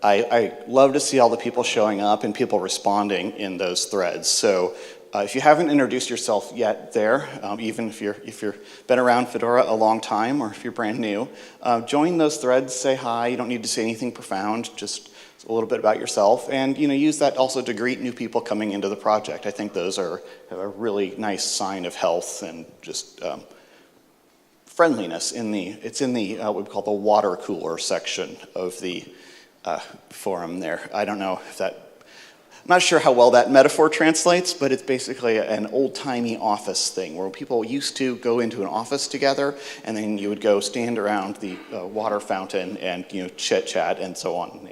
I love to see all the people showing up and people responding in those threads. So if you haven't introduced yourself yet there, even if you've been around Fedora a long time or if you're brand new, join those threads, say hi. You don't need to say anything profound, just a little bit about yourself, and use that also to greet new people coming into the project. I think those are a really nice sign of health and just friendliness. It's in the what we call the water cooler section of the forum there. I don't know if that, I'm not sure how well that metaphor translates, but it's basically an old-timey office thing where people used to go into an office together and then you would go stand around the water fountain and chit-chat and so on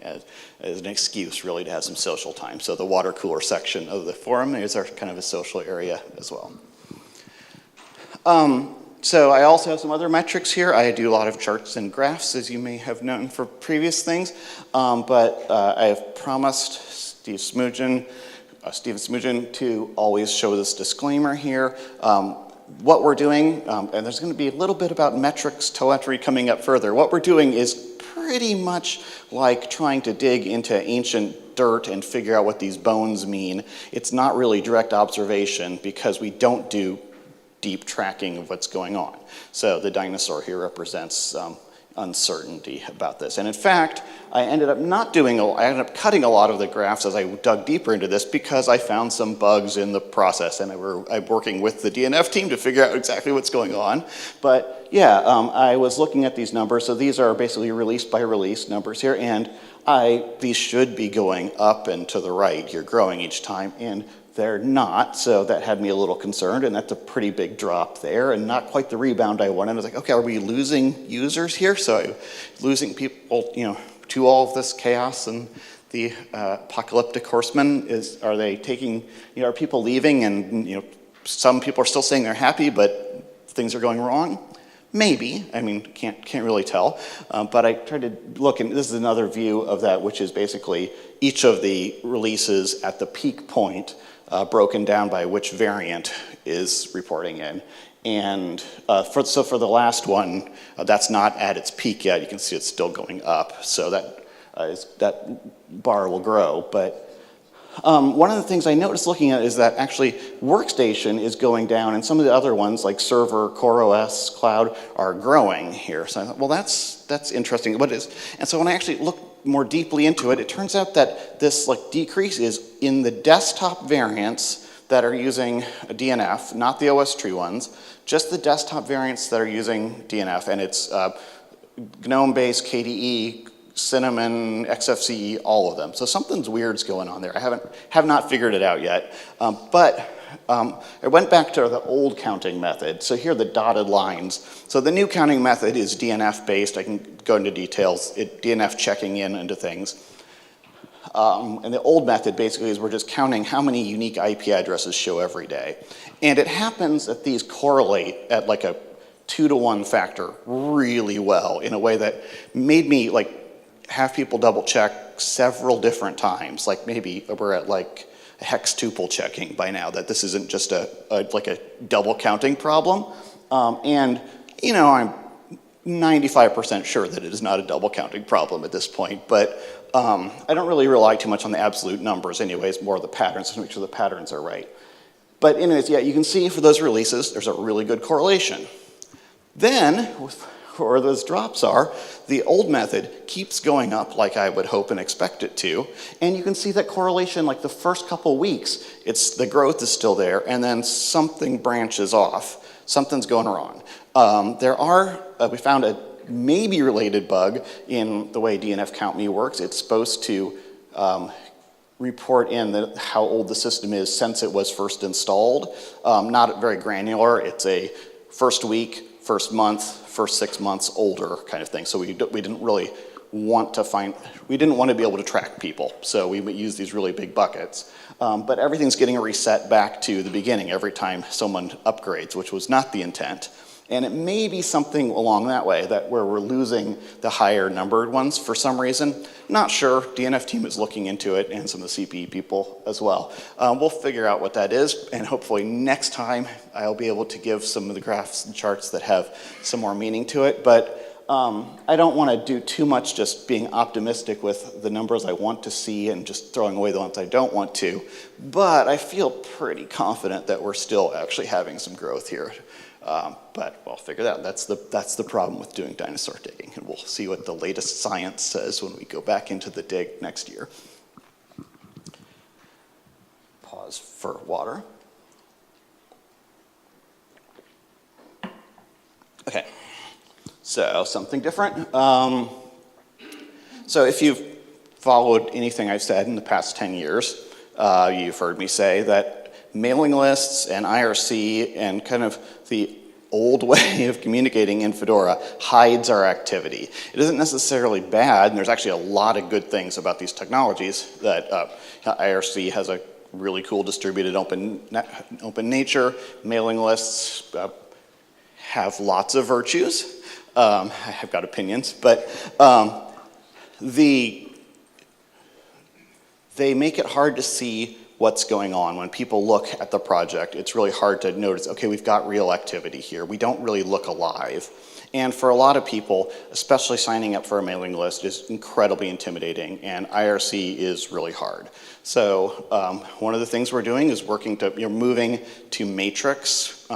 as an excuse really to have some social time. So the water cooler section of the forum is our kind of a social area as well. So I also have some other metrics here. I do a lot of charts and graphs, as you may have known for previous things, but I have promised Steven Smoogen to always show this disclaimer here. What we're doing, and there's going to be a little bit about metrics telemetry coming up further. What we're doing is pretty much like trying to dig into ancient dirt and figure out what these bones mean. It's not really direct observation because we don't do deep tracking of what's going on. So the dinosaur here represents uncertainty about this. And in fact, I ended up cutting a lot of the graphs as I dug deeper into this because I found some bugs in the process, and I'm working with the DNF team to figure out exactly what's going on. But yeah, I was looking at these numbers. So these are basically release by release numbers here, and these should be going up and to the right. You're growing each time, and they're not, so that had me a little concerned, and that's a pretty big drop there, and not quite the rebound I wanted. I was like, okay, are we losing users here? So losing people, to all of this chaos and the apocalyptic horsemen, are they taking, are people leaving and, some people are still saying they're happy, but things are going wrong? Maybe, I mean, can't really tell, but I tried to look, and this is another view of that, which is basically each of the releases at the peak point broken down by which variant is reporting in. And for the last one, that's not at its peak yet. You can see it's still going up, so that bar will grow. But one of the things I noticed looking at is that actually Workstation is going down, and some of the other ones like Server, CoreOS, Cloud are growing here. So I thought, well, that's interesting. What is? And so when I actually looked more deeply into it, it turns out that this decrease is in the desktop variants that are using a DNF, not the OS tree ones, just the desktop variants that are using DNF, and it's GNOME-based, KDE, Cinnamon, XFCE, all of them. So something's weird's going on there. I have not figured it out yet, but I went back to the old counting method. So here are the dotted lines. So the new counting method is DNF based. I can go into details. DNF checking in into things. And the old method basically is we're just counting how many unique IP addresses show every day. And it happens that these correlate at like a 2-to-1 factor really well in a way that made me have people double check several different times. Like maybe we're at a hex tuple checking by now, that this isn't just a double counting problem. And I'm 95% sure that it is not a double counting problem at this point, but I don't really rely too much on the absolute numbers anyways, more of the patterns to make sure the patterns are right. But anyways, yeah, you can see for those releases, there's a really good correlation. Then, where those drops are, the old method keeps going up like I would hope and expect it to, and you can see that correlation the first couple weeks, the growth is still there, and then something branches off. Something's going wrong. We found a maybe related bug in the way DNF count me works. It's supposed to report in how old the system is since it was first installed. Not very granular. It's a first week, first month, first 6 months older kind of thing. So we didn't really want to we didn't want to be able to track people. So we would use these really big buckets. But everything's getting reset back to the beginning every time someone upgrades, which was not the intent. And it may be something along that way, where we're losing the higher numbered ones for some reason. Not sure. DNF team is looking into it, and some of the CPE people as well. We'll figure out what that is, and hopefully next time I'll be able to give some of the graphs and charts that have some more meaning to it. But I don't want to do too much just being optimistic with the numbers I want to see and just throwing away the ones I don't want to, but I feel pretty confident that we're still actually having some growth here. But we'll figure that out. That's the problem with doing dinosaur digging, and we'll see what the latest science says when we go back into the dig next year. Pause for water. Okay, so something different. So if you've followed anything I've said in the past 10 years, you've heard me say that mailing lists and IRC and kind of the old way of communicating in Fedora hides our activity. It isn't necessarily bad, and there's actually a lot of good things about these technologies. That IRC has a really cool distributed open nature. Mailing lists have lots of virtues. I've got opinions, but they make it hard to see what's going on. When people look at the project, it's really hard to notice, okay, we've got real activity here. We don't really look alive. And for a lot of people, especially signing up for a mailing list is incredibly intimidating, and IRC is really hard. So one of the things we're doing is working to, moving to Matrix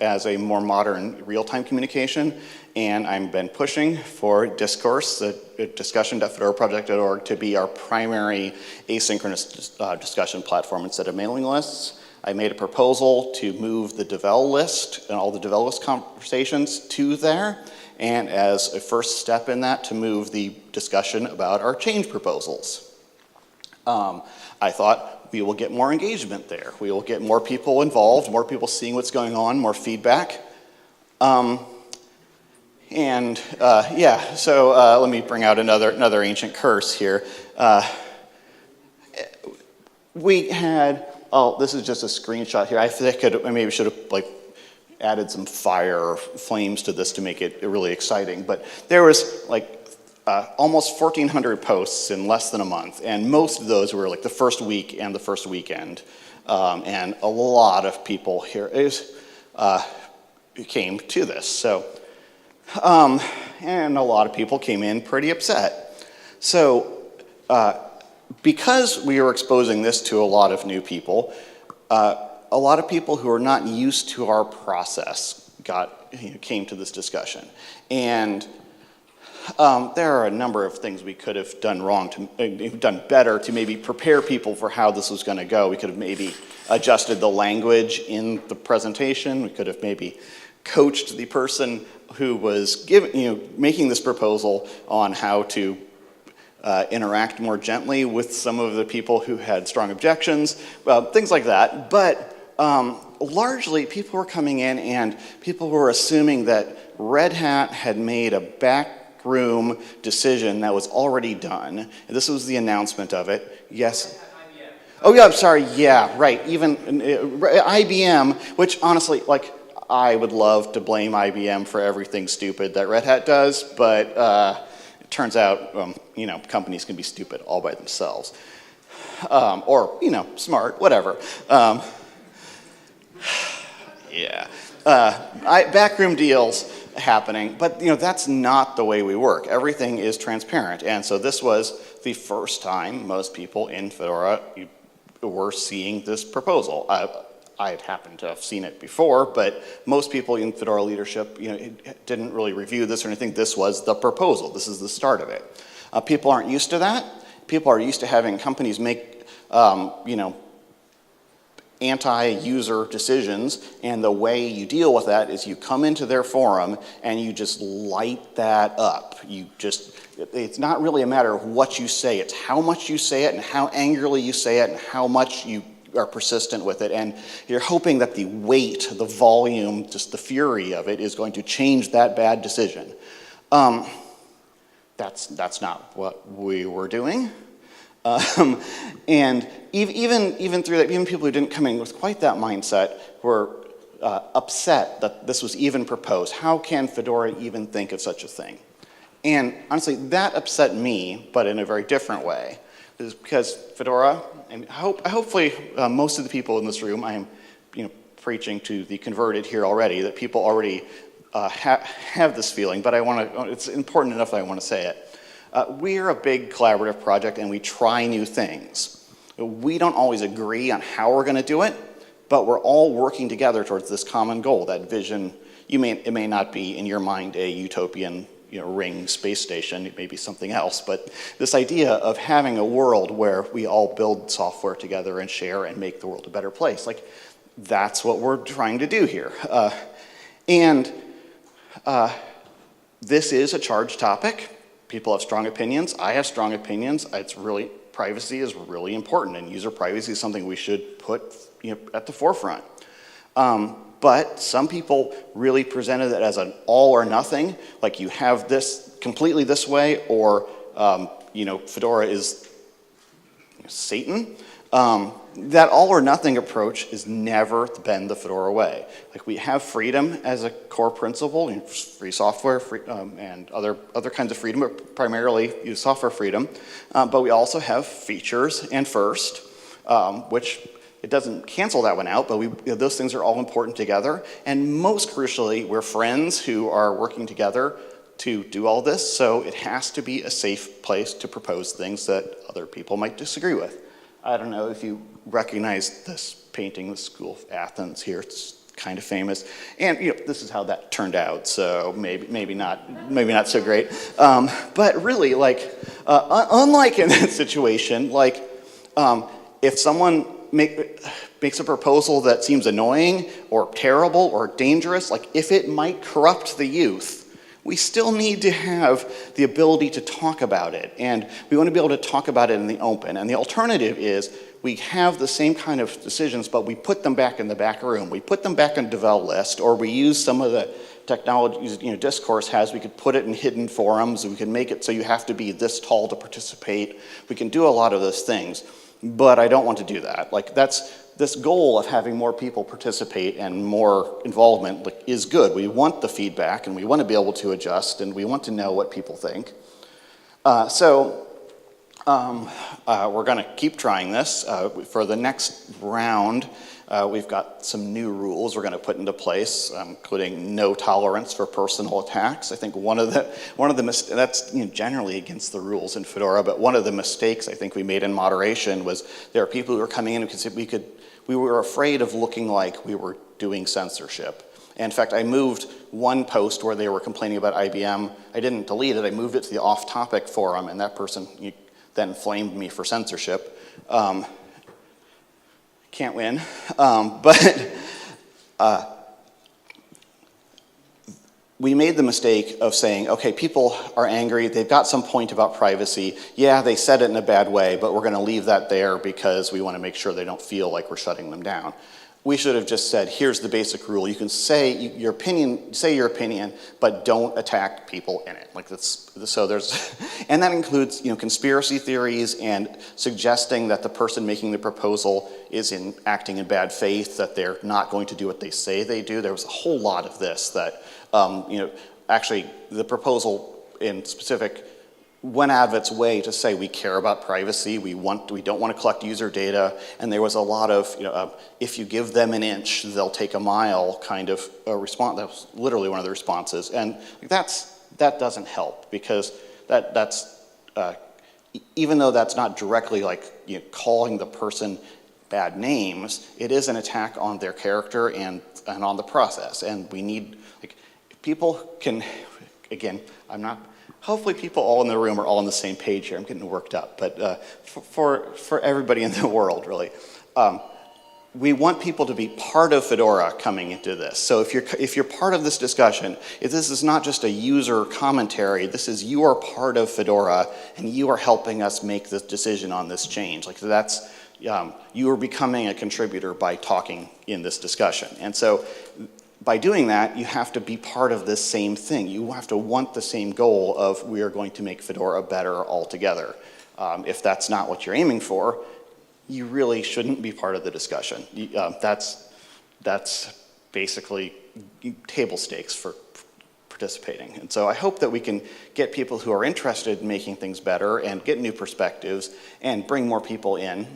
as a more modern real-time communication. And I've been pushing for Discourse, the discussion.fedoraproject.org, to be our primary asynchronous discussion platform instead of mailing lists. I made a proposal to move the Devel list and all the Devel list conversations to there, and as a first step in that, to move the discussion about our change proposals. I thought we will get more engagement there. We will get more people involved, more people seeing what's going on, more feedback. Let me bring out another ancient curse here. We had, this is just a screenshot here. I think I maybe should have added some fire or flames to this to make it really exciting. But there was almost 1,400 posts in less than a month, and most of those were the first week and the first weekend. And a lot of people here came to this. So. And a lot of people came in pretty upset. So because we were exposing this to a lot of new people, a lot of people who are not used to our process came to this discussion. And there are a number of things we could have done done better to maybe prepare people for how this was going to go. We could have maybe adjusted the language in the presentation. We could have maybe coached the person who was making this proposal on how to interact more gently with some of the people who had strong objections, things like that. But largely, people were coming in and people were assuming that Red Hat had made a backroom decision that was already done. And this was the announcement of it. Yes. Oh yeah, I'm sorry. Yeah, right. Even IBM, which honestly, I would love to blame IBM for everything stupid that Red Hat does, but it turns out, companies can be stupid all by themselves. Or, smart, whatever. Backroom deals happening, but, that's not the way we work. Everything is transparent, and so this was the first time most people in Fedora were seeing this proposal. I had happened to have seen it before, but most people in Fedora leadership, didn't really review this or anything. This was the proposal. This is the start of it. People aren't used to that. People are used to having companies make, anti-user decisions, and the way you deal with that is you come into their forum and you just light that up. It's not really a matter of what you say. It's how much you say it and how angrily you say it and how much you are persistent with it, and you're hoping that the weight, the volume, just the fury of it is going to change that bad decision. That's not what we were doing. And even through that, even people who didn't come in with quite that mindset were upset that this was even proposed. How can Fedora even think of such a thing? And honestly, that upset me, but in a very different way. Is because Fedora, and hopefully most of the people in this room, I am preaching to the converted here already, that people already have this feeling, but it's important enough that I want to say it. We're a big collaborative project and we try new things. We don't always agree on how we're going to do it, but we're all working together towards this common goal, that vision. It may not be in your mind a utopian ring space station, it may be something else, but this idea of having a world where we all build software together and share and make the world a better place, like that's what we're trying to do here. This is a charged topic. People have strong opinions. I have strong opinions. Privacy is really important, and user privacy is something we should put at the forefront. But some people really presented it as an all or nothing, like you have this completely this way, or Fedora is Satan. That all or nothing approach has never been the Fedora way. Like we have freedom as a core principle, free software, and other kinds of freedom, but primarily software freedom. But we also have features and first, which it doesn't cancel that one out, but those things are all important together. And most crucially, we're friends who are working together to do all this, so it has to be a safe place to propose things that other people might disagree with. I don't know if you recognize this painting, the School of Athens here. It's kind of famous, and this is how that turned out. So maybe not so great. But really, unlike in that situation, if someone makes a proposal that seems annoying or terrible or dangerous, if it might corrupt the youth, we still need to have the ability to talk about it. And we want to be able to talk about it in the open. And the alternative is we have the same kind of decisions, but we put them back in the back room. We put them back in Devel list, or we use some of the technologies Discourse has. We could put it in hidden forums. We can make it so you have to be this tall to participate. We can do a lot of those things. But I don't want to do that. This goal of having more people participate and more involvement is good. We want the feedback and we want to be able to adjust and we want to know what people think. We're going to keep trying this. For the next round, we've got some new rules we're going to put into place, including no tolerance for personal attacks. I think one of the that's generally against the rules in Fedora, but one of the mistakes I think we made in moderation was there are people who were coming in because we were afraid of looking like we were doing censorship. And in fact, I moved one post where they were complaining about IBM. I didn't delete it. I moved it to the off-topic forum, and that person then flamed me for censorship. Can't win, we made the mistake of saying, okay, people are angry, they've got some point about privacy. Yeah, they said it in a bad way, but we're going to leave that there because we want to make sure they don't feel like we're shutting them down. We should have just said, here's the basic rule. You can say your opinion, but don't attack people in it. And that includes, conspiracy theories and suggesting that the person making the proposal is acting in bad faith, that they're not going to do what they say they do. There was a whole lot of this that, actually the proposal in specific went out of its way to say we care about privacy, we don't want to collect user data, and there was a lot of, if you give them an inch, they'll take a mile kind of a response. That was literally one of the responses, and that doesn't help because that's even though that's not directly calling the person bad names, it is an attack on their character and on the process, and we need people can, again, hopefully people all in the room are all on the same page here. I'm getting worked up, but for everybody in the world, really. We want people to be part of Fedora coming into this. So if you're part of this discussion, if this is not just a user commentary, this is you are part of Fedora and you are helping us make this decision on this change. You are becoming a contributor by talking in this discussion. And so by doing that, you have to be part of this same thing. You have to want the same goal of we are going to make Fedora better altogether. If that's not what you're aiming for, you really shouldn't be part of the discussion. That's basically table stakes for participating. And so I hope that we can get people who are interested in making things better and get new perspectives and bring more people in.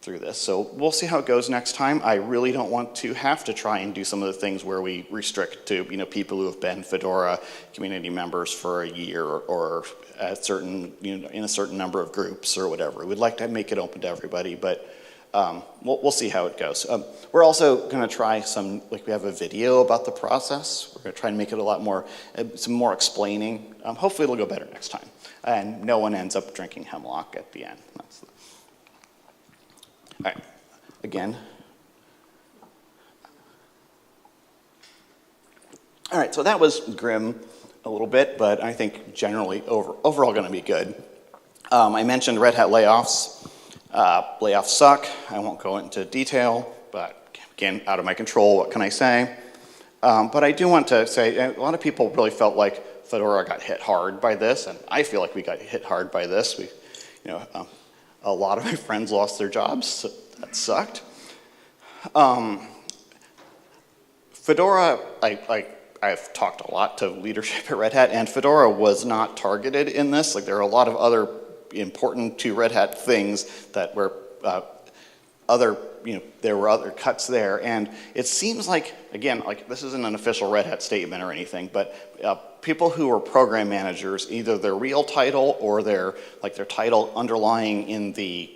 through this. So we'll see how it goes next time. I really don't want to have to try and do some of the things where we restrict to people who have been Fedora community members for a year or at certain in a certain number of groups or whatever. We'd like to make it open to everybody, but we'll see how it goes. We're also going to try we have a video about the process. We're going to try and make it a lot more, some more explaining. Hopefully it'll go better next time. And no one ends up drinking hemlock at the end. All right, again. All right, so that was grim a little bit, but I think generally overall going to be good. I mentioned Red Hat layoffs. Layoffs suck. I won't go into detail, but again, out of my control, what can I say? But I do want to say, a lot of people really felt like Fedora got hit hard by this, and I feel like we got hit hard by this. A lot of my friends lost their jobs, so that sucked. Fedora, I've talked a lot to leadership at Red Hat, and Fedora was not targeted in this. There are a lot of other important to Red Hat things that were there were other cuts there, and it seems like, again, this isn't an official Red Hat statement or anything, but people who are program managers, either their real title or their title underlying in the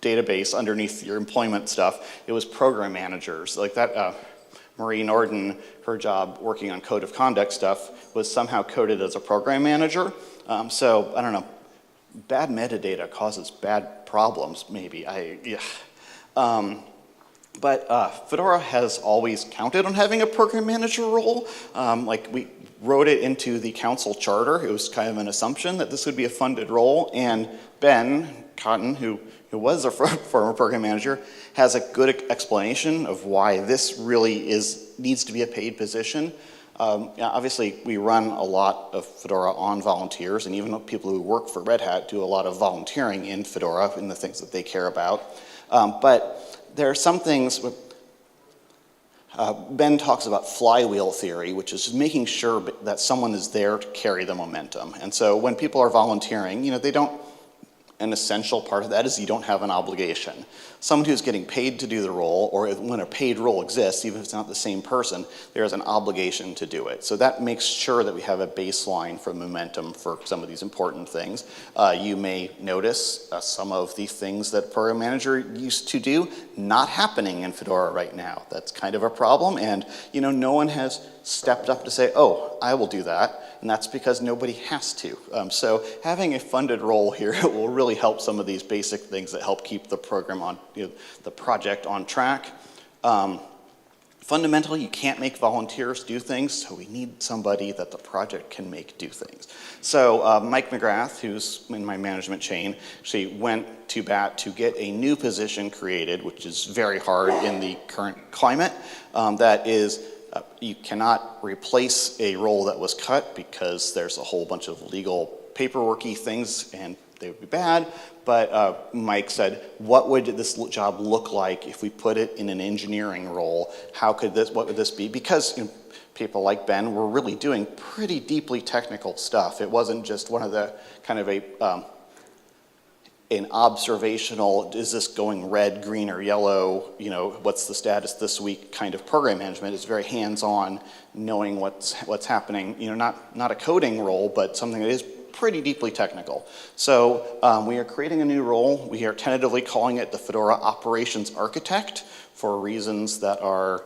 database underneath your employment stuff, it was program managers. Marie Norden, her job working on code of conduct stuff was somehow coded as a program manager. So I don't know, bad metadata causes bad problems, maybe. But Fedora has always counted on having a program manager role. We wrote it into the council charter. It was kind of an assumption that this would be a funded role, and Ben Cotton, who was a former program manager, has a good explanation of why this really needs to be a paid position. Obviously, we run a lot of Fedora on volunteers, and even people who work for Red Hat do a lot of volunteering in Fedora in the things that they care about. But there are some things, Ben talks about flywheel theory, which is making sure that someone is there to carry the momentum. And so when people are volunteering, an essential part of that is you don't have an obligation. Someone who's getting paid to do the role, or when a paid role exists, even if it's not the same person, there's an obligation to do it. So that makes sure that we have a baseline for momentum for some of these important things. You may notice some of the things that Program Manager used to do not happening in Fedora right now. That's kind of a problem, and no one has stepped up to say, oh, I will do that, and that's because nobody has to. So having a funded role here will really help some of these basic things that help keep the program on, the project on track. Fundamentally, you can't make volunteers do things, so we need somebody that the project can make do things. So Mike McGrath, who's in my management chain, actually went to bat to get a new position created, which is very hard in the current climate. That is, you cannot replace a role that was cut because there's a whole bunch of legal paperworky things and they would be bad. But Mike said, what would this job look like if we put it in an engineering role? What would this be? Because people like Ben were really doing pretty deeply technical stuff. It wasn't just one of the kind of an observational, is this going red, green, or yellow, what's the status this week kind of program management. Is very hands-on, knowing what's happening, not a coding role, but something that is pretty deeply technical. So we are creating a new role. We are tentatively calling it the Fedora Operations Architect for reasons that are,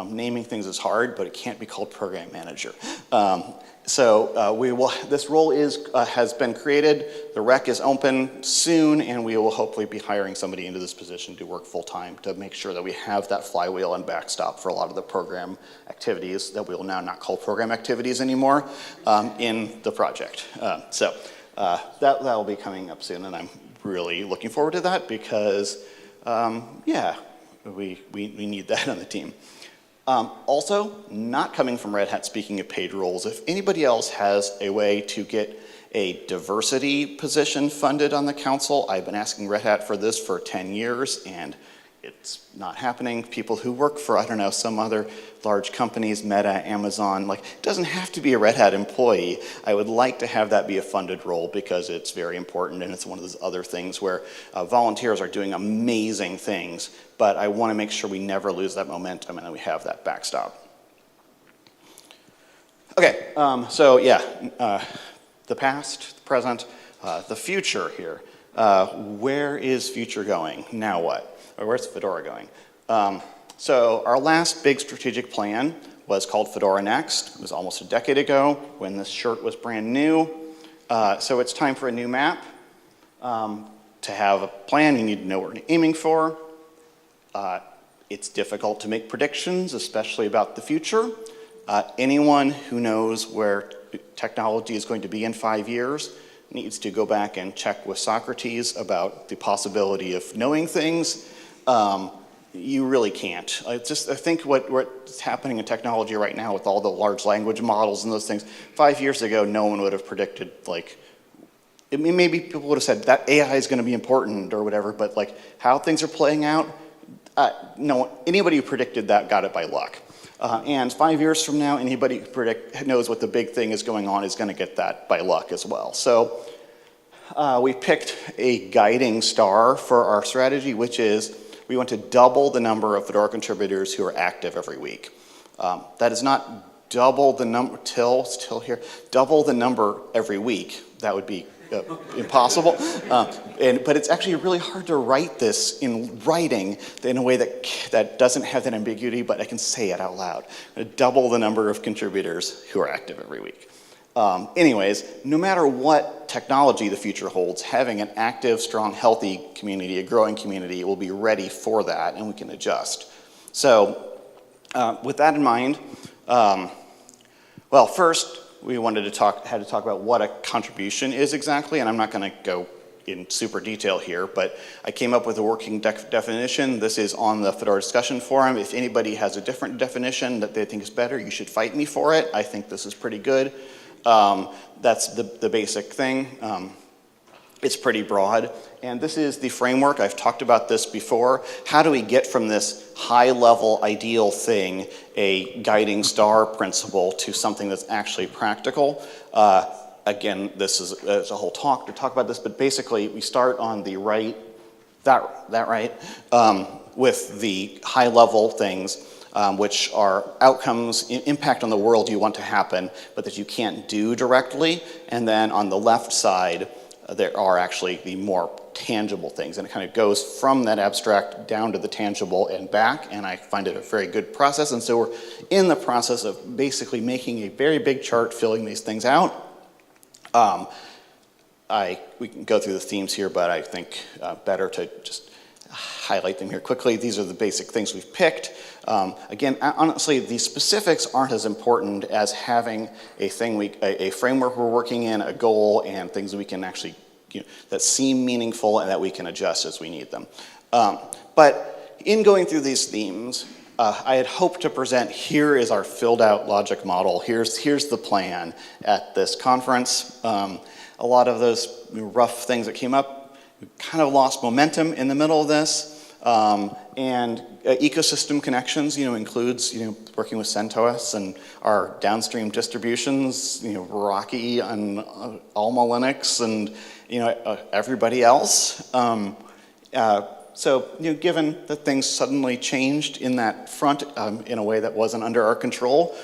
naming things is hard, but it can't be called Program Manager. This role has been created, the rec is open soon, and we will hopefully be hiring somebody into this position to work full-time to make sure that we have that flywheel and backstop for a lot of the program activities that we will now not call program activities anymore in the project. That will be coming up soon, and I'm really looking forward to that because, we need that on the team. Also, not coming from Red Hat, speaking of paid roles, if anybody else has a way to get a diversity position funded on the council, I've been asking Red Hat for this for 10 years, and it's not happening. People who work for, I don't know, some other large companies, Meta, Amazon, like, it doesn't have to be a Red Hat employee. I would like to have that be a funded role because it's very important, and it's one of those other things where volunteers are doing amazing things, but I want to make sure we never lose that momentum and that we have that backstop. Okay, so yeah, the past, the present, the future here. Where is future going? Now what? Or where's Fedora going? So our last big strategic plan was called Fedora Next. It was almost a decade ago when this shirt was brand new. So it's time for a new map. To have a plan, you need to know what we're aiming for. It's difficult to make predictions, especially about the future. Anyone who knows where technology is going to be in 5 years needs to go back and check with Socrates about the possibility of knowing things. You really can't. I think what's happening in technology right now with all the large language models and those things, 5 years ago, no one would have predicted, like, maybe people would have said that AI is going to be important or whatever, but like how things are playing out, no, anybody who predicted that got it by luck. And 5 years from now, anybody who knows what the big thing is going on is going to get that by luck as well. So we picked a guiding star for our strategy, which is we want to double the number of Fedora contributors who are active every week. That is not double the number, still here, double the number every week. That would be impossible. But it's actually really hard to write this in writing in a way that doesn't have that ambiguity, but I can say it out loud. Double the number of contributors who are active every week. Anyways, no matter what technology the future holds, having an active, strong, healthy community, a growing community, will be ready for that, and we can adjust. So with that in mind, well, first, we had to talk about what a contribution is exactly, and I'm not going to go in super detail here, but I came up with a working definition. This is on the Fedora discussion forum. If anybody has a different definition that they think is better, you should fight me for it. I think this is pretty good. That's the basic thing. It's pretty broad, and this is the framework. I've talked about this before. How do we get from this high-level ideal thing, a guiding star principle, to something that's actually practical? Again, this is a whole talk to talk about this, but basically we start on the right, that right, with the high-level things, which are outcomes, impact on the world you want to happen, but that you can't do directly. And then on the left side, there are actually the more tangible things, and it kind of goes from that abstract down to the tangible and back, and I find it a very good process. And so we're in the process of basically making a very big chart, filling these things out. We can go through the themes here, but I think better to just highlight them here quickly. These are the basic things we've picked. Again, honestly, the specifics aren't as important as having a framework we're working in, a goal, and things that we can actually, that seem meaningful and that we can adjust as we need them. But in going through these themes, I had hoped to present, here is our filled out logic model, here's the plan at this conference. A lot of those rough things that came up, we kind of lost momentum in the middle of this. And ecosystem connections, includes, working with CentOS and our downstream distributions, Rocky and Alma Linux and, everybody else. So, given that things suddenly changed in that front in a way that wasn't under our control,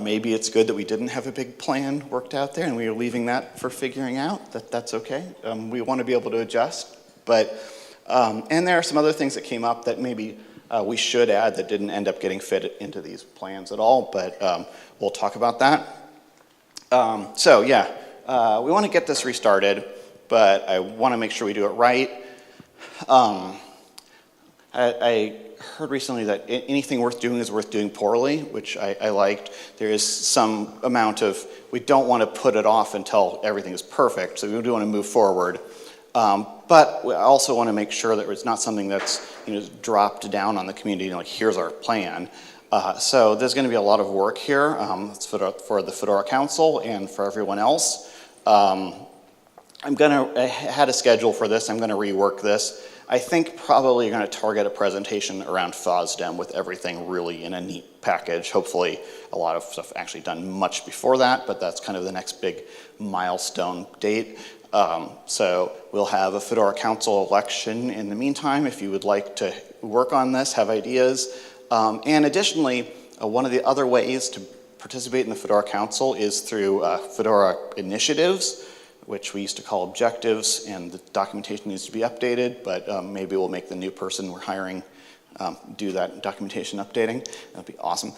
maybe it's good that we didn't have a big plan worked out there and we are leaving that for figuring out. That's okay. We want to be able to adjust, but and there are some other things that came up that maybe we should add that didn't end up getting fit into these plans at all, but we'll talk about that. So yeah, we want to get this restarted, but I want to make sure we do it right. I heard recently that anything worth doing is worth doing poorly, which I liked. There is some amount of, we don't want to put it off until everything is perfect, so we do want to move forward. But we also want to make sure that it's not something that's dropped down on the community, like here's our plan. So there's going to be a lot of work here for the Fedora Council and for everyone else. I had a schedule for this. I'm going to rework this. I think probably you're going to target a presentation around FOSDEM with everything really in a neat package. Hopefully a lot of stuff actually done much before that, but that's kind of the next big milestone date. So we'll have a Fedora Council election in the meantime if you would like to work on this, have ideas. And additionally, one of the other ways to participate in the Fedora Council is through Fedora initiatives, which we used to call objectives, and the documentation needs to be updated, but maybe we'll make the new person we're hiring do that documentation updating. That'd be awesome.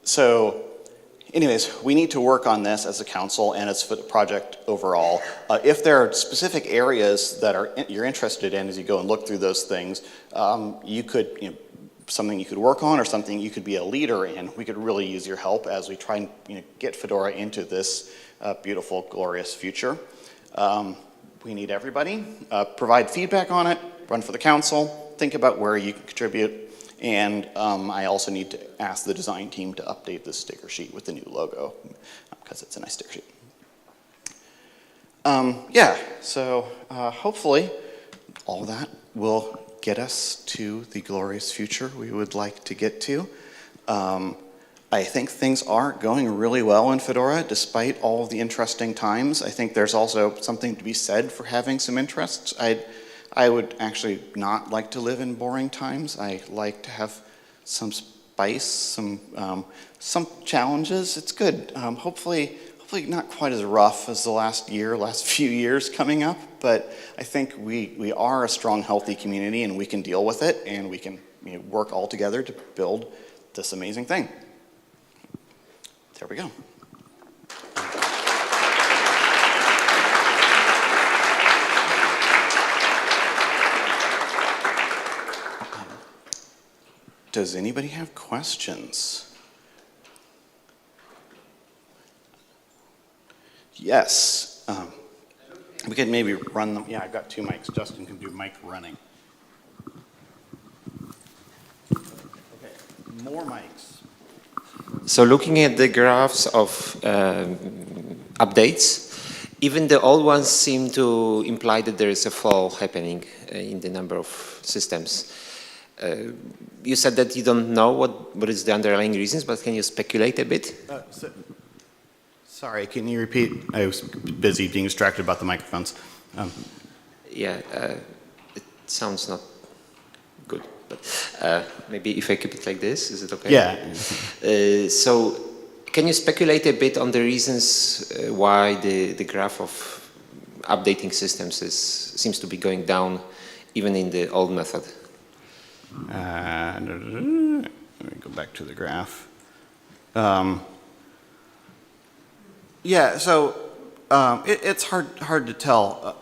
So anyways, we need to work on this as a council and as a project overall. If there are specific areas that you're interested in as you go and look through those things, you could, something you could work on or something you could be a leader in. We could really use your help as we try and get Fedora into this beautiful, glorious future. We need everybody. Provide feedback on it, run for the council, think about where you can contribute, and I also need to ask the design team to update this sticker sheet with the new logo, because it's a nice sticker sheet. Yeah, so hopefully all that will get us to the glorious future we would like to get to. I think things are going really well in Fedora, despite all of the interesting times. I think there's also something to be said for having some interests. I would actually not like to live in boring times. I like to have some spice, some challenges. It's good. Hopefully not quite as rough as the last few years coming up, but I think we are a strong, healthy community, and we can deal with it, and we can work all together to build this amazing thing. There we go. Does anybody have questions? Yes. We could maybe run them. Yeah, I've got 2 mics. Justin can do mic running. Okay, more mics. So looking at the graphs of updates, even the old ones seem to imply that there is a fall happening in the number of systems. You said that you don't know what is the underlying reasons, but can you speculate a bit? Sorry, can you repeat? I was busy being distracted about the microphones. Yeah, it sounds not good, but maybe if I keep it like this, is it okay? Yeah. So can you speculate a bit on the reasons why the graph of updating systems seems to be going down even in the old method? Let me go back to the graph. Yeah, so it's hard to tell.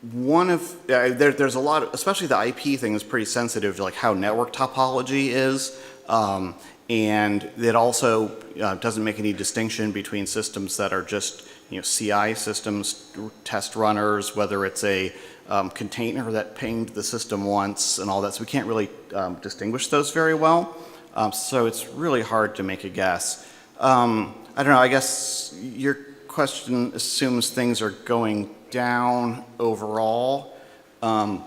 There's a lot of, especially the IP thing is pretty sensitive to like how network topology is, and it also doesn't make any distinction between systems that are just CI systems, test runners, whether it's a container that pinged the system once and all that. So we can't really distinguish those very well. So it's really hard to make a guess. I don't know, I guess your question assumes things are going down overall. I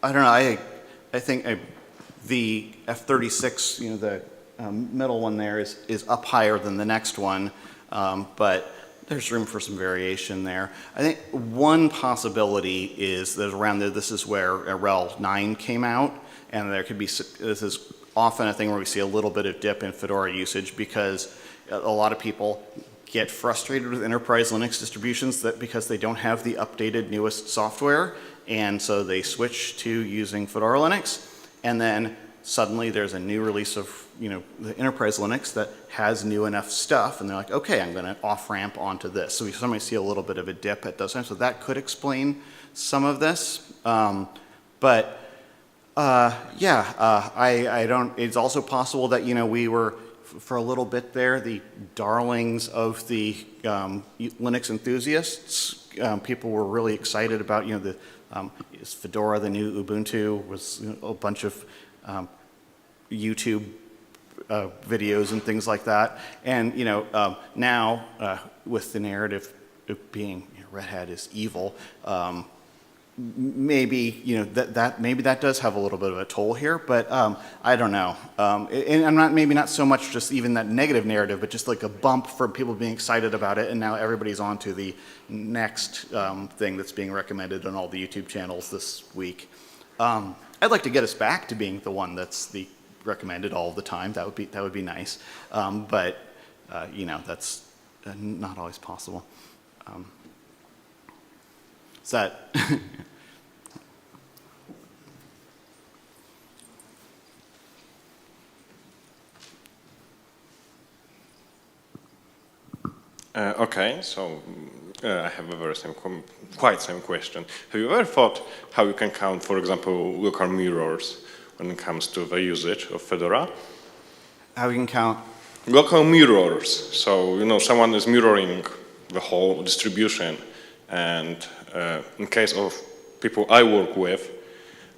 don't know, I think the F36, the middle one there is up higher than the next one, but there's room for some variation there. I think one possibility is that around there, this is where RHEL 9 came out, and there could be, this is often a thing where we see a little bit of dip in Fedora usage because a lot of people get frustrated with enterprise Linux distributions because they don't have the updated newest software, and so they switch to using Fedora Linux, and then suddenly there's a new release of the enterprise Linux that has new enough stuff, and they're like, okay, I'm going to off-ramp onto this. So we sometimes see a little bit of a dip at those times, so that could explain some of this. I don't, it's also possible that, we were, for a little bit there, the darlings of the Linux enthusiasts. People were really excited about, is Fedora the new Ubuntu, was a bunch of YouTube videos and things like that. And now with the narrative being Red Hat is evil, maybe maybe that does have a little bit of a toll here, but I don't know. And I'm not so much just even that negative narrative, but just like a bump for people being excited about it, and now everybody's on to the next thing that's being recommended on all the YouTube channels this week. I'd like to get us back to being the one that's the recommended all the time. That would be nice, but that's not always possible. Is that? Okay, so I have a very quite same question. Have you ever thought how you can count, for example, local mirrors when it comes to the usage of Fedora? How we can count? Local mirrors. So, someone is mirroring the whole distribution. And in case of people I work with,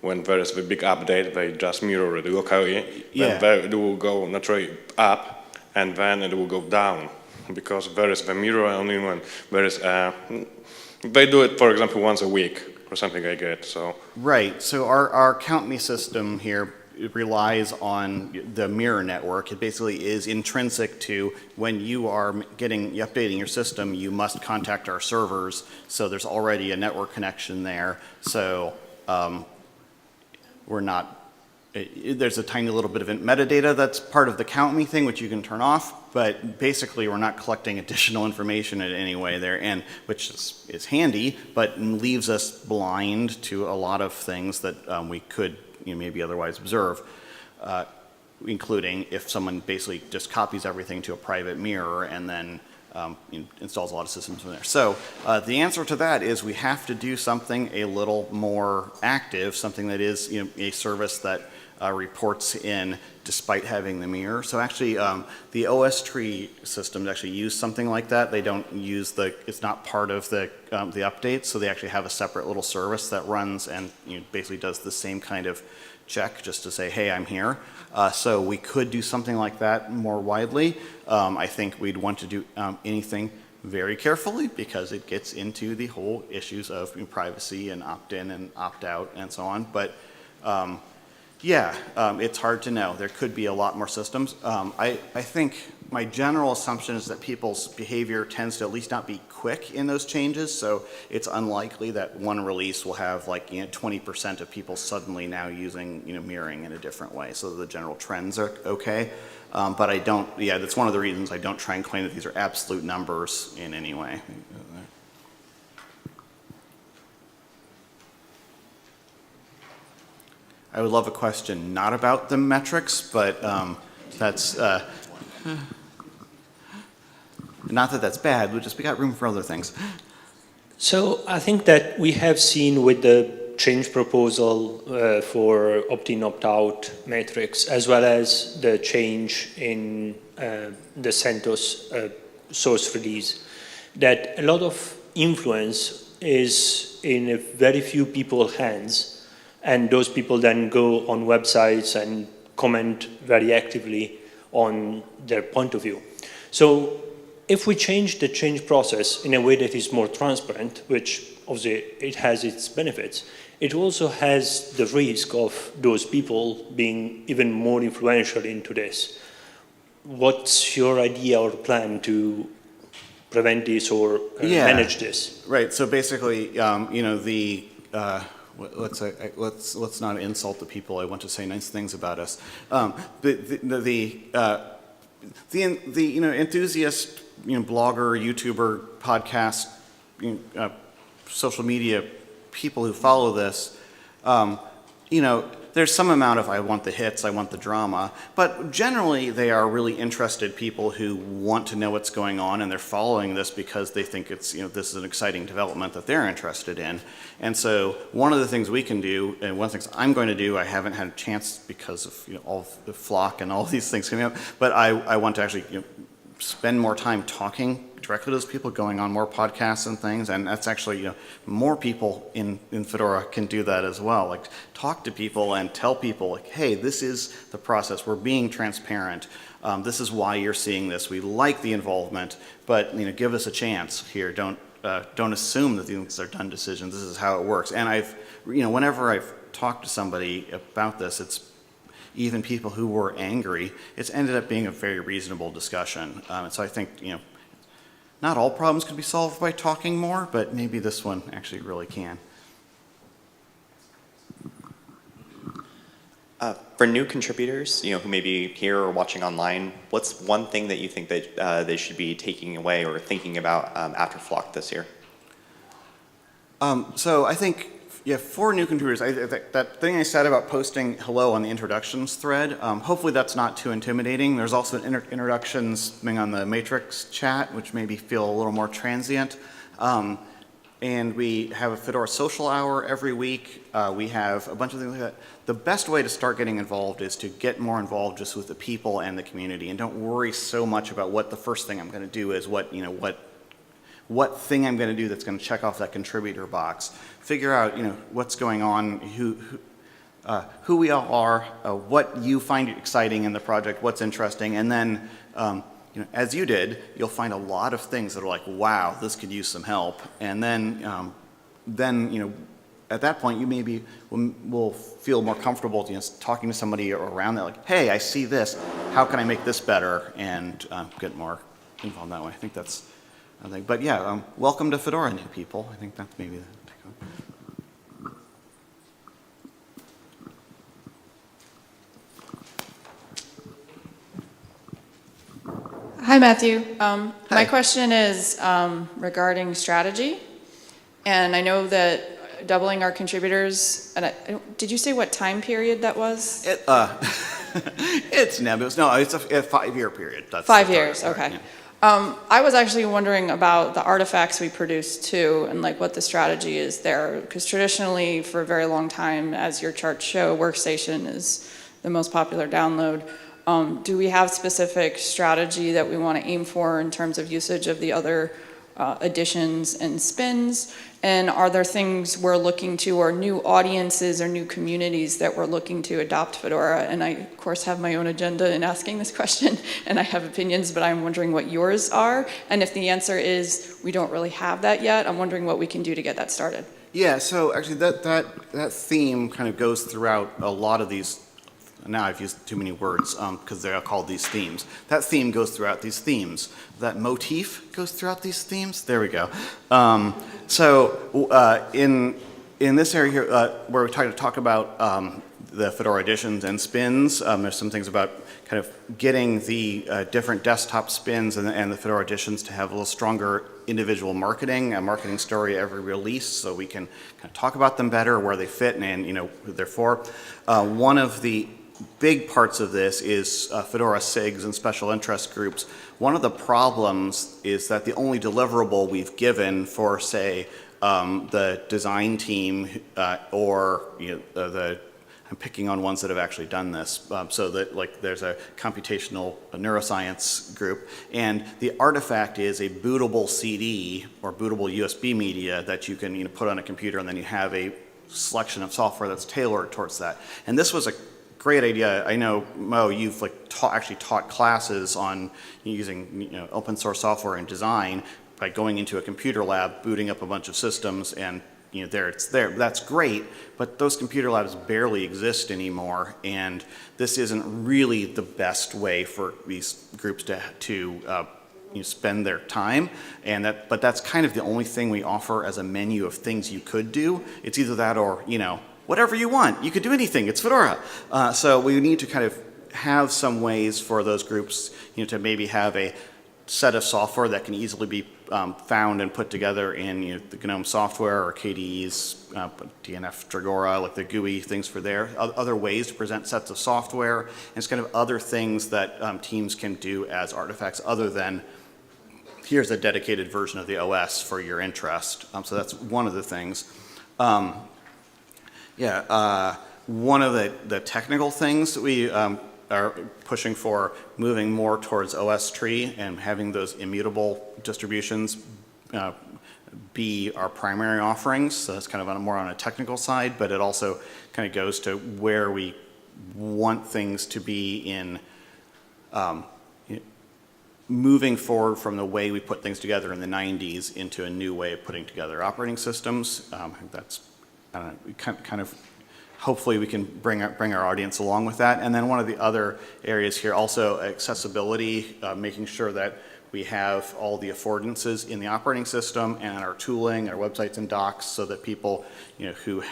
when there is the big update, they just mirror it locally. Yeah. Then it will go naturally up, and then it will go down. Because there is the mirror only when there is they do it, for example, once a week or something like that. So right. So our Count Me system here relies on the mirror network. It basically is intrinsic to when you are updating your system, you must contact our servers. So there's already a network connection there. So we're not. There's a tiny little bit of metadata that's part of the Count Me thing, which you can turn off, but basically we're not collecting additional information in any way there, and which is handy, but leaves us blind to a lot of things that we could maybe otherwise observe, including if someone basically just copies everything to a private mirror and then installs a lot of systems from there. So the answer to that is we have to do something a little more active, something that is a service that reports in despite having the mirror. So actually the OS tree systems actually use something like that. They don't use it's not part of the updates, so they actually have a separate little service that runs and basically does the same kind of check just to say, hey, I'm here. So we could do something like that more widely. I think we'd want to do anything very carefully because it gets into the whole issues of privacy and opt-in and opt-out and so on. But it's hard to know. There could be a lot more systems. I think my general assumption is that people's behavior tends to at least not be quick in those changes, so it's unlikely that one release will have 20% of people suddenly now using mirroring in a different way, so the general trends are okay. But I don't, that's one of the reasons I don't try and claim that these are absolute numbers in any way. I would love a question not about the metrics, but that's not that that's bad. We got room for other things. So I think that we have seen with the change proposal for opt-in, opt-out metrics, as well as the change in the CentOS source release, that a lot of influence is in a very few people's hands, and those people then go on websites and comment very actively on their point of view. So if we change the change process in a way that is more transparent, which obviously it has its benefits, it also has the risk of those people being even more influential into this. What's your idea or plan to prevent this or manage this? Right. So basically, let's not insult the people. I want to say nice things about us. The enthusiast, blogger, YouTuber, podcast, social media people who follow this, there's some amount of I want the hits, I want the drama, but generally they are really interested people who want to know what's going on, and they're following this because they think it's, this is an exciting development that they're interested in. And so one of the things we can do, and one of the things I'm going to do, I haven't had a chance because of all the flock and all these things coming up, but I want to actually spend more time talking directly to those people, going on more podcasts and things, and that's actually, more people in Fedora can do that as well. Like, talk to people and tell people, hey, this is the process. We're being transparent. This is why you're seeing this. We like the involvement, but give us a chance here. Don't assume that these are done decisions. This is how it works. And whenever I've talked to somebody about this, it's even people who were angry, it's ended up being a very reasonable discussion. And so I think, not all problems can be solved by talking more, but maybe this one actually really can. For new contributors, who may be here or watching online, what's one thing that you think that they should be taking away or thinking about after Flock this year? So I think, for new contributors, that thing I said about posting hello on the introductions thread, hopefully that's not too intimidating. There's also an introductions thing on the Matrix chat, which maybe feel a little more transient. And we have a Fedora social hour every week. We have a bunch of things like that. The best way to start getting involved is to get more involved just with the people and the community, and don't worry so much about what the first thing I'm going to do is, what thing I'm going to do that's going to check off that contributor box. Figure out, what's going on, who we all are, what you find exciting in the project, what's interesting, and then, as you did, you'll find a lot of things that are like, wow, this could use some help. And then at that point, you maybe will feel more comfortable talking to somebody around that, like, hey, I see this. How can I make this better? And get more involved that way. I think that's a thing. But yeah, welcome to Fedora, new people. I think that's maybe the takeaway. Hi, Matthew. My question is regarding strategy. And I know that doubling our contributors, and did you say what time period that was? It's nebulous. No, it's a 5-year period. That's 5 years, target, okay. Yeah. I was actually wondering about the artifacts we produce too, and like what the strategy is there. Because traditionally, for a very long time, as your charts show, Workstation is the most popular download. Do we have specific strategy that we want to aim for in terms of usage of the other additions and spins? And are there things we're looking to, or new audiences or new communities that we're looking to adopt Fedora? And I, of course, have my own agenda in asking this question, and I have opinions, but I'm wondering what yours are. And if the answer is we don't really have that yet, I'm wondering what we can do to get that started. Yeah, so actually that theme kind of goes throughout a lot of these. Now I've used too many words because they're called these themes. That theme goes throughout these themes. That motif goes throughout these themes. There we go. In this area here, where we're trying to talk about the Fedora additions and spins, there's some things about kind of getting the different desktop spins and the Fedora additions to have a little stronger individual marketing, a marketing story every release, so we can kind of talk about them better, where they fit, and who they're for. One of the big parts of this is Fedora SIGs and special interest groups. One of the problems is that the only deliverable we've given for, say, the design team or I'm picking on ones that have actually done this, so that like there's a computational neuroscience group, and the artifact is a bootable CD or bootable USB media that you can put on a computer, and then you have a selection of software that's tailored towards that. And this was a great idea. I know, Mo, you've actually taught classes on using open source software and design by going into a computer lab, booting up a bunch of systems, and there it's there. That's great, but those computer labs barely exist anymore, and this isn't really the best way for these groups to spend their time. But that's kind of the only thing we offer as a menu of things you could do. It's either that or whatever you want. You could do anything. It's Fedora. So we need to kind of have some ways for those groups, to maybe have a set of software that can easily be found and put together in the GNOME software or KDE's DNF Dragora, like the GUI things for there. Other ways to present sets of software, and it's kind of other things that teams can do as artifacts other than here's a dedicated version of the OS for your interest. So that's one of the things. One of the technical things that we are pushing for, moving more towards OS tree and having those immutable distributions be our primary offerings. So that's kind of more on a technical side, but it also kind of goes to where we want things to be in moving forward from the way we put things together in the 90s into a new way of putting together operating systems. That's, I don't know, we kind of, hopefully we can bring our audience along with that. And then one of the other areas here, also accessibility, making sure that we have all the affordances in the operating system and our tooling, our websites and docs, so that people, who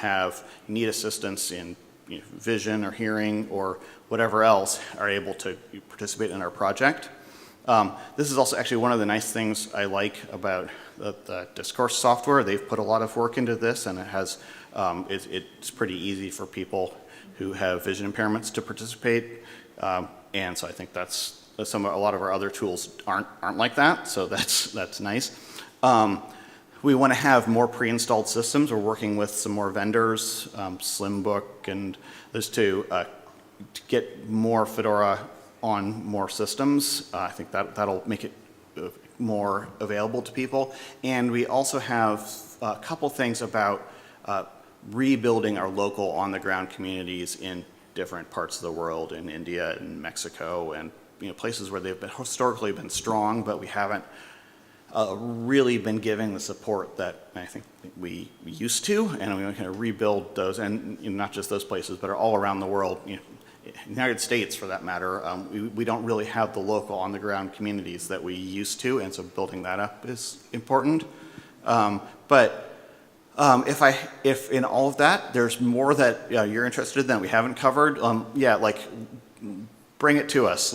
need assistance in vision or hearing or whatever else are able to participate in our project. This is also actually one of the nice things I like about the Discourse software. They've put a lot of work into this, and it has it's pretty easy for people who have vision impairments to participate. And so I think that's a lot of our other tools aren't like that. So that's nice. We want to have more pre-installed systems. We're working with some more vendors, Slimbook and those two, to get more Fedora on more systems. I think that'll make it more available to people. And we also have a couple things about rebuilding our local on-the-ground communities in different parts of the world, in India and Mexico, and places where they've historically been strong, but we haven't really been giving the support that I think we used to, and we want to kind of rebuild those, and not just those places, but all around the world. United States, for that matter, we don't really have the local on-the-ground communities that we used to, and so building that up is important. If in all of that there's more that you're interested in that we haven't covered, bring it to us.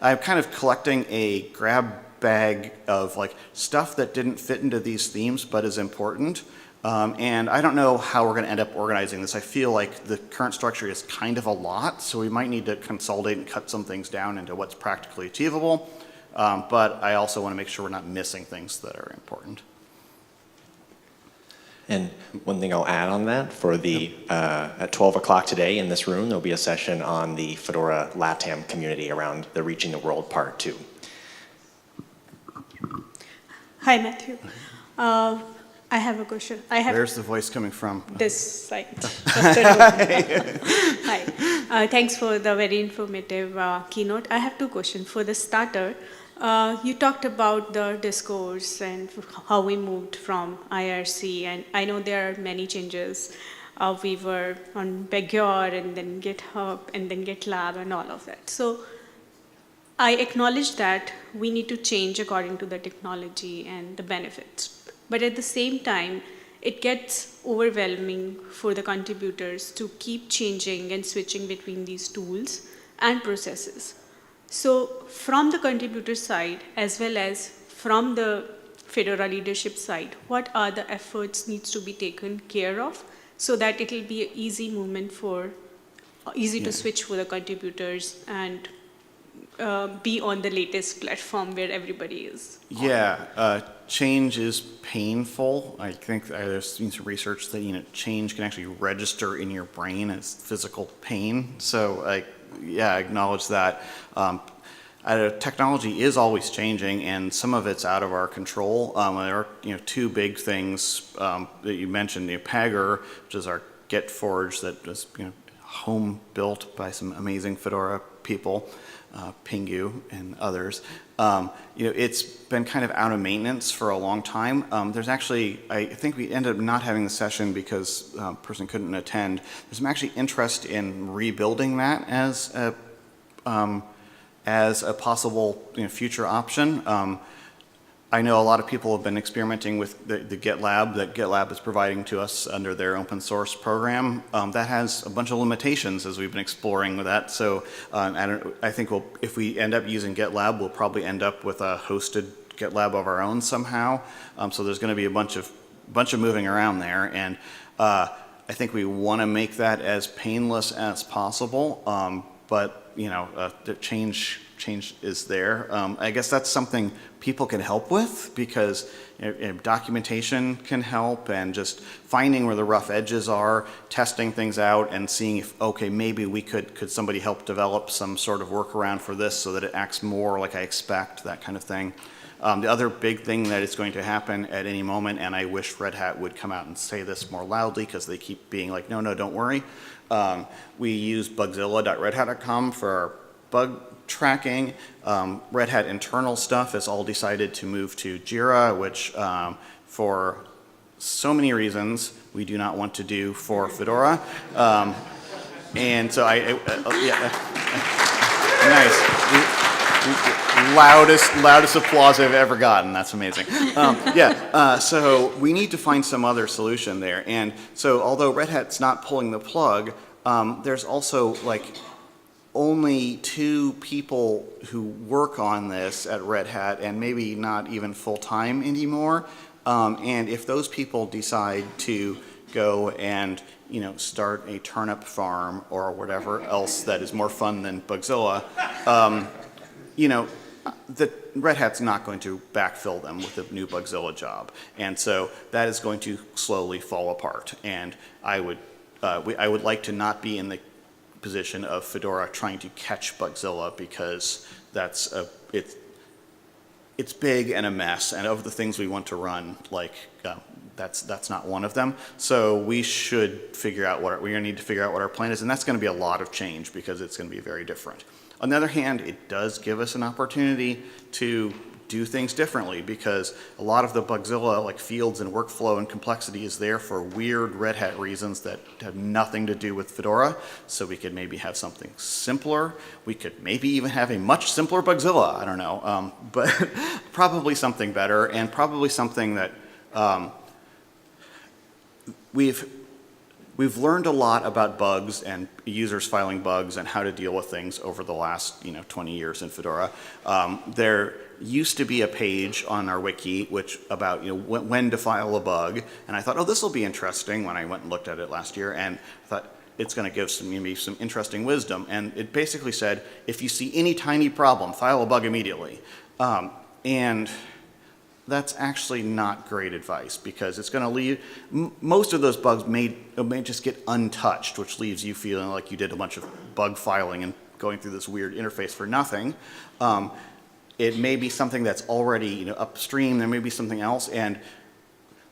I'm kind of collecting a grab bag of stuff that didn't fit into these themes but is important. And I don't know how we're going to end up organizing this. I feel like the current structure is kind of a lot, so we might need to consolidate and cut some things down into what's practically achievable. But I also want to make sure we're not missing things that are important. And one thing I'll add on that, for the at 12 o'clock today in this room, there'll be a session on the Fedora Latam community around the Reaching the World Part 2. Hi, Matthew. I have a question. Where's the voice coming from? This side of the room. Hi. Thanks for the very informative keynote. I have two questions. For the starter, you talked about the discourse and how we moved from IRC, and I know there are many changes. We were on Pagure and then GitHub and then GitLab and all of that. So I acknowledge that we need to change according to the technology and the benefits. But at the same time, it gets overwhelming for the contributors to keep changing and switching between these tools and processes. So from the contributor side, as well as from the Fedora leadership side, what are the efforts needs to be taken care of so that it will be an easy movement easy to switch for the contributors and be on the latest platform where everybody is on. Yeah, change is painful. I think there's been some research that change can actually register in your brain as physical pain. So I acknowledge that. Technology is always changing, and some of it's out of our control. There are two big things that you mentioned. Pagure, which is our Git forge that was home built by some amazing Fedora people. Pingu and others. It's been kind of out of maintenance for a long time. There's actually, I think we ended up not having the session because a person couldn't attend. There's some actually interest in rebuilding that as a possible future option. I know a lot of people have been experimenting with the GitLab that GitLab is providing to us under their open source program. That has a bunch of limitations as we've been exploring with that. So I think if we end up using GitLab, we'll probably end up with a hosted GitLab of our own somehow. So there's going to be a bunch of moving around there, and I think we want to make that as painless as possible. But the change is there. I guess that's something people can help with, because documentation can help, and just finding where the rough edges are, testing things out, and seeing if, okay, maybe we could somebody help develop some sort of workaround for this so that it acts more like I expect, that kind of thing. The other big thing that is going to happen at any moment, and I wish Red Hat would come out and say this more loudly because they keep being like, no, don't worry. We use bugzilla.redhat.com for our bug tracking. Red Hat internal stuff is all decided to move to Jira, which for so many reasons we do not want to do for Fedora. And so yeah, nice. Loudest applause I've ever gotten. That's amazing. So we need to find some other solution there. And so although Red Hat's not pulling the plug, there's also like only 2 people who work on this at Red Hat, and maybe not even full-time anymore. And if those people decide to go and start a turnip farm or whatever else that is more fun than Bugzilla, the Red Hat's not going to backfill them with a new Bugzilla job, and so that is going to slowly fall apart. And I would like to not be in the position of Fedora trying to catch Bugzilla, because it's big and a mess, and of the things we want to run, like that's not one of them. So we should figure out we're going to need to figure out what our plan is, and that's going to be a lot of change because it's going to be very different. On the other hand, it does give us an opportunity to do things differently, because a lot of the Bugzilla like fields and workflow and complexity is there for weird Red Hat reasons that have nothing to do with Fedora. So we could maybe have something simpler. We could maybe even have a much simpler Bugzilla. I don't know, but probably something better, and probably something that we've learned a lot about bugs and users filing bugs and how to deal with things over the last 20 years in Fedora. There used to be a page on our wiki about when to file a bug, and I thought, oh, this will be interesting when I went and looked at it last year, and I thought it's going to give maybe some interesting wisdom. And it basically said, if you see any tiny problem, file a bug immediately. And that's actually not great advice, because it's going to leave, most of those bugs may just get untouched, which leaves you feeling like you did a bunch of bug filing and going through this weird interface for nothing. It may be something that's already upstream, there may be something else, and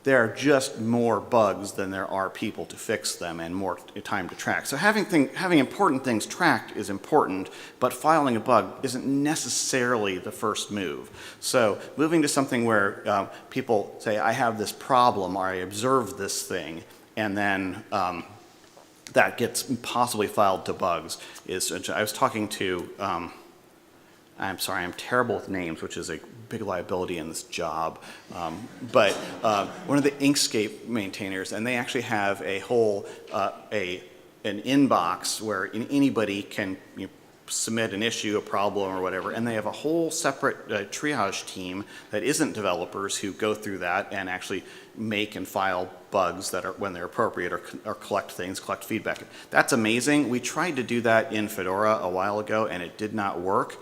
there are just more bugs than there are people to fix them and more time to track. So having important things tracked is important, but filing a bug isn't necessarily the first move. So moving to something where people say, I have this problem, or I observed this thing, and then that gets possibly filed to bugs is, I was talking to, I'm sorry, I'm terrible with names, which is a big liability in this job. But one of the Inkscape maintainers, and they actually have a whole, an inbox where anybody can submit an issue, a problem, or whatever, and they have a whole separate triage team that isn't developers who go through that and actually make and file bugs that are, when they're appropriate, or collect things, collect feedback. That's amazing. We tried to do that in Fedora a while ago, and it did not work.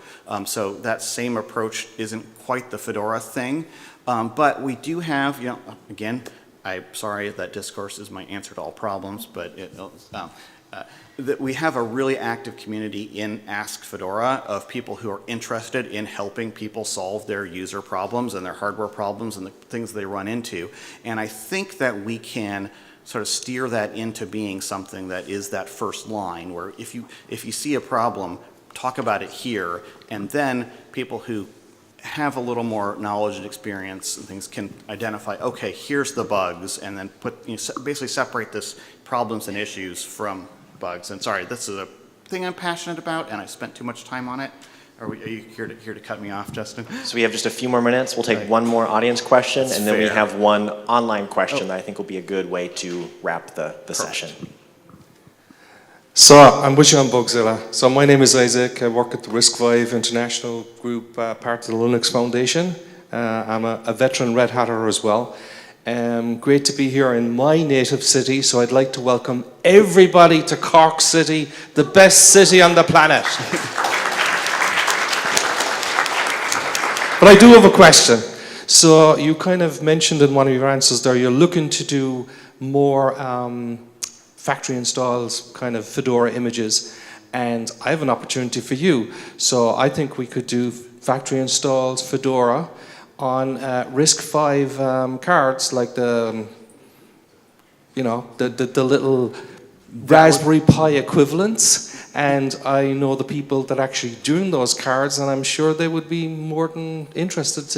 So that same approach isn't quite the Fedora thing. But we do have, again, I'm sorry that discourse is my answer to all problems, but that we have a really active community in Ask Fedora of people who are interested in helping people solve their user problems and their hardware problems and the things they run into. And I think that we can sort of steer that into being something that is that first line, where if you see a problem, talk about it here, and then people who have a little more knowledge and experience and things can identify, okay, here's the bugs, and then basically separate this problems and issues from bugs. And sorry, this is a thing I'm passionate about, and I spent too much time on it. Are you here to cut me off, Justin? So we have just a few more minutes. We'll take one more audience question, and then we fair. have one online question that I think will be a good way to wrap the session. So I'm with you on Bugzilla. So my name is Isaac. I work at the RISC-V International Group, part of the Linux Foundation. I'm a veteran Red Hatter as well. Great to be here in my native city, so I'd like to welcome everybody to Cork City, the best city on the planet. But I do have a question. So you kind of mentioned in one of your answers there, you're looking to do more factory installs, kind of Fedora images, and I have an opportunity for you. So I think we could do factory installs Fedora on RISC-V cards, like the little Raspberry Pi equivalents, And I know the people that are actually doing those cards, and I'm sure they would be more than interested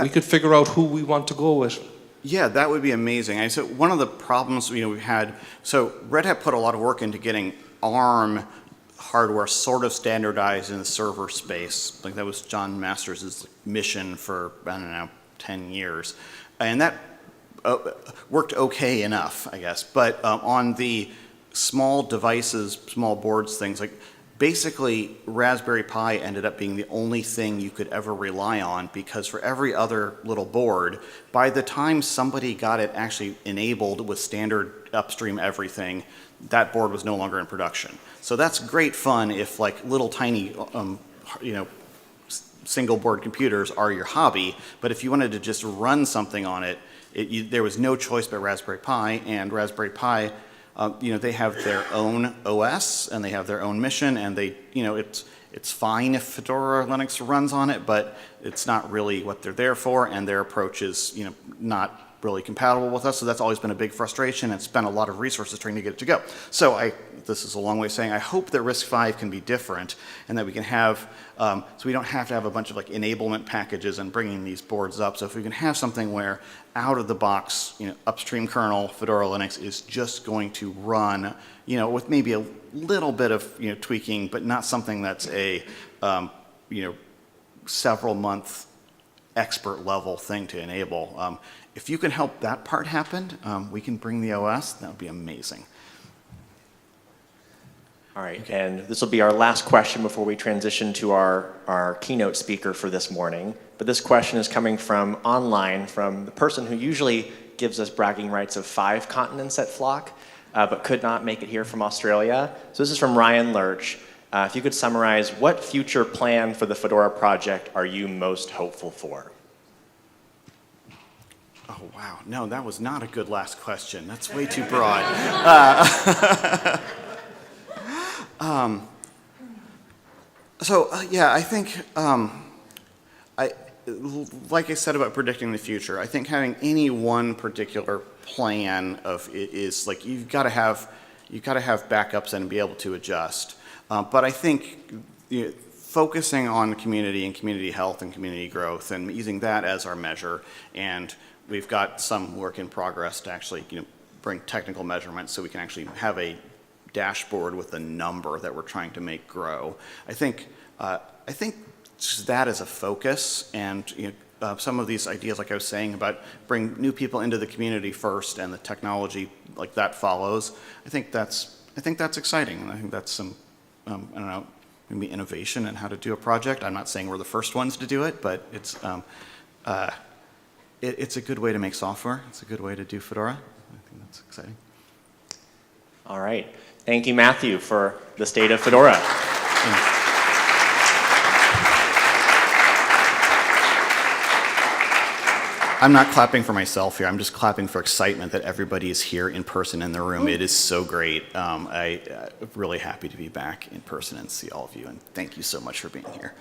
we could figure out who we want to go with. Yeah, that would be amazing. So one of the problems we've had, so Red Hat put a lot of work into getting ARM hardware sort of standardized in the server space. Like that was John Masters' mission for, I don't know, 10 years. And that worked okay enough, I guess. But on the small devices, small boards, things like, basically Raspberry Pi ended up being the only thing you could ever rely on, because for every other little board, by the time somebody got it actually enabled with standard upstream everything, that board was no longer in production. So that's great fun if like little tiny, single board computers are your hobby, but if you wanted to just run something on it, there was no choice but Raspberry Pi, and Raspberry Pi, they have their own OS and they have their own mission, and it's fine if Fedora Linux runs on it, but it's not really what they're there for, and their approach is, not really compatible with us. So that's always been a big frustration, and spent a lot of resources trying to get it to go. So this is a long way of saying I hope that RISC-V can be different, and that we can have, so we don't have to have a bunch of like enablement packages and bringing these boards up. So if we can have something where out of the box, upstream kernel Fedora Linux is just going to run, with maybe a little bit of tweaking, but not something that's a several month expert level thing to enable. If you can help that part happen, we can bring the OS. That would be amazing. All right, and this will be our last question before we transition to our keynote speaker for this morning. But this question is coming from online, from the person who usually gives us bragging rights of 5 continents at Flock, but could not make it here from Australia. So this is from Ryan Lurch. If you could summarize, what future plan for the Fedora project are you most hopeful for? Oh, wow. No, that was not a good last question. That's way too broad. Yeah, I think, like I said about predicting the future, I think having any one particular plan of it is like you've got to have backups and be able to adjust. But I think focusing on community and community health and community growth and using that as our measure, and we've got some work in progress to actually bring technical measurements so we can actually have a dashboard with the number that we're trying to make grow. I think just that as a focus, and some of these ideas, like I was saying, about bring new people into the community first and the technology like that follows. I think that's exciting. And I think that's some I don't know, maybe innovation in how to do a project. I'm not saying we're the first ones to do it, but it's a good way to make software. It's a good way to do Fedora. I think that's exciting. All right. Thank you, Matthew, for the state of Fedora. I'm not clapping for myself here. I'm just clapping for excitement that everybody is here in person in the room. It is so great. I'm really happy to be back in person and see all of you. And thank you so much for being here.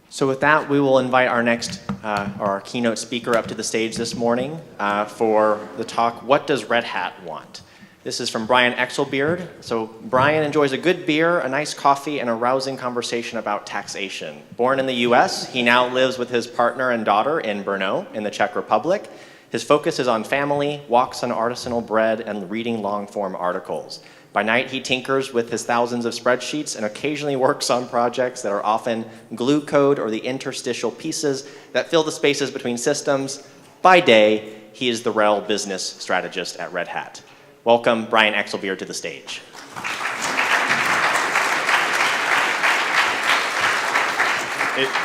So with that, we will invite our next, our keynote speaker up to the stage this morning for the talk, What Does Red Hat Want? This is from Brian Exelbeard. So Brian enjoys a good beer, a nice coffee, and a rousing conversation about taxation. Born in the US, he now lives with his partner and daughter in Brno in the Czech Republic. His focus is on family, walks on artisanal bread, and reading long-form articles. By night, he tinkers with his thousands of spreadsheets and occasionally works on projects that are often glue code or the interstitial pieces that fill the spaces between systems. By day, he is the RHEL business strategist at Red Hat. Welcome Brian Exelbeard to the stage.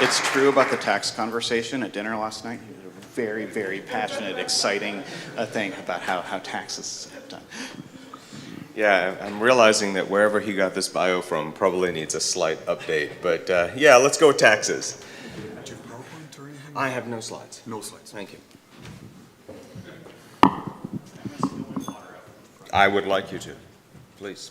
It's true about the tax conversation at dinner last night. He was a very, very passionate, exciting thing about how taxes have done. Yeah, I'm realizing that wherever he got this bio from probably needs a slight update. But yeah, let's go with taxes. I have no slides. No slides. Thank you. I would like you to, please.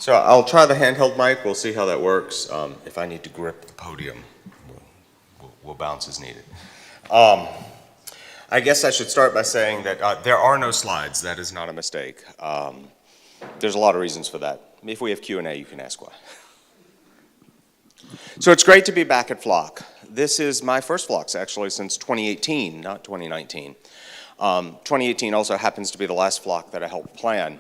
So I'll try the handheld mic. We'll see how that works. If I need to grip the podium, we'll bounce as needed. I guess I should start by saying that there are no slides. That is not a mistake. There's a lot of reasons for that. If we have Q&A, you can ask why. So it's great to be back at Flock. This is my first Flocks, actually, since 2018, not 2019. 2018 also happens to be the last Flock that I helped plan.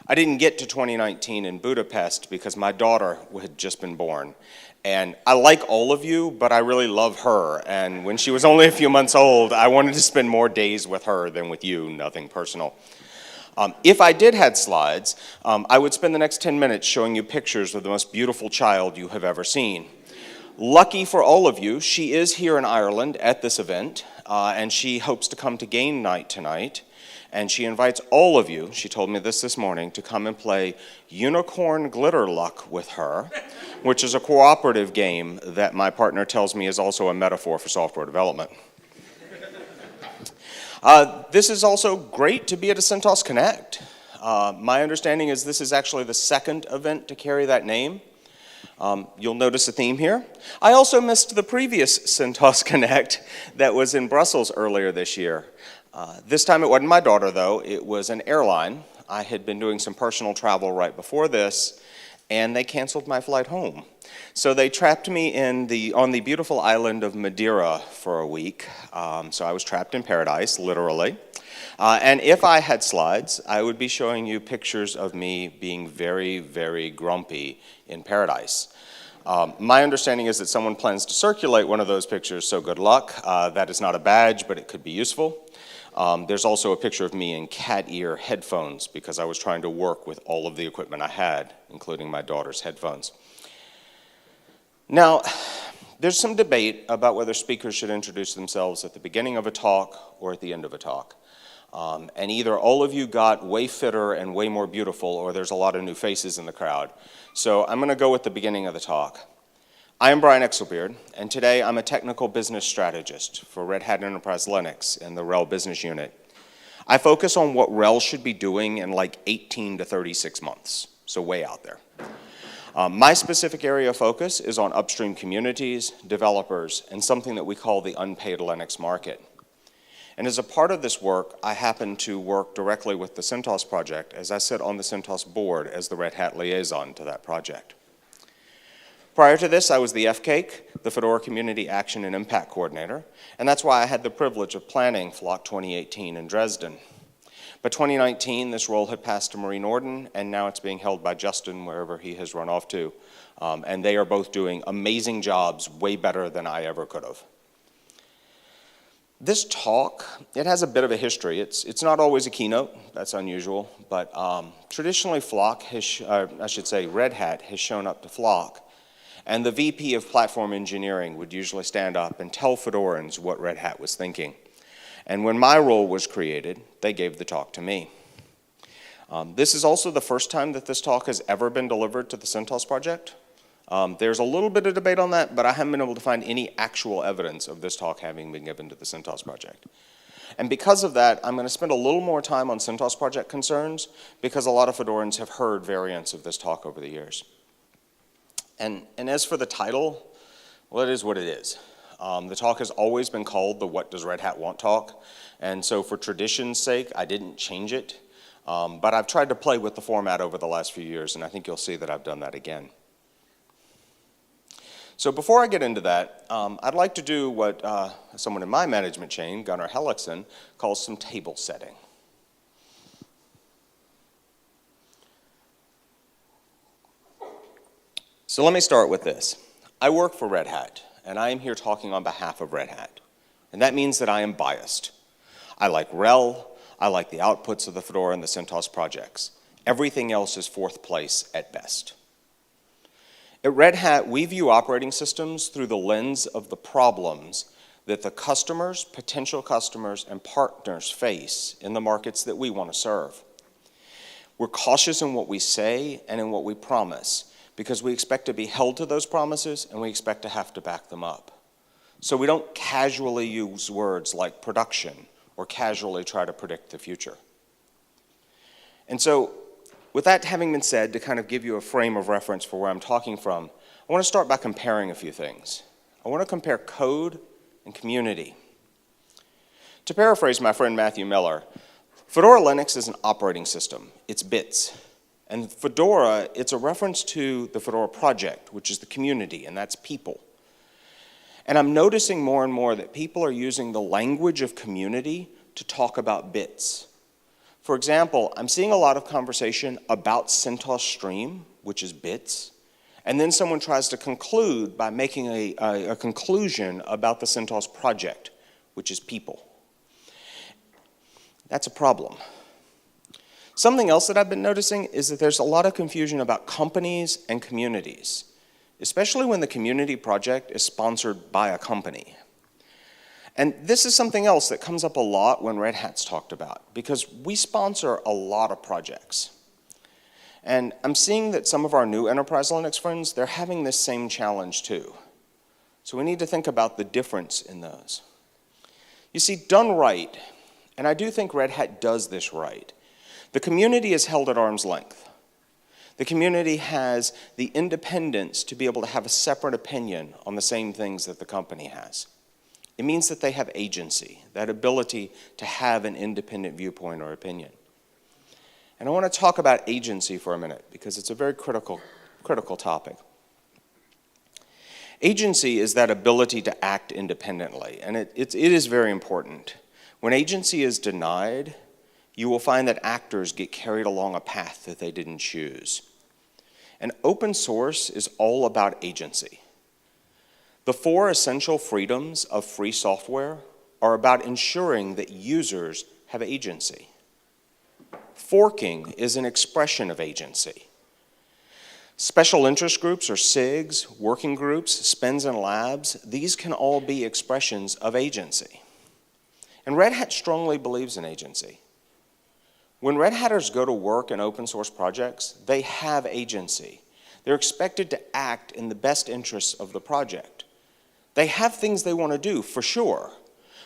I didn't get to 2019 in Budapest because my daughter had just been born. And I like all of you, but I really love her. And when she was only a few months old, I wanted to spend more days with her than with you, nothing personal. If I did have slides, I would spend the next 10 minutes showing you pictures of the most beautiful child you have ever seen. Lucky for all of you, she is here in Ireland at this event, and she hopes to come to game night tonight. And she invites all of you, she told me this morning, to come and play Unicorn Glitter Luck with her, which is a cooperative game that my partner tells me is also a metaphor for software development. This is also great to be at a CentOS Connect. My understanding is this is actually the second event to carry that name. You'll notice a theme here. I also missed the previous CentOS Connect that was in Brussels earlier this year. This time it wasn't my daughter, though. It was an airline. I had been doing some personal travel right before this, and they canceled my flight home. So they trapped me on the beautiful island of Madeira for a week. So I was trapped in paradise, literally. And if I had slides, I would be showing you pictures of me being very, very grumpy in paradise. My understanding is that someone plans to circulate one of those pictures, so good luck. That is not a badge, but it could be useful. There's also a picture of me in cat ear headphones because I was trying to work with all of the equipment I had, including my daughter's headphones. Now, there's some debate about whether speakers should introduce themselves at the beginning of a talk or at the end of a talk. And either all of you got way fitter and way more beautiful, or there's a lot of new faces in the crowd. So I'm going to go with the beginning of the talk. I am Brian Exelbeard, and today I'm a technical business strategist for Red Hat Enterprise Linux in the RHEL business unit. I focus on what RHEL should be doing in like 18 to 36 months, so way out there. My specific area of focus is on upstream communities, developers, and something that we call the unpaid Linux market. And as a part of this work, I happen to work directly with the CentOS project as I sit on the CentOS board as the Red Hat liaison to that project. Prior to this, I was the FCAIC, the Fedora Community Action and Impact Coordinator, and that's why I had the privilege of planning Flock 2018 in Dresden. By 2019, this role had passed to Marie Norden, and now it's being held by Justin wherever he has run off to. And they are both doing amazing jobs, way better than I ever could have. This talk, it has a bit of a history. It's not always a keynote, that's unusual, but traditionally Flock, Red Hat has shown up to Flock, and the VP of Platform Engineering would usually stand up and tell Fedorans what Red Hat was thinking. And when my role was created, they gave the talk to me. This is also the first time that this talk has ever been delivered to the CentOS project. There's a little bit of debate on that, but I haven't been able to find any actual evidence of this talk having been given to the CentOS project. And because of that, I'm going to spend a little more time on CentOS project concerns because a lot of Fedorans have heard variants of this talk over the years. And as for the title, well, it is what it is. The talk has always been called the What Does Red Hat Want talk, and so for tradition's sake, I didn't change it, but I've tried to play with the format over the last few years, and I think you'll see that I've done that again. So before I get into that, I'd like to do what someone in my management chain, Gunnar Hellickson, calls some table setting. So let me start with this. I work for Red Hat, and I am here talking on behalf of Red Hat. And that means that I am biased. I like RHEL, I like the outputs of the Fedora and the CentOS projects. Everything else is fourth place at best. At Red Hat, we view operating systems through the lens of the problems that the customers, potential customers, and partners face in the markets that we want to serve. We're cautious in what we say and in what we promise, because we expect to be held to those promises and we expect to have to back them up. So we don't casually use words like production or casually try to predict the future. And so with that having been said, to kind of give you a frame of reference for where I'm talking from, I want to start by comparing a few things. I want to compare code and community. To paraphrase my friend Matthew Miller, Fedora Linux is an operating system. It's bits. And Fedora, it's a reference to the Fedora project, which is the community, and that's people. And I'm noticing more and more that people are using the language of community to talk about bits. For example, I'm seeing a lot of conversation about CentOS Stream, which is bits, and then someone tries to conclude by making a conclusion about the CentOS project, which is people. That's a problem. Something else that I've been noticing is that there's a lot of confusion about companies and communities, especially when the community project is sponsored by a company. And this is something else that comes up a lot when Red Hat's talked about, because we sponsor a lot of projects. And I'm seeing that some of our new enterprise Linux friends, they're having this same challenge too. So we need to think about the difference in those. You see, done right, and I do think Red Hat does this right, the community is held at arm's length. The community has the independence to be able to have a separate opinion on the same things that the company has. It means that they have agency, that ability to have an independent viewpoint or opinion. And I want to talk about agency for a minute because it's a very critical topic. Agency is that ability to act independently, and it is very important. When agency is denied, you will find that actors get carried along a path that they didn't choose. And open source is all about agency. The 4 essential freedoms of free software are about ensuring that users have agency. Forking is an expression of agency. Special interest groups or SIGs, working groups, spins and labs, these can all be expressions of agency. And Red Hat strongly believes in agency. When Red Hatters go to work in open source projects, they have agency. They're expected to act in the best interests of the project. They have things they want to do, for sure,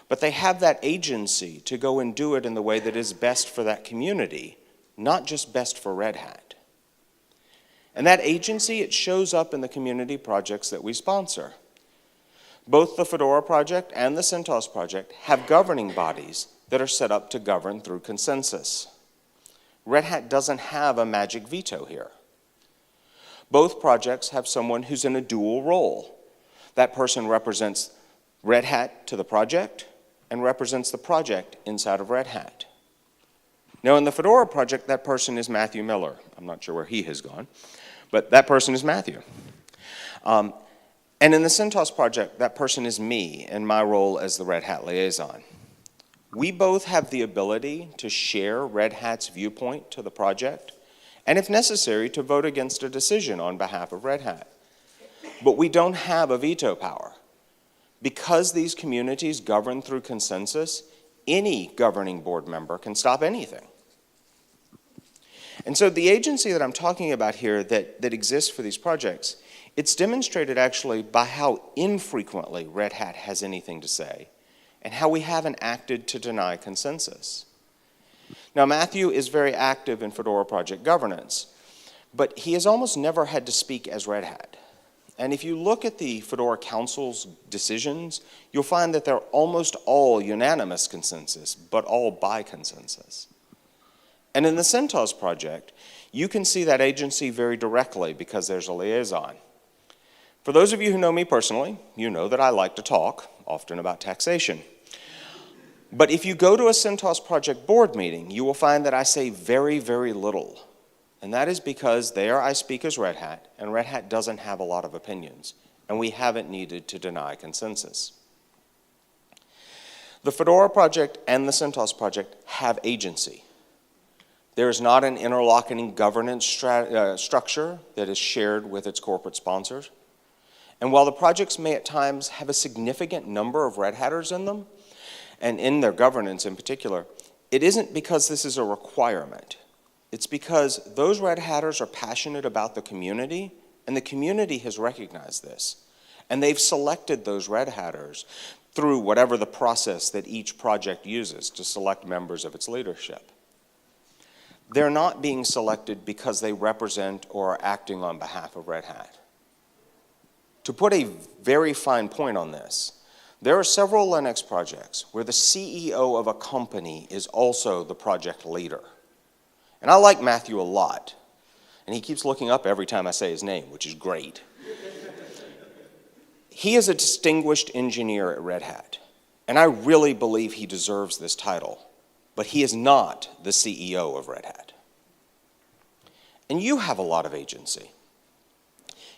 but they have that agency to go and do it in the way that is best for that community, not just best for Red Hat. And that agency, it shows up in the community projects that we sponsor. Both the Fedora project and the CentOS project have governing bodies that are set up to govern through consensus. Red Hat doesn't have a magic veto here. Both projects have someone who's in a dual role. That person represents Red Hat to the project and represents the project inside of Red Hat. Now in the Fedora project, that person is Matthew Miller. I'm not sure where he has gone, but that person is Matthew. And in the CentOS project, that person is me in my role as the Red Hat liaison. We both have the ability to share Red Hat's viewpoint to the project, and if necessary, to vote against a decision on behalf of Red Hat. But we don't have a veto power. Because these communities govern through consensus, any governing board member can stop anything. And so the agency that I'm talking about here that exists for these projects, it's demonstrated actually by how infrequently Red Hat has anything to say and how we haven't acted to deny consensus. Now, Matthew is very active in Fedora project governance, but he has almost never had to speak as Red Hat. And if you look at the Fedora Council's decisions, you'll find that they're almost all unanimous consensus, but all by consensus. And in the CentOS project, you can see that agency very directly because there's a liaison. For those of you who know me personally, you know that I like to talk, often about taxation. But if you go to a CentOS project board meeting, you will find that I say very, very little. And that is because there I speak as Red Hat, and Red Hat doesn't have a lot of opinions, and we haven't needed to deny consensus. The Fedora project and the CentOS project have agency. There is not an interlocking governance structure that is shared with its corporate sponsors. And while the projects may at times have a significant number of Red Hatters in them, and in their governance in particular, it isn't because this is a requirement. It's because those Red Hatters are passionate about the community, and the community has recognized this. And they've selected those Red Hatters through whatever the process that each project uses to select members of its leadership. they're not being selected because they represent or are acting on behalf of Red Hat. To put a very fine point on this, there are several Linux projects where the CEO of a company is also the project leader. And I like Matthew a lot, and he keeps looking up every time I say his name, which is great. He is a distinguished engineer at Red Hat, and I really believe he deserves this title, but he is not the CEO of Red Hat. And you have a lot of agency.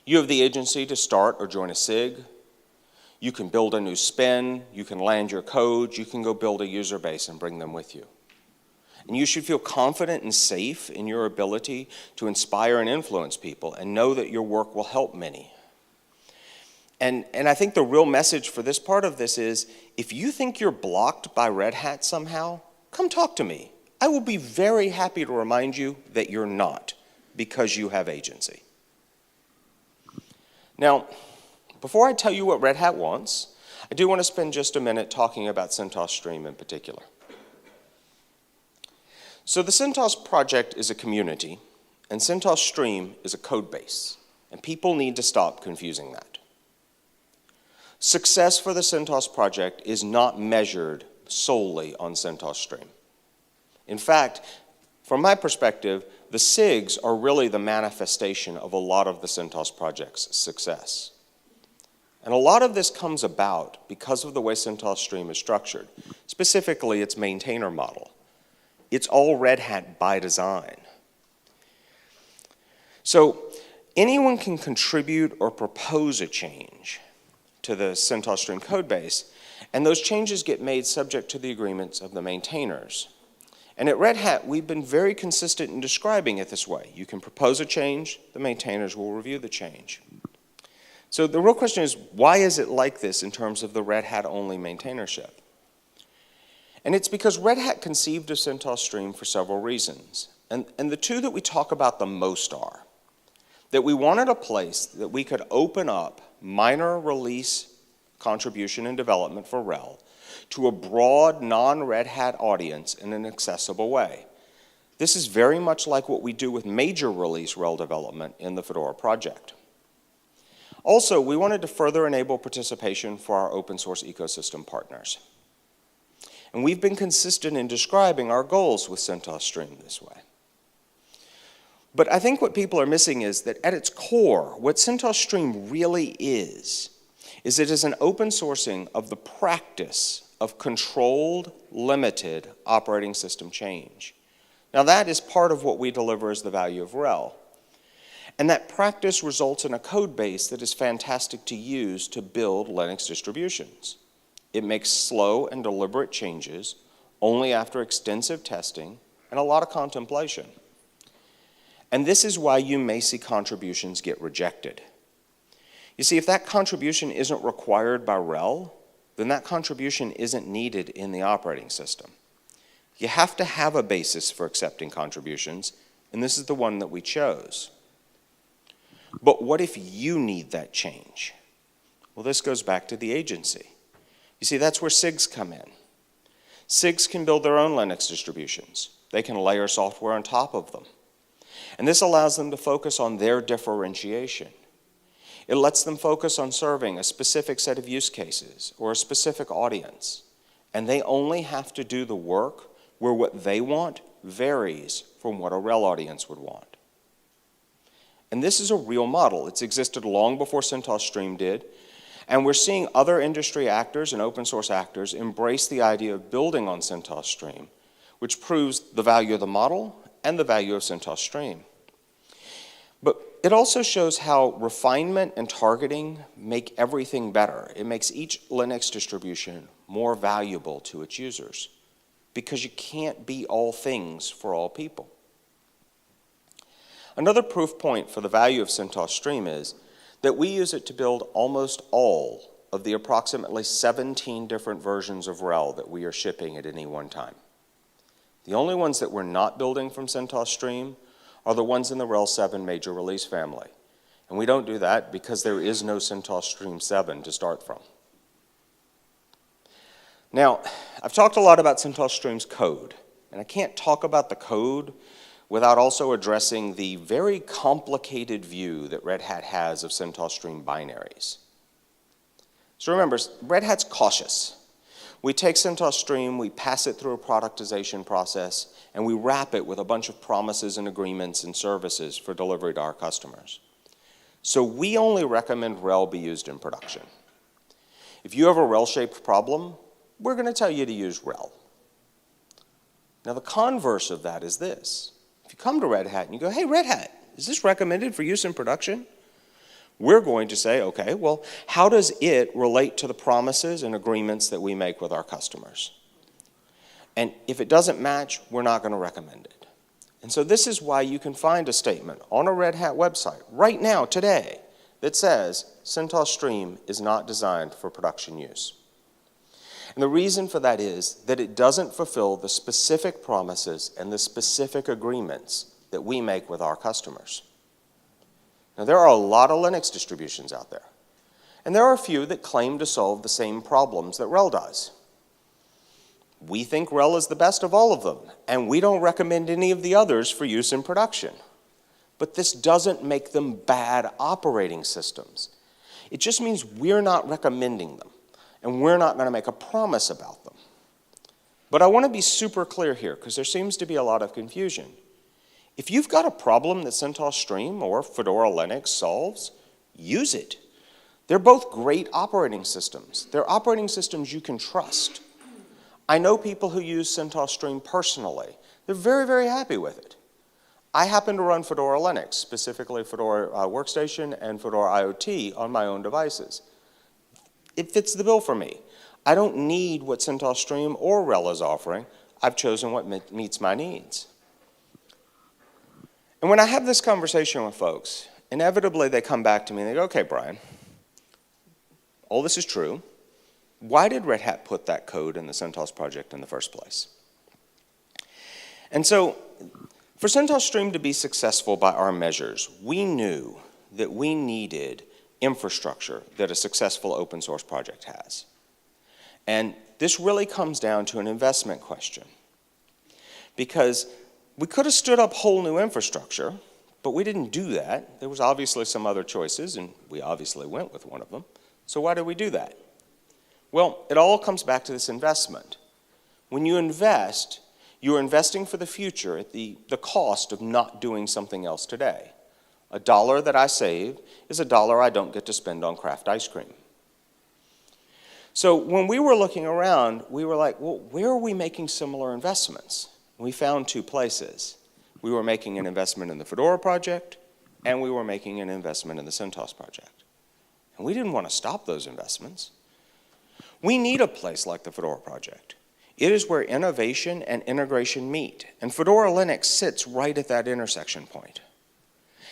You have the agency to start or join a SIG. You can build a new spin, you can land your code, you can go build a user base and bring them with you. And you should feel confident and safe in your ability to inspire and influence people and know that your work will help many. And I think the real message for this part of this is, if you think you're blocked by Red Hat somehow, come talk to me. I will be very happy to remind you that you're not, because you have agency. Now, before I tell you what Red Hat wants, I do want to spend just a minute talking about CentOS Stream in particular. So the CentOS project is a community, and CentOS Stream is a code base, and people need to stop confusing that. Success for the CentOS project is not measured solely on CentOS Stream. In fact, from my perspective, the SIGs are really the manifestation of a lot of the CentOS project's success. And a lot of this comes about because of the way CentOS Stream is structured, specifically its maintainer model. It's all Red Hat by design. So anyone can contribute or propose a change to the CentOS Stream codebase, and those changes get made subject to the agreements of the maintainers. And at Red Hat, we've been very consistent in describing it this way. You can propose a change, the maintainers will review the change. So the real question is, why is it like this in terms of the Red Hat-only maintainership? And it's because Red Hat conceived of CentOS Stream for several reasons. And the two that we talk about the most are that we wanted a place that we could open up minor release contribution and development for RHEL to a broad non-Red Hat audience in an accessible way. This is very much like what we do with major release RHEL development in the Fedora project. Also, we wanted to further enable participation for our open source ecosystem partners. And we've been consistent in describing our goals with CentOS Stream this way. But I think what people are missing is that at its core, what CentOS Stream really is it is an open sourcing of the practice of controlled, limited operating system change. Now that is part of what we deliver as the value of RHEL. And that practice results in a code base that is fantastic to use to build Linux distributions. It makes slow and deliberate changes only after extensive testing and a lot of contemplation. And this is why you may see contributions get rejected. You see, if that contribution isn't required by RHEL, then that contribution isn't needed in the operating system. You have to have a basis for accepting contributions, and this is the one that we chose. But what if you need that change? Well, this goes back to the agency. You see, that's where SIGs come in. SIGs can build their own Linux distributions. They can layer software on top of them. And this allows them to focus on their differentiation. It lets them focus on serving a specific set of use cases or a specific audience. And they only have to do the work where what they want varies from what a RHEL audience would want. And this is a real model. It's existed long before CentOS Stream did. And we're seeing other industry actors and open source actors embrace the idea of building on CentOS Stream, which proves the value of the model and the value of CentOS Stream. But it also shows how refinement and targeting make everything better. It makes each Linux distribution more valuable to its users, because you can't be all things for all people. Another proof point for the value of CentOS Stream is that we use it to build almost all of the approximately 17 different versions of RHEL that we are shipping at any one time. The only ones that we're not building from CentOS Stream are the ones in the RHEL 7 major release family. And we don't do that because there is no CentOS Stream 7 to start from. Now, I've talked a lot about CentOS Stream's code, and I can't talk about the code without also addressing the very complicated view that Red Hat has of CentOS Stream binaries. So remember, Red Hat's cautious. We take CentOS Stream, we pass it through a productization process, and we wrap it with a bunch of promises and agreements and services for delivery to our customers. So we only recommend RHEL be used in production. If you have a RHEL-shaped problem, we're going to tell you to use RHEL. Now the converse of that is this. If you come to Red Hat and you go, hey, Red Hat, is this recommended for use in production? We're going to say, okay, well, how does it relate to the promises and agreements that we make with our customers? And if it doesn't match, we're not going to recommend it. And so this is why you can find a statement on a Red Hat website right now, today, that says CentOS Stream is not designed for production use. And the reason for that is that it doesn't fulfill the specific promises and the specific agreements that we make with our customers. Now, there are a lot of Linux distributions out there, and there are a few that claim to solve the same problems that RHEL does. We think RHEL is the best of all of them, and we don't recommend any of the others for use in production. But this doesn't make them bad operating systems. It just means we're not recommending them, and we're not going to make a promise about them. But I want to be super clear here, because there seems to be a lot of confusion. If you've got a problem that CentOS Stream or Fedora Linux solves, use it. They're both great operating systems. They're operating systems you can trust. I know people who use CentOS Stream personally. They're very, very happy with it. I happen to run Fedora Linux, specifically Fedora Workstation and Fedora IoT on my own devices. It fits the bill for me. I don't need what CentOS Stream or RHEL is offering. I've chosen what meets my needs. And when I have this conversation with folks, inevitably they come back to me and they go, okay, Brian, all this is true. Why did Red Hat put that code in the CentOS project in the first place? And so, for CentOS Stream to be successful by our measures, we knew that we needed infrastructure that a successful open source project has. And this really comes down to an investment question. Because we could have stood up whole new infrastructure, but we didn't do that. There was obviously some other choices, and we obviously went with one of them. So why did we do that? Well, it all comes back to this investment. When you invest, you're investing for the future at the cost of not doing something else today. $1 that I save is $1 I don't get to spend on craft ice cream. So when we were looking around, we were like, well, where are we making similar investments? We found two places. We were making an investment in the Fedora project, and we were making an investment in the CentOS project. And we didn't want to stop those investments. We need a place like the Fedora project. It is where innovation and integration meet, and Fedora Linux sits right at that intersection point.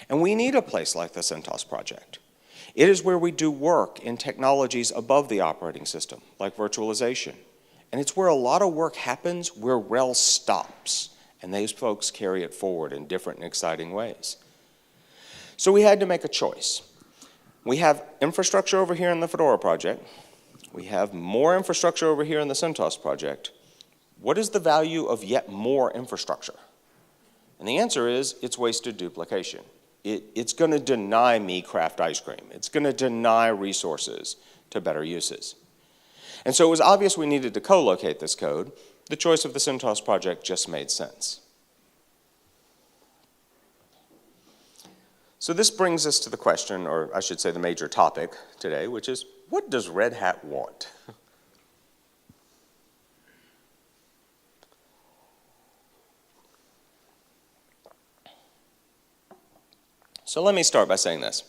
And we need a place like the CentOS project. It is where we do work in technologies above the operating system, like virtualization. And it's where a lot of work happens where RHEL stops, and those folks carry it forward in different and exciting ways. So we had to make a choice. We have infrastructure over here in the Fedora project. We have more infrastructure over here in the CentOS project. What is the value of yet more infrastructure? And the answer is, it's wasted duplication. It's going to deny me craft ice cream. It's going to deny resources to better uses. And so it was obvious we needed to co-locate this code. The choice of the CentOS project just made sense. So this brings us to the question, or I should say the major topic today, which is, what does Red Hat want? So let me start by saying this.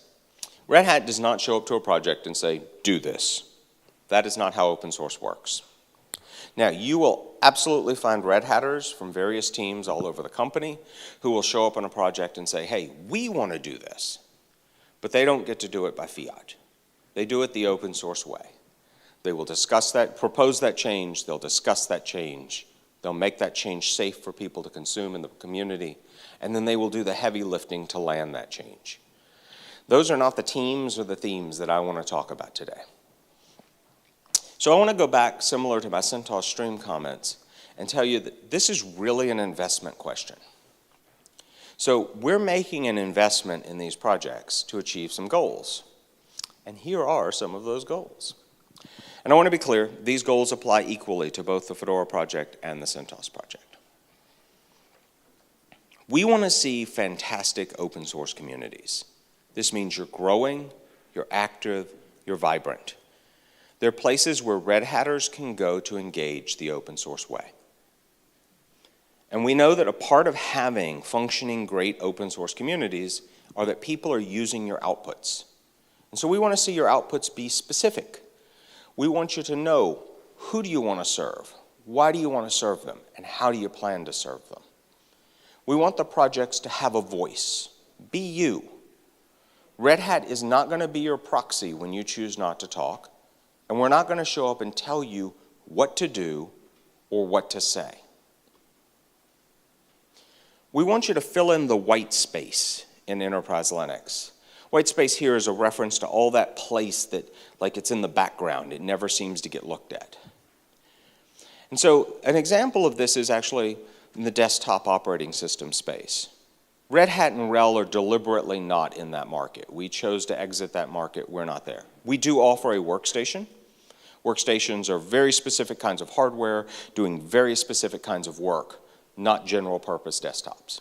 Red Hat does not show up to a project and say, do this. That is not how open source works. Now, you will absolutely find Red Hatters from various teams all over the company who will show up on a project and say, hey, we want to do this. But they don't get to do it by fiat. They do it the open source way. They will discuss that, propose that change, they'll discuss that change, they'll make that change safe for people to consume in the community, and then they will do the heavy lifting to land that change. Those are not the teams or the themes that I want to talk about today. So I want to go back, similar to my CentOS Stream comments, and tell you that this is really an investment question. So we're making an investment in these projects to achieve some goals. And here are some of those goals. And I want to be clear, these goals apply equally to both the Fedora project and the CentOS project. We want to see fantastic open source communities. This means you're growing, you're active, you're vibrant. They're places where Red Hatters can go to engage the open source way. And we know that a part of having functioning great open source communities are that people are using your outputs. And so we want to see your outputs be specific. We want you to know, who do you want to serve? Why do you want to serve them? And how do you plan to serve them? We want the projects to have a voice. Be you. Red Hat is not going to be your proxy when you choose not to talk, and we're not going to show up and tell you what to do or what to say. We want you to fill in the white space in Enterprise Linux. White space here is a reference to all that place that, like, it's in the background. It never seems to get looked at. And so an example of this is actually in the desktop operating system space. Red Hat and RHEL are deliberately not in that market. We chose to exit that market. We're not there. We do offer a workstation. Workstations are very specific kinds of hardware doing very specific kinds of work, not general purpose desktops.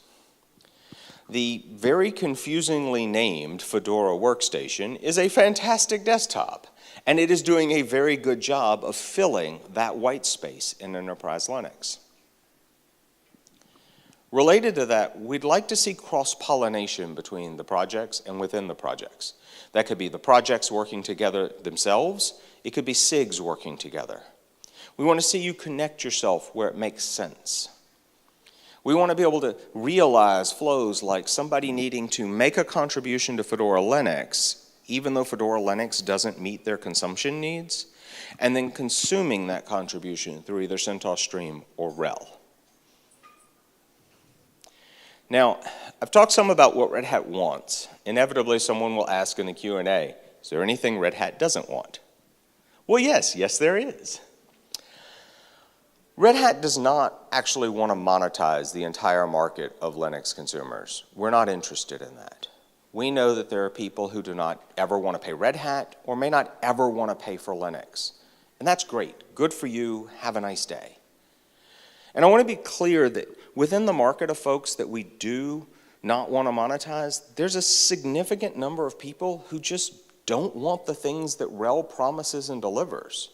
The very confusingly named Fedora Workstation is a fantastic desktop, and it is doing a very good job of filling that white space in Enterprise Linux. Related to that, we'd like to see cross-pollination between the projects and within the projects. That could be the projects working together themselves. It could be SIGs working together. We want to see you connect yourself where it makes sense. We want to be able to realize flows like somebody needing to make a contribution to Fedora Linux, even though Fedora Linux doesn't meet their consumption needs, and then consuming that contribution through either CentOS Stream or RHEL. Now, I've talked some about what Red Hat wants. Inevitably, someone will ask in the Q&A, is there anything Red Hat doesn't want? Well, yes, there is. Red Hat does not actually want to monetize the entire market of Linux consumers. We're not interested in that. We know that there are people who do not ever want to pay Red Hat or may not ever want to pay for Linux. And that's great. Good for you. Have a nice day. And I want to be clear that within the market of folks that we do not want to monetize, there's a significant number of people who just don't want the things that RHEL promises and delivers.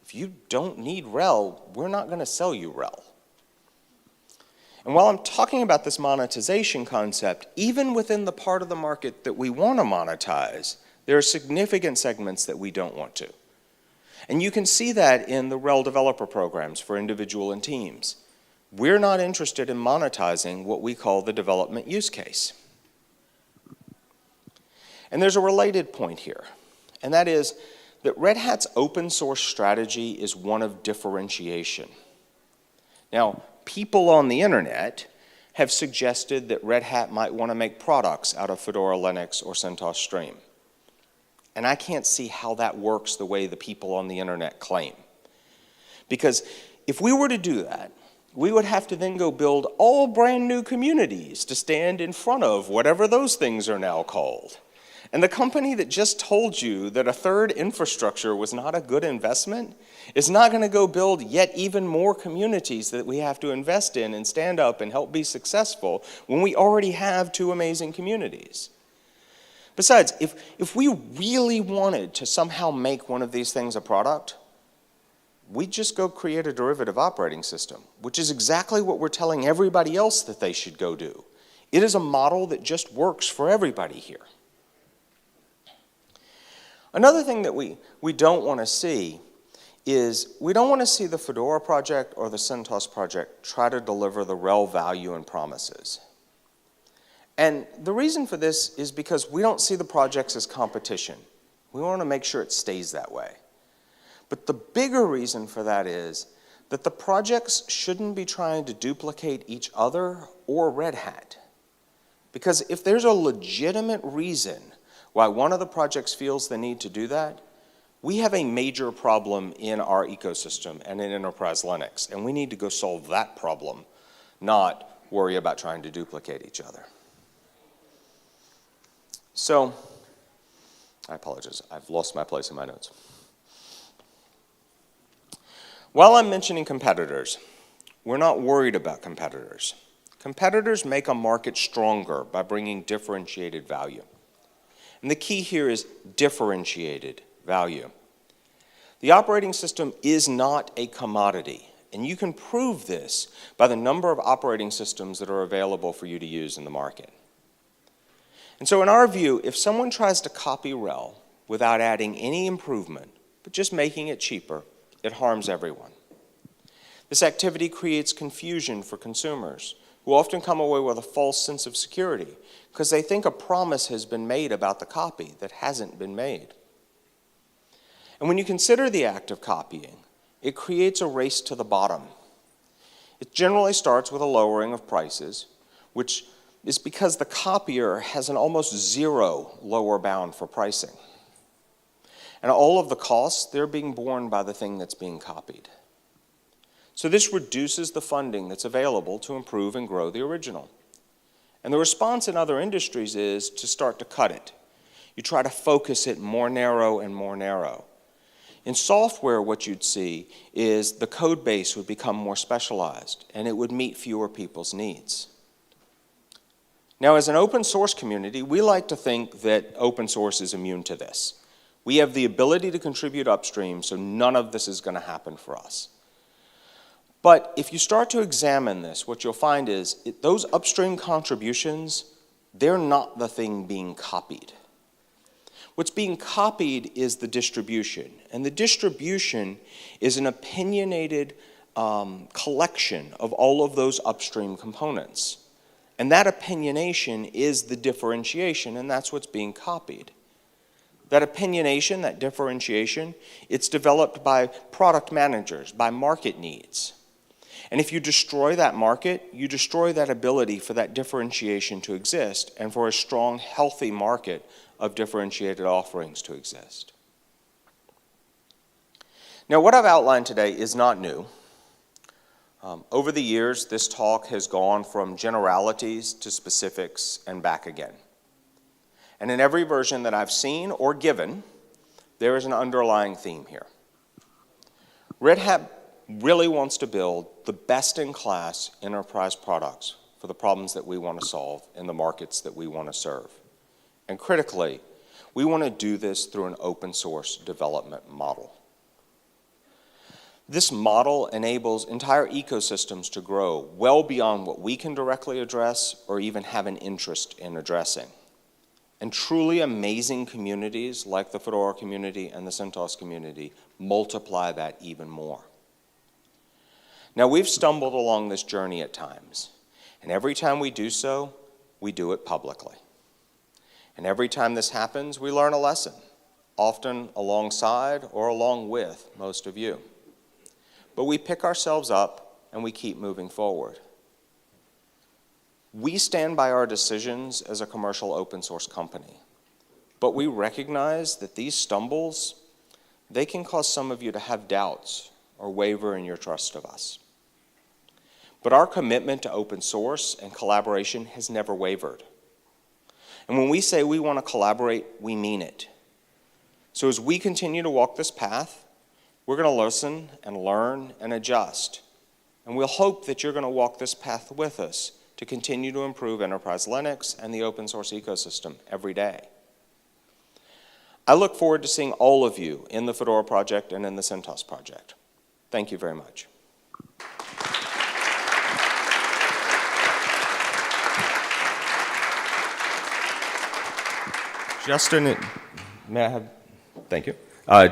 If you don't need RHEL, we're not going to sell you RHEL. And while I'm talking about this monetization concept, even within the part of the market that we want to monetize, there are significant segments that we don't want to. And you can see that in the RHEL developer programs for individual and teams. We're not interested in monetizing what we call the development use case. And there's a related point here, and that is that Red Hat's open source strategy is one of differentiation. Now, people on the internet have suggested that Red Hat might want to make products out of Fedora Linux or CentOS Stream. And I can't see how that works the way the people on the internet claim. Because if we were to do that, we would have to then go build all brand new communities to stand in front of whatever those things are now called. And the company that just told you that a third infrastructure was not a good investment is not going to go build yet even more communities that we have to invest in and stand up and help be successful when we already have two amazing communities. Besides, if we really wanted to somehow make one of these things a product, we'd just go create a derivative operating system, which is exactly what we're telling everybody else that they should go do. It is a model that just works for everybody here. Another thing that we don't want to see is we don't want to see the Fedora project or the CentOS project try to deliver the RHEL value and promises. And the reason for this is because we don't see the projects as competition. We want to make sure it stays that way. But the bigger reason for that is that the projects shouldn't be trying to duplicate each other or Red Hat. Because if there's a legitimate reason why one of the projects feels the need to do that, we have a major problem in our ecosystem and in Enterprise Linux, and we need to go solve that problem, not worry about trying to duplicate each other. So, I apologize, I've lost my place in my notes. While I'm mentioning competitors, we're not worried about competitors. Competitors make a market stronger by bringing differentiated value. And the key here is differentiated value. The operating system is not a commodity, and you can prove this by the number of operating systems that are available for you to use in the market. And so in our view, if someone tries to copy RHEL without adding any improvement, but just making it cheaper, it harms everyone. This activity creates confusion for consumers, who often come away with a false sense of security because they think a promise has been made about the copy that hasn't been made. And when you consider the act of copying, it creates a race to the bottom. It generally starts with a lowering of prices, which is because the copier has an almost zero lower bound for pricing. And all of the costs, they're being borne by the thing that's being copied. So this reduces the funding that's available to improve and grow the original. And the response in other industries is to start to cut it. You try to focus it more narrow and more narrow. In software, what you'd see is the code base would become more specialized, and it would meet fewer people's needs. Now, as an open source community, we like to think that open source is immune to this. We have the ability to contribute upstream, so none of this is going to happen for us. But if you start to examine this, what you'll find is those upstream contributions, they're not the thing being copied. What's being copied is the distribution, and the distribution is an opinionated collection of all of those upstream components. And that opinionation is the differentiation, and that's what's being copied. That opinionation, that differentiation, it's developed by product managers, by market needs. And if you destroy that market, you destroy that ability for that differentiation to exist and for a strong, healthy market of differentiated offerings to exist. Now, what I've outlined today is not new. Over the years, this talk has gone from generalities to specifics and back again. And in every version that I've seen or given, there is an underlying theme here. Red Hat really wants to build the best-in-class enterprise products for the problems that we want to solve in the markets that we want to serve. And critically, we want to do this through an open source development model. This model enables entire ecosystems to grow well beyond what we can directly address or even have an interest in addressing. And truly amazing communities like the Fedora community and the CentOS community multiply that even more. Now, we've stumbled along this journey at times, and every time we do so, we do it publicly. And every time this happens, we learn a lesson, often alongside or along with most of you. But we pick ourselves up and we keep moving forward. We stand by our decisions as a commercial open source company, but we recognize that these stumbles, they can cause some of you to have doubts or waver in your trust of us. But our commitment to open source and collaboration has never wavered. And when we say we want to collaborate, we mean it. So as we continue to walk this path, we're going to listen and learn and adjust. And we'll hope that you're going to walk this path with us to continue to improve enterprise Linux and the open source ecosystem every day. I look forward to seeing all of you in the Fedora project and in the CentOS project. Thank you very much. Justin, may I have, thank you.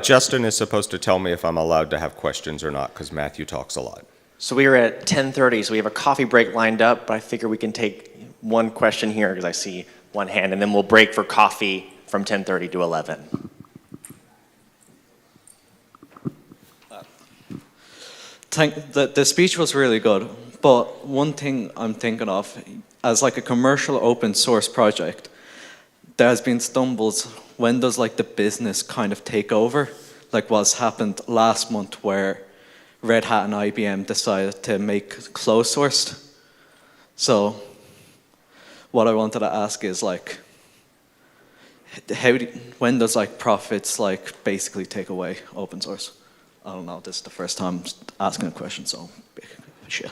Justin is supposed to tell me if I'm allowed to have questions or not, because Matthew talks a lot. So we are at 10:30, so we have a coffee break lined up, but I figure we can take one question here, because I see one hand, and then we'll break for coffee from 10:30 to 11. The speech was really good, but one thing I'm thinking of, as like a commercial open source project, there has been stumbles. When does like the business kind of take over? Like what's happened last month where Red Hat and IBM decided to make closed sourced. So what I wanted to ask is like, when does like profits like basically take away open source? I don't know. This is the first time asking a question, so sure.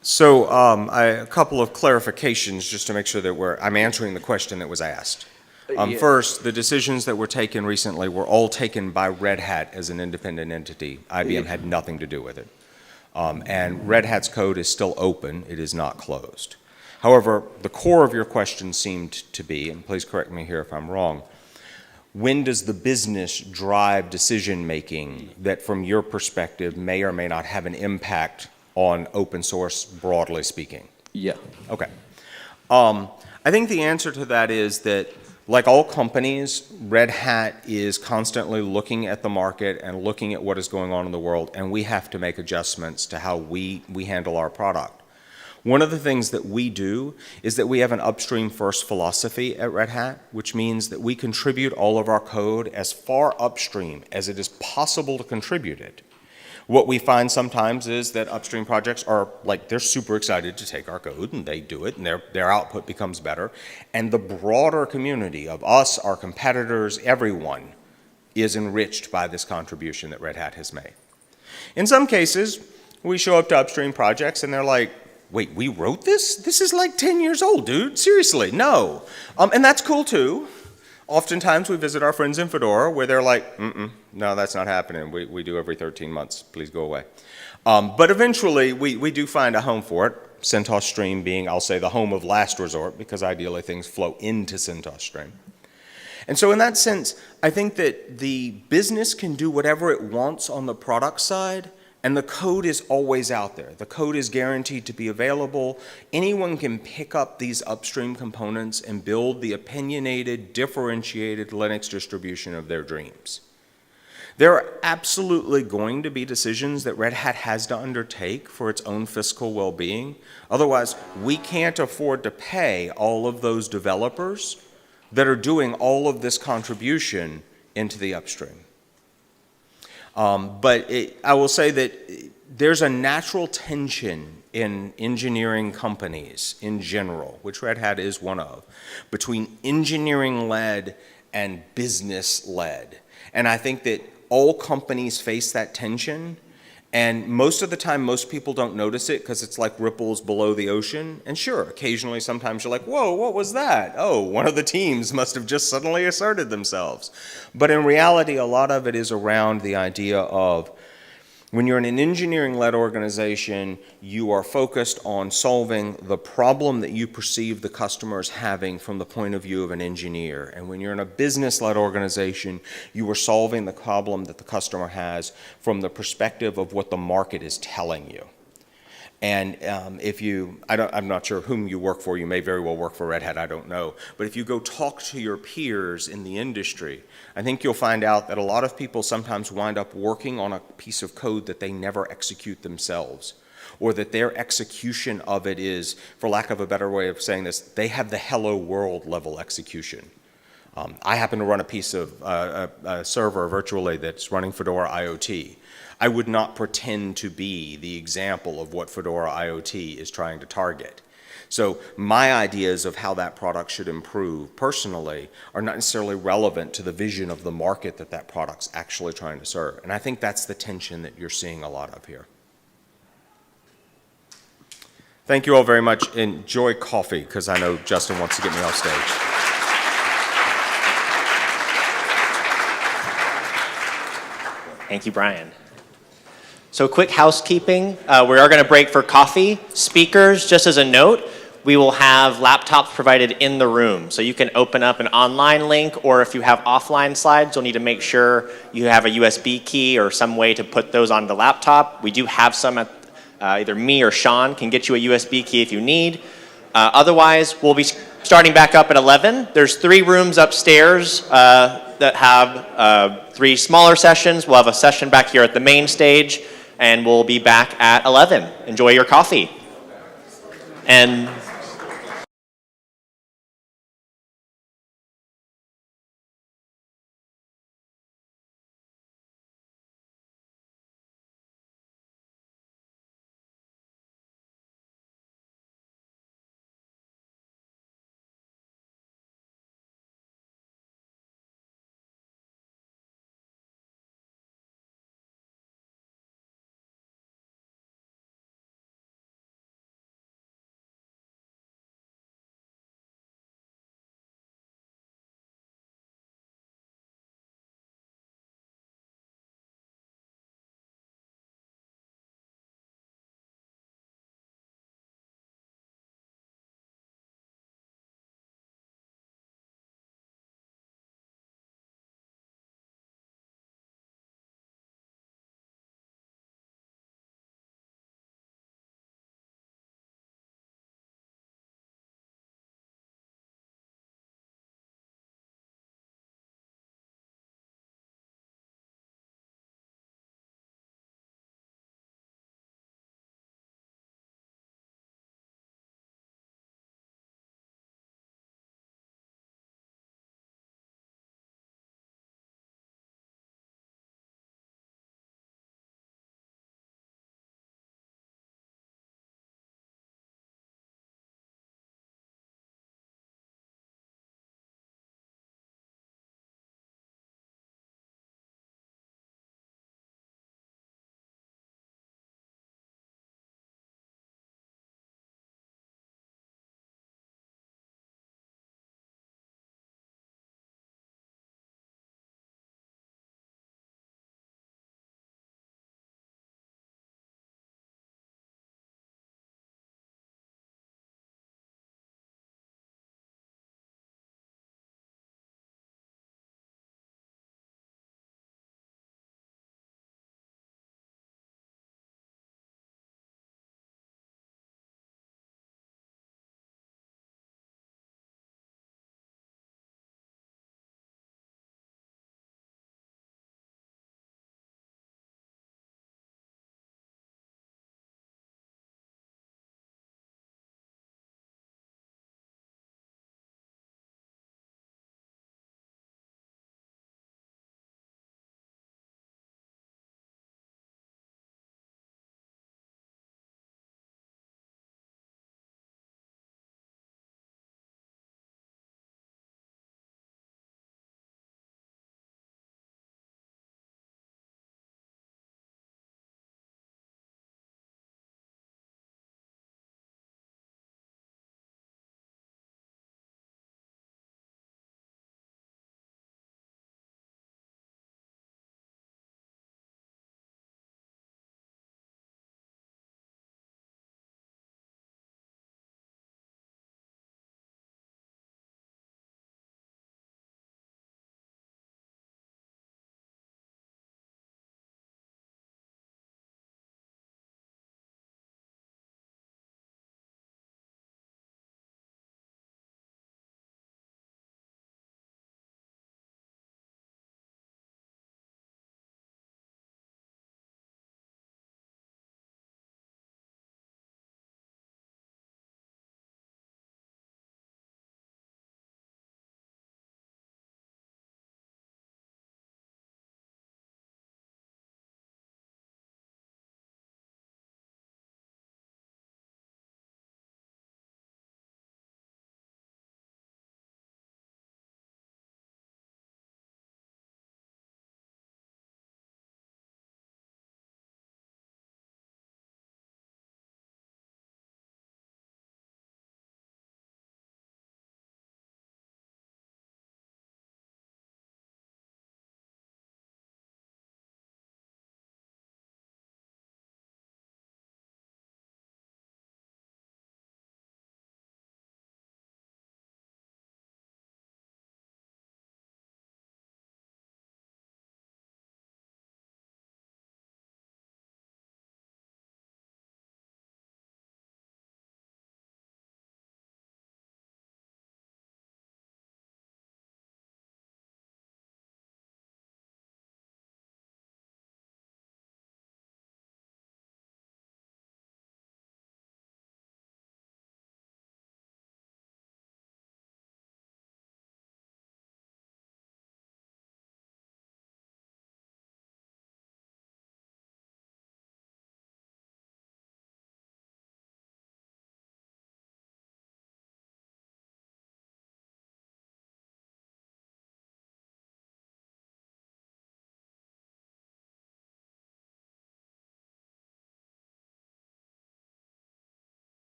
So a couple of clarifications just to make sure that I'm answering the question that was asked. Yeah. First, the decisions that were taken recently were all taken by Red Hat as an independent entity. IBM had nothing to do with it. And Red Hat's code is still open. It is not closed. However, the core of your question seemed to be, and please correct me here if I'm wrong, when does the business drive decision-making that from your perspective may or may not have an impact on open source, broadly speaking? Yeah. Okay. I think the answer to that is that, like all companies, Red Hat is constantly looking at the market and looking at what is going on in the world, and we have to make adjustments to how we handle our product. One of the things that we do is that we have an upstream first philosophy at Red Hat, which means that we contribute all of our code as far upstream as it is possible to contribute it. What we find sometimes is that upstream projects are like, they're super excited to take our code and they do it and their output becomes better. And the broader community of us, our competitors, everyone is enriched by this contribution that Red Hat has made. In some cases, we show up to upstream projects and they're like, wait, we wrote this? This is like 10 years old, dude. Seriously, no. And that's cool too. Oftentimes we visit our friends in Fedora where they're like, no, that's not happening. We do every 13 months. Please go away. But eventually we do find a home for it. CentOS Stream being, I'll say, the home of last resort because ideally things flow into CentOS Stream. And so in that sense, I think that the business can do whatever it wants on the product side, and the code is always out there. The code is guaranteed to be available. Anyone can pick up these upstream components and build the opinionated, differentiated Linux distribution of their dreams. There are absolutely going to be decisions that Red Hat has to undertake for its own fiscal well-being. Otherwise, we can't afford to pay all of those developers that are doing all of this contribution into the upstream. But I will say that there's a natural tension in engineering companies in general, which Red Hat is one of, between engineering-led and business-led. And I think that all companies face that tension, and most of the time, most people don't notice it because it's like ripples below the ocean. And sure, occasionally, sometimes you're like, whoa, what was that? Oh, one of the teams must have just suddenly asserted themselves. But in reality, a lot of it is around the idea of when you're in an engineering-led organization, you are focused on solving the problem that you perceive the customer as having from the point of view of an engineer. And when you're in a business-led organization, you are solving the problem that the customer has from the perspective of what the market is telling you. And I'm not sure whom you work for, you may very well work for Red Hat, I don't know. But if you go talk to your peers in the industry, I think you'll find out that a lot of people sometimes wind up working on a piece of code that they never execute themselves, or that their execution of it is, for lack of a better way of saying this, they have the hello world level execution. I happen to run a piece of a server virtually that's running Fedora IoT. I would not pretend to be the example of what Fedora IoT is trying to target. So my ideas of how that product should improve personally are not necessarily relevant to the vision of the market that that product's actually trying to serve. And I think that's the tension that you're seeing a lot of here. Thank you all very much. Enjoy coffee, because I know Justin wants to get me off stage. Thank you, Brian. So quick housekeeping, we are going to break for coffee. Speakers, just as a note, we will have laptops provided in the room. So you can open up an online link, or if you have offline slides, you'll need to make sure you have a USB key or some way to put those on the laptop. We do have some at either me or Sean can get you a USB key if you need. Otherwise, we'll be starting back up at 11. There's 3 rooms upstairs that have 3 smaller sessions. We'll have a session back here at the main stage, and we'll be back at 11. Enjoy your coffee. And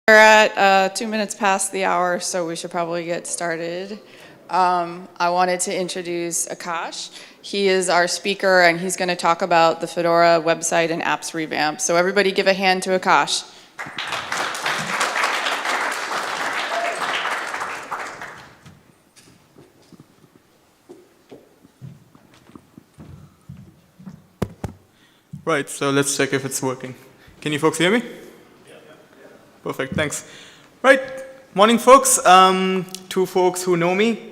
We're at 2 minutes past the hour, so we should probably get started. I wanted to introduce Akash. He is our speaker, and he's going to talk about the Fedora website and apps revamp. So everybody give a hand to Akash. Right, so let's check if it's working. Can you folks hear me? Yeah. Perfect, thanks. Right, morning folks. Two folks who know me.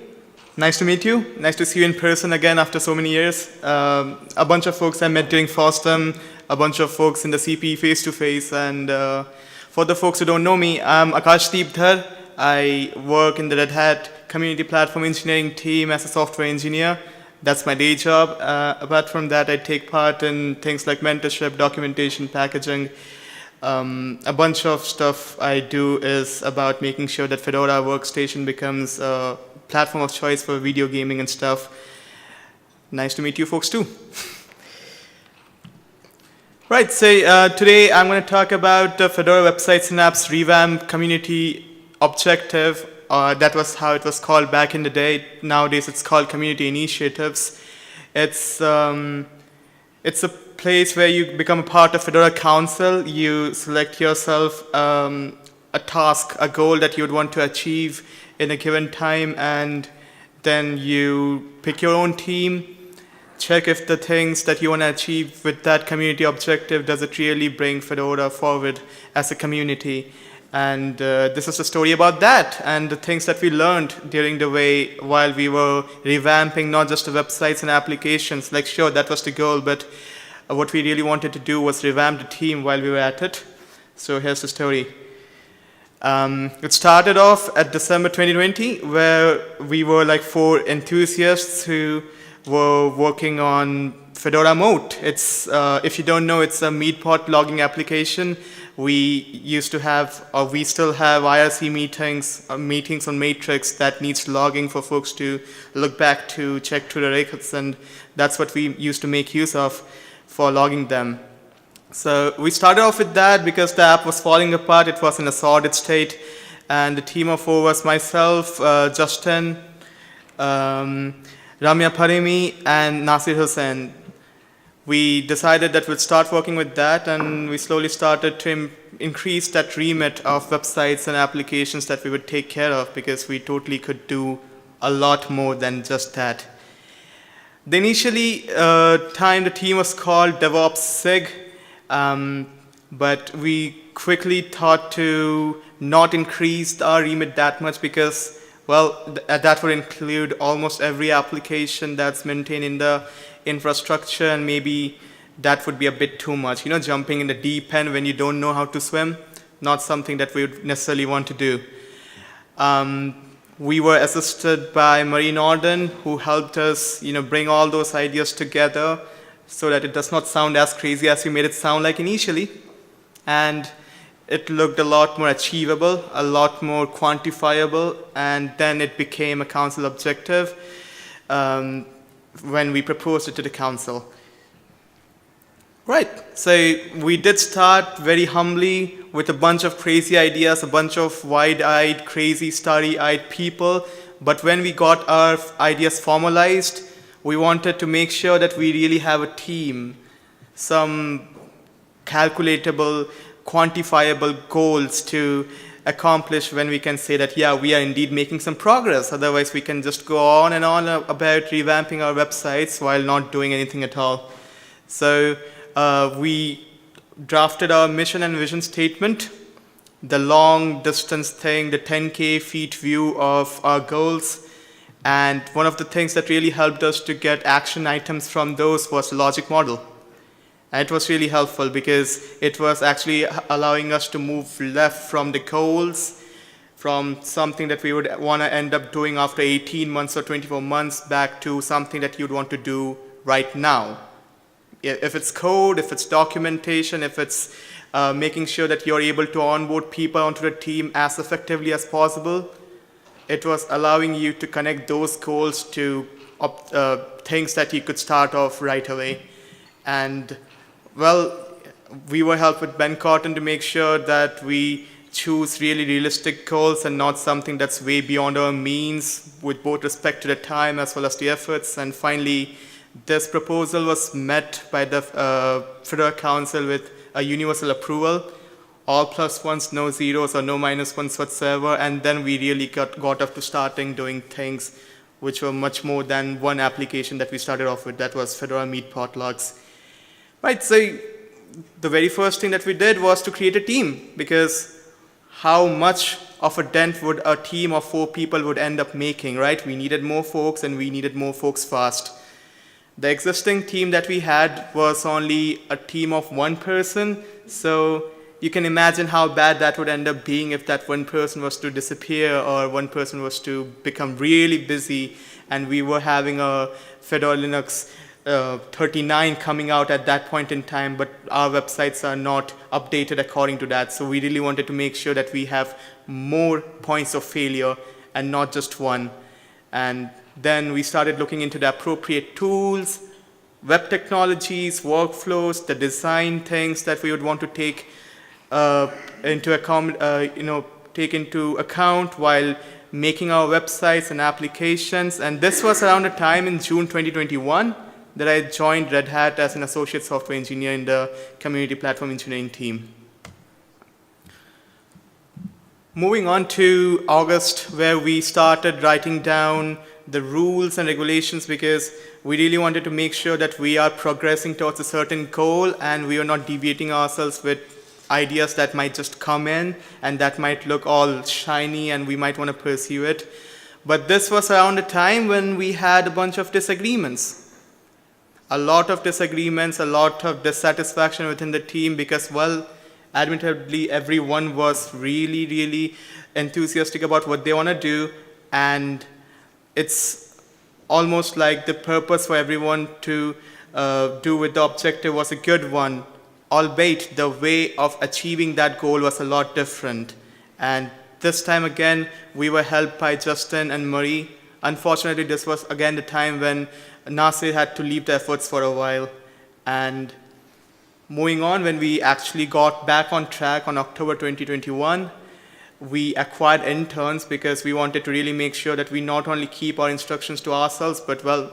Nice to meet you. Nice to see you in person again after so many years. A bunch of folks I met during FOSDEM, a bunch of folks in the CP face-to-face, and for the folks who don't know me, I'm Akash Deepdhar. I work in the Red Hat Community Platform Engineering team as a software engineer. That's my day job. Apart from that, I take part in things like mentorship, documentation, packaging. A bunch of stuff I do is about making sure that Fedora Workstation becomes a platform of choice for video gaming and stuff. Nice to meet you folks too. Right, so today I'm going to talk about the Fedora Websites and Apps Revamp Community Objective. That was how it was called back in the day. Nowadays it's called Community Initiatives. It's a place where you become a part of Fedora Council. You select yourself a task, a goal that you would want to achieve in a given time, and then you pick your own team, check if the things that you want to achieve with that community objective, does it really bring Fedora forward as a community. And this is a story about that and the things that we learned during the way while we were revamping not just the websites and applications. Like, sure, that was the goal, but what we really wanted to do was revamp the team while we were at it. So here's the story. It started off at December 2020, where we were like 4 enthusiasts who were working on Fedora Moat. It's, if you don't know, it's a meatpot logging application. We used to have, or we still have IRC meetings on Matrix that needs logging for folks to look back to, check through the records, and that's what we used to make use of for logging them. So we started off with that because the app was falling apart. It was in a sorted state, and the team of 4 was myself, Justin, Ramya Parimi, and Nasir Hussain. We decided that we'd start working with that, and we slowly started to increase that remit of websites and applications that we would take care of, because we totally could do a lot more than just that. The initially time the team was called DevOps SIG, but we quickly thought to not increase our remit that much because, well, that would include almost every application that's maintained in the infrastructure, and maybe that would be a bit too much. You know, jumping in the deep end when you don't know how to swim, not something that we would necessarily want to do. We were assisted by Marie Norden, who helped us, bring all those ideas together so that it does not sound as crazy as we made it sound like initially. And it looked a lot more achievable, a lot more quantifiable, and then it became a council objective when we proposed it to the council. Right, so we did start very humbly with a bunch of crazy ideas, a bunch of wide-eyed, crazy, starry-eyed people, but when we got our ideas formalized, we wanted to make sure that we really have a team, some calculatable, quantifiable goals to accomplish when we can say that, yeah, we are indeed making some progress. Otherwise, we can just go on and on about revamping our websites while not doing anything at all. So we drafted our mission and vision statement, the long distance thing, the 10K feet view of our goals. And one of the things that really helped us to get action items from those was the logic model. And it was really helpful because it was actually allowing us to move left from the goals, from something that we would want to end up doing after 18 months or 24 months back to something that you'd want to do right now. If it's code, if it's documentation, if it's making sure that you're able to onboard people onto the team as effectively as possible, it was allowing you to connect those goals to things that you could start off right away. And, well, we were helped with Ben Cotton to make sure that we choose really realistic goals and not something that's way beyond our means with both respect to the time as well as the efforts. And finally, this proposal was met by the Fedora Council with a universal approval, all +1s, no zeros or no -1s whatsoever, and then we really got up to starting doing things which were much more than one application that we started off with. That was Fedora Meet Potlucks. Right, so the very first thing that we did was to create a team, because how much of a dent would a team of 4 people would end up making, right? We needed more folks, and we needed more folks fast. The existing team that we had was only a team of 1 person, so you can imagine how bad that would end up being if that 1 person was to disappear or 1 person was to become really busy, and we were having a Fedora Linux 39 coming out at that point in time, but our websites are not updated according to that. So we really wanted to make sure that we have more points of failure and not just one. And then we started looking into the appropriate tools, web technologies, workflows, the design things that we would want to take take into account while making our websites and applications. And this was around a time in June 2021 that I joined Red Hat as an associate software engineer in the community platform engineering team. Moving on to August, where we started writing down the rules and regulations, because we really wanted to make sure that we are progressing towards a certain goal and we are not deviating ourselves with ideas that might just come in and that might look all shiny and we might want to pursue it. But this was around a time when we had a bunch of disagreements. A lot of disagreements, a lot of dissatisfaction within the team, because, well, admittedly, everyone was really, really enthusiastic about what they want to do, and it's almost like the purpose for everyone to do with the objective was a good one, albeit the way of achieving that goal was a lot different. And this time again, we were helped by Justin and Marie. Unfortunately, this was again the time when Nasir had to leave the efforts for a while. And moving on, when we actually got back on track on October 2021, we acquired interns because we wanted to really make sure that we not only keep our instructions to ourselves, but, well,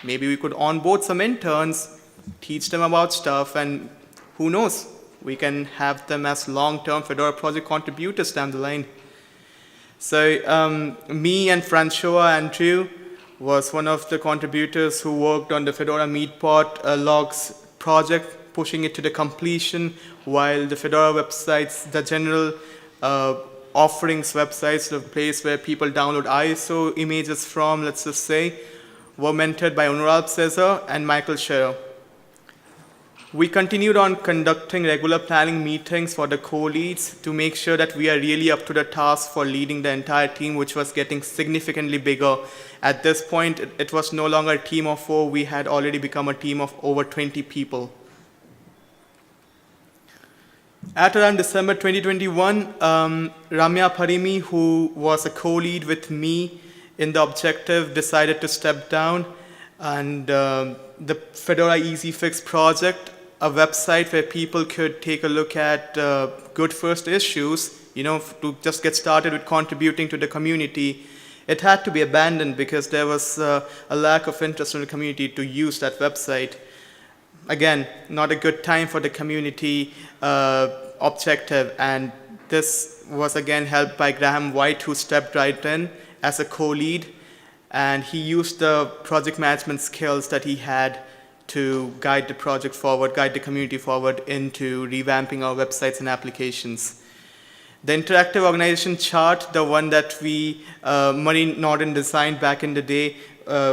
maybe we could onboard some interns, teach them about stuff, and who knows, we can have them as long-term Fedora project contributors down the line. So me and Francois Andrew was one of the contributors who worked on the Fedora Meetpot logs project, pushing it to the completion, while the Fedora websites, the general offerings websites, the place where people download ISO images from, let's just say, were mentored by Anurag Cesar and Michael Scherer. We continued on conducting regular planning meetings for the co-leads to make sure that we are really up to the task for leading the entire team, which was getting significantly bigger. At this point, it was no longer a team of 4. We had already become a team of over 20 people. At around December 2021, Ramya Parimi, who was a co-lead with me in the objective, decided to step down, and the Fedora Easy Fix project, a website where people could take a look at good first issues, to just get started with contributing to the community, it had to be abandoned because there was a lack of interest in the community to use that website. Again, not a good time for the community objective, and this was again helped by Graham White, who stepped right in as a co-lead, and he used the project management skills that he had to guide the project forward, guide the community forward into revamping our websites and applications. The interactive organization chart, the one that Marie Norden designed back in the day,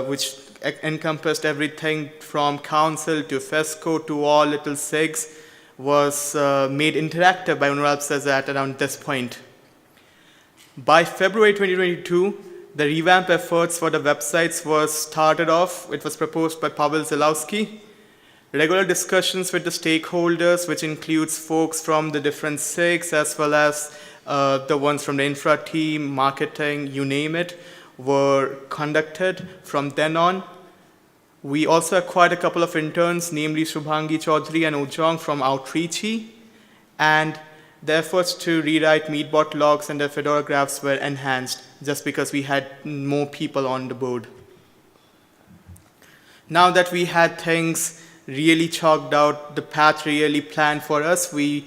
which encompassed everything from council to FESCO to all little SIGs, was made interactive by Anurag Cesar at around this point. By February 2022, the revamp efforts for the websites was started off. It was proposed by Pavel Zelowski. Regular discussions with the stakeholders, which includes folks from the different SIGs as well as the ones from the infra team, marketing, you name it, were conducted from then on. We also acquired a couple of interns, namely Shubhangi Chaudhary and Ojong from Outreachy. And the efforts to rewrite meatbot logs and the Fedora graphs were enhanced just because we had more people on the board. Now that we had things really chalked out, the path really planned for us, we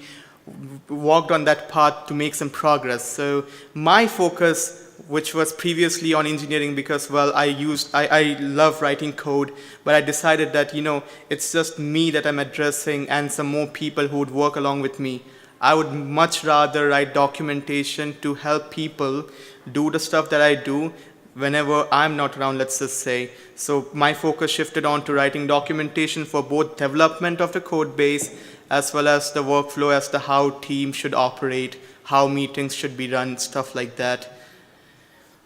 walked on that path to make some progress. So my focus, which was previously on engineering because, well, I love writing code, but I decided that, it's just me that I'm addressing and some more people who would work along with me. I would much rather write documentation to help people do the stuff that I do whenever I'm not around, let's just say. So my focus shifted on to writing documentation for both development of the code base as well as the workflow as to how teams should operate, how meetings should be run, stuff like that.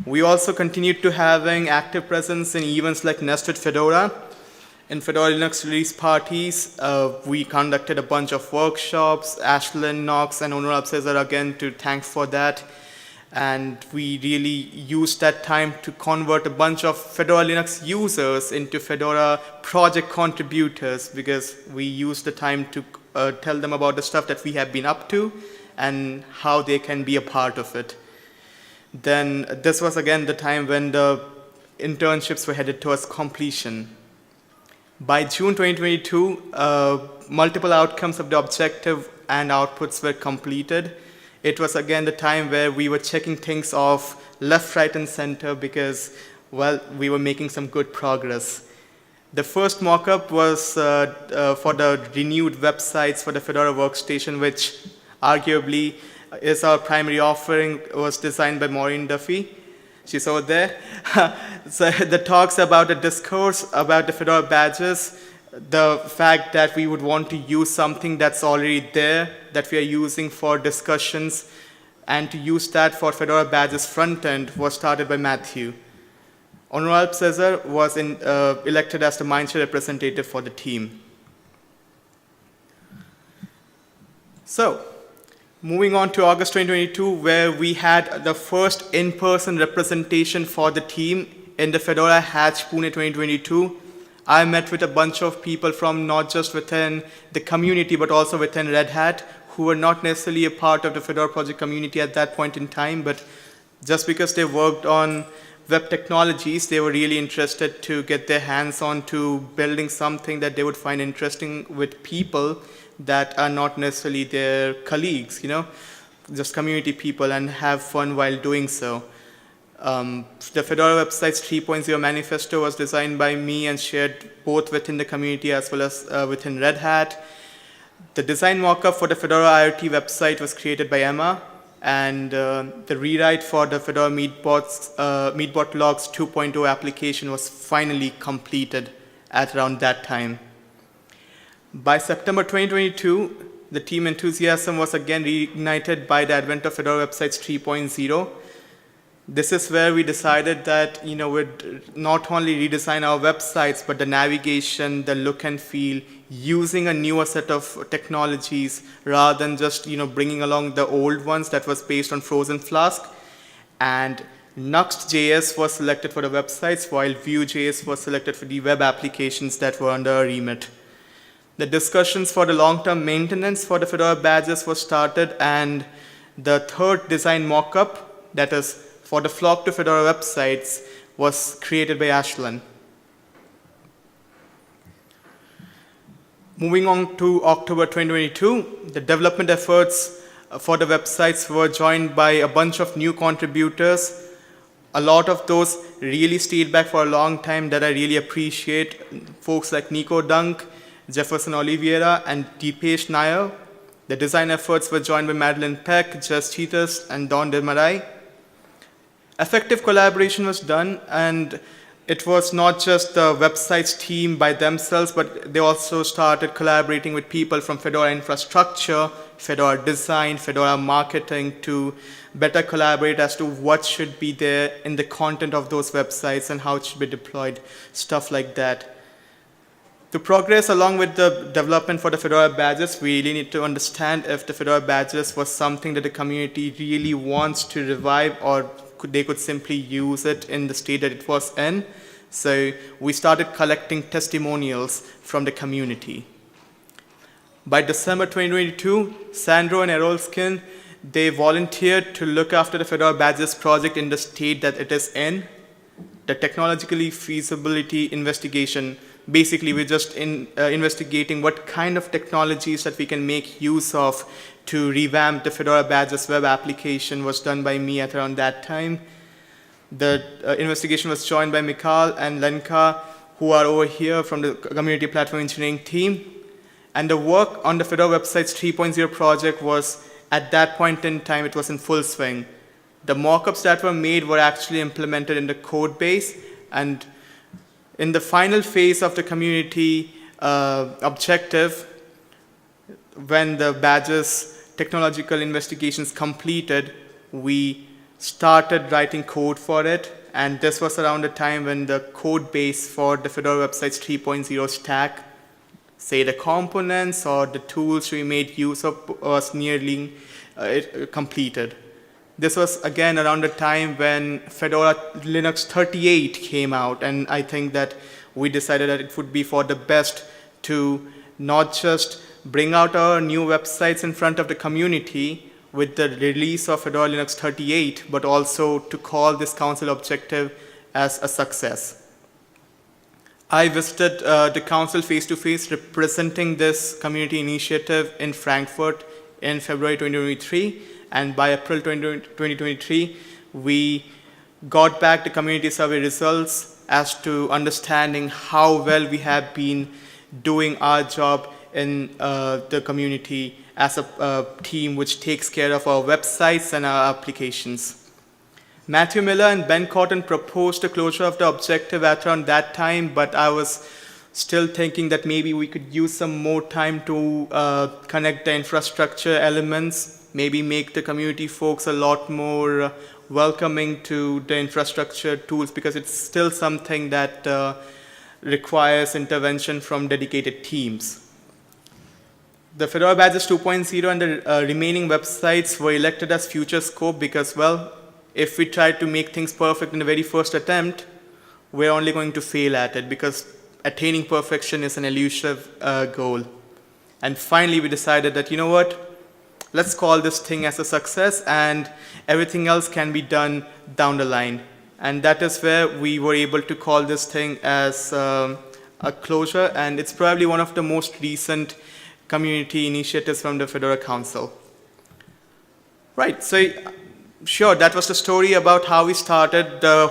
We also continued to having active presence in events like Nested Fedora. In Fedora Linux release parties, we conducted a bunch of workshops. Ashlyn, Knox, and Onur Alpcesar again to thank for that. And we really used that time to convert a bunch of Fedora Linux users into Fedora project contributors because we used the time to tell them about the stuff that we have been up to and how they can be a part of it. Then this was again the time when the internships were headed towards completion. By June 2022, multiple outcomes of the objective and outputs were completed. It was again the time where we were checking things off left, right, and center because, well, we were making some good progress. The first mock-up was for the renewed websites for the Fedora workstation, which arguably is our primary offering, was designed by Maureen Duffy. She's over there. So the talks about the discourse about the Fedora badges, the fact that we would want to use something that's already there, that we are using for discussions, and to use that for Fedora badges front end was started by Matthew. Onur Alpcesar was elected as the mindshare representative for the team. So, moving on to August 2022, where we had the first in-person representation for the team in the Fedora Hatch Pune 2022. I met with a bunch of people from not just within the community, but also within Red Hat, who were not necessarily a part of the Fedora project community at that point in time, but just because they worked on web technologies, they were really interested to get their hands on to building something that they would find interesting with people that are not necessarily their colleagues, just community people, and have fun while doing so. The Fedora website's 3.0 manifesto was designed by me and shared both within the community as well as within Red Hat. The design mockup for the Fedora IoT website was created by Emma, and the rewrite for the Fedora Meatbot Logs 2.0 application was finally completed at around that time. By September 2022, the team enthusiasm was again reignited by the advent of Fedora websites 3.0. This is where we decided that we'd not only redesign our websites, but the navigation, the look and feel, using a newer set of technologies rather than just bringing along the old ones that was based on Frozen Flask. And Nuxt.js was selected for the websites, while Vue.js was selected for the web applications that were under our remit. The discussions for the long-term maintenance for the Fedora badges was started, and the third design mockup, that is for the Flock to Fedora websites, was created by Ashlyn. Moving on to October 2022, the development efforts for the websites were joined by a bunch of new contributors. A lot of those really stayed back for a long time that I really appreciate. Folks like Nico Dunk, Jefferson Oliveira, and Deepesh Nair. The design efforts were joined by Madeline Peck, Jess Cheetahs, and Don DeMarai. Effective collaboration was done, and it was not just the websites team by themselves, but they also started collaborating with people from Fedora infrastructure, Fedora design, Fedora marketing to better collaborate as to what should be there in the content of those websites and how it should be deployed, stuff like that. To progress along with the development for the Fedora badges, we really need to understand if the Fedora badges was something that the community really wants to revive, or they could simply use it in the state that it was in. So we started collecting testimonials from the community. By December 2022, Sandro and Erolskin, they volunteered to look after the Fedora Badges project in the state that it is in. The technologically feasibility investigation, basically we're just investigating what kind of technologies that we can make use of to revamp the Fedora Badges web application was done by me at around that time. The investigation was joined by Mikhail and Lenka, who are over here from the community platform engineering team. And the work on the Fedora Websites 3.0 project was, at that point in time, it was in full swing. The mockups that were made were actually implemented in the code base, and in the final phase of the community objective, when the badges technological investigations completed, we started writing code for it, and this was around the time when the code base for the Fedora Websites 3.0 stack, say the components or the tools we made use of, was nearly completed. This was again around the time when Fedora Linux 38 came out, and I think that we decided that it would be for the best to not just bring out our new websites in front of the community with the release of Fedora Linux 38, but also to call this council objective as a success. I visited the council face-to-face representing this community initiative in Frankfurt in February 2023, and by April 2023, we got back the community survey results as to understanding how well we have been doing our job in the community as a team which takes care of our websites and our applications. Matthew Miller and Ben Cotton proposed the closure of the objective at around that time, but I was still thinking that maybe we could use some more time to connect the infrastructure elements, maybe make the community folks a lot more welcoming to the infrastructure tools, because it's still something that requires intervention from dedicated teams. The Fedora Badges 2.0 and the remaining websites were elected as future scope because, well, if we try to make things perfect in the very first attempt, we're only going to fail at it, because attaining perfection is an elusive goal. And finally, we decided that, you know what, let's call this thing as a success, and everything else can be done down the line. And that is where we were able to call this thing as a closure, and it's probably one of the most recent community initiatives from the Fedora Council. Right, so sure, that was the story about how we started the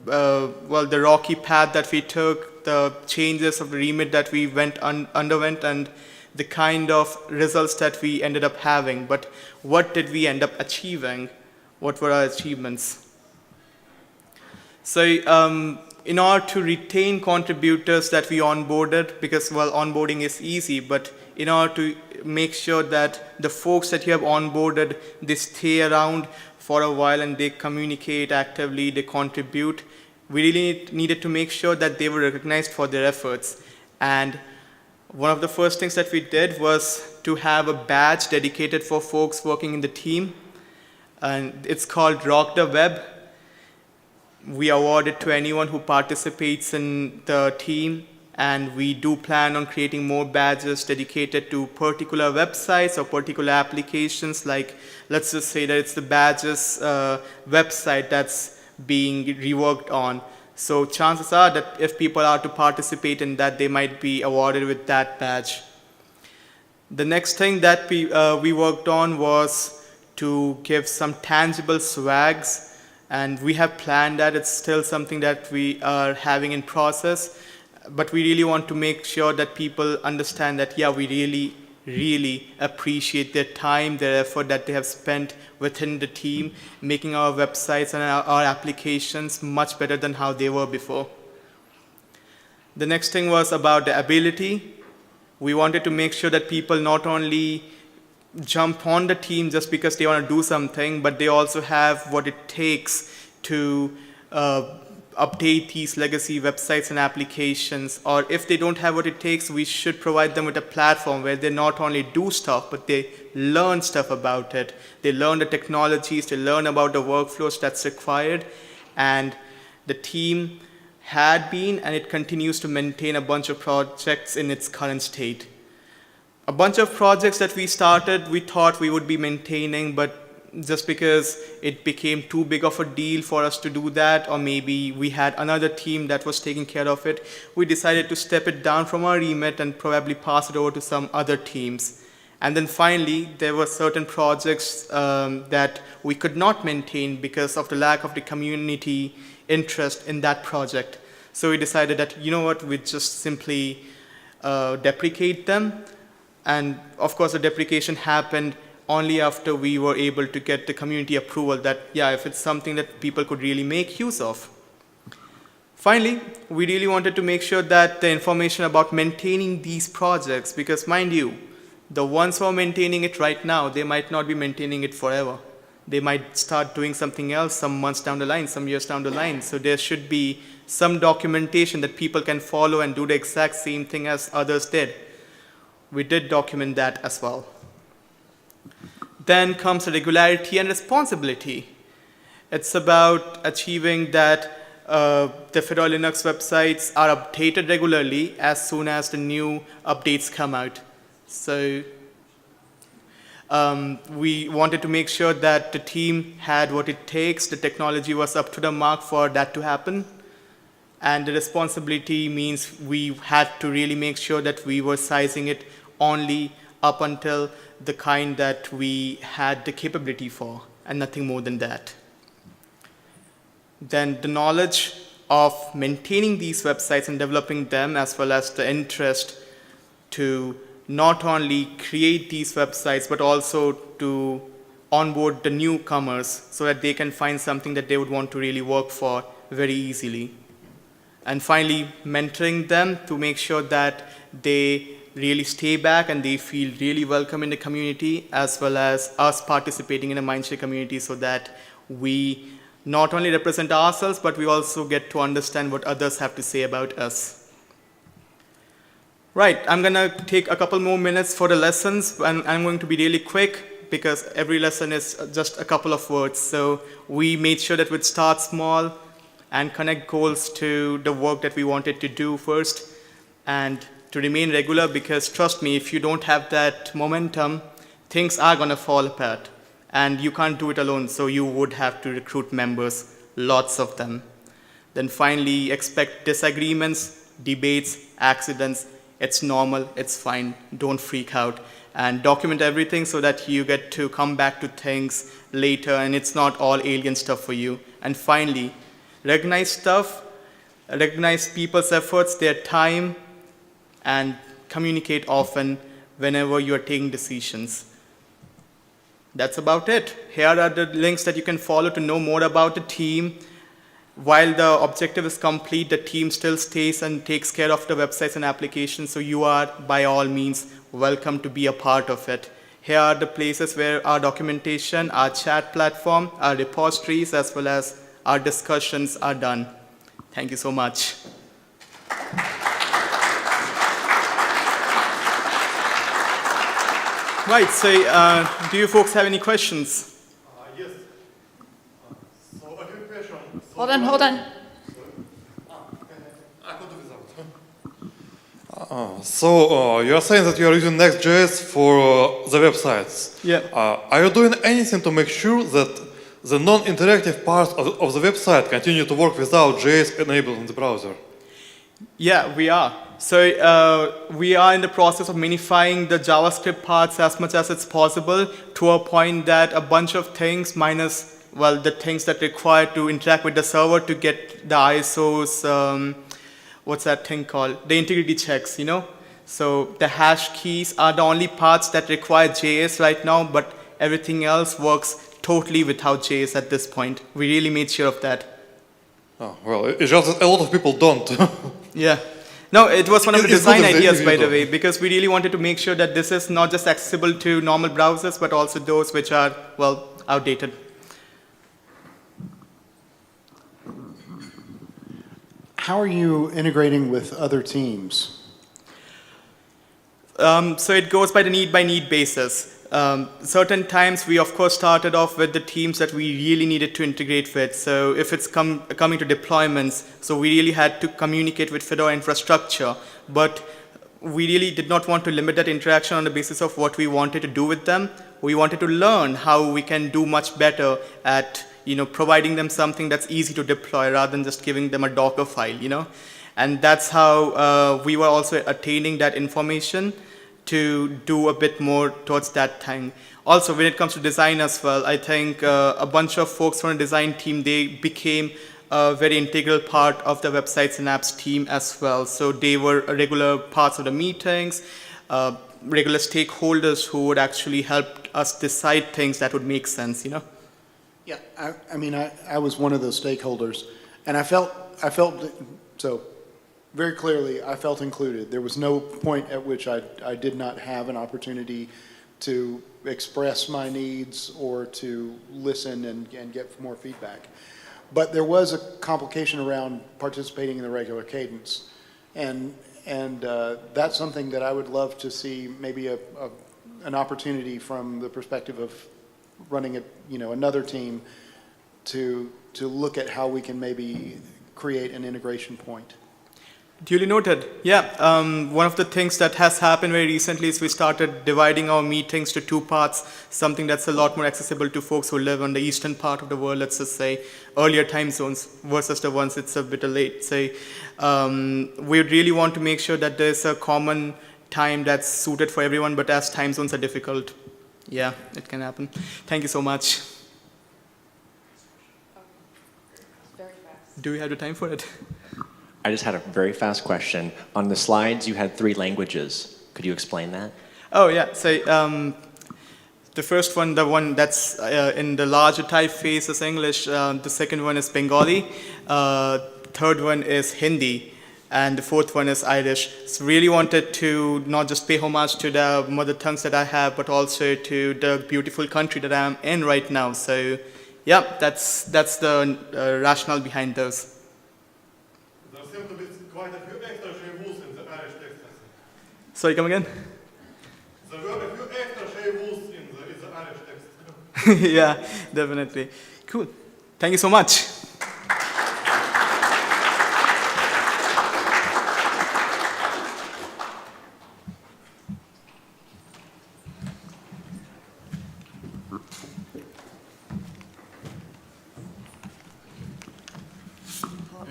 rocky path that we took, the changes of the remit that we underwent, and the kind of results that we ended up having. But what did we end up achieving? What were our achievements? So in order to retain contributors that we onboarded, because, well, onboarding is easy, but in order to make sure that the folks that you have onboarded, they stay around for a while and they communicate actively, they contribute, we really needed to make sure that they were recognized for their efforts. And one of the first things that we did was to have a badge dedicated for folks working in the team, and it's called Rock the Web. We award it to anyone who participates in the team, and we do plan on creating more badges dedicated to particular websites or particular applications. Like, let's just say that it's the badges website that's being reworked on. So chances are that if people are to participate in that, they might be awarded with that badge. The next thing that we worked on was to give some tangible swags, and we have planned that. It's still something that we are having in process, but we really want to make sure that people understand that, yeah, we really, really appreciate their time, their effort that they have spent within the team, making our websites and our applications much better than how they were before. The next thing was about the ability. We wanted to make sure that people not only jump on the team just because they want to do something, but they also have what it takes to update these legacy websites and applications. Or if they don't have what it takes, we should provide them with a platform where they not only do stuff, but they learn stuff about it. They learn the technologies, they learn about the workflows that's required. And the team had been, and it continues to maintain a bunch of projects in its current state. a bunch of projects that we started, we thought we would be maintaining, but just because it became too big of a deal for us to do that, or maybe we had another team that was taking care of it, we decided to step it down from our remit and probably pass it over to some other teams. And then finally, there were certain projects that we could not maintain because of the lack of the community interest in that project. So we decided that, you know what, we'd just simply deprecate them. And of course, the deprecation happened only after we were able to get the community approval that, yeah, if it's something that people could really make use of. Finally, we really wanted to make sure that the information about maintaining these projects, because mind you, the ones who are maintaining it right now, they might not be maintaining it forever. They might start doing something else some months down the line, some years down the line. So there should be some documentation that people can follow and do the exact same thing as others did. We did document that as well. Then comes the regularity and responsibility. It's about achieving that the Fedora Linux websites are updated regularly as soon as the new updates come out. So we wanted to make sure that the team had what it takes, the technology was up to the mark for that to happen. And the responsibility means we had to really make sure that we were sizing it only up until the kind that we had the capability for, and nothing more than that. Then the knowledge of maintaining these websites and developing them, as well as the interest to not only create these websites, but also to onboard the newcomers so that they can find something that they would want to really work for very easily. And finally, mentoring them to make sure that they really stay back and they feel really welcome in the community, as well as us participating in a Mindshare community so that we not only represent ourselves, but we also get to understand what others have to say about us. Right, I'm going to take a couple more minutes for the lessons, and I'm going to be really quick because every lesson is just a couple of words. So we made sure that we'd start small and connect goals to the work that we wanted to do first, and to remain regular, because trust me, if you don't have that momentum, things are going to fall apart. And you can't do it alone, so you would have to recruit members, lots of them. Then finally, expect disagreements, debates, accidents. It's normal, it's fine, don't freak out. And document everything so that you get to come back to things later and it's not all alien stuff for you. And finally, recognize stuff, recognize people's efforts, their time, and communicate often whenever you are taking decisions. That's about it. Here are the links that you can follow to know more about the team. While the objective is complete, the team still stays and takes care of the websites and applications, so you are, by all means, welcome to be a part of it. Here are the places where our documentation, our chat platform, our repositories, as well as our discussions are done. Thank you so much. Right, so do you folks have any questions? Yes. So I have a question. Hold on. So you are saying that you are using Next.js for the websites. Yeah. Are you doing anything to make sure that the non-interactive parts of the website continue to work without JS enabled in the browser? Yeah, we are. So we are in the process of minifying the JavaScript parts as much as it's possible to a point that a bunch of things minus, well, the things that require to interact with the server to get the ISO's, what's that thing called? The integrity checks, you know? So the hash keys are the only parts that require JS right now, but everything else works totally without JS at this point. We really made sure of that. Oh, well, it's just that a lot of people don't. Yeah. No, it was one of the design not ideas, by the though. way, because we really wanted to make sure that this is not just accessible to normal browsers, but also those which are, well, outdated. How are you integrating with other teams? So it goes by the need basis. Certain times we of course started off with the teams that we really needed to integrate with. So if it's coming to deployments, so we really had to communicate with Fedora infrastructure. But we really did not want to limit that interaction on the basis of what we wanted to do with them. We wanted to learn how we can do much better at providing them something that's easy to deploy rather than just giving them a Docker file, And that's how we were also attaining that information to do a bit more towards that thing. Also, when it comes to design as well, I think a bunch of folks from the design team, they became a very integral part of the websites and apps team as well. So they were regular parts of the meetings, regular stakeholders who would actually help us decide things that would make sense, Yeah, I mean, I was one of those stakeholders, and I felt so very clearly, I felt included. There was no point at which I did not have an opportunity to express my needs or to listen and get more feedback. But there was a complication around participating in the regular cadence. And that's something that I would love to see, maybe an opportunity from the perspective of running another team to look at how we can maybe create an integration point. Duly noted. Yeah, one of the things that has happened very recently is we started dividing our meetings to two parts, something that's a lot more accessible to folks who live on the eastern part of the world, let's just say, earlier time zones versus the ones it's a bit late, say. We really want to make sure that there's a common time that's suited for everyone, but as time zones are difficult, yeah, it can happen. Thank you so much. Very fast. Do we have the time for it? I just had a very fast question. On the slides, you had 3 languages. Could you explain that? Oh, yeah. So the first one, the one that's in the larger typeface is English. The second one is Bengali. Third one is Hindi. And the fourth one is Irish. So really wanted to not just pay homage to the mother tongues that I have, but also to the beautiful country that I'm in right now. So, yeah, that's the rationale behind those. There seem to be quite a few extra rules in the Irish text. Sorry, come again? There were a few extra rules in the Irish text. Yeah, definitely. Cool. Thank you so much.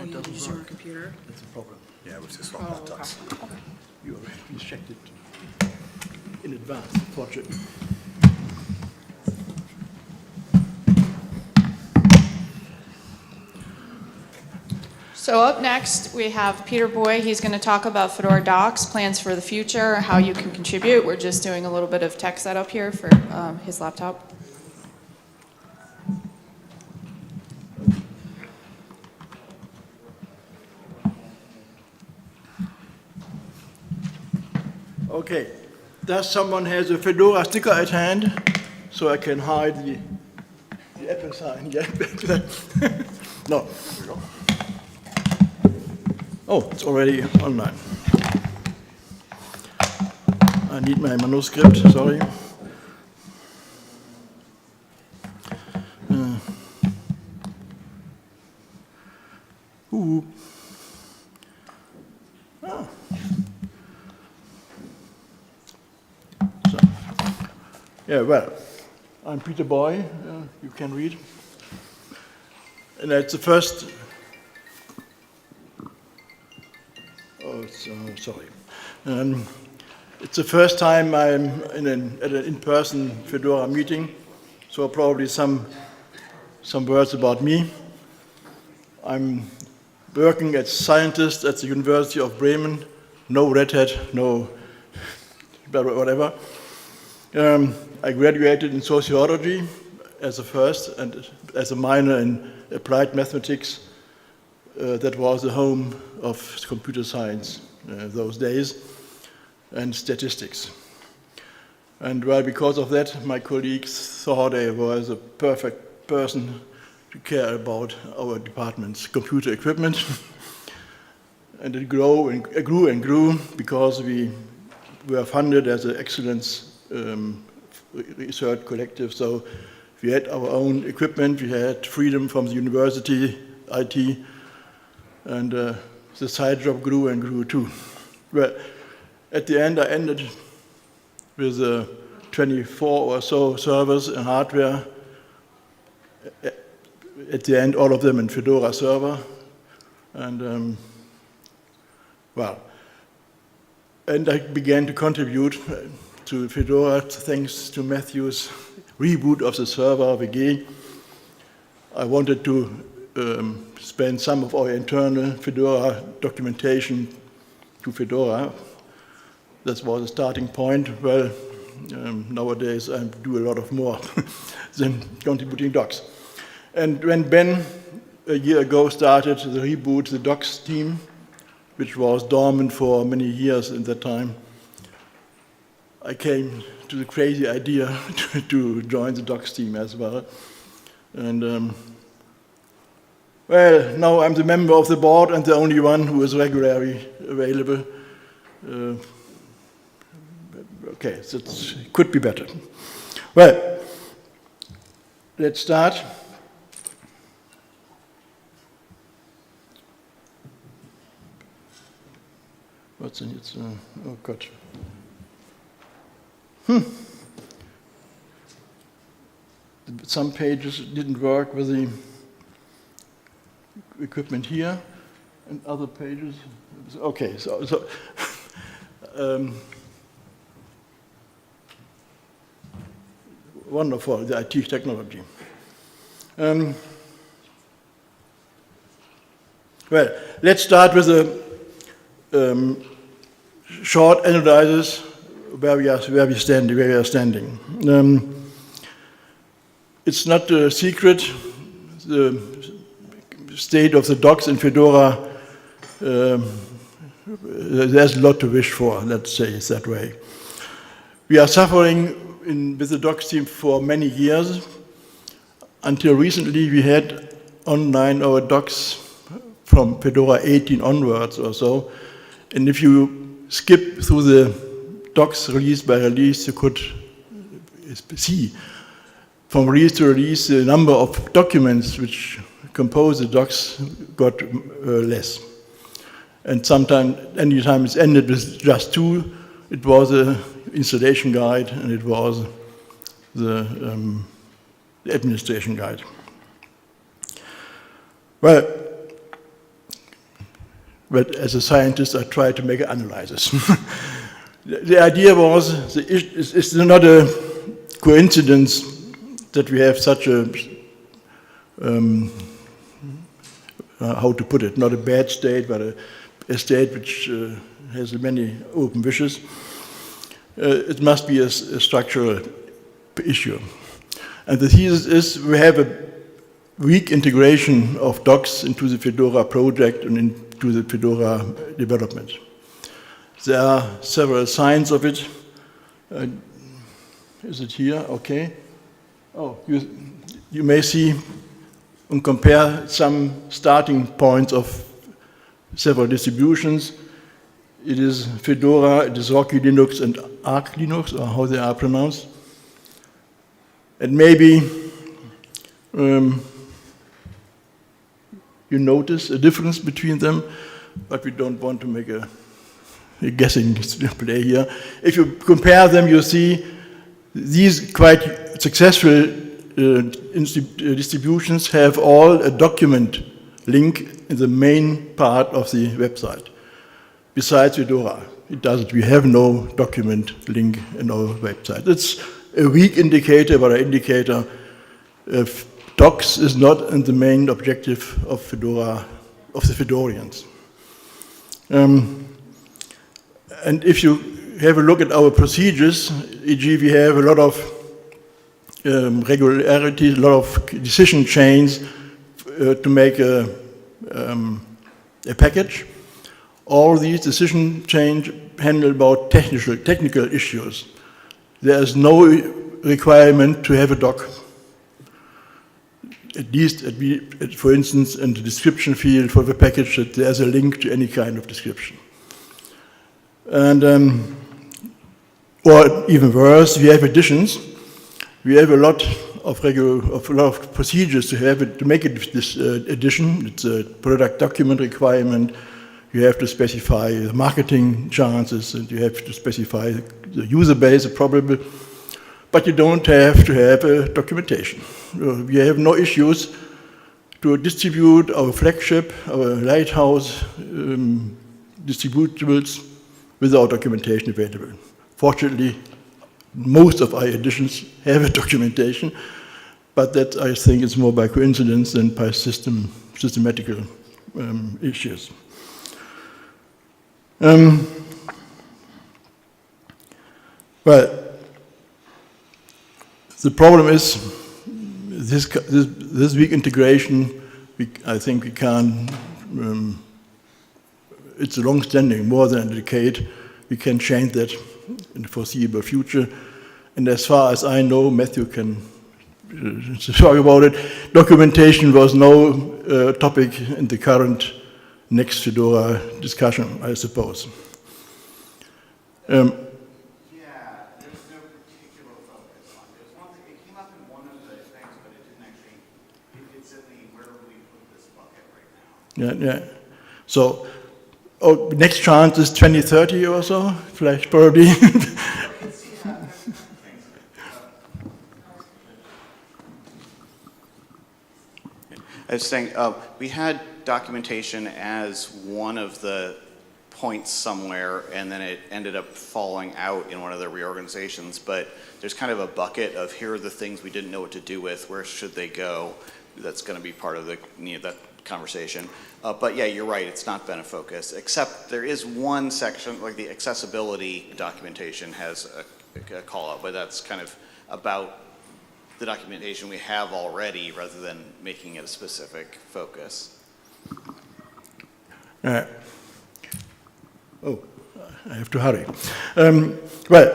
Oh, you use your computer? That's a problem. Yeah, which is what that does. You checked it in advance, project. So up next, we have Peter Boy. He's going to talk about Fedora Docs, plans for the future, how you can contribute. We're just doing a little bit of tech setup here for his laptop. Okay, does someone has a Fedora sticker at hand so I can hide the Apple sign? Yeah, no. Oh, it's already online. I need my manuscript, sorry. Yeah, well, I'm Peter Boy, you can read. And it's the first, sorry. It's the first time I'm at an in-person Fedora meeting, so probably some words about me. I'm working as scientist at the University of Bremen, no Red Hat, no whatever. I graduated in sociology as a first and as a minor in applied mathematics. That was the home of computer science those days, and statistics. And well, because of that, my colleagues thought I was a perfect person to care about our department's computer equipment. And it grew and grew because we were funded as an excellence research collective. So we had our own equipment, we had freedom from the university, IT, and the side job grew and grew too. Well, At the end, I ended with 24 or so servers and hardware. At the end, all of them in Fedora server. And and I began to contribute to Fedora thanks to Matthew's reboot of the server VG. I wanted to spend some of our internal Fedora documentation to Fedora. That was the starting point. Well, nowadays I do a lot of more than contributing docs. And when Ben, a year ago, started the reboot, the docs team, which was dormant for many years in that time, I came to the crazy idea to join the docs team as well. And well, now I'm the member of the board and the only one who is regularly available. Okay, so it could be better. Well, let's start. What's in it? Oh, God. Some pages didn't work with the equipment here, and other pages. Okay, so wonderful, the IT technology. Well, let's start with a short analysis where we are standing. It's not a secret. The state of the docs in Fedora, there's a lot to wish for, let's say it that way. We are suffering with the docs team for many years. Until recently, we had online our docs from Fedora 18 onwards or so. And if you skip through the docs release by release, you could see from release to release the number of documents which compose the docs got less. And sometimes, anytime it's ended with just 2, it was an installation guide and it was the administration guide. Well, but as a scientist, I tried to make an analysis. The idea was, it's not a coincidence that we have such a, how to put it, not a bad state, but a state which has many open wishes. It must be a structural issue. And the thesis is we have a weak integration of docs into the Fedora project and into the Fedora development. There are several signs of it. Is it here? Okay. Oh, you may see and compare some starting points of several distributions. It is Fedora, it is Rocky Linux and Arch Linux, or how they are pronounced. And maybe you notice a difference between them, but we don't want to make a guessing play here. If you compare them, you see these quite successful distributions have all a document link in the main part of the website. Besides Fedora, it doesn't. We have no document link in our website. It's a weak indicator, but an indicator of docs is not in the main objective of Fedora, of the Fedorians. And if you have a look at our procedures, e.g. we have a lot of regularities, a lot of decision chains to make a package. All these decision chains handle about technical issues. There is no requirement to have a doc. At least, for instance, in the description field for the package, that there's a link to any kind of description. And, or even worse, we have additions. We have a lot of procedures to have it, to make it this addition. It's a product document requirement. you have to specify the marketing chances, and you have to specify the user base, probably, but you don't have to have a documentation. We have no issues to distribute our flagship, our lighthouse distributables without documentation available. Fortunately, most of our editions have a documentation, but that, I think, is more by coincidence than by systematical issues. Well, the problem is this weak integration. I think we can't. It's a long-standing, more than a decade. We can change that in the foreseeable future. And as far as I know, Matthew can talk about it. Documentation was no topic in the current next Fedora discussion, I suppose. Yeah. So, next chance is 2030 or so, Flash probably. I was saying, we had documentation as one of the points somewhere, and then it ended up falling out in one of the reorganizations, but there's kind of a bucket of here are the things we didn't know what to do with, where should they go? That's going to be part of the that conversation. But yeah, you're right, it's not been a focus, except there is one section, like the accessibility documentation has a call out, but that's kind of about the documentation we have already rather than making it a specific focus. I have to hurry. Well,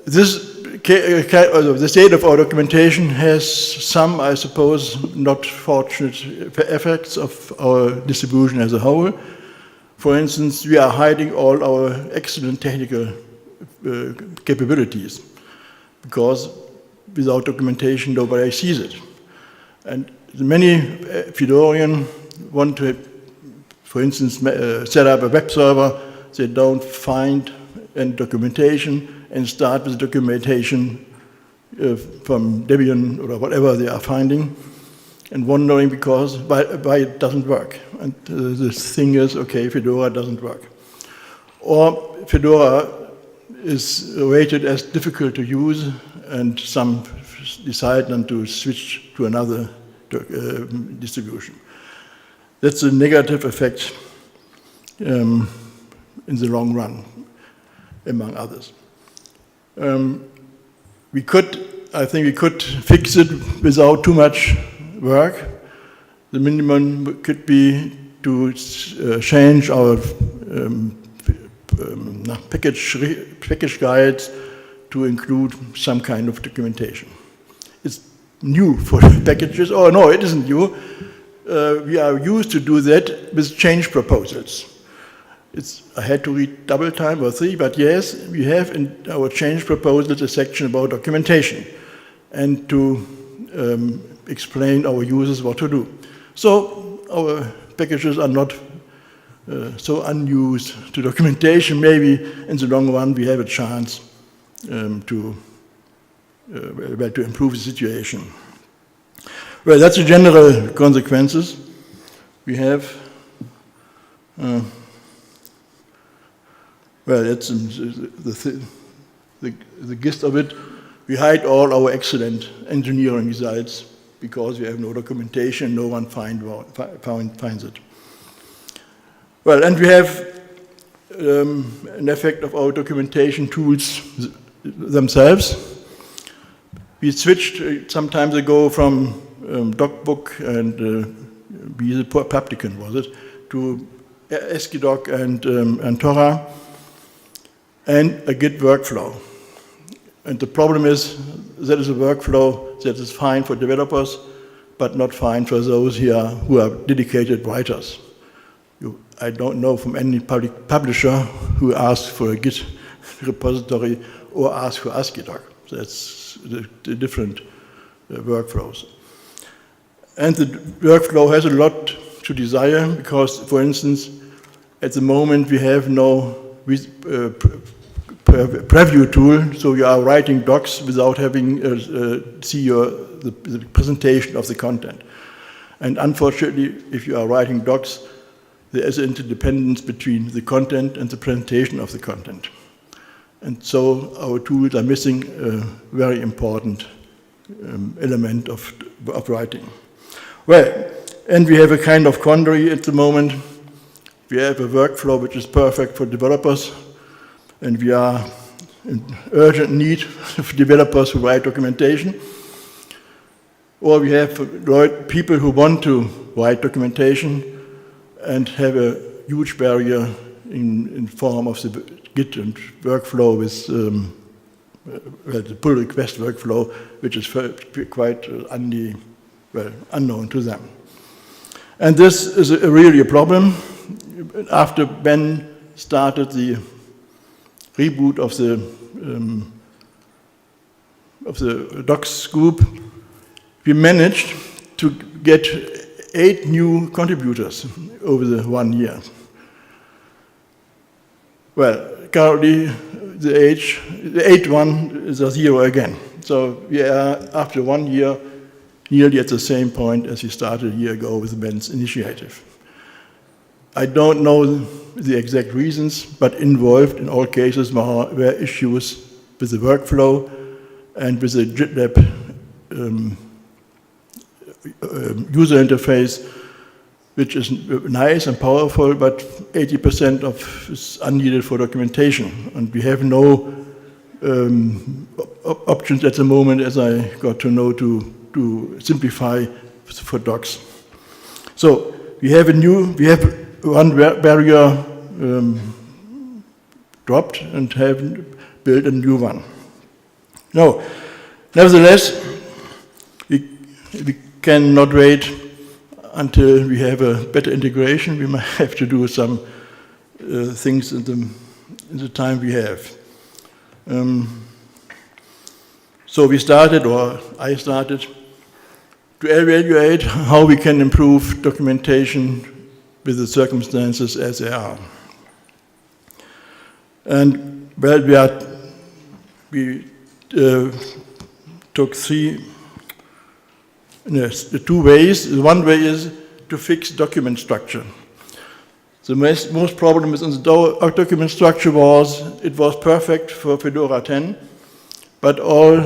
the state of our documentation has some, I suppose, not fortunate effects of our distribution as a whole. For instance, we are hiding all our excellent technical capabilities because without documentation, nobody sees it. And many Fedorians want to, for instance, set up a web server. They don't find any documentation and start with documentation from Debian or whatever they are finding and wondering because why it doesn't work. And the thing is, okay, Fedora doesn't work. Or Fedora is rated as difficult to use, and some decide then to switch to another distribution. That's a negative effect in the long run, among others. I think we could fix it without too much work. The minimum could be to change our package guides to include some kind of documentation. It's new for packages. Oh, no, it isn't new. We are used to do that with change proposals. I had to read double time or three, but yes, we have in our change proposals a section about documentation and to explain our users what to do. So our packages are not so unused to documentation. Maybe in the long run we have a chance to improve the situation. Well, that's the general consequences. We have, well, that's the gist of it. We hide all our excellent engineering results because we have no documentation, no one finds it. Well, and we have an effect of our documentation tools themselves. We switched some time ago from DocBook and Publican, was it, to ASCII-Doc and Torah, and a Git workflow. And the problem is that is a workflow that is fine for developers, but not fine for those who are dedicated writers. I don't know from any publisher who asks for a Git repository or asks for ASCII-Doc. That's the different workflows. And the workflow has a lot to desire because, for instance, At the moment, we have no preview tool, so you are writing docs without having see the presentation of the content. And unfortunately, if you are writing docs, there is interdependence between the content and the presentation of the content. And so our tools are missing a very important element of writing. Well, and we have a kind of quandary at the moment. We have a workflow which is perfect for developers, and we are in urgent need of developers who write documentation. Or we have people who want to write documentation and have a huge barrier in form of the Git and workflow with the pull request workflow, which is quite unknown to them. And this is really a problem. After Ben started the reboot of the Docs group, we managed to get 8 new contributors over the 1 year. Well, currently the 8th one is a 0 again. So we are, after 1 year, nearly at the same point as we started a year ago with Ben's initiative. I don't know the exact reasons, but involved in all cases were issues with the workflow and with the GitLab user interface, which is nice and powerful, but 80% of is unneeded for documentation. And we have no options at the moment, as I got to know, to simplify for docs. So we have one barrier dropped and have built a new one. No, nevertheless, we cannot wait until we have a better integration. We might have to do some things in the time we have. So we started, or I started, to evaluate how we can improve documentation with the circumstances as they are. And well, we took the 2 ways. One way is to fix document structure. The most problem with the document structure was it was perfect for Fedora 10, but all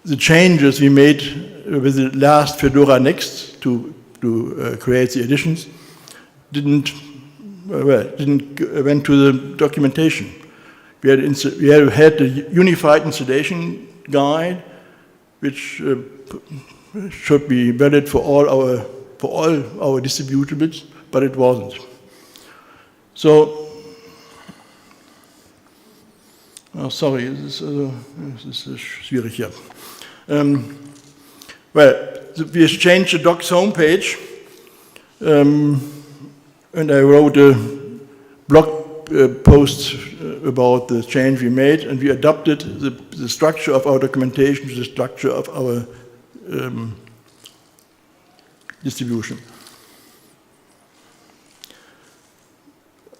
the changes we made with the last Fedora Next to create the editions didn't went to the documentation. We had the unified installation guide, which should be valid for all our distributables, but it wasn't. So, sorry, this is schwierig here. Well, we changed the docs homepage, and I wrote a blog post about the change we made, and we adapted the structure of our documentation to the structure of our distribution.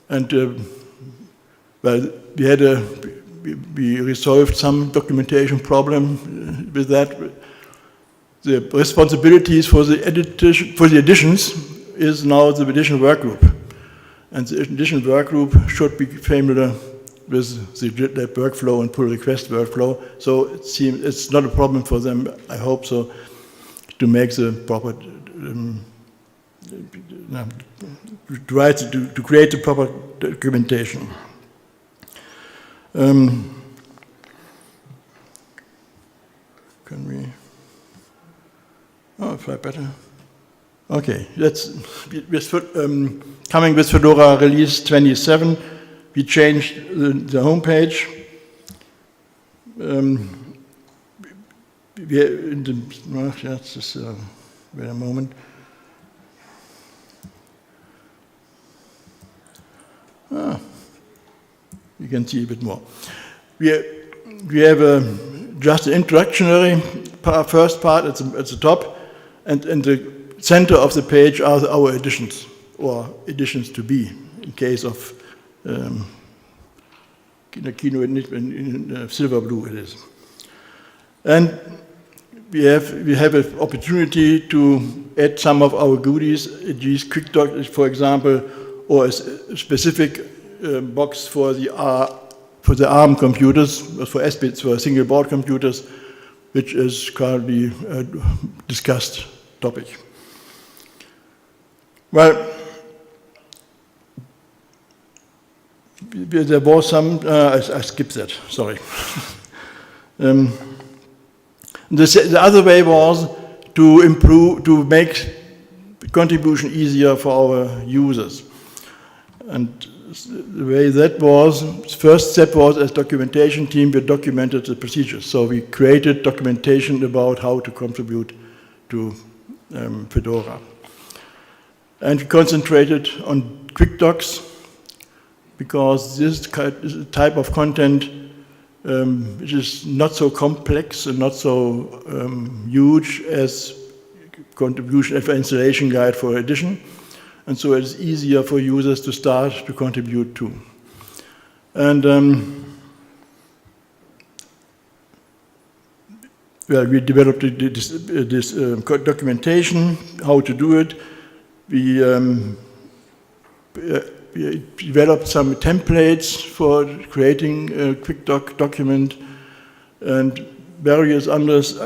And well, we resolved some documentation problem with that. The responsibilities for the editions is now the edition workgroup, and the edition workgroup should be familiar with the GitLab workflow and pull request workflow. So it seems it's not a problem for them, I hope so, to make the proper to create the proper documentation. Can we? Oh, if I better. Okay, coming with Fedora release 27, we changed the homepage. Wait a moment. You can see a bit more. We have just an introductory first part at the top, and the center of the page are our editions, or editions to be case of Keynote in silver blue it is. And we have an opportunity to add some of our goodies. These quick docs, for example, or a specific box for the ARM computers, for SBITs, for single board computers, which is currently a discussed topic. Well, there was some, I skipped that, sorry. The other way was to improve, to make contribution easier for our users. And the way that was, first step was, as documentation team, we documented the procedures. So we created documentation about how to contribute to Fedora. And we concentrated on quick docs, because this type of content which is not so complex and not so huge as contribution for installation guide for edition, and so it's easier for users to start to contribute to. And well, we developed this documentation, how to do it. We developed some templates for creating a quick document, and various others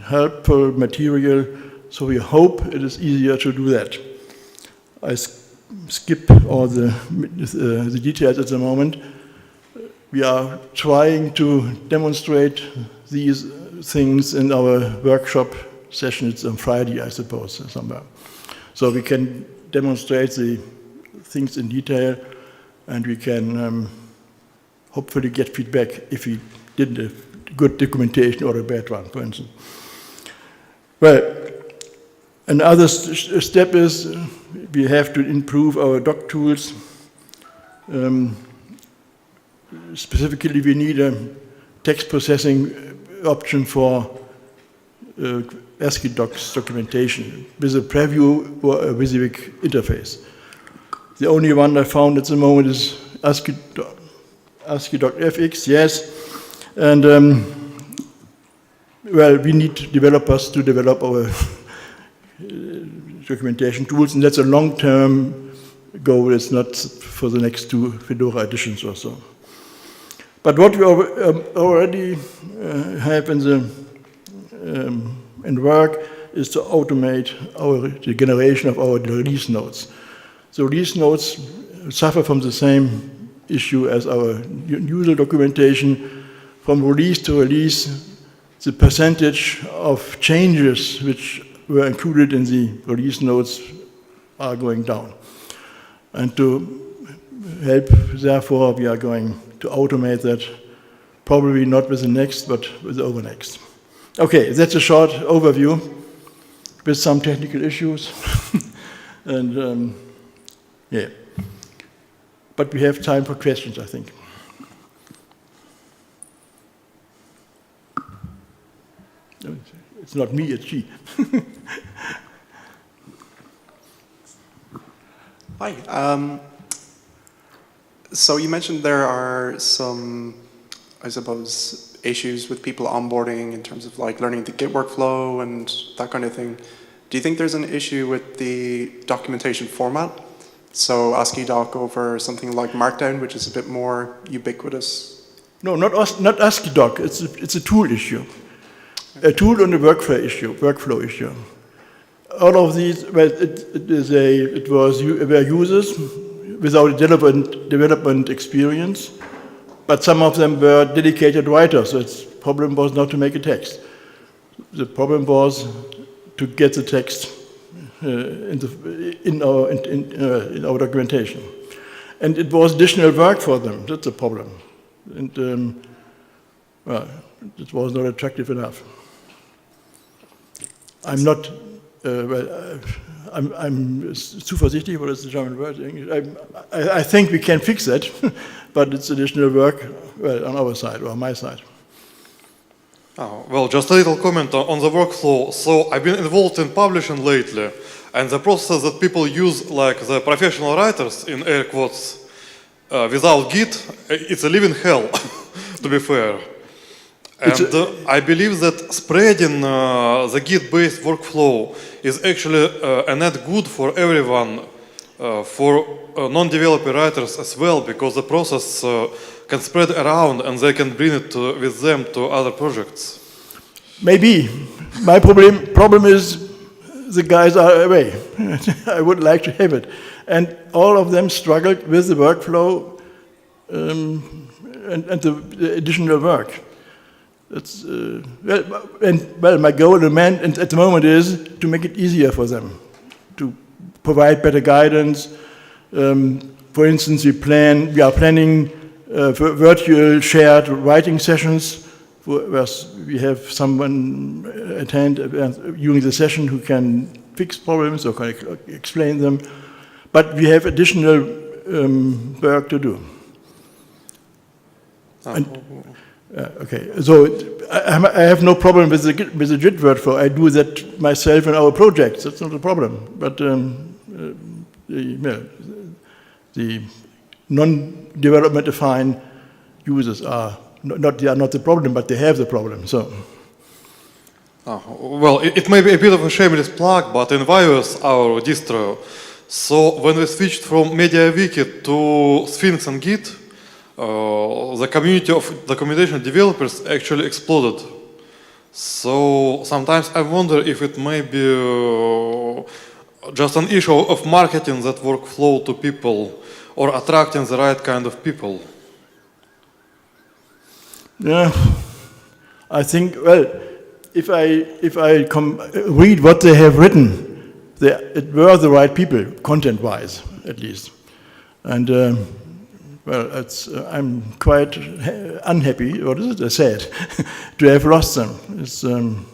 helpful material. So we hope it is easier to do that. I skip all the details at the moment. We are trying to demonstrate these things in our workshop session. It's on Friday, I suppose, somewhere. So we can demonstrate the things in detail, and we can hopefully get feedback if we did a good documentation or a bad one, for instance. Well, another step is we have to improve our doc tools. Specifically, we need a text processing option for ASCII docs documentation with a preview or a WYSIWYG interface. The only one I found at the moment is ASCII.fx, yes. And well, we need developers to develop our documentation tools, and that's a long-term goal. It's not for the next 2 Fedora editions or so. But what we already have in work is to automate the generation of our release notes. So release notes suffer from the same issue as our usual documentation. From release to release, the percentage of changes which were included in the release notes are going down. And to help, therefore, we are going to automate that, probably not with the next, but with the overnext. Okay, that's a short overview with some technical issues. And yeah, but we have time for questions, I think. It's not me, it's she. Hi. So you mentioned there are some, I suppose, issues with people onboarding in terms of like learning the Git workflow and that kind of thing. Do you think there's an issue with the documentation format? So ASCII doc over something like Markdown, which is a bit more ubiquitous? No, not ASCII doc. It's a tool issue. A tool and a workflow issue. All of these, well, were users without development experience, but some of them were dedicated writers. So the problem was not to make a text. The problem was to get the text in our documentation, and it was additional work for them. That's the problem, and well, it was not attractive enough. I'm not. I'm zuversichtlich, what is the German word? I think we can fix that, but it's additional work, well, on our side or on my side. Oh, well, just a little comment on the workflow. So I've been involved in publishing lately, and the process that people use, like the professional writers, in air quotes, without Git, it's a living hell, to be fair. And I believe that spreading the Git-based workflow is actually a net good for everyone, for non-developer writers as well, because the process can spread around and they can bring it with them to other projects. Maybe. My problem is the guys are away. I would like to have it. And all of them struggled with the workflow and the additional work. That's, my goal at the moment is to make it easier for them, to provide better guidance. For instance, we are planning virtual shared writing sessions where we have someone attend during the session who can fix problems or can explain them. But we have additional work to do. Okay, so I have no problem with the Git workflow. I do that myself in our projects. That's not a problem. But the non-development defined users are not the problem, but they have the problem. So. Well, it may be a bit of a shameless plug, but in iOS, our distro, so when we switched from MediaWiki to Sphinx and Git, the community of documentation developers actually exploded. So sometimes I wonder if it may be just an issue of marketing that workflow to people or attracting the right kind of people. Yeah, I think, well, if I read what they have written, it were the right people, content-wise, at least. And well, I'm quite unhappy, what is it, sad, to have lost them.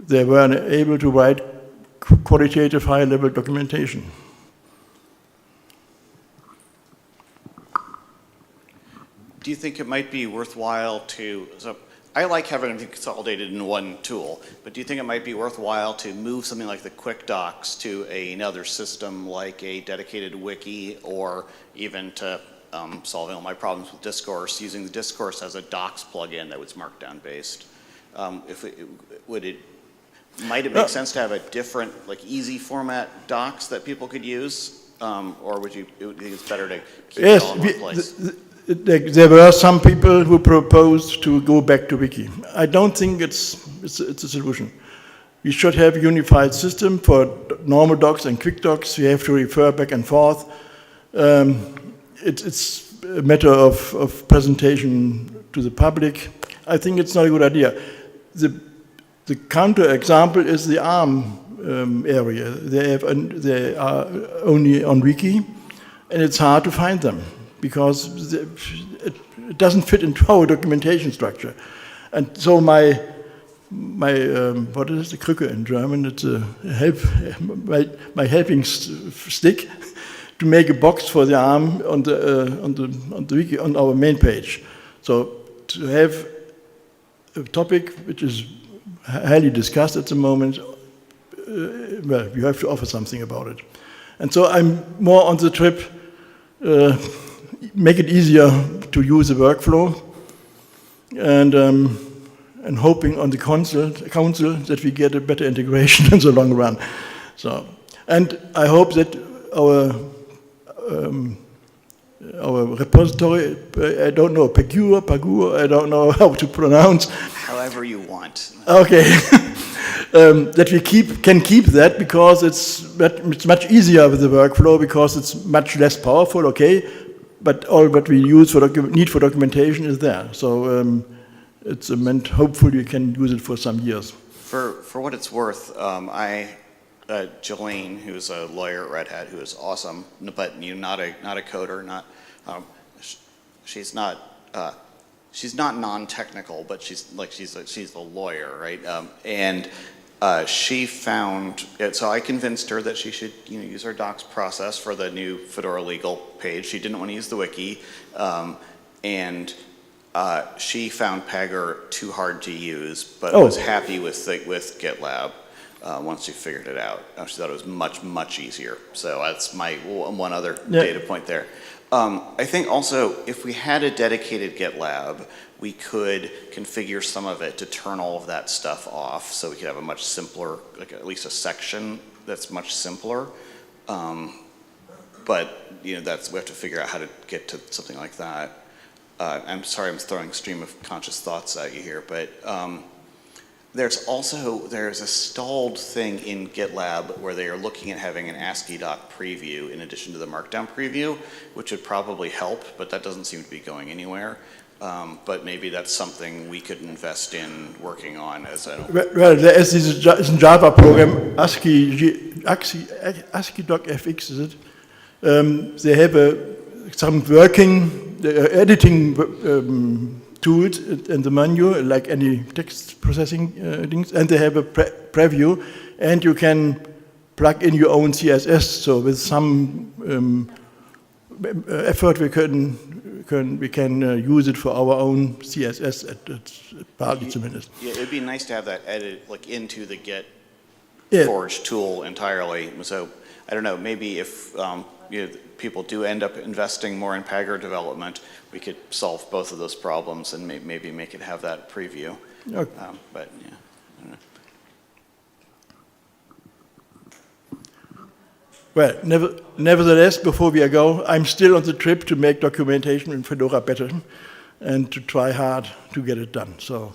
They weren't able to write qualitative high-level documentation. Do you think it might be worthwhile to, so I like having it consolidated in one tool, but do you think it might be worthwhile to move something like the Quick Docs to another system like a dedicated wiki, or even to solving all my problems with Discourse, using the Discourse as a Docs plugin that was Markdown based? Might it make sense to have a different, like easy format docs that people could use, or would you think it's better to keep it all in one place? There were some people who proposed to go back to Wiki. I don't think it's a solution. We should have a unified system for normal docs and quick docs. We have to refer back and forth. It's a matter of presentation to the public. I think it's not a good idea. The counter example is the ARM area. They are only on Wiki, and it's hard to find them, because it doesn't fit into our documentation structure. And so my what is the Krücke in German? It's my helping stick to make a box for the ARM on the wiki on our main page. So to have a topic which is highly discussed at the moment, well, you have to offer something about it. And so I'm more on the trip. Make it easier to use the workflow, and hoping on the council that we get a better integration in the long run. So, and I hope that our repository, I don't know, Pagur, I don't know how to pronounce. However you want. Okay. That we can keep that, because it's much easier with the workflow, because it's much less powerful, okay, but all what we use need for documentation is there. So it's meant, hopefully we can use it for some years. For what it's worth, Jolene, who's a lawyer at Red Hat, who is awesome, but not a coder, she's not non-technical, but she's a lawyer, right? She found it, so I convinced her that she should use our docs process for the new Fedora legal page. She didn't want to use the wiki, and She found Pagure too hard to use, but Oh. was happy with GitLab once she figured it out. She thought it was much, much easier. So that's my one other data point there. I think also if we had a dedicated GitLab, we could configure some of it to turn all of that stuff off, so we could have a much simpler, like at least a section that's much simpler. But we have to figure out how to get to something like that. I'm sorry, I'm throwing stream of conscious thoughts at you here, but there's a stalled thing in GitLab where they are looking at having an ASCII doc preview in addition to the Markdown preview, which would probably help, but that doesn't seem to be going anywhere. But maybe that's something we could invest in working on as an open. Well, there is this Java program, ASCII doc FX, is it? They have some working editing tools in the menu, like any text processing things, and they have a preview, and you can plug in your own CSS. So with some effort, we can use it for our own CSS partly zumindest. Yeah, it'd be nice to have that edit into the Git Yeah. Forge tool entirely. So I don't know, maybe if people do end up investing more in Pagure development, we could solve both of those problems and maybe make it have that preview. Okay. But yeah, I don't know. Well, nevertheless, before we go, I'm still on the trip to make documentation in Fedora better and to try hard to get it done. So,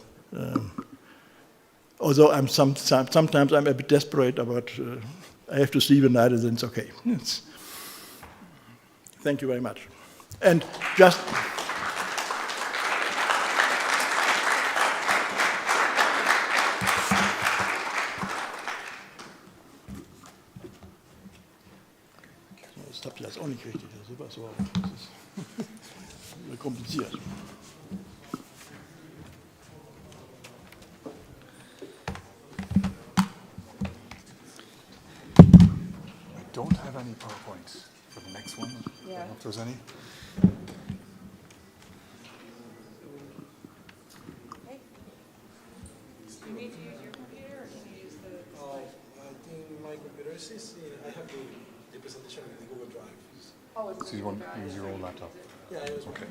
although sometimes I'm a bit desperate about, I have to sleep at night and then it's okay. Thank you very much. And just... Jetzt habt ihr das auch nicht richtig. Super, so. Das ist kompliziert. I don't have any PowerPoints for the next one. I don't know if there's any. Do you need to use your computer or can you use the slide? I think my computer is I have the presentation in the Google Drive. Oh, it's So you want to use your old laptop? Yeah, I was okay.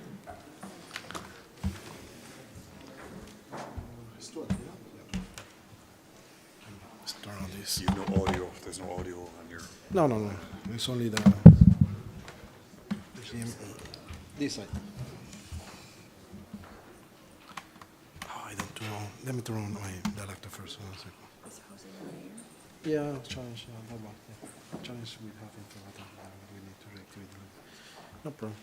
Start on this. You have no audio. There's no audio on your. No. It's only the this side. Oh, I don't know. Let me turn on my dialector first. 1 second. Yeah, challenge. That one. Yeah. Challenge we have into Latam. We need to reactivate them. No problem.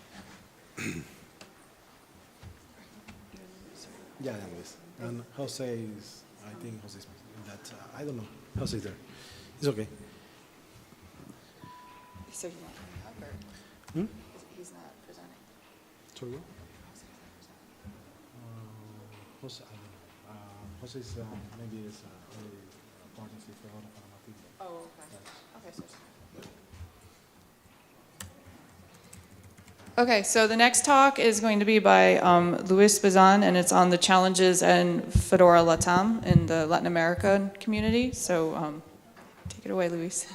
Yeah, anyways. And Jose is, I think Jose is that, I don't know. Jose is there. It's okay. So he's not coming up or? He's not presenting. Sorry, what? Jose, I don't know. Jose is, maybe is a partnership for Vodafone. Oh, okay. Okay, so the next talk is going to be by Luis Bazan, and it's on the challenges in Fedora Latam in the Latin America community. So take it away, Luis.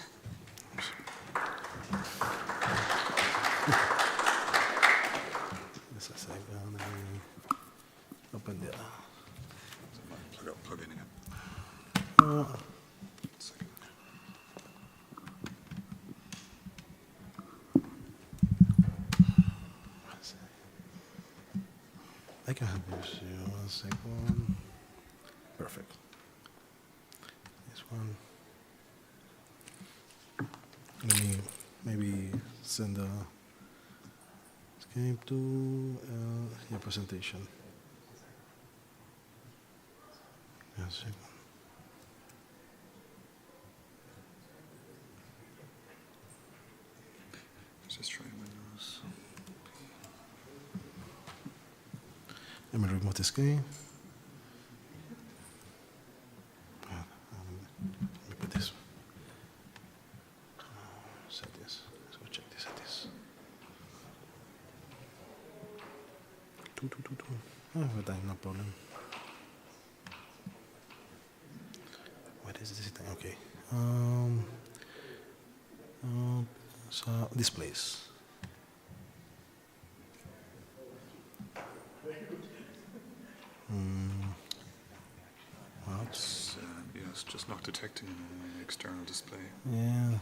Just a second. Open the. Plug in again. I can help you. See, 1 second. Perfect. This one. Let me maybe send a escape to your presentation. 1 second. Just try Windows. Let me remove this game. Let me put this. Set this. Let's go check this. Set this. Two. No problem. What is this thing? Okay. So displays. What? Yes, just not detecting an external display. Yeah.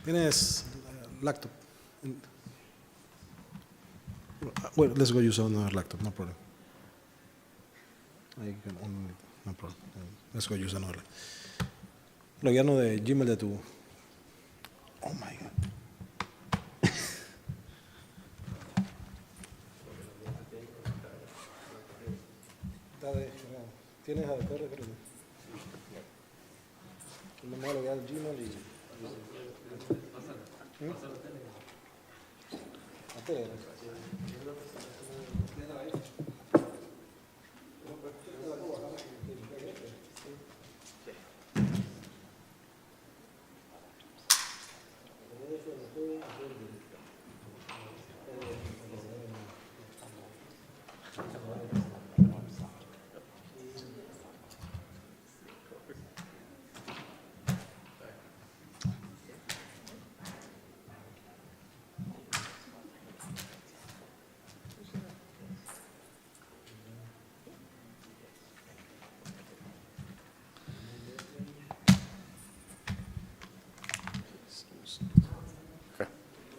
Tienes laptop. Well, let's go use another laptop, no problem. I can only, no problem. Let's go use another. Loguearnos de Gmail de tu. Oh my God. Tienes a corre, creo. Vamos a loguear el Gmail y.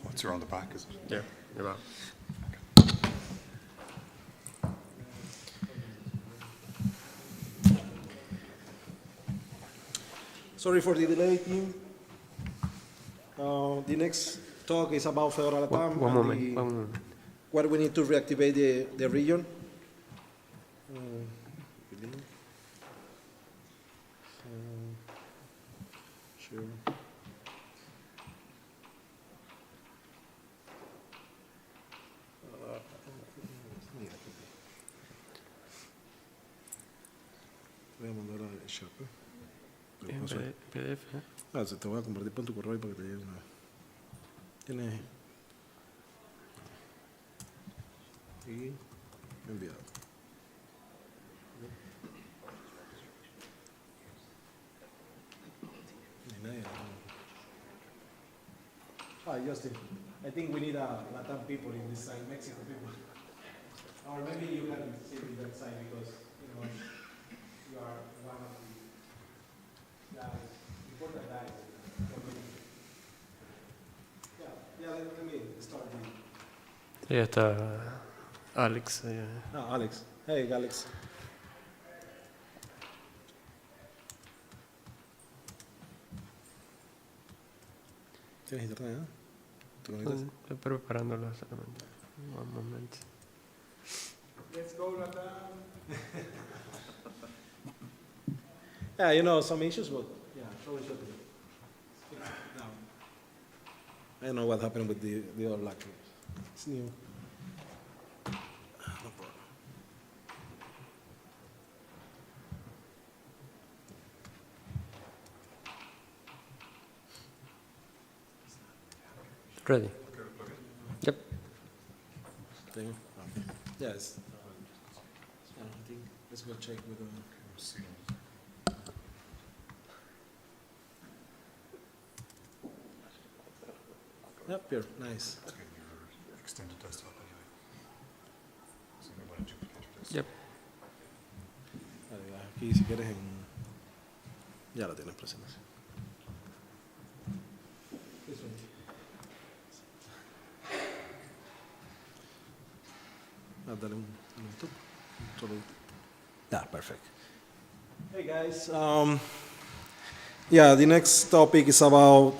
Once you're on the back, is it? Yeah, you're out. Sorry for the delay, team. The next talk is about Fedora Latam. One moment. What we need to reactivate the region. Sure. Voy a mandar a Sharp. En PDF. Te voy a compartir por tu correo para que te llegue una vez. Tienes. Y enviado. Justin, I think we need Latam people in this side, Mexican people. Or maybe you can sit in that side because, you are one of the guys, important guys. Yeah, let me start. Ya está Alex. Alex. Hey, Alex. ¿Tienes internet, no? ¿Te conectas? Estoy preparándolo solamente. Un momento. Let's go, Latam. Yeah, some issues, but yeah, probably should be. I don't know what happened with the other laptop. It's new. No problem. Ready? Yep. Okay. Yes. I think let's go check with them. Yep, here, nice. Extended desktop anyway. So you want to duplicate your desktop. Yep. Aquí si quieres ya la tienes presente. Dale un minuto. Yeah, perfect. Hey guys, the next topic is about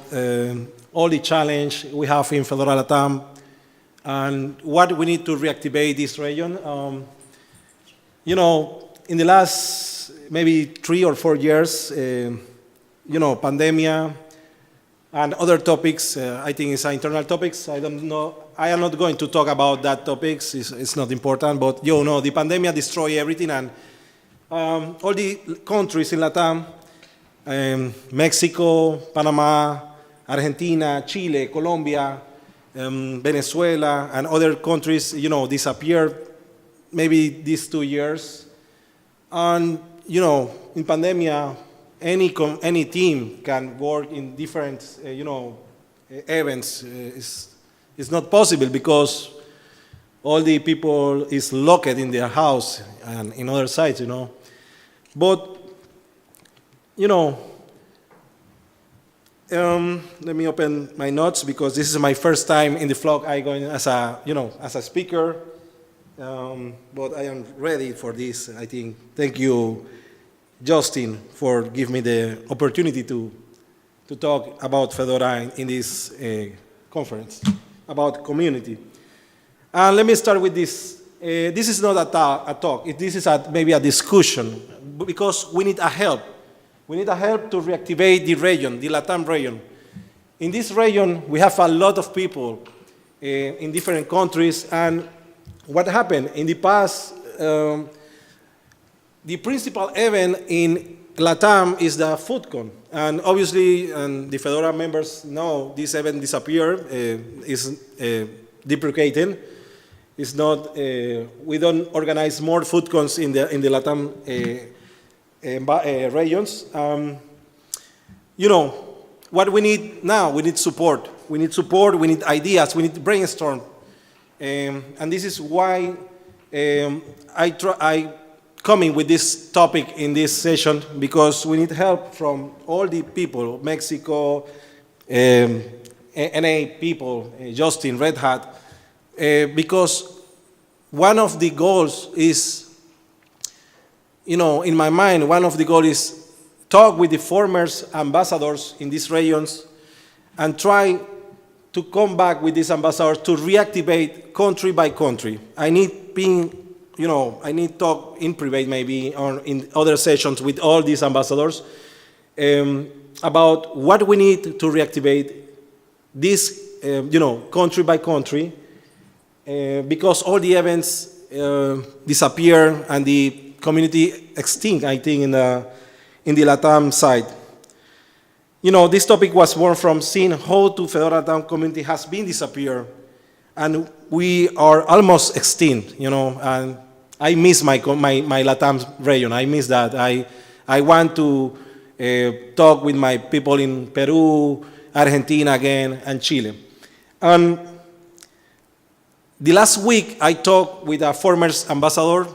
all the challenge we have in Fedora Latam and what we need to reactivate this region. In the last maybe 3 or 4 years, pandemia and other topics, I think it's internal topics. I don't know. I am not going to talk about that topics. It's not important. But the pandemic destroyed everything, and all the countries in Latam, Mexico, Panama, Argentina, Chile, Colombia, Venezuela and other countries, disappeared maybe these 2 years. And, in pandemia, any team can work in different, events. It's not possible because all the people is locked in their house and in other sites, But, let me open my notes because this is my first time in the vlog. I going as a speaker, but I am ready for this. I think. Thank you, Justin, for giving me the opportunity to talk about Fedora in this conference about community. And let me start with this. This is not a talk. This is maybe a discussion because we need a help. We need a help to reactivate the region, the Latam region. In this region, we have a lot of people in different countries. And what happened in the past, the principal event in Latam is the FoodCon. And obviously, and the Fedora members know this event disappeared, is deprecated. It's not, we don't organize more FoodCons in the Latam regions. What we need now, we need support. We need support, we need ideas, we need to brainstorm. And this is why I coming with this topic in this session, because we need help from all the people, Mexico, NA people, Justin, Red Hat, because one of the goals is, in my mind, one of the goals is talk with the former ambassadors in these regions and try to come back with these ambassadors to reactivate country by country. I need I need talk in private maybe or in other sessions with all these ambassadors about what we need to reactivate this, country by country, because all the events disappear and the community extinct, I think, in the Latam side. This topic was born from seeing how the Fedora Latam community has been disappeared, and we are almost extinct, and I miss my Latam region. I miss that. I want to talk with my people in Peru, Argentina again, and Chile. And the last week, I talked with a former ambassador.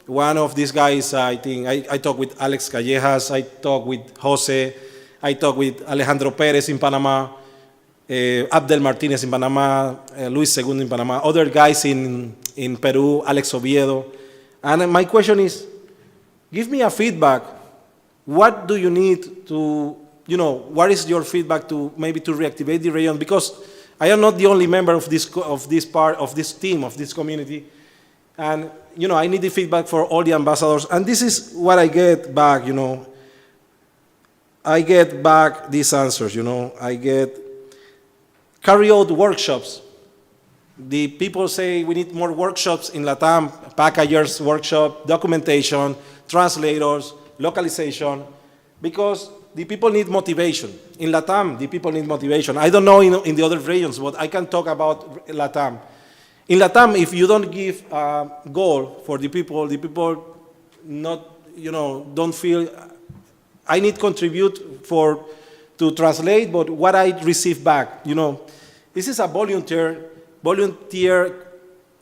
One of these guys, I think, I talked with Alex Callejas, I talked with Jose, I talked with Alejandro Perez in Panama, Abdel Martinez in Panama, Luis Segundo in Panama, other guys in Peru, Alex Oviedo. And my question is, give me a feedback. What do you need to, what is your feedback to maybe to reactivate the region? Because I am not the only member of this team, of this community. And, I need the feedback for all the ambassadors. And this is what I get back, I get back these answers, I get carry out workshops. The people say we need more workshops in Latam, packagers workshop, documentation, translators, localization, because the people need motivation. In Latam, the people need motivation. I don't know in the other regions, but I can talk about Latam. In Latam, if you don't give a goal for the people not, don't feel, I need contribute to translate, but what I receive back, this is a volunteer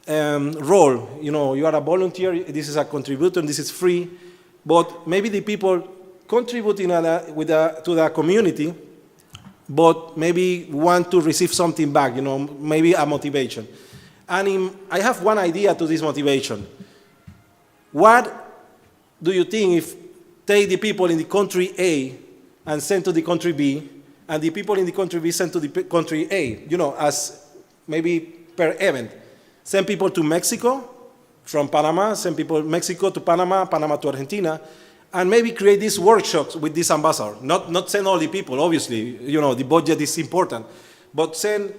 role. You are a volunteer, this is a contributor, this is free, but maybe the people contributing to the community, but maybe want to receive something back, maybe a motivation. And I have one idea to this motivation. What do you think if take the people in the country A and send to the country B, and the people in the country B send to the country A, as maybe per event. Send people to Mexico from Panama, send people Mexico to Panama, Panama to Argentina, and maybe create these workshops with this ambassador. Not send all the people, obviously, the budget is important, but send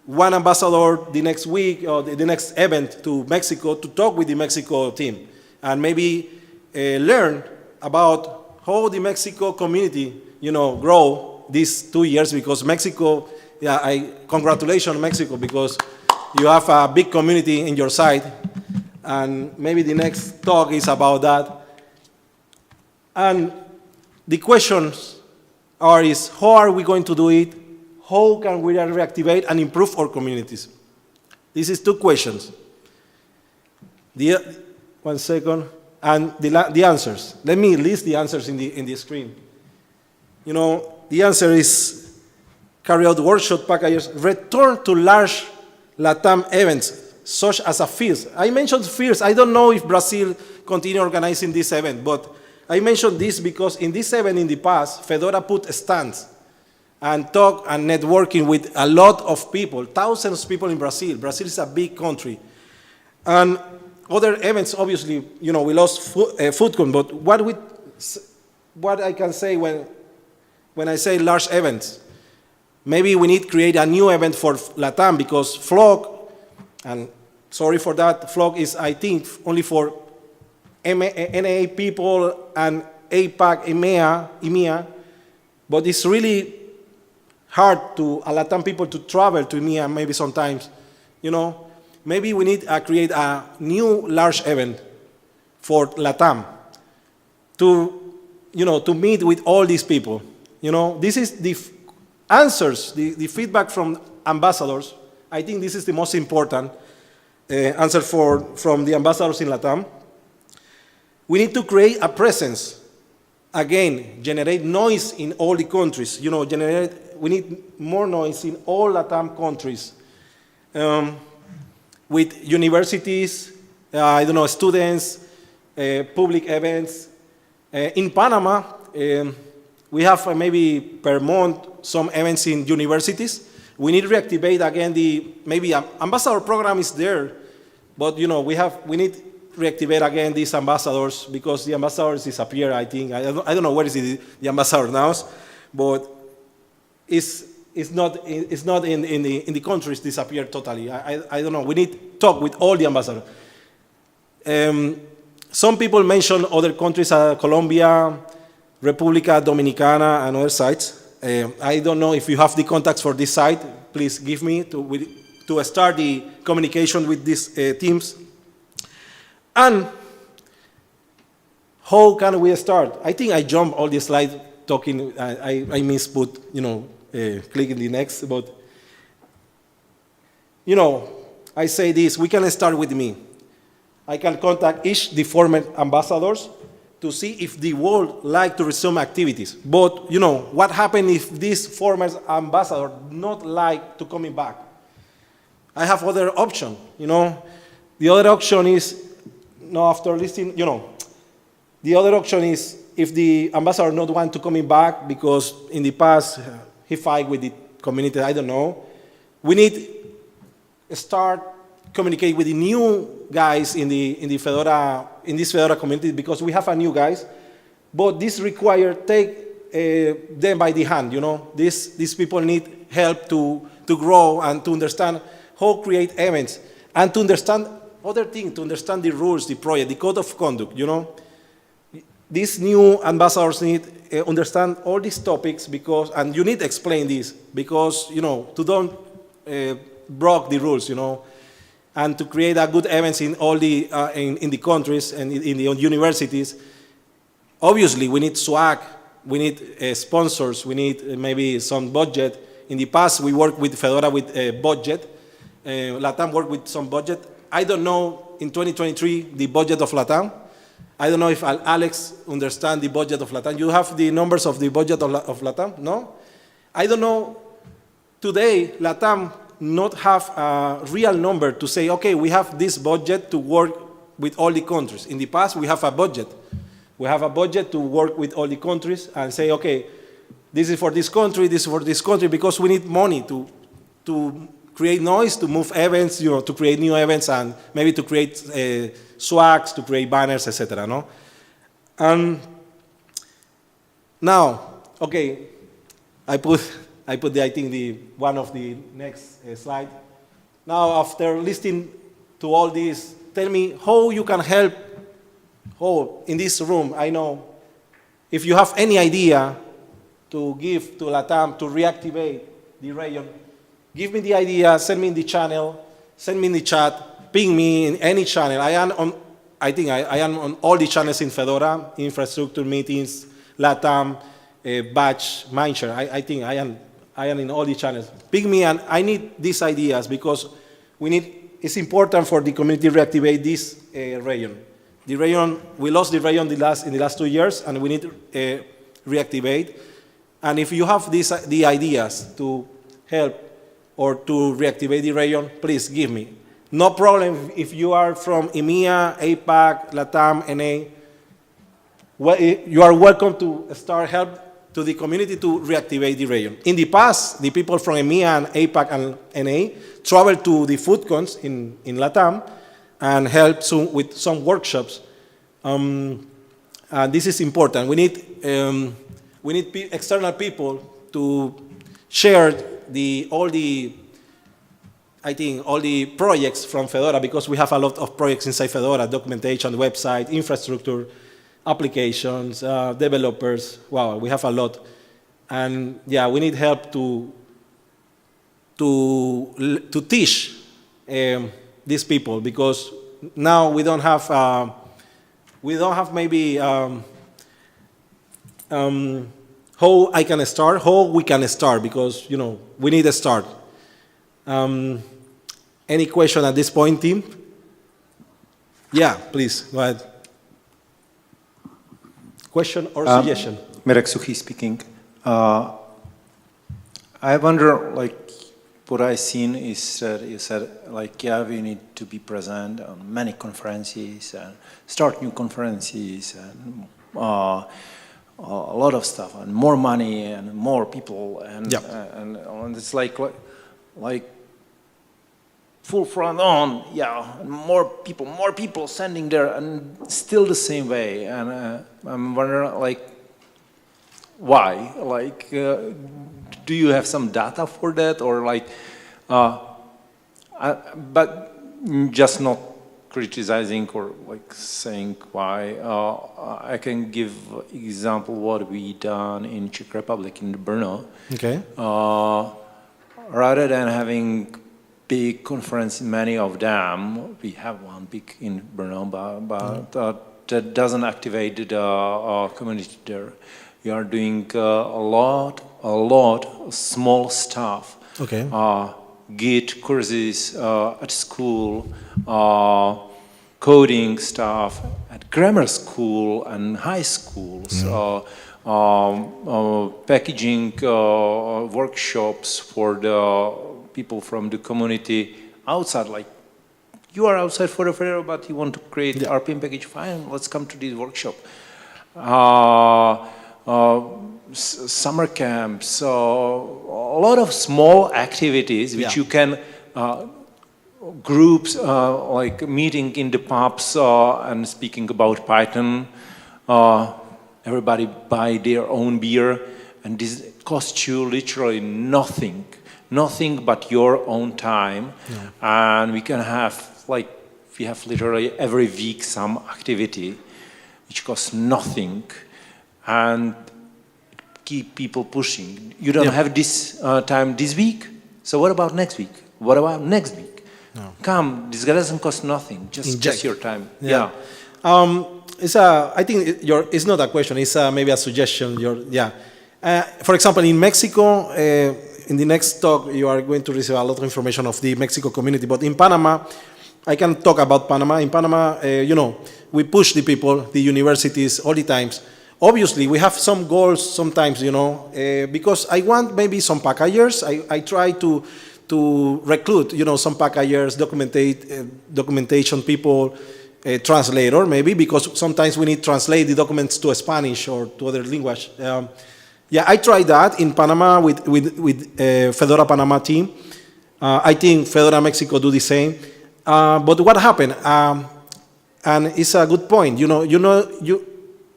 one ambassador the next week or the next event to Mexico to talk with the Mexico team, and maybe learn about how the Mexico community, grow these 2 years, because Mexico congratulations Mexico, because you have a big community in your side, and maybe the next talk is about that. And the questions is how are we going to do it? How can we reactivate and improve our communities? This is 2 questions. One second. And the answers. Let me list the answers in the screen. You know, the answer is carry out workshop packages, return to large Latam events, such as a FIRS. I mentioned FIRS. I don't know if Brazil continue organizing this event, but I mentioned this because in this event in the past, Fedora put stands and talk and networking with a lot of people, thousands of people in Brazil. Brazil is a big country. And other events, obviously, you know, we lost FoodCon, but what I can say when I say large events, maybe we need to create a new event for Latam, because FLOG, and sorry for that, FLOG is, I think, only for NA people and APAC, EMEA, but it's really hard to Latam people to travel to EMEA maybe sometimes, you know. Maybe we need to create a new large event for Latam to, you know, to meet with all these people. You know, this is the answers, the feedback from ambassadors. I think this is the most important answer from the ambassadors in Latam. We need to create a presence. Again, generate noise in all the countries. You know, we need more noise in all Latam countries. With universities, I don't know, students, public events. In Panama, we have maybe per month some events in universities. We need to reactivate again maybe ambassador program is there, but you know, we need to reactivate again these ambassadors, because the ambassadors disappear, I think. I don't know where is the ambassador now, but it's not in the countries disappeared totally. I don't know. We need to talk with all the ambassadors. Some people mention other countries, Colombia, República Dominicana, and other sites. I don't know if you have the contacts for this site. Please give me to start the communication with these teams. And how can we start? I think I jumped all the slides talking. I misput, you know, clicking the next, but you know, I say this, we can start with me. I can contact each the former ambassadors to see if the world like to resume activities. But you know, what happens if these former ambassadors not like to coming back? I have other option, you know. The other option is, after listening, you know, the other option is if the ambassador not want to coming back because in the past he fight with the community, I don't know. We need to start communicate with the new guys in this Fedora community, because we have a new guys, but this require take them by the hand, you know. These people need help to grow and to understand how to create events and to understand other things, to understand the rules, the project, the code of conduct, you know. These new ambassadors need understand all these topics, and you need to explain this, because, you know, to don't break the rules, you know, and to create a good events in all the in the countries and in the universities. Obviously, we need swag, we need sponsors, we need maybe some budget. In the past, we worked with Fedora with a budget. Latam worked with some budget. I don't know in 2023 the budget of Latam. I don't know if Alex understands the budget of Latam. You have the numbers of the budget of Latam? No? I don't know. Today, Latam not have a real number to say, okay, we have this budget to work with all the countries. In the past, we have a budget. We have a budget to work with all the countries and say, okay, this is for this country, this is for this country, because we need money to create noise, to move events, you know, to create new events, and maybe to create swags, to create banners, etc. No? Now, okay, I think one of the next slide. Now, after listening to all this, tell me how you can help. In this room, I know, if you have any idea to give to Latam to reactivate the region, Give me the idea, send me in the channel, send me in the chat, ping me in any channel. I think I am on all the channels in Fedora, infrastructure meetings, Latam, Batch, Mindshare. I think I am in all the channels. Ping me, and I need these ideas because it's important for the community to reactivate this region. The region, we lost the region in the last 2 years, and we need to reactivate. And if you have the ideas to help or to reactivate the region, please give me. No problem if you are from EMEA, APAC, Latam, NA. You are welcome to start help to the community to reactivate the region. In the past, the people from EMEA and APAC and NA traveled to the food cons in Latam and helped with some workshops. This is important. We need external people to share all the projects from Fedora, because we have a lot of projects inside Fedora: documentation, website, infrastructure, applications, developers. Wow, we have a lot. And yeah, we need help to teach these people, because now we don't have maybe how we can start, because we need a start. Any question at this point, team? Yeah, please go ahead. Question or suggestion? Mirek Suchi speaking. I wonder, what I've seen is that you said, we need to be present on many conferences and start new conferences and a lot of stuff, and more money and more people, and it's like full front on, more people sending there, and still the same way. And I'm wondering, why? Do you have some data for that, or but just not criticizing or saying why. I can give example what we done in Czech Republic in Brno. Okay. Rather than having big conference, many of them, we have one big in Brno, but that doesn't activate the community there. We are doing a lot of small stuff. Okay. Git courses at school, coding stuff at grammar school and high schools, packaging workshops for the people from the community outside. You are outside for a Fedora, but you want to create RPM package, fine, let's come to this workshop. Summer camps, a lot of small activities which you can, groups like meeting in the pubs and speaking about Python, everybody buy their own beer, and this costs you literally nothing but your own time. And we can have, we have literally every week some activity which costs nothing, and keep people pushing. You don't have this time this week, so what about next week? What about next week? Come, this doesn't cost nothing, just your time. I think it's not a question, it's maybe a suggestion. For example, in Mexico, in the next talk, you are going to receive a lot of information of the Mexico community, but in Panama, I can talk about Panama. In Panama, we push the people, the universities, all the times. Obviously, we have some goals sometimes, because I want maybe some packagers. I try to recruit, some packagers, documentation people, translator maybe, because sometimes we need to translate the documents to Spanish or to other language. I tried that in Panama with Fedora Panama team. I think Fedora Mexico do the same. But what happened? And it's a good point.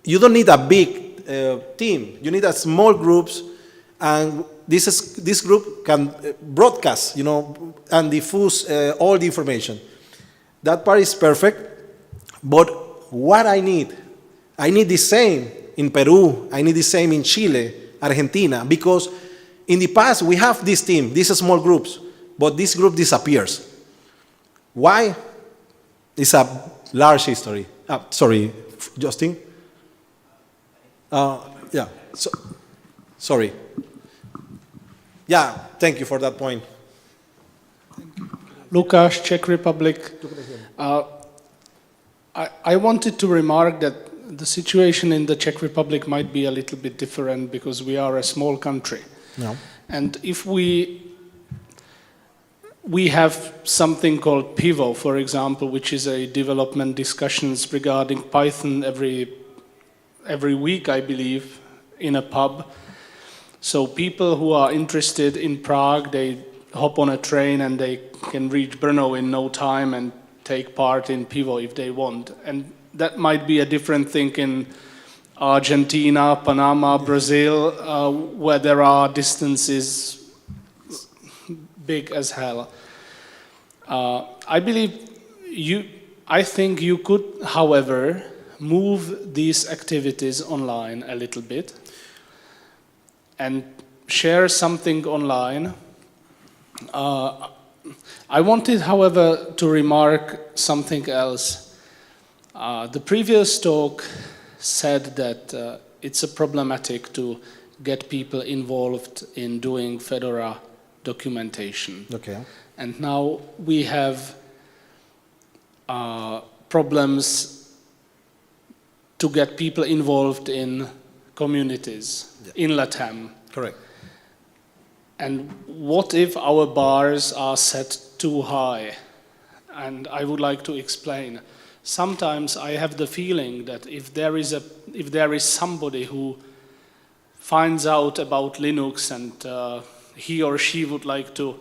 You don't need a big team. You need a small groups, and this group can broadcast, and diffuse all the information. That part is perfect. But what I need the same in Peru. I need the same in Chile, Argentina, because in the past, we have this team, these small groups, but this group disappears. Why? It's a large history. Sorry, Justin? Yeah, sorry. Yeah, thank you for that point. Lukáš, Czech Republic. I wanted to remark that the situation in the Czech Republic might be a little bit different because we are a small country. No. And if we have something called Pivo, for example, which is a development discussions regarding Python every week, I believe, in a pub. So people who are interested in Prague, they hop on a train and they can reach Brno in no time and take part in Pivo if they want. And that might be a different thing in Argentina, Panama, Brazil, where there are distances big as hell. I think you could, however, move these activities online a little bit and share something online. I wanted, however, to remark something else. The previous talk said that it's problematic to get people involved in doing Fedora documentation. Okay. And now we have problems to get people involved in communities in Latam. Correct. And what if our bars are set too high? And I would like to explain. Sometimes I have the feeling that if there is somebody who finds out about Linux and he or she would like to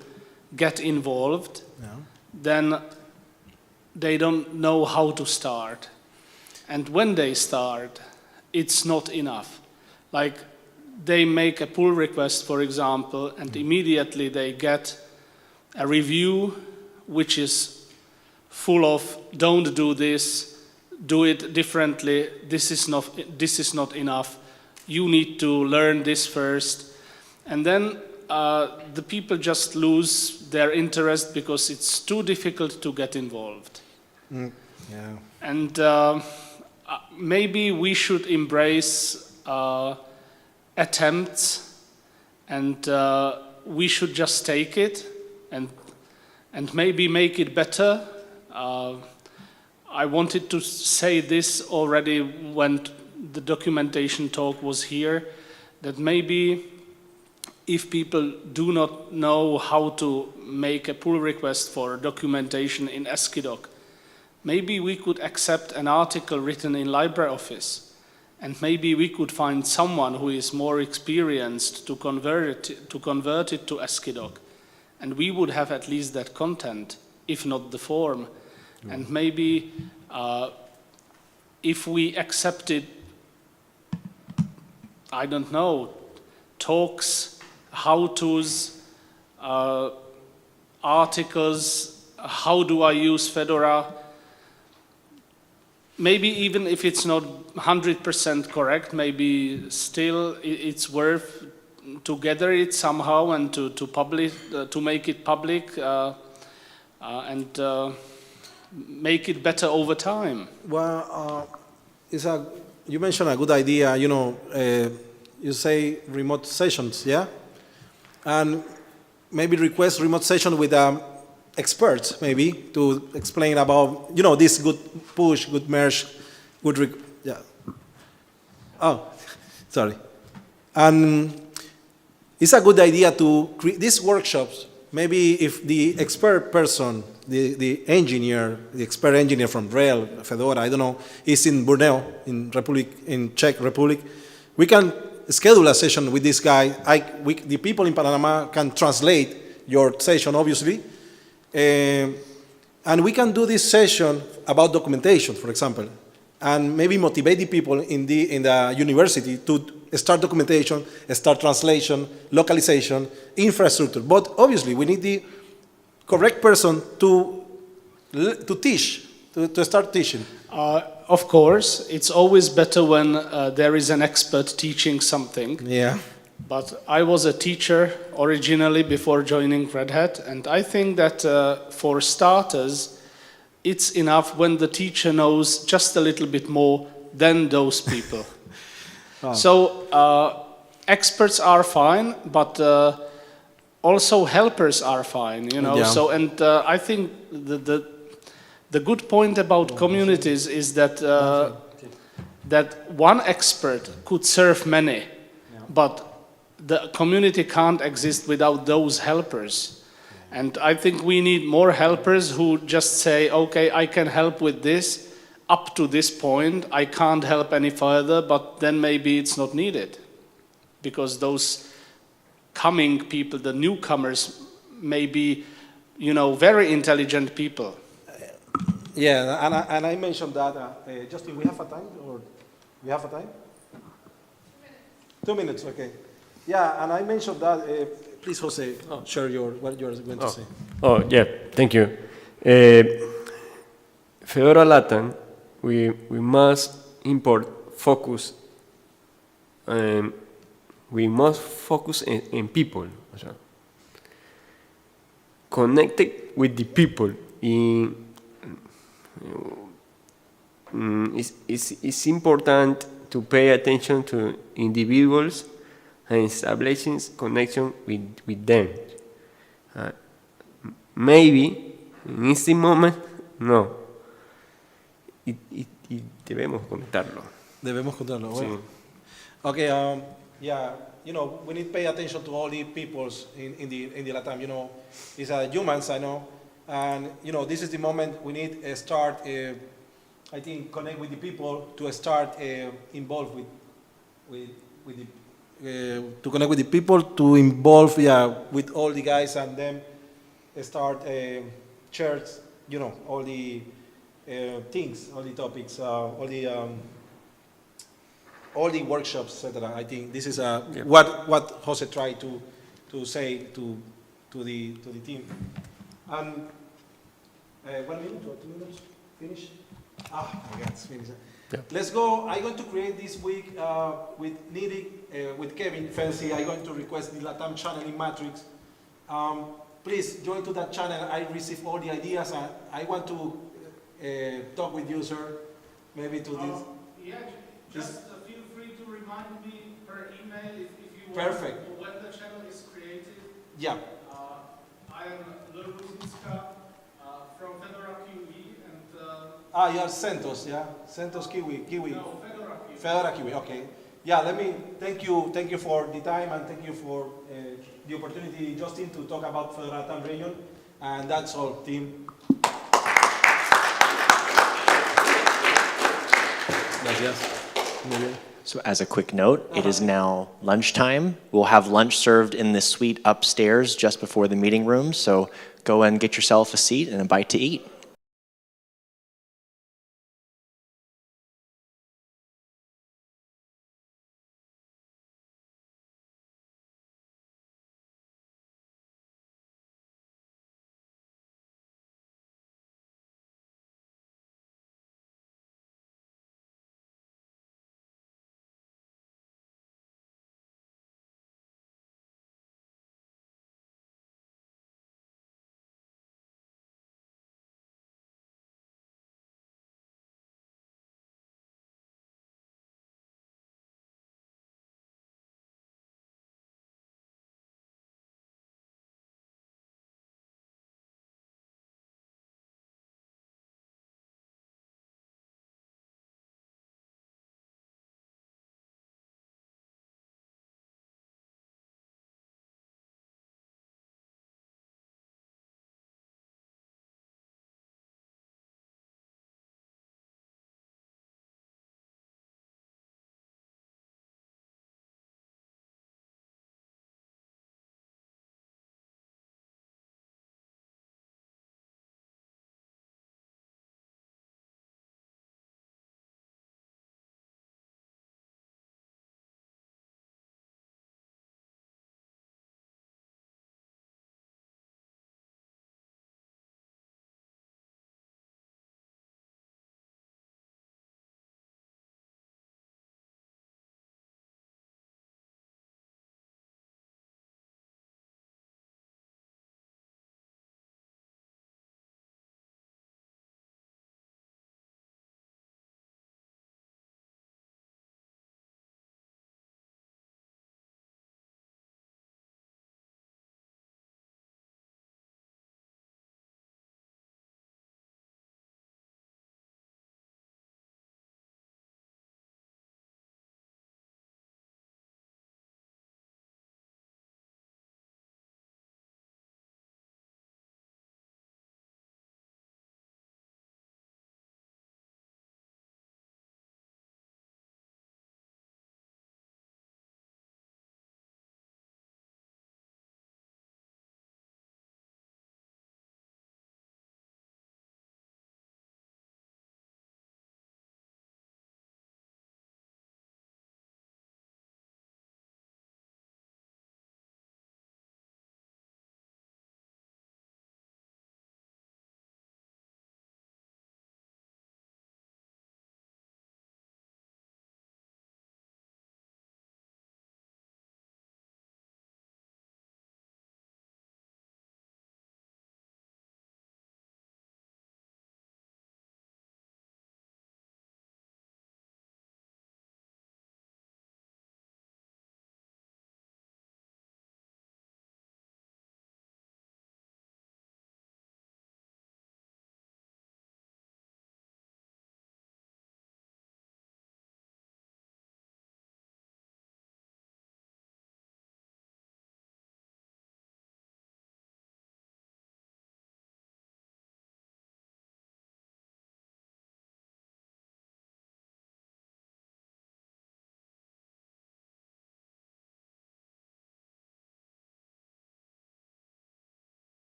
get involved, then they don't know how to start. And when they start, it's not enough. Like, they make a pull request, for example, and immediately they get a review which is full of, don't do this, do it differently, this is not enough, you need to learn this first. And then the people just lose their interest because it's too difficult to get involved. Yeah. And maybe we should embrace attempts, and we should just take it and maybe make it better. I wanted to say this already when the documentation talk was here, that maybe if people do not know how to make a pull request for documentation in ASCII-Doc, maybe we could accept an article written in LibreOffice, and maybe we could find someone who is more experienced to convert it to ASCII-Doc. And we would have at least that content, if not the form. And maybe if we accepted, I don't know, talks, how-tos, articles, how do I use Fedora, maybe even if it's not 100% correct, maybe still it's worth to gather it somehow and to publish, to make it public and make it better over time. Well, you mentioned a good idea, you say remote sessions, yeah? And maybe request remote session with experts, maybe, to explain about, this good push, good merge, yeah. Oh, sorry. And it's a good idea to create these workshops. Maybe if the expert person, the engineer, the expert engineer from Rail, Fedora, I don't know, is in Brno, in Czech Republic, we can schedule a session with this guy. The people in Panama can translate your session, obviously. And we can do this session about documentation, for example, and maybe motivate the people in the university to start documentation, start translation, localization, infrastructure. But obviously, we need the correct person to teach, to start teaching. Of course, it's always better when there is an expert teaching something. Yeah. but I was a teacher originally before joining Red Hat, and I think that for starters, it's enough when the teacher knows just a little bit more than those people. So experts are fine, but also helpers are fine, you know. Yeah. So, and I think the good point about communities is that that one expert could serve many, but the community can't exist without those helpers. And I think we need more helpers who just say, okay, I can help with this up to this point. I can't help any further, but then maybe it's not needed. Because those coming people, the newcomers, may be, you know, very intelligent people. Yeah, and I mentioned that, Justin, we have a time, or we have a time? 2 minutes, okay. Yeah, and I mentioned that, please, Jose, share what you're going to say. Oh, yeah, thank you. Fedora Latam, we must focus in people. O sea, connected with the people. It's important to pay attention to individuals and establishing connection with them. Maybe in this moment, no. Debemos conectarlo. Debemos contarlo. Sí. Well. Okay. Yeah. You know, we need to pay attention to all the peoples in the Latam. You know, it's humans. I know, and you know, this is the moment we need to start. I think connect with the people to start involved with the to connect with the people to involve with all the guys and them start church. You know, all the things, all the topics, all the workshops, etc. I think this is what Jose tried to say to the team. And 1 minute or 2 minutes, finish. My God, it's finished. Yeah. Let's go. I'm going to create this week with Nidhi, with Kevin Fancy. I'm going to request the Latam channel in Matrix. Please join to that channel. I receive all the ideas. I want to talk with you, sir. Maybe to this. Yeah, just feel free to remind me per email if you Perfect. want when the channel is created. Yeah. I am Lurbuzinska from Fedora QE and You are CentOS, yeah? CentOS Kiwi. No, Fedora QE. Fedora Kiwi, okay. Yeah, let me thank you for the time and thank you for the opportunity, Justin, to talk about Fedora Latam region. And that's all, team. Gracias. So as a quick note, it is now lunchtime. We'll have lunch served in this suite upstairs just before the meeting room. So go and get yourself a seat and a bite to eat.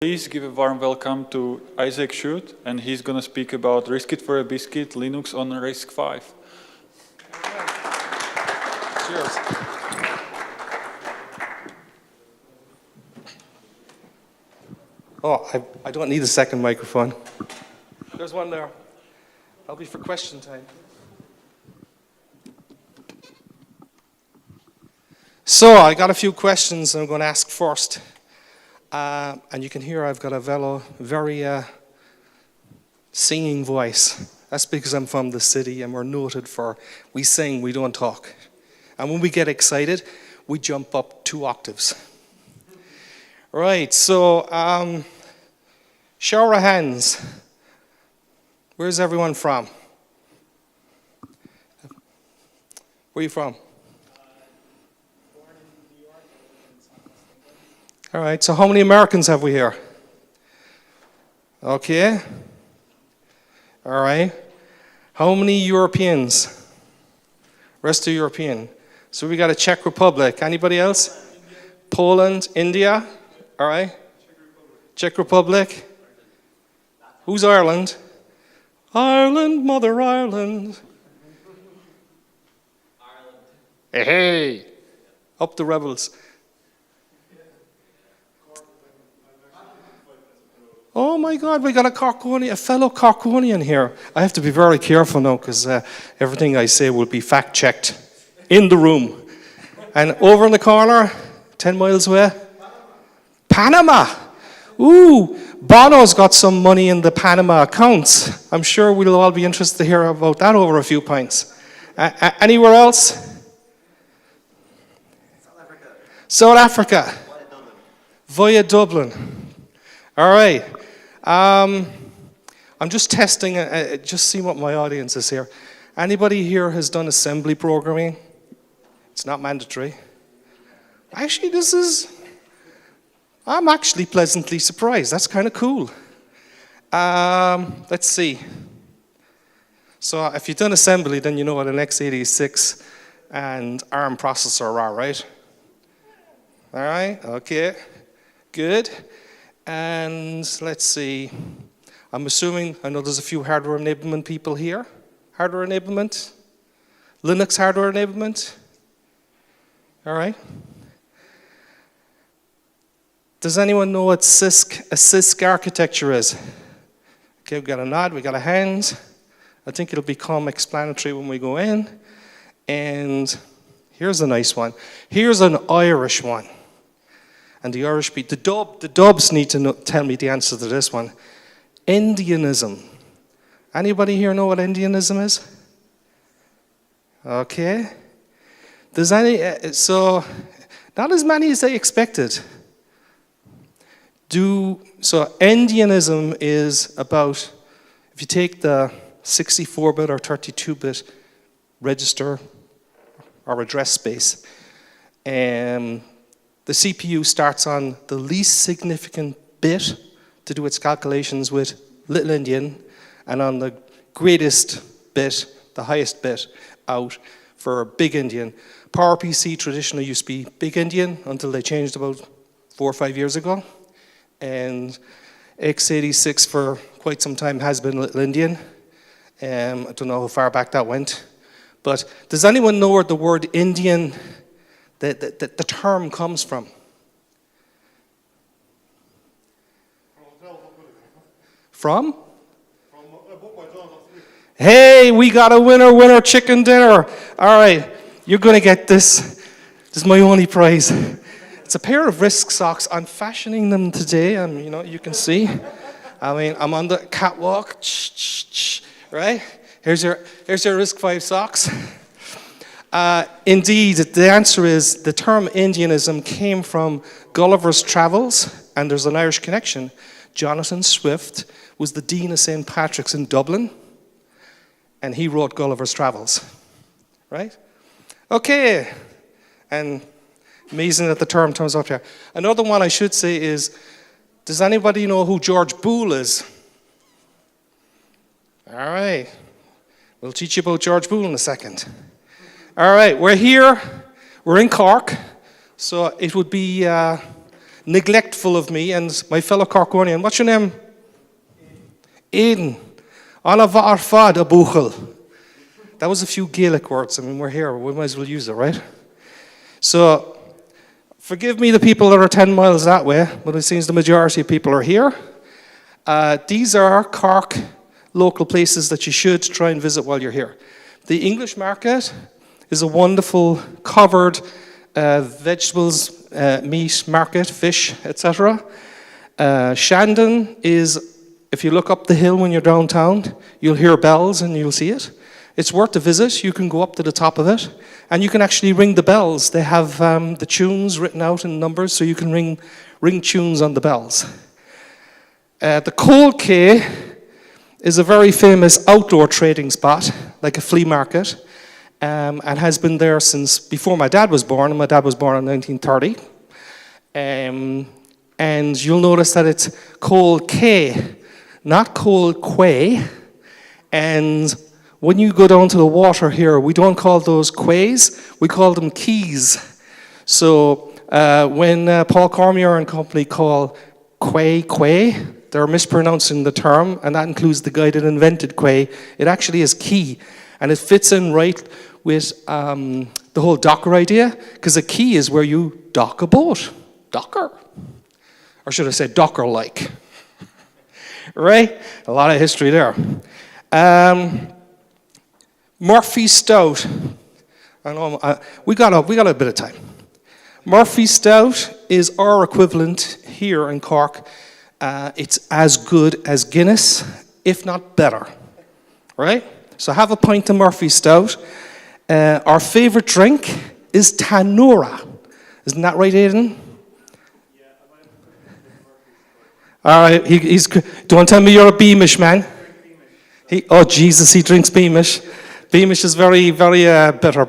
Please give a warm welcome to Isaac Schut, and he's going to speak about RISC-it for a biscuit, Linux on RISC-V. Cheers. Oh, I don't need a second microphone. There's one there. That'll be for question time. So I got a few questions I'm going to ask first. And you can hear I've got a very singing voice. That's because I'm from the city and we're noted for we sing, we don't talk. And when we get excited, we jump up 2 octaves. Right, so show of hands. Where's everyone from? Where are you from? All right, so how many Americans have we here? Okay. All right. How many Europeans? Rest of European. So we got a Czech Republic. Anybody else? Poland, India. All right. Czech Republic. Who's Ireland? Ireland, Mother Ireland. Hey. Up the rebels. Oh my God, we got a fellow Corkonian here. I have to be very careful now because everything I say will be fact-checked in the room. And over in the corner, 10 miles away, Panama. Ooh, Bono's got some money in the Panama accounts. I'm sure we'll all be interested to hear about that over a few pints. Anywhere else? South Africa. Via Dublin. All right. I'm just testing, just seeing what my audience is here. Anybody here has done assembly programming? It's not mandatory. Actually, I'm actually pleasantly surprised. That's kind of cool. Let's see. So if you've done assembly, then you know what an x86 and ARM processor are, right? All right, okay, good. And let's see, I'm assuming, I know there's a few hardware enablement people here. Hardware enablement? Linux hardware enablement? All right. Does anyone know what a CISC architecture is? Okay, we've got a nod, we've got a hand. I think it'll become explanatory when we go in. And here's a nice one. Here's an Irish one. And the Irish the Dubs need to tell me the answer to this one. Indianism. Anybody here know what Indianism is? Okay. Does so not as many as I expected. So Indianism is about, if you take the 64-bit or 32-bit register or address space, the CPU starts on the least significant bit to do its calculations with Little Indian, and on the greatest bit, the highest bit, out for Big Indian. PowerPC traditionally used to be Big Indian until they changed about 4 or 5 years ago. And x86 for quite some time has been Little Indian. I don't know how far back that went. But does anyone know where the word Indian, the term comes from? From? Hey, we got a winner chicken dinner. All right, you're going to get this. This is my only prize. It's a pair of RISC socks. I'm fashioning them today, and you can see. I mean, I'm on the catwalk. Right? Here's your RISC-V socks. Indeed, the answer is the term Indianism came from Gulliver's Travels, and there's an Irish connection. Jonathan Swift was the Dean of St. Patrick's in Dublin, and he wrote Gulliver's Travels, right? Okay, and amazing that the term turns up here. Another one I should say is, does anybody know who George Boole is? All right, we'll teach you about George Boole in a second. All right, we're here, we're in Cork, so it would be neglectful of me and my fellow Corkonian. What's your name? Aidan. Anna var fad a buchel. That was a few Gaelic words. I mean, we're here. We might as well use it, right? So, forgive me the people that are 10 miles that way, but it seems the majority of people are here. These are Cork local places that you should try and visit while you're here. The English market is a wonderful covered vegetables, meat market, fish, etc. Shandon is, if you look up the hill when you're downtown, you'll hear bells and you'll see it. It's worth a visit. You can go up to the top of it, and you can actually ring the bells. They have the tunes written out in numbers, so you can ring tunes on the bells. The Cold Quay is a very famous outdoor trading spot, like a flea market, and has been there since before my dad was born, and my dad was born in 1930. And you'll notice that it's Cold Quay, not Cold Quay. And when you go down to the water here, we don't call those quays, we call them quays. So when Paul Cormier and company call quay, they're mispronouncing the term, and that includes the guy that invented quay. It actually is key, and it fits in right with the whole docker idea, because a quay is where you dock a boat. Docker. Or should I say docker-like. Right? A lot of history there. Murphy Stout. I know we got a bit of time. Murphy Stout is our equivalent here in Cork. It's as good as Guinness, if not better. Right? So have a pint of Murphy Stout. Our favorite drink is Tanura. Isn't that right, Aidan? All right. Don't tell me you're a Beamish man. Oh Jesus, he drinks Beamish. Beamish is very, very bitter.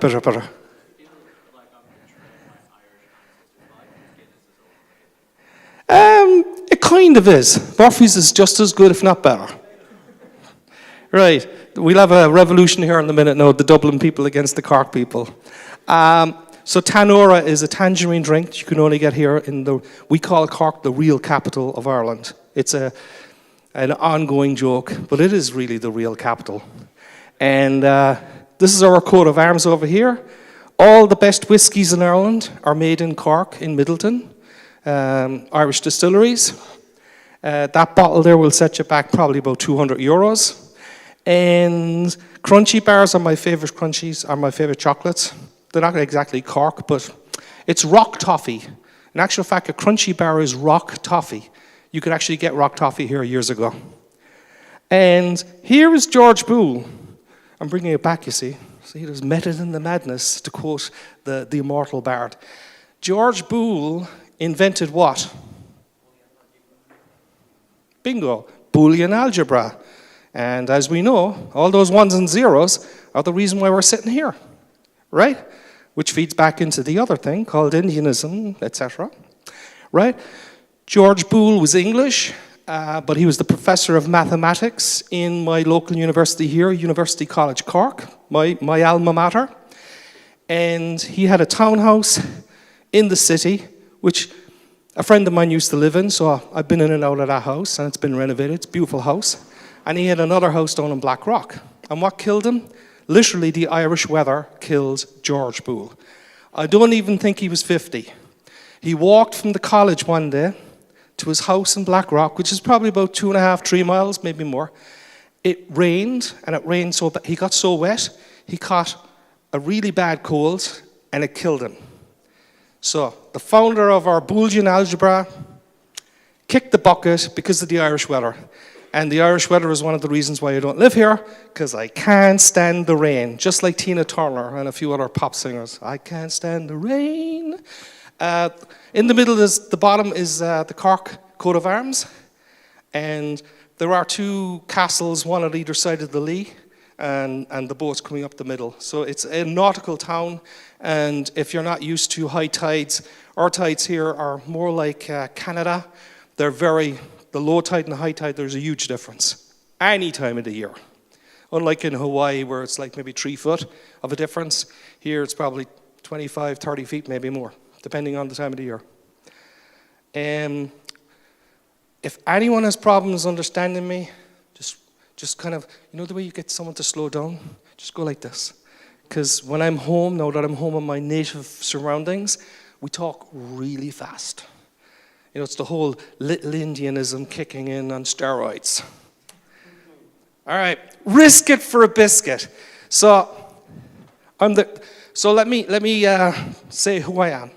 It kind of is. Murphy's is just as good, if not better. Right. We'll have a revolution here in a minute now, the Dublin people against the Cork people. So Tanura is a tangerine drink you can only get here we call Cork the real capital of Ireland. It's an ongoing joke, but it is really the real capital. And this is our coat of arms over here. All the best whiskies in Ireland are made in Cork, in Middleton, Irish distilleries. That bottle there will set you back probably about €200. And crunchy bars are my favorite crunchies, are my favorite chocolates. They're not exactly Cork, but it's rock toffee. In actual fact, a crunchy bar is rock toffee. You could actually get rock toffee here years ago. And here is George Boole. I'm bringing it back, you see. See, there's method in the madness, to quote the immortal bard. George Boole invented what? Bingo, Boolean algebra. And as we know, all those ones and zeros are the reason why we're sitting here, right? Which feeds back into the other thing called Indianism, etc. Right? George Boole was English, but he was the professor of mathematics in my local university here, University College Cork, my alma mater. And he had a townhouse in the city, which a friend of mine used to live in, so I've been in and out of that house, and it's been renovated. It's a beautiful house. And he had another house down in Blackrock. And what killed him? Literally, the Irish weather killed George Boole. I don't even think he was 50. He walked from the college one day to his house in Blackrock, which is probably about 2.5, 3 miles, maybe more. It rained, and it rained so bad. He got so wet, he caught a really bad cold, and it killed him. So, the founder of our Boolean algebra kicked the bucket because of the Irish weather. And the Irish weather is one of the reasons why I don't live here, because I can't stand the rain. Just like Tina Turner and a few other pop singers. I can't stand the rain. In the middle, the bottom is the Cork coat of arms. And there are 2 castles, one at either side of the Lee, and the boats coming up the middle. So it's a nautical town, and if you're not used to high tides, our tides here are more like Canada. They're the low tide and the high tide, there's a huge difference. Any time of the year. Unlike in Hawaii, where it's like maybe 3 foot of a difference, here it's probably 25, 30 feet, maybe more, depending on the time of the year. If anyone has problems understanding me, just kind of, you know the way you get someone to slow down? Just go like this. Because when I'm home, now that I'm home in my native surroundings, we talk really fast. You know, it's the whole little Indianism kicking in on steroids. All right, risk it for a biscuit. So let me say who I am.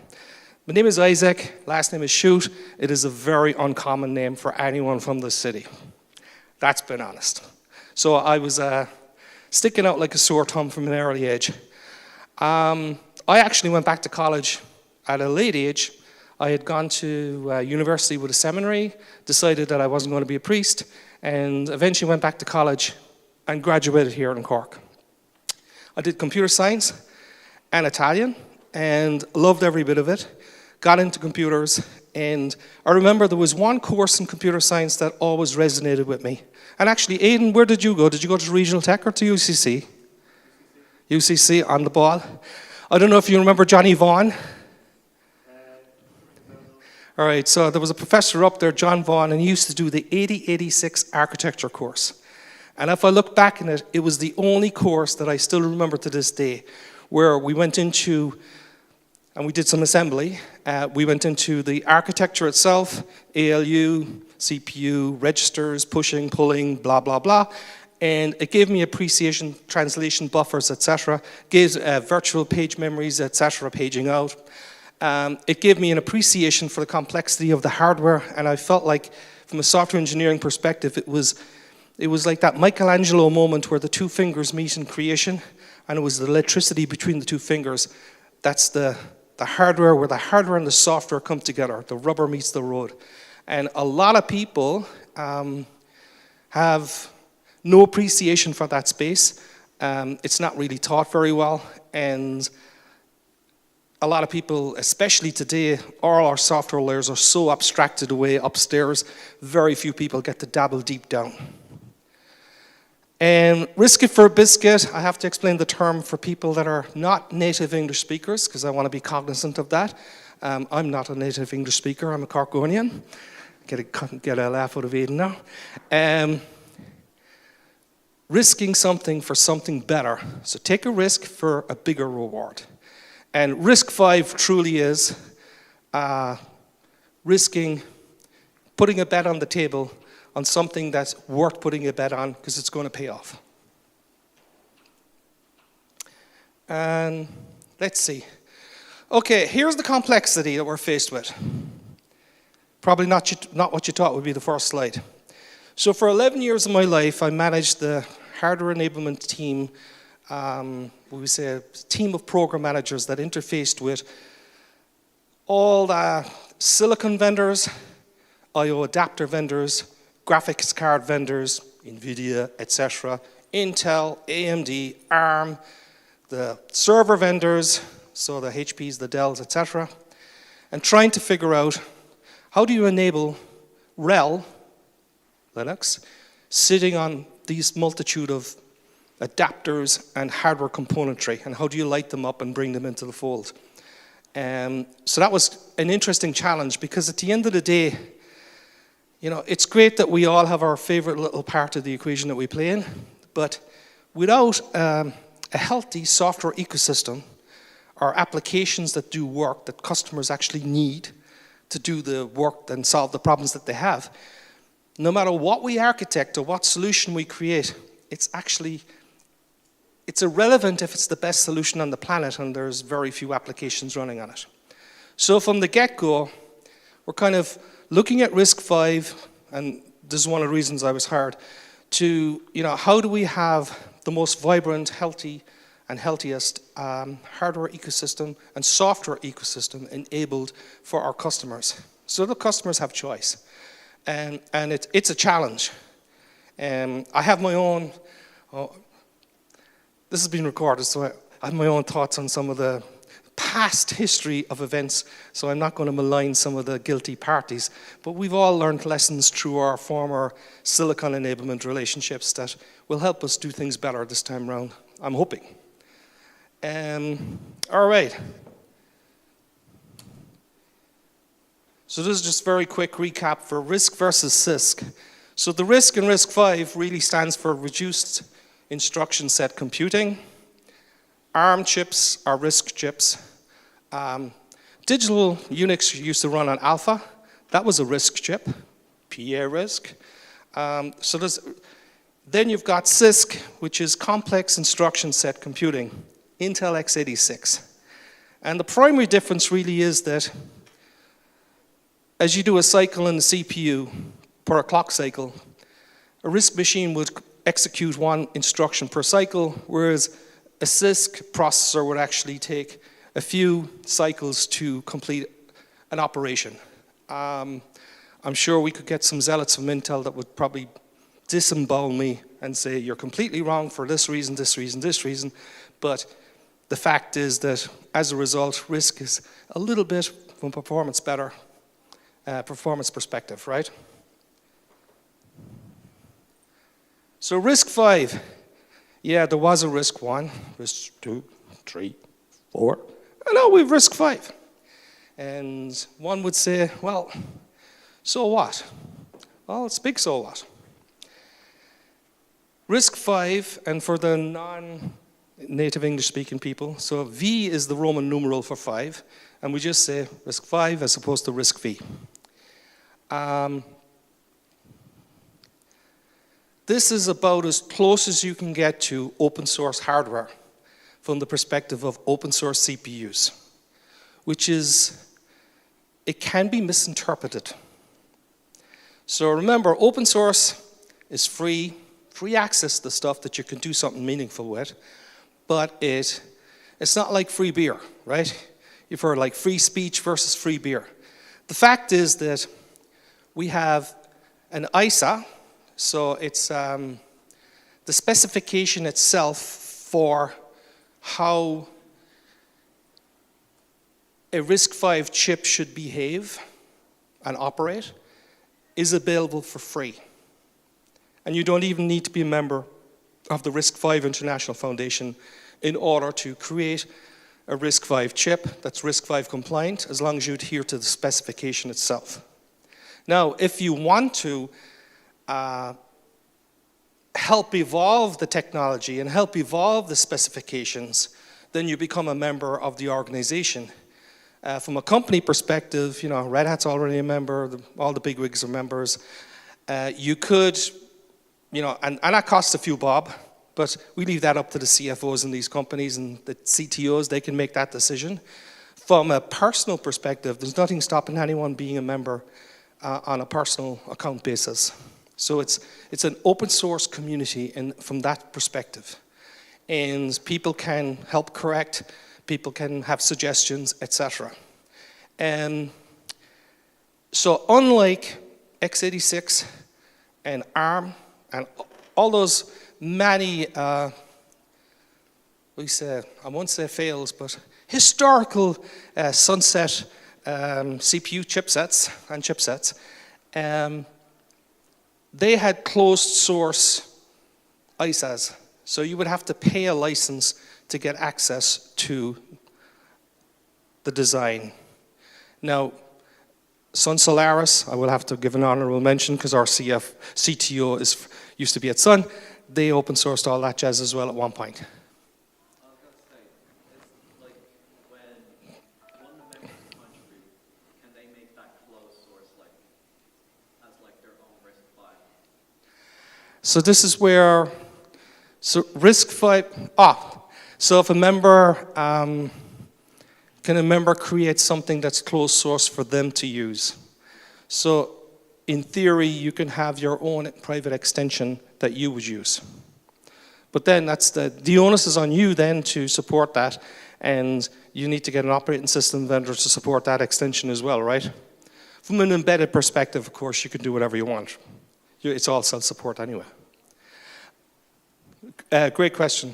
My name is Isaac, last name is Shute. It is a very uncommon name for anyone from the city. That's been honest. So I was sticking out like a sore thumb from an early age. I actually went back to college at a late age. I had gone to university with a seminary, decided that I wasn't going to be a priest, and eventually went back to college and graduated here in Cork. I did computer science and Italian and loved every bit of it. Got into computers, and I remember there was one course in computer science that always resonated with me. And actually, Aidan, where did you go? Did you go to Regional Tech or to UCC? UCC, on the ball. I don't know if you remember Johnny Vaughan. All right, so there was a professor up there, John Vaughan, and he used to do the 8086 architecture course. And if I look back in it, it was the only course that I still remember to this day, where we went into, and we did some assembly. We went into the architecture itself, ALU, CPU, registers, pushing, pulling, blah, blah, blah. And it gave me appreciation, translation buffers, etc. Gave virtual page memories, etc., paging out. It gave me an appreciation for the complexity of the hardware, and I felt like, from a software engineering perspective, it was like that Michelangelo moment where the two fingers meet in creation, and it was the electricity between the two fingers. That's the hardware, where the hardware and the software come together. The rubber meets the road. And a lot of people have no appreciation for that space. It's not really taught very well, and a lot of people, especially today, all our software layers are so abstracted away upstairs, very few people get to dabble deep down. And risk it for a biscuit, I have to explain the term for people that are not native English speakers, because I want to be cognizant of that. I'm not a native English speaker, I'm a Corkonian. Get a laugh out of Aidan now. Risking something for something better. So take a risk for a bigger reward. And RISC-V truly is putting a bet on the table on something that's worth putting a bet on because it's going to pay off. And let's see. Okay, here's the complexity that we're faced with. Probably not what you thought would be the first slide. So for 11 years of my life, I managed the hardware enablement team. We would say a team of program managers that interfaced with all the silicon vendors, I/O adapter vendors, graphics card vendors, NVIDIA, etc., Intel, AMD, ARM, the server vendors, so the HPs, the Dells, etc., and trying to figure out how do you enable RHEL, Linux, sitting on these multitude of adapters and hardware componentry, and how do you light them up and bring them into the fold? So that was an interesting challenge, because at the end of the day, you know, it's great that we all have our favorite little part of the equation that we play in, but without a healthy software ecosystem, or applications that do work that customers actually need to do the work and solve the problems that they have, no matter what we architect or what solution we create, it's irrelevant if it's the best solution on the planet and there's very few applications running on it. So from the get-go, we're kind of looking at RISC-V, and this is one of the reasons I was hired, to, you know, how do we have the most vibrant, healthy, and healthiest hardware ecosystem and software ecosystem enabled for our customers. So the customers have choice. And it's a challenge. I have my own, this has been recorded, so I have my own thoughts on some of the past history of events, so I'm not going to malign some of the guilty parties, but we've all learned lessons through our former silicon enablement relationships that will help us do things better this time around, I'm hoping. All right. So this is just a very quick recap for RISC versus CISC. So the RISC in RISC-V really stands for Reduced Instruction Set Computing. ARM chips are RISC chips. Digital Unix used to run on Alpha. That was a RISC chip, PA RISC. Then you've got CISC, which is Complex Instruction Set Computing, Intel x86. And the primary difference really is that as you do a cycle in the CPU per clock cycle, a RISC machine would execute one instruction per cycle, whereas a CISC processor would actually take a few cycles to complete an operation. I'm sure we could get some zealots from Intel that would probably disembowel me and say, you're completely wrong for this reason, this reason, this reason. But the fact is that as a result, RISC is a little bit from performance better, performance perspective, right? So RISC-V, yeah, there was a RISC-1, RISC-2, 3, 4, and now we have RISC-V. And one would say, well, so what? Well, it's big so what. RISC-V, and for the non-native English-speaking people, so V is the Roman numeral for 5, and we just say RISC-V as opposed to RISC-V. This is about as close as you can get to open source hardware from the perspective of open source CPUs, which is, it can be misinterpreted. So remember, open source is free access to stuff that you can do something meaningful with, but it's not like free beer, right? You've heard like free speech versus free beer. The fact is that we have an ISA, so it's the specification itself for how a RISC-V chip should behave and operate is available for free. And you don't even need to be a member of the RISC-V International Foundation in order to create a RISC-V chip that's RISC-V compliant, as long as you adhere to the specification itself. Now, if you want to help evolve the technology and help evolve the specifications, then you become a member of the organization. From a company perspective, you know, Red Hat's already a member, all the bigwigs are members. You could, you know, and that costs a few bob, but we leave that up to the CFOs in these companies and the CTOs, they can make that decision. From a personal perspective, there's nothing stopping anyone being a member on a personal account basis. So it's an open source community from that perspective. And people can help correct, people can have suggestions, etc. And so unlike x86 and ARM and all those many, I won't say fails, but historical sunset CPU chipsets and chipsets, they had closed source ISAs. So you would have to pay a license to get access to the design. Now, Sun Solaris, I will have to give an honorable mention because our CTO used to be at Sun. They open sourced all that jazz as well at one point. So this is where, so RISC-V, so if a member, can a member create something that's closed source for them to use? So in theory, you can have your own private extension that you would use. But then that's the onus is on you then to support that, and you need to get an operating system vendor to support that extension as well, right? From an embedded perspective, of course, you can do whatever you want. It's all self-support anyway. Great question.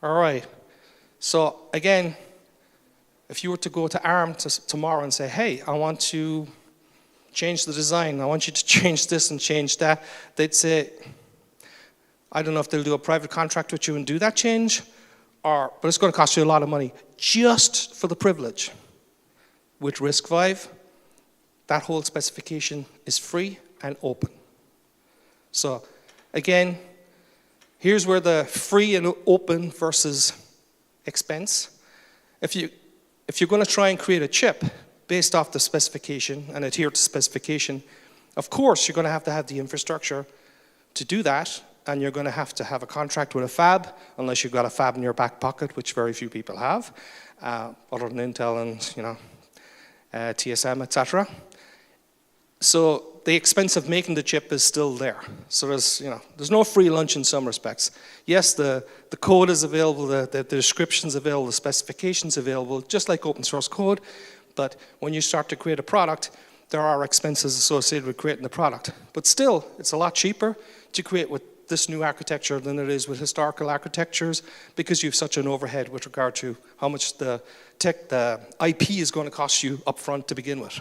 All right. So again, if you were to go to ARM tomorrow and say, hey, I want to change the design, I want you to change this and change that, they'd say, I don't know if they'll do a private contract with you and do that change, but it's going to cost you a lot of money just for the privilege. With RISC-V, that whole specification is free and open. So again, here's where the free and open versus expense. If you're going to try and create a chip based off the specification and adhere to specification, of course you're going to have the infrastructure to do that, and you're going to have a contract with a fab, unless you've got a fab in your back pocket, which very few people have, other than Intel and TSM, etc. So the expense of making the chip is still there. So there's no free lunch in some respects. Yes, the code is available, the description's available, the specification's available, just like open source code. But when you start to create a product, there are expenses associated with creating the product. But still, it's a lot cheaper to create with this new architecture than it is with historical architectures, because you have such an overhead with regard to how much the IP is going to cost you up front to begin with.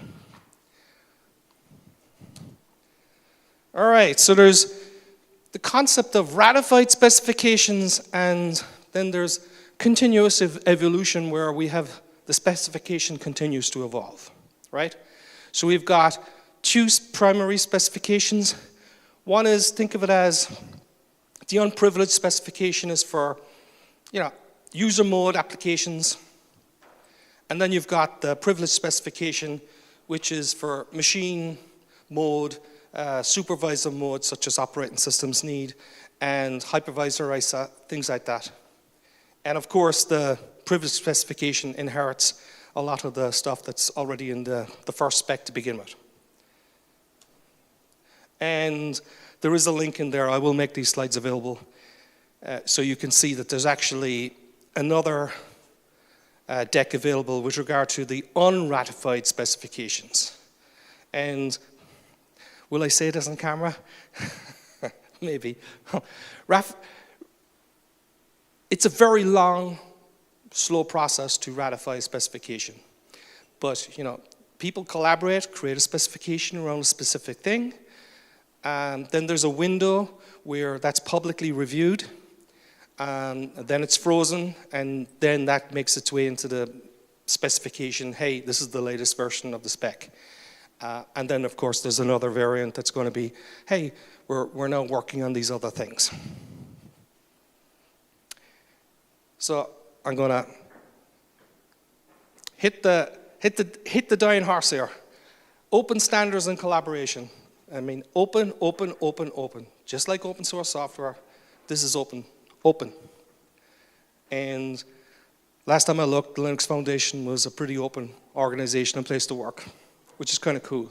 All right, so there's the concept of ratified specifications, and then there's continuous evolution where we have the specification continues to evolve, right? So we've got two primary specifications. One is, think of it as the unprivileged specification is for, user mode applications. And then you've got the privileged specification, which is for machine mode, supervisor mode, such as operating systems need, and hypervisor ISA, things like that. And of course, the privileged specification inherits a lot of the stuff that's already in the first spec to begin with. And there is a link in there. I will make these slides available so you can see that there's actually another deck available with regard to the unratified specifications. And will I say this on camera? Maybe. It's a very long, slow process to ratify a specification. But, people collaborate, create a specification around a specific thing. Then there's a window where that's publicly reviewed. Then it's frozen, and then that makes its way into the specification. Hey, this is the latest version of the spec. And then, of course, there's another variant that's going to be, hey, we're now working on these other things. So I'm going to hit the dying horse here. Open standards and collaboration. I mean, open, open, open, open. Just like open source software, this is open, open. And last time I looked, the Linux Foundation was a pretty open organization and place to work, which is kind of cool.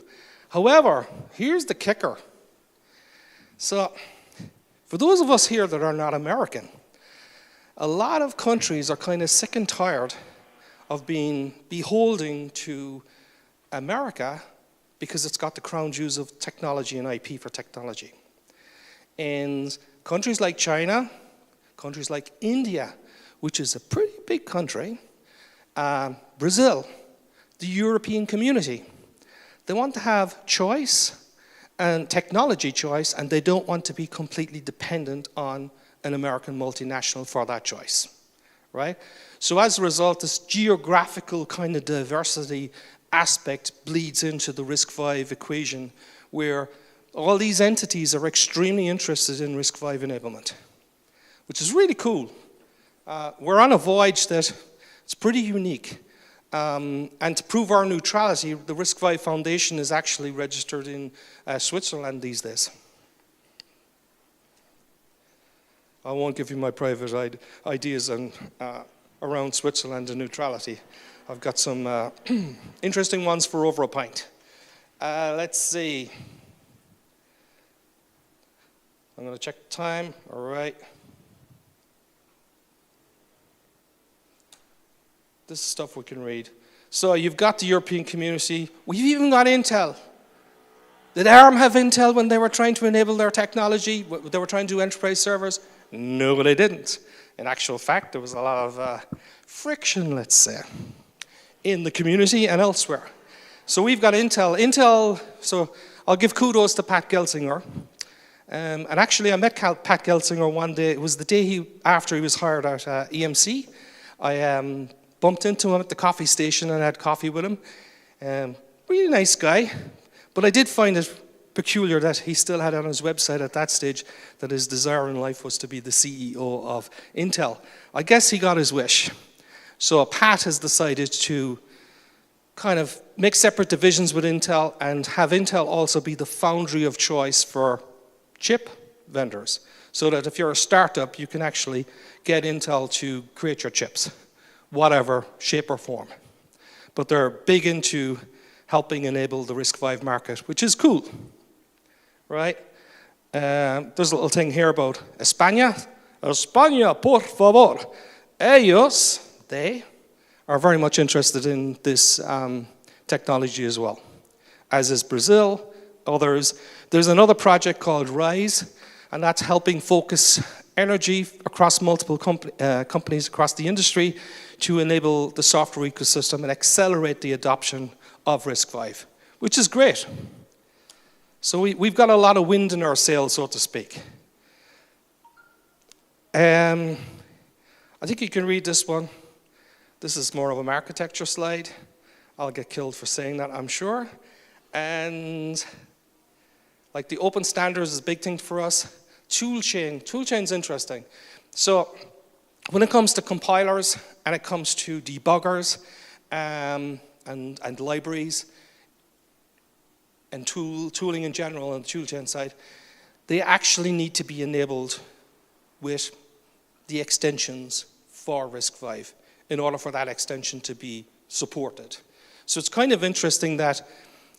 However, here's the kicker. So, for those of us here that are not American, a lot of countries are kind of sick and tired of being beholden to America because it's got the crown jewels of technology and IP for technology. And countries like China, countries like India, which is a pretty big country, Brazil, the European community, they want to have choice and technology choice, and they don't want to be completely dependent on an American multinational for that choice, right? So as a result, this geographical kind of diversity aspect bleeds into the RISC-V equation, where all these entities are extremely interested in RISC-V enablement, which is really cool. We're on a voyage that it's pretty unique. And to prove our neutrality, the RISC-V Foundation is actually registered in Switzerland these days. I won't give you my private ideas on, around Switzerland and neutrality. I've got some interesting ones for over a pint. Let's see. I'm going to check the time. All right. This is stuff we can read. So you've got the European community. We've even got Intel. Did ARM have Intel when they were trying to enable their technology? They were trying to do enterprise servers? No, they didn't. In actual fact, there was a lot of friction, let's say, in the community and elsewhere. So we've got Intel. So I'll give kudos to Pat Gelsinger. And actually, I met Pat Gelsinger one day. It was the day after he was hired at EMC. I bumped into him at the coffee station and had coffee with him. Really nice guy. But I did find it peculiar that he still had on his website at that stage that his desire in life was to be the CEO of Intel. I guess he got his wish. So Pat has decided to kind of make separate divisions with Intel and have Intel also be the foundry of choice for chip vendors, so that if you're a startup, you can actually get Intel to create your chips, whatever shape or form. But they're big into helping enable the RISC-V market, which is cool, right? There's a little thing here about España. España, por favor. Ellos, they, are very much interested in this technology as well, as is Brazil, others. There's another project called RISE, and that's helping focus energy across multiple companies across the industry to enable the software ecosystem and accelerate the adoption of RISC-V, which is great. So we've got a lot of wind in our sails, so to speak. I think you can read this one. This is more of an architecture slide. I'll get killed for saying that, I'm sure. And like the open standards is a big thing for us. Toolchain's interesting. So when it comes to compilers and it comes to debuggers and libraries and tooling in general on the toolchain side, they actually need to be enabled with the extensions for RISC-V in order for that extension to be supported. So it's kind of interesting that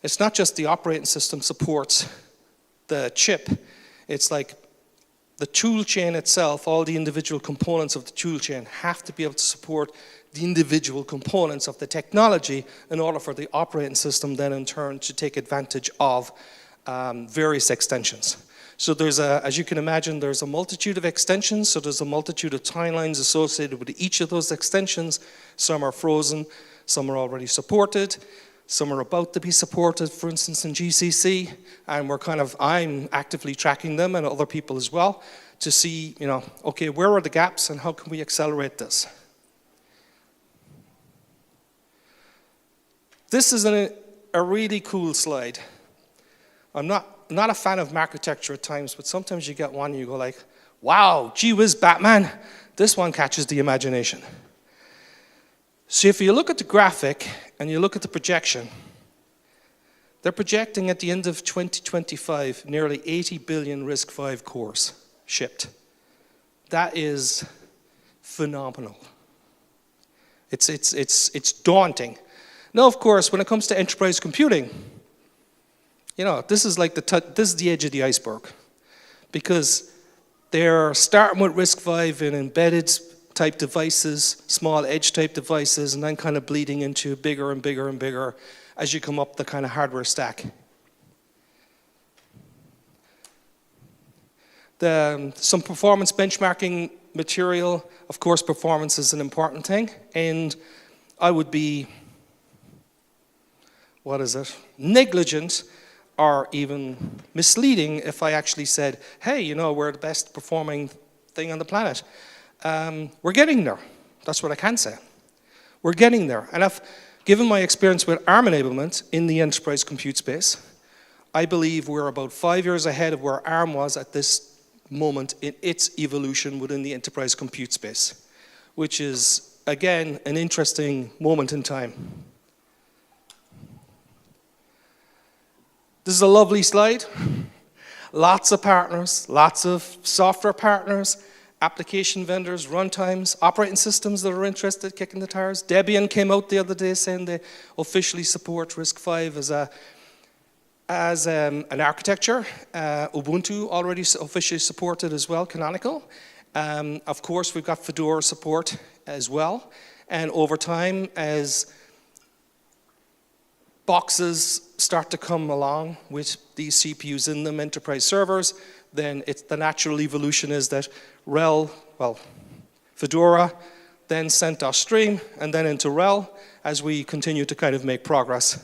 it's not just the operating system supports the chip, it's like the tool chain itself, all the individual components of the tool chain have to be able to support the individual components of the technology in order for the operating system then in turn to take advantage of various extensions. So there's as you can imagine, there's a multitude of extensions, so there's a multitude of timelines associated with each of those extensions. Some are frozen, some are already supported, some are about to be supported, for instance, in GCC, and I'm actively tracking them and other people as well to see, okay, where are the gaps and how can we accelerate this? This is a really cool slide. I'm not a fan of architecture at times, but sometimes you get one and you go like, wow, gee whiz, Batman, this one catches the imagination. So if you look at the graphic and you look at the projection, they're projecting at the end of 2025 nearly 80 billion RISC-V cores shipped. That is phenomenal. It's daunting. Now, of course, when it comes to enterprise computing, this is like this is the edge of the iceberg, because they're starting with RISC-V in embedded type devices, small edge type devices, and then kind of bleeding into bigger and bigger and bigger as you come up the kind of hardware stack. Some performance benchmarking material, of course, performance is an important thing, and I would be, negligent or even misleading if I actually said, hey, we're the best performing thing on the planet. We're getting there. That's what I can say. We're getting there. And given my experience with ARM enablement in the enterprise compute space, I believe we're about 5 years ahead of where ARM was at this moment in its evolution within the enterprise compute space, which is, again, an interesting moment in time. This is a lovely slide. Lots of partners, lots of software partners, application vendors, runtimes, operating systems that are interested, kicking the tires. Debian came out the other day saying they officially support RISC-V as an architecture. Ubuntu already officially supported as well, canonical. Of course, we've got Fedora support as well. And over time, as boxes start to come along with these CPUs in them, enterprise servers, then the natural evolution is that Fedora then sent upstream and then into RHEL as we continue to kind of make progress.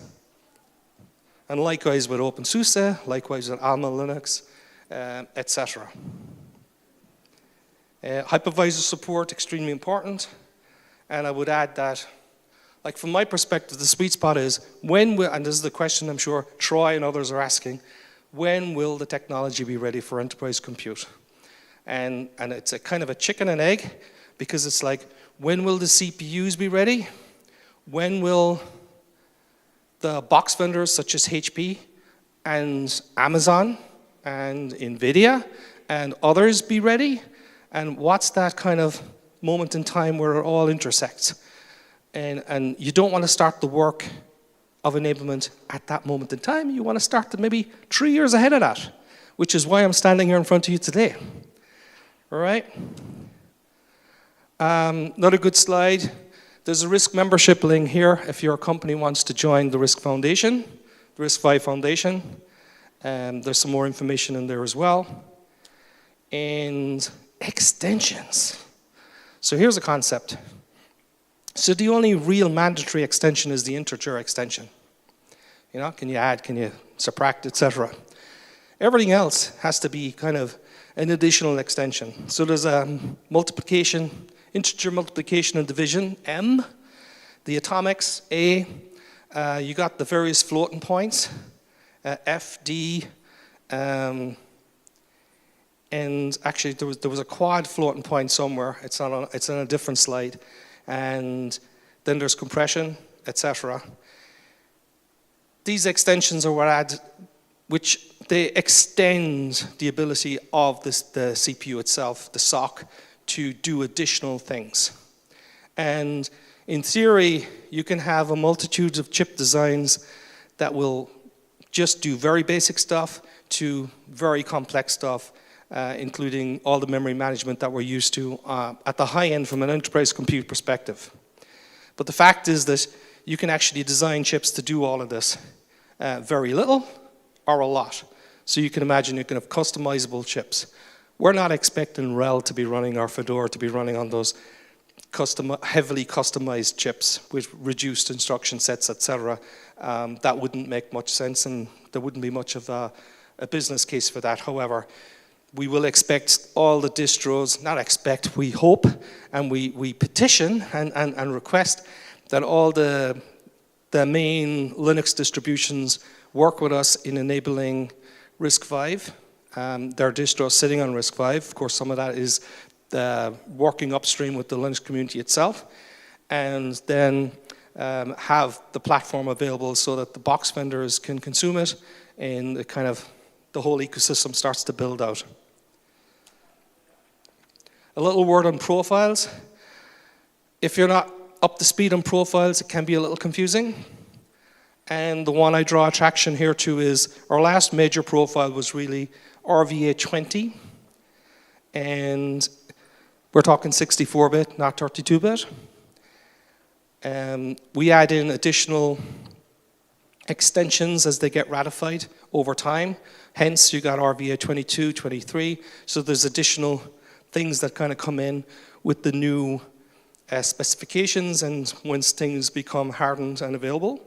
And likewise with OpenSUSE, likewise with Alma Linux, etc. Hypervisor support, extremely important. And I would add that, like from my perspective, the sweet spot is when will, and this is the question I'm sure Troy and others are asking, when will the technology be ready for enterprise compute? And it's a kind of a chicken and egg, because it's like, when will the CPUs be ready? When will the box vendors such as HP and Amazon and NVIDIA and others be ready? And what's that kind of moment in time where it all intersects? And you don't want to start the work of enablement at that moment in time. You want to start it maybe 3 years ahead of that, which is why I'm standing here in front of you today. All right? Another good slide. There's a RISC membership link here if your company wants to join the RISC Foundation, the RISC-V Foundation. There's some more information in there as well. And extensions. So here's a concept. So the only real mandatory extension is the integer extension. You know, can you add, can you subtract, etc. Everything else has to be kind of an additional extension. So there's a multiplication, integer multiplication and division, M. The atomics, A. You got the various floating points, F, D, and actually there was a quad floating point somewhere. It's on a different slide. And then there's compression, etc. These extensions are what which they extend the ability of the CPU itself, the SoC, to do additional things. And in theory, you can have a multitude of chip designs that will just do very basic stuff to very complex stuff, including all the memory management that we're used to at the high end from an enterprise compute perspective. But the fact is that you can actually design chips to do all of this very little or a lot. So you can imagine you can have customizable chips. We're not expecting RHEL to be running or Fedora to be running on those heavily customized chips with reduced instruction sets, etc. That wouldn't make much sense, and there wouldn't be much of a business case for that. However, we will expect all the distros, not expect, we hope, and we petition and request that all the main Linux distributions work with us in enabling RISC-V. There are distros sitting on RISC-V. Of course, some of that is working upstream with the Linux community itself, and then have the platform available so that the box vendors can consume it, and the whole ecosystem starts to build out. A little word on profiles. If you're not up to speed on profiles, it can be a little confusing. And the one I draw attraction here to is our last major profile was really RVA 20. And we're talking 64-bit, not 32-bit. We add in additional extensions as they get ratified over time. Hence, you got RVA 22, 23. So there's additional things that kind of come in with the new specifications and once things become hardened and available.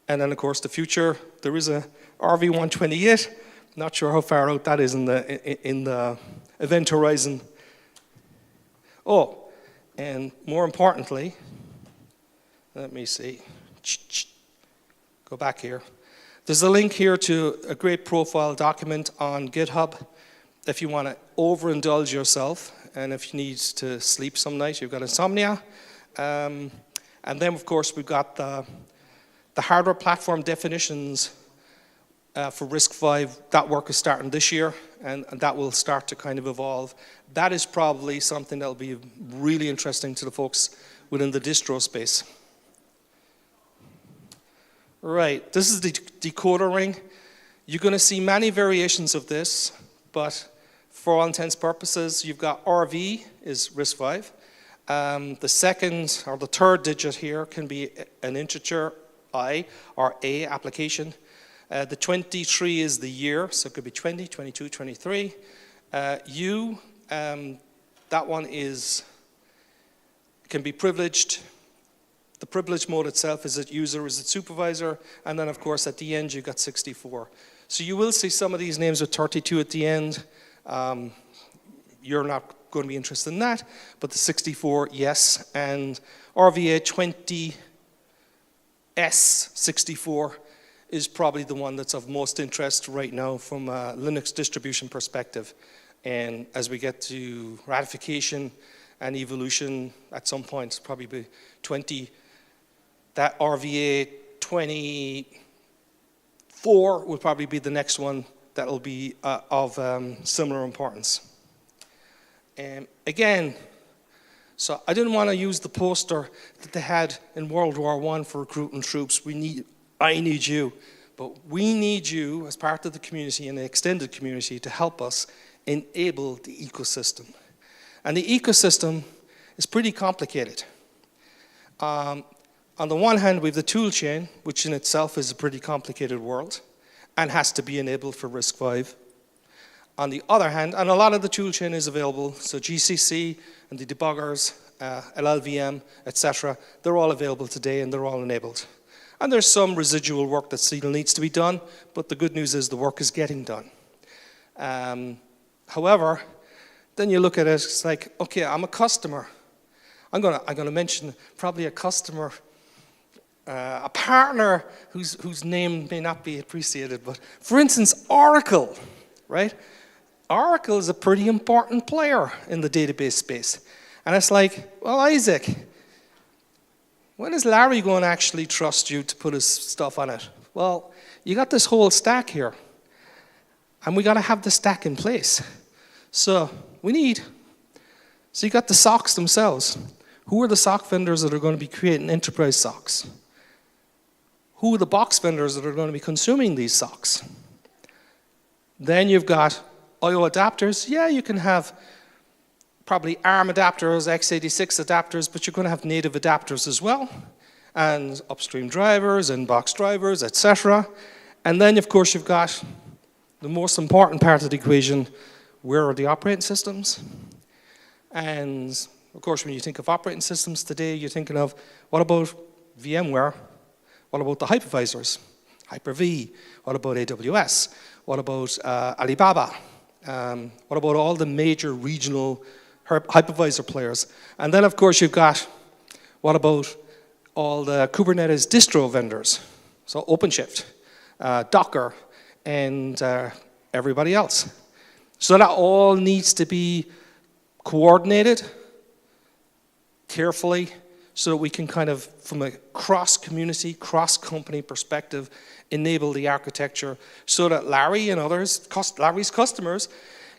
And then, of course, the future, there is a RV128. Not sure how far out that is in the event horizon. Oh, and more importantly, let me see. Go back here. There's a link here to a great profile document on GitHub if you want to overindulge yourself and if you need to sleep some night, you've got insomnia. And then, of course, we've got the hardware platform definitions for RISC-V. That work is starting this year, and that will start to kind of evolve. That is probably something that will be really interesting to the folks within the distro space. Right, this is the decoder ring. You're going to see many variations of this, but for all intents and purposes, you've got RV is RISC-V. The second or the third digit here can be an integer I or A application. The 23 is the year, so it could be 20, 22, 23. U, that one can be privileged. The privilege mode itself, is it user, is it supervisor? And then, of course, at the end, you've got 64. So you will see some of these names with 32 at the end. You're not going to be interested in that, but the 64, yes, and RVA 20S64 is probably the one that's of most interest right now from a Linux distribution perspective. And as we get to ratification and evolution at some point, it's probably be 20, that RVA 24 will probably be the next one that will be of similar importance. Again, so I didn't want to use the poster that they had in World War I for recruiting troops. I need you, but we need you as part of the community and the extended community to help us enable the ecosystem. And the ecosystem is pretty complicated. On the one hand, we have the tool chain, which in itself is a pretty complicated world and has to be enabled for RISC-V. On the other hand, and a lot of the tool chain is available, so GCC and the debuggers, LLVM, etc., they're all available today and they're all enabled. And there's some residual work that still needs to be done, but the good news is the work is getting done. However, then you look at it, it's like, okay, I'm a customer. I'm gonna mention probably a customer, a partner whose name may not be appreciated, but for instance, Oracle, right? Oracle is a pretty important player in the database space. And it's like, well, Isaac, when is Larry going to actually trust you to put his stuff on it? Well, you got this whole stack here, and we got to have the stack in place. So you got the SOCs themselves. Who are the SOC vendors that are going to be creating enterprise SOCs? Who are the box vendors that are going to be consuming these SOCs? Then you've got I/O adapters. Yeah, you can have probably ARM adapters, x86 adapters, but you're going to have native adapters as well, and upstream drivers, inbox drivers, etc. And then, of course, you've got the most important part of the equation. Where are the operating systems? And, of course, when you think of operating systems today, you're thinking of, what about VMware? What about the hypervisors? Hyper-V. What about AWS? What about Alibaba? What about all the major regional hypervisor players? And then, of course, you've got, what about all the Kubernetes distro vendors? So OpenShift, Docker, and everybody else. So that all needs to be coordinated carefully so that we can kind of, from a cross-community, cross-company perspective, enable the architecture so that Larry and others, Larry's customers,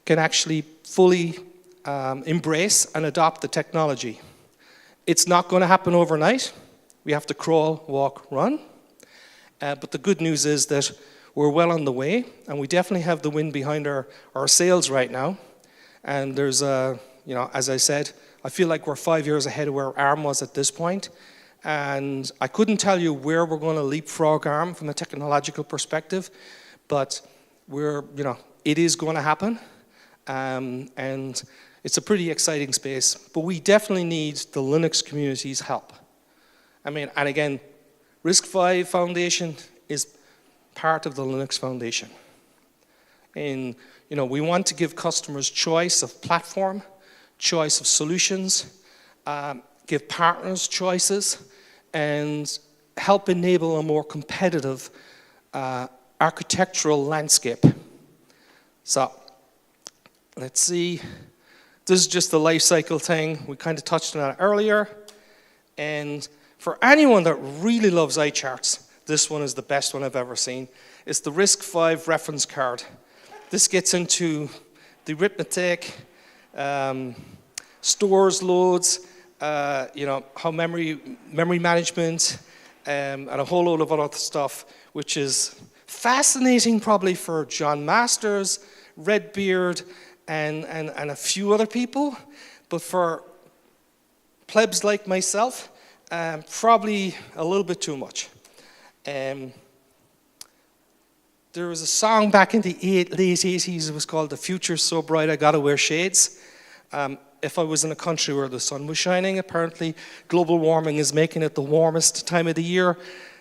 can actually fully embrace and adopt the technology. It's not going to happen overnight. We have to crawl, walk, run. But the good news is that we're well on the way, and we definitely have the wind behind our sails right now. And there's as I said, I feel like we're 5 years ahead of where ARM was at this point. And I couldn't tell you where we're going to leapfrog ARM from a technological perspective, but it is going to happen. And it's a pretty exciting space, but we definitely need the Linux community's help. I mean, and again, RISC-V Foundation is part of the Linux Foundation. And, we want to give customers choice of platform, choice of solutions, give partners choices, and help enable a more competitive architectural landscape. So, let's see. This is just the life cycle thing. We kind of touched on that earlier. And for anyone that really loves eye charts, this one is the best one I've ever seen. It's the RISC-V reference card. This gets into the arithmetic, stores, loads, how memory management, and a whole load of other stuff, which is fascinating probably for John Masters, Redbeard, and a few other people, but for plebs like myself, probably a little bit too much. There was a song back in the late 80s, it was called "The Future's So Bright I Gotta Wear Shades." If I was in a country where the sun was shining, apparently global warming is making it the warmest time of the year.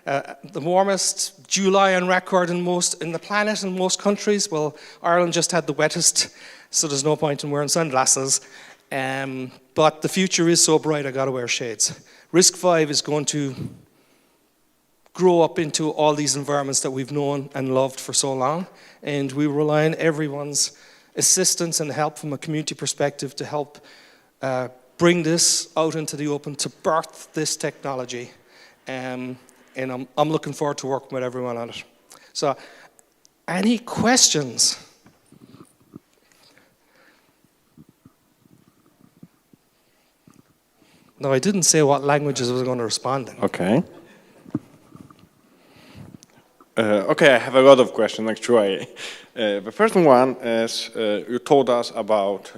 The warmest July on record in the planet in most countries. Well, Ireland just had the wettest, so there's no point in wearing sunglasses. But the future is so bright, I got to wear shades. RISC-V is going to grow up into all these environments that we've known and loved for so long, and we rely on everyone's assistance and help from a community perspective to help bring this out into the open, to birth this technology. And I'm looking forward to working with everyone on it. So, any questions? No, I didn't say what languages I was going to respond in. Okay. Okay, I have a lot of questions actually. The first one is you told us about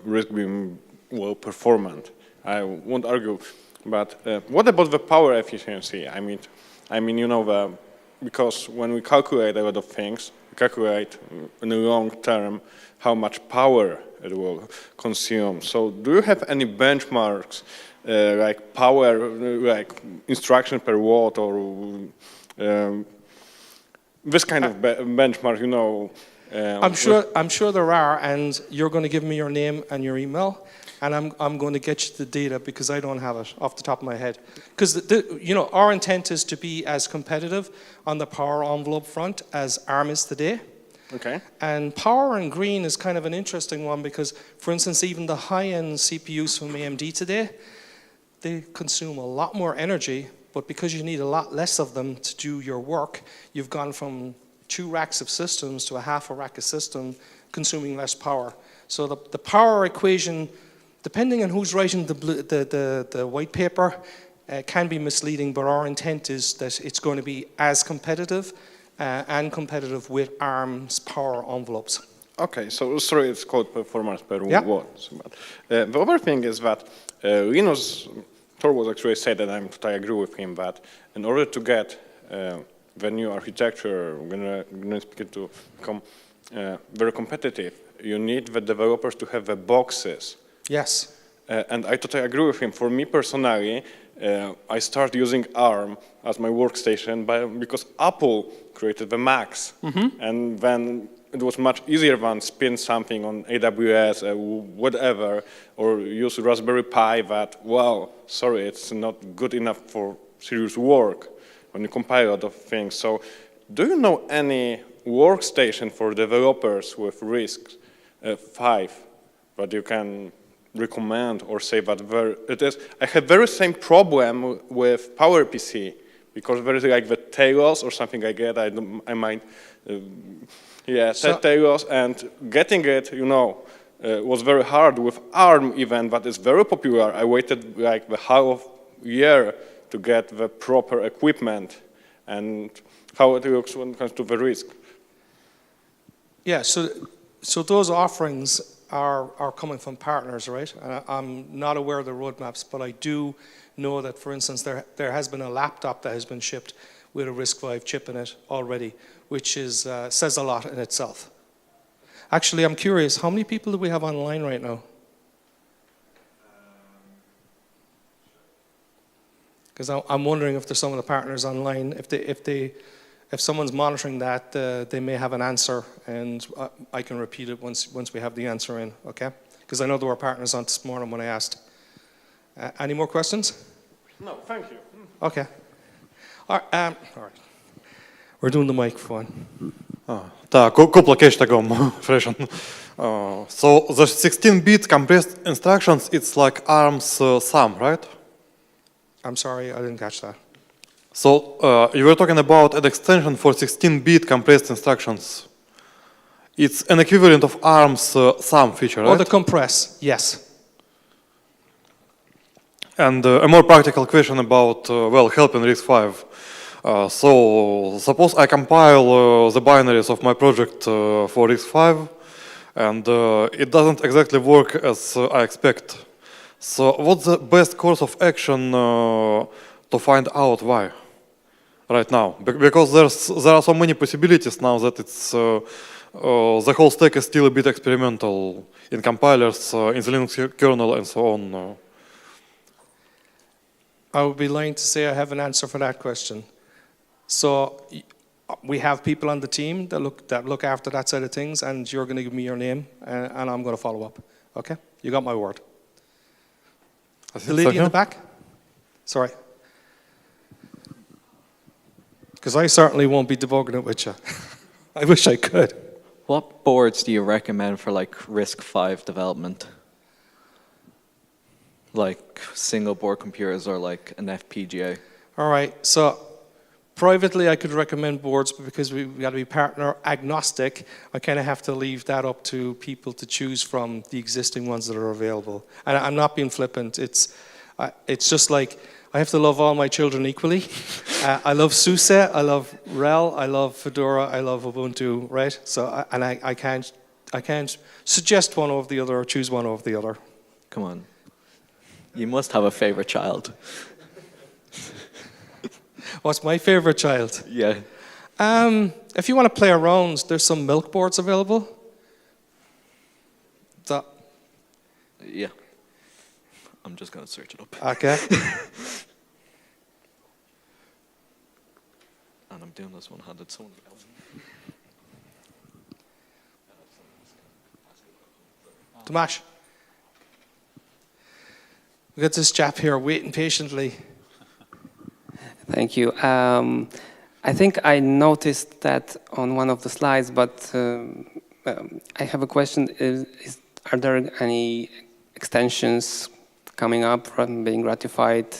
RISC being well performant. I won't argue, but what about the power efficiency? I mean, you know, because when we calculate a lot of things, we calculate in the long term how much power it will consume. So, do you have any benchmarks like power, like instruction per watt, or this kind of benchmark? You know. I'm sure there are, and you're going to give me your name and your email, and I'm going to get you the data because I don't have it off the top of my head. Because you know, our intent is to be as competitive on the power envelope front as ARM is today. Okay. And power in green is kind of an interesting one because, for instance, even the high-end CPUs from AMD today, they consume a lot more energy, but because you need a lot less of them to do your work, you've gone from 2 racks of systems to a half a rack of system consuming less power. So the power equation, depending on who's writing the white paper, can be misleading, but our intent is that it's going to be as competitive and competitive with ARM's power envelopes. Okay, so sorry, it's called performance per watt. But the other thing is that Linus Torvalds actually said, and I totally agree with him, that in order to get the new architecture, to become very competitive, you need the developers to have the boxes. Yes. And I totally agree with him. For me personally, I started using ARM as my workstation because Apple created the Macs. Mm-hmm. And then it was much easier than spin something on AWS, whatever, or use Raspberry Pi that, well, sorry, it's not good enough for serious work when you compile a lot of things. So do you know any workstation for developers with RISC-V that you can recommend or say that it is? I have very same problem with PowerPC because there is like the Talos or something like that. I might, Talos, and getting it, you know, was very hard with ARM even, but it's very popular. I waited like the half year to get the proper equipment and how it looks when it comes to the RISC. Yeah, so those offerings are coming from partners, right? I'm not aware of the roadmaps, but I do know that, for instance, there has been a laptop that has been shipped with a RISC-V chip in it already, which is says a lot in itself. Actually, I'm curious, how many people do we have online right now? Because I'm wondering if there's some of the partners online, if someone's monitoring that, they may have an answer, and I can repeat it once we have the answer in, okay? Because I know there were partners on this morning when I asked. Any more questions? No, thank you. Okay. All right. We're doing the microphone. Так, couple question. So the 16-bit compressed instructions, it's like ARM's sum, right? I'm sorry, I didn't catch that. So you were talking about an extension for 16-bit compressed instructions. It's an equivalent of ARM's sum feature, right? Or the compress, yes. And a more practical question about, helping RISC-V. So suppose I compile the binaries of my project for RISC-V, and it doesn't exactly work as I expect. So what's the best course of action to find out why right now? Because there are so many possibilities now that it's the whole stack is still a bit experimental in compilers, in the Linux kernel, and so on. I would be lying to say I have an answer for that question. So we have people on the team that look after that side of things, and you're going to give me your name, and I'm going to follow up. Okay? You got my word. The lady in the back? Sorry. Because I certainly won't be debugging it with you. I wish I could. What boards do you recommend for like RISC-V development? Like single board computers or like an FPGA? All right, so privately I could recommend boards, but because we've got to be partner agnostic, I kind of have to leave that up to people to choose from the existing ones that are available. And I'm not being flippant. It's just like I have to love all my children equally. I love SUSE, I love RHEL, I love Fedora, I love Ubuntu, right? So I can't suggest one over the other or choose one over the other. Come on. You must have a favorite child. What's my favorite child? Yeah. If you want to play around, there's some milk boards available. Yeah. I'm just going to search it up. Okay. And I'm doing this one-handed. Someone else. Tomasz. We got this chap here waiting patiently. Thank you. I think I noticed that on one of the slides, but I have a question. Are there any extensions coming up from being ratified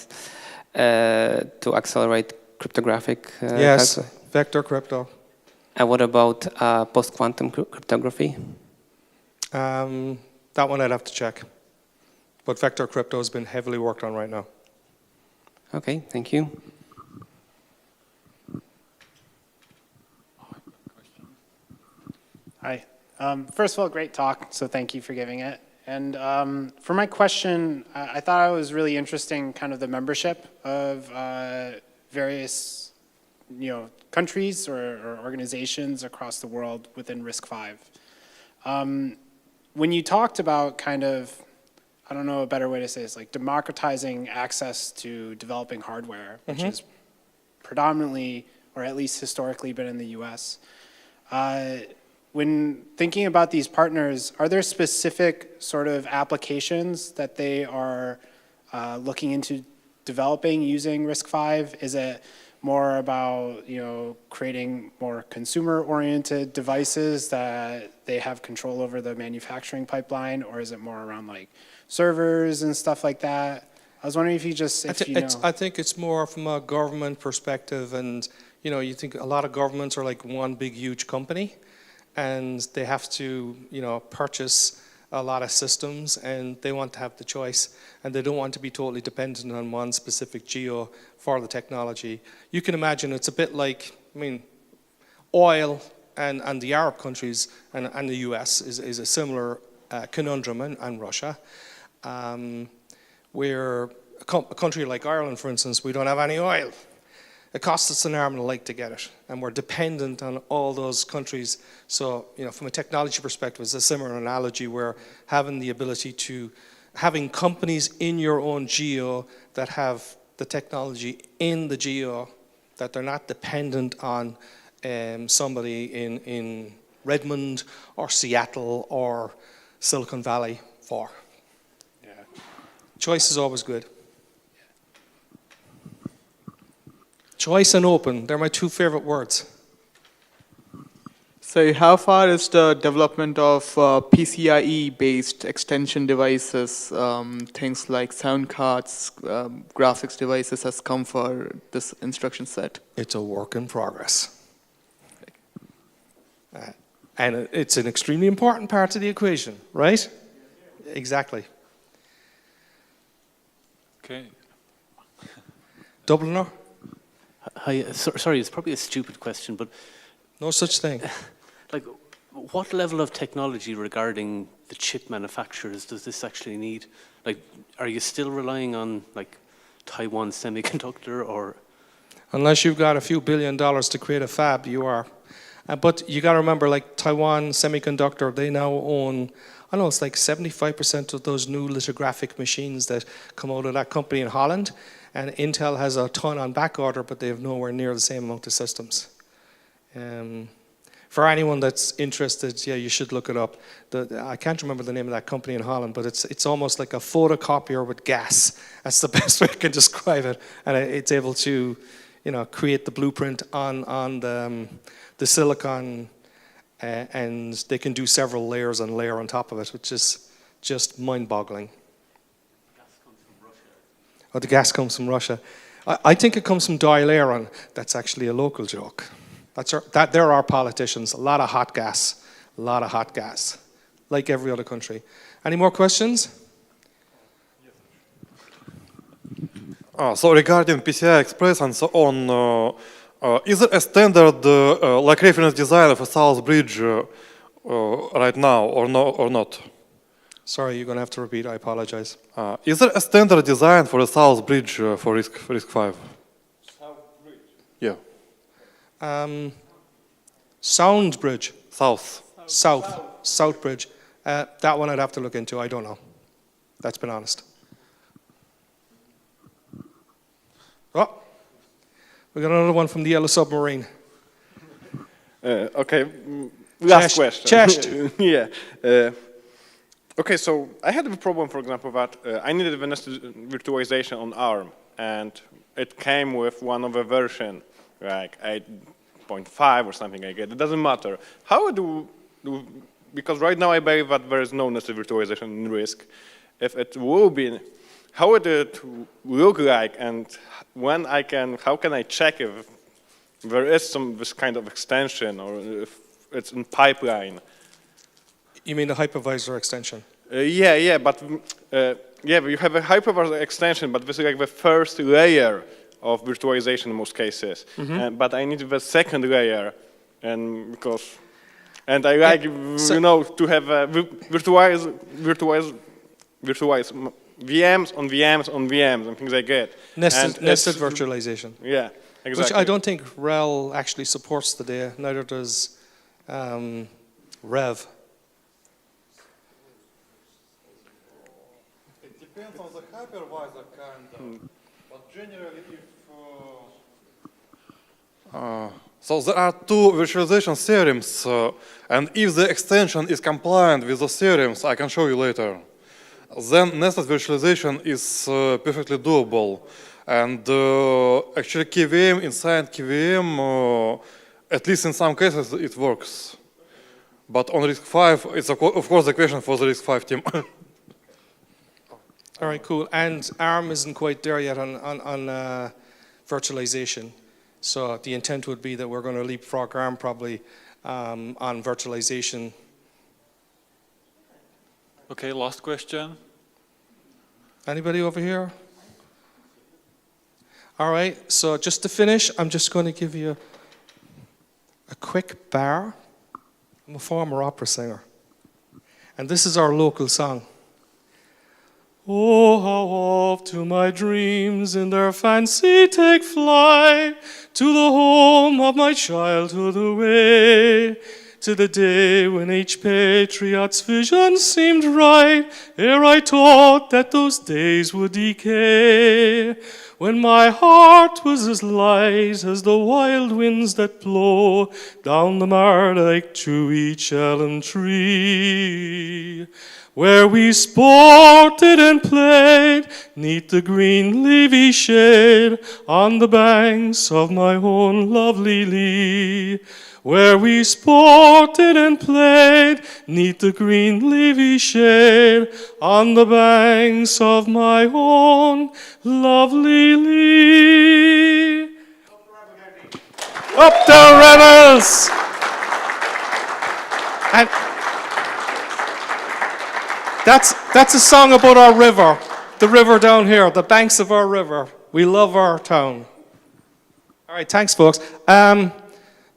to accelerate cryptographic? Yes, vector crypto. And what about post-quantum cryptography? That one I'd have to check. But vector crypto has been heavily worked on right now. Okay, thank you. Hi. First of all, great talk, so thank you for giving it. And for my question, I thought it was really interesting, kind of the membership of various, countries or organizations across the world within RISC-V. When you talked about kind of, I don't know a better way to say this, like democratizing access to developing hardware, which is predominantly, or at least historically, been in the US. When thinking about these partners, are there specific sort of applications that they are looking into developing using RISC-V? Is it more about creating more consumer-oriented devices that they have control over the manufacturing pipeline, or is it more around like servers and stuff like that? I was wondering if you just, I think it's more from a government perspective, and you think a lot of governments are like one big huge company, and they have to purchase a lot of systems, and they want to have the choice, and they don't want to be totally dependent on one specific geo for the technology. You can imagine it's a bit like, oil and the Arab countries and the US is a similar conundrum, and Russia, where a country like Ireland, for instance, we don't have any oil. It costs us an arm and a leg to get it, and we're dependent on all those countries. So, from a technology perspective, it's a similar analogy where having the ability to, having companies in your own geo that have the technology in the geo, that they're not dependent on somebody in Redmond or Seattle or Silicon Valley for. Yeah. Choice is always good. Choice and open, they're my two favorite words. So how far is the development of PCIe-based extension devices, things like sound cards, graphics devices has come for this instruction set? It's a work in progress. And it's an extremely important part of the equation, right? Exactly. Okay. Dubliner? Hi, sorry, it's probably a stupid question, but... No such thing. Like, what level of technology regarding the chip manufacturers does this actually need? Like, are you still relying on, like, Taiwan Semiconductor, or...? Unless you've got a few $1 billion to create a fab, you are. But you got to remember, like, Taiwan Semiconductor, they now own, I don't know, it's like 75% of those new lithographic machines that come out of that company in Holland. And Intel has a ton on back order, but they have nowhere near the same amount of systems. For anyone that's interested, yeah, you should look it up. I can't remember the name of that company in Holland, but it's almost like a photocopier with gas. That's the best way I can describe it. And it's able to, create the blueprint on the silicon, and they can do several layers and layer on top of it, which is just mind-boggling. Oh, the gas comes from Russia. I think it comes from Doyle. That's actually a local joke. There are politicians, a lot of hot gas, like every other country. Any more questions? So regarding PCI Express and so on, is there a standard like reference design of a South Bridge right now or not? Sorry, you're going to have to repeat. I apologize. Is there a standard design for a South Bridge for RISC-V? South Bridge? Yeah. Sound Bridge. South Bridge. That one I'd have to look into. I don't know. That's been honest. Oh, we got another one from the Yellow Submarine. Okay, last question. Chest. Yeah. Okay, so I had a problem, for example, that I needed a nested virtualization on ARM, and it came with one of a version, like 8.5 or something like that. It doesn't matter. How because right now I believe that there is no nested virtualization in RISC. If it will be, how would it look like, and how can I check if there is this kind of extension, or if it's in pipeline? You mean the hypervisor extension? But you have a hypervisor extension, but this is like the first layer of virtualization in most cases. But I need the second layer, and I like to have virtualize VMs on VMs on VMs and things like that. Nested virtualization. Yeah, exactly. Which I don't think RHEL actually supports today. Neither does Rev. Depends on the hypervisor kind of, but generally so there are two virtualization theorems, and if the extension is compliant with the theorems, I can show you later, then nested virtualization is perfectly doable. And actually KVM inside KVM, at least in some cases, it works. But on RISC-V, it's of course the question for the RISC-V team. All right, cool. And ARM isn't quite there yet on virtualization. So the intent would be that we're going to leapfrog ARM probably on virtualization. Okay, last question. Anybody over here? All right, so just to finish, I'm just going to give you a quick bar. I'm a former opera singer. And this is our local song. Oh, how oft to my dreams in their fancy take flight, to the home of my childhood away, to the day when each patriot's vision seemed right, ere I thought that those days would decay, when my heart was as light as the wild winds that blow down the Mardyke through each elm tree, where we sported and played neath the green leafy shade on the banks of my own lovely Lee, where we sported and played neath the green leafy shade on the banks of my own lovely Lee. Up the rebels! And that's a song about our river, the river down here, the banks of our river. We love our town. All right, thanks, folks.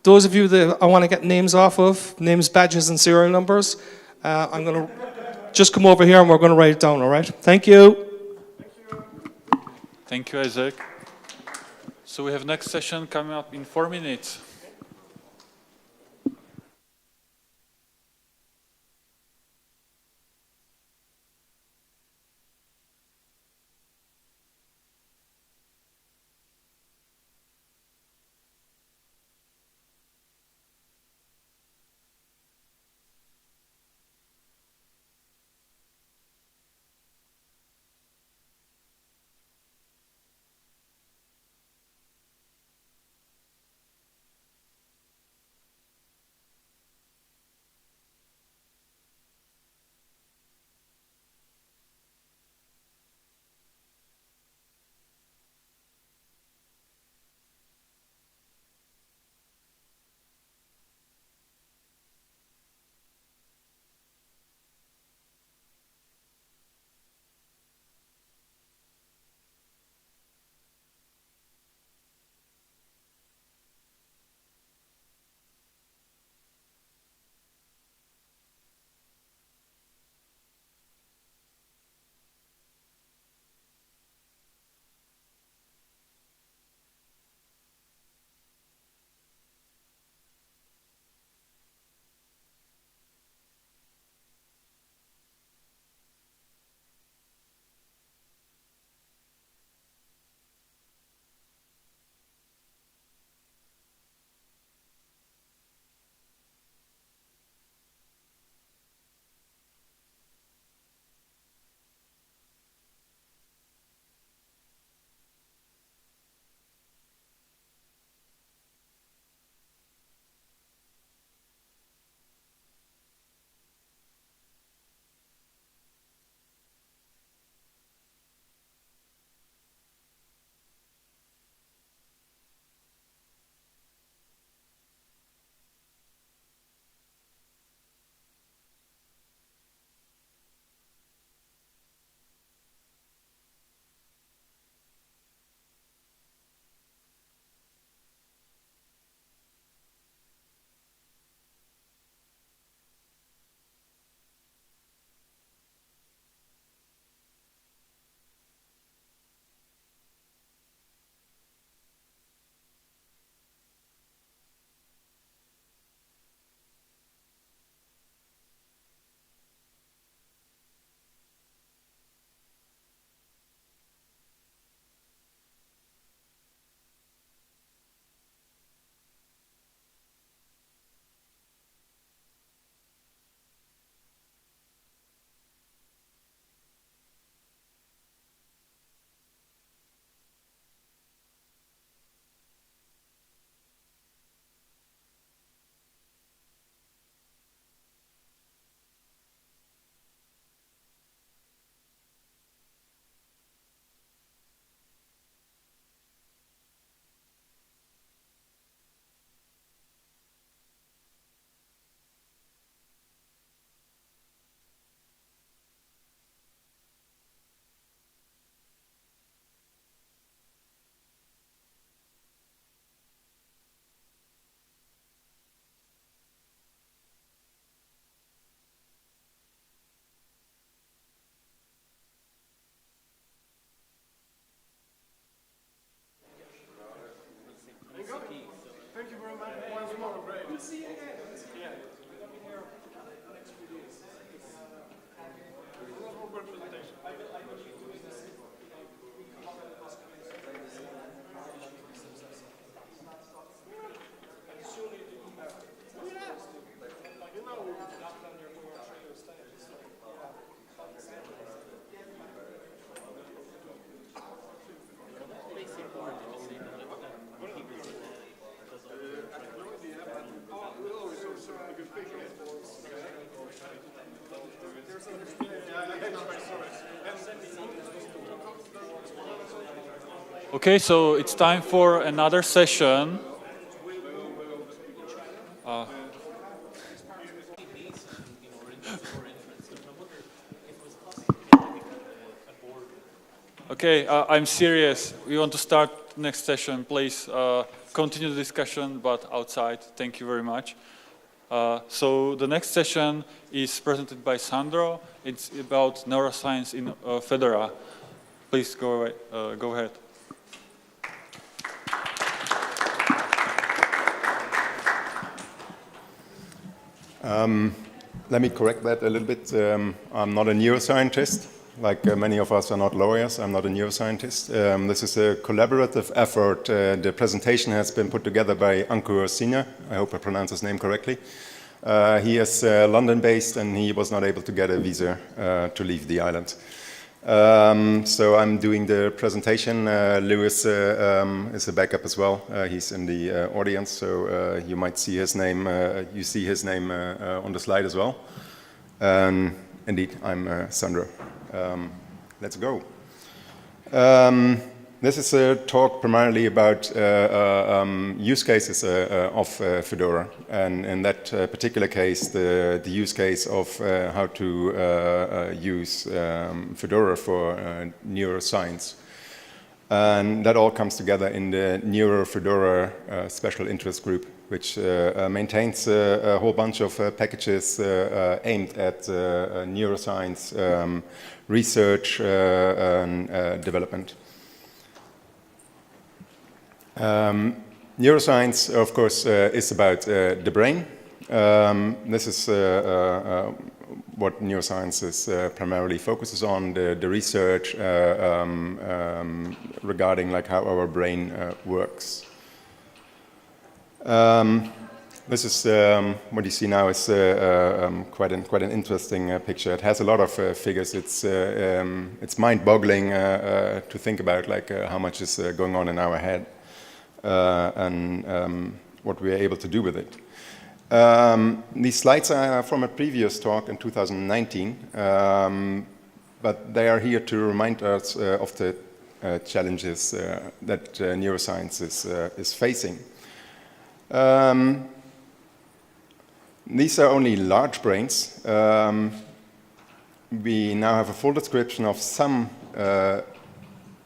Those of you that I want to get names off of, names, badges, and serial numbers, I'm going to just come over here and we're going to write it down, all right? Thank you. Thank you, Isaac. So we have next session coming up in 4 minutes. Okay, so it's time for another session. Okay, I'm serious. We want to start next session. Please continue the discussion, but outside. Thank you very much. So the next session is presented by Sandro. It's about neuroscience in Fedora. Please go ahead. Let me correct that a little bit. I'm not a neuroscientist. Like many of us are not lawyers, I'm not a neuroscientist. This is a collaborative effort. The presentation has been put together by Ankur Sina. I hope I pronounce his name correctly. He is London-based and he was not able to get a visa to leave the island. So I'm doing the presentation. Lewis is a backup as well. He's in the audience, so you might see his name. You see his name on the slide as well. Indeed, I'm Sandro. Let's go. This is a talk primarily about use cases of Fedora, and in that particular case, the use case of how to use Fedora for neuroscience. And that all comes together in the Neuro Fedora Special Interest Group, which maintains a whole bunch of packages aimed at neuroscience research and development. Neuroscience, of course, is about the brain. This is what neuroscience primarily focuses on, the research regarding like how our brain works. This is what you see now is quite an interesting picture. It has a lot of figures. It's mind-boggling to think about like how much is going on in our head and what we are able to do with it. These slides are from a previous talk in 2019, but they are here to remind us of the challenges that neuroscience is facing. These are only large brains. We now have a full description of some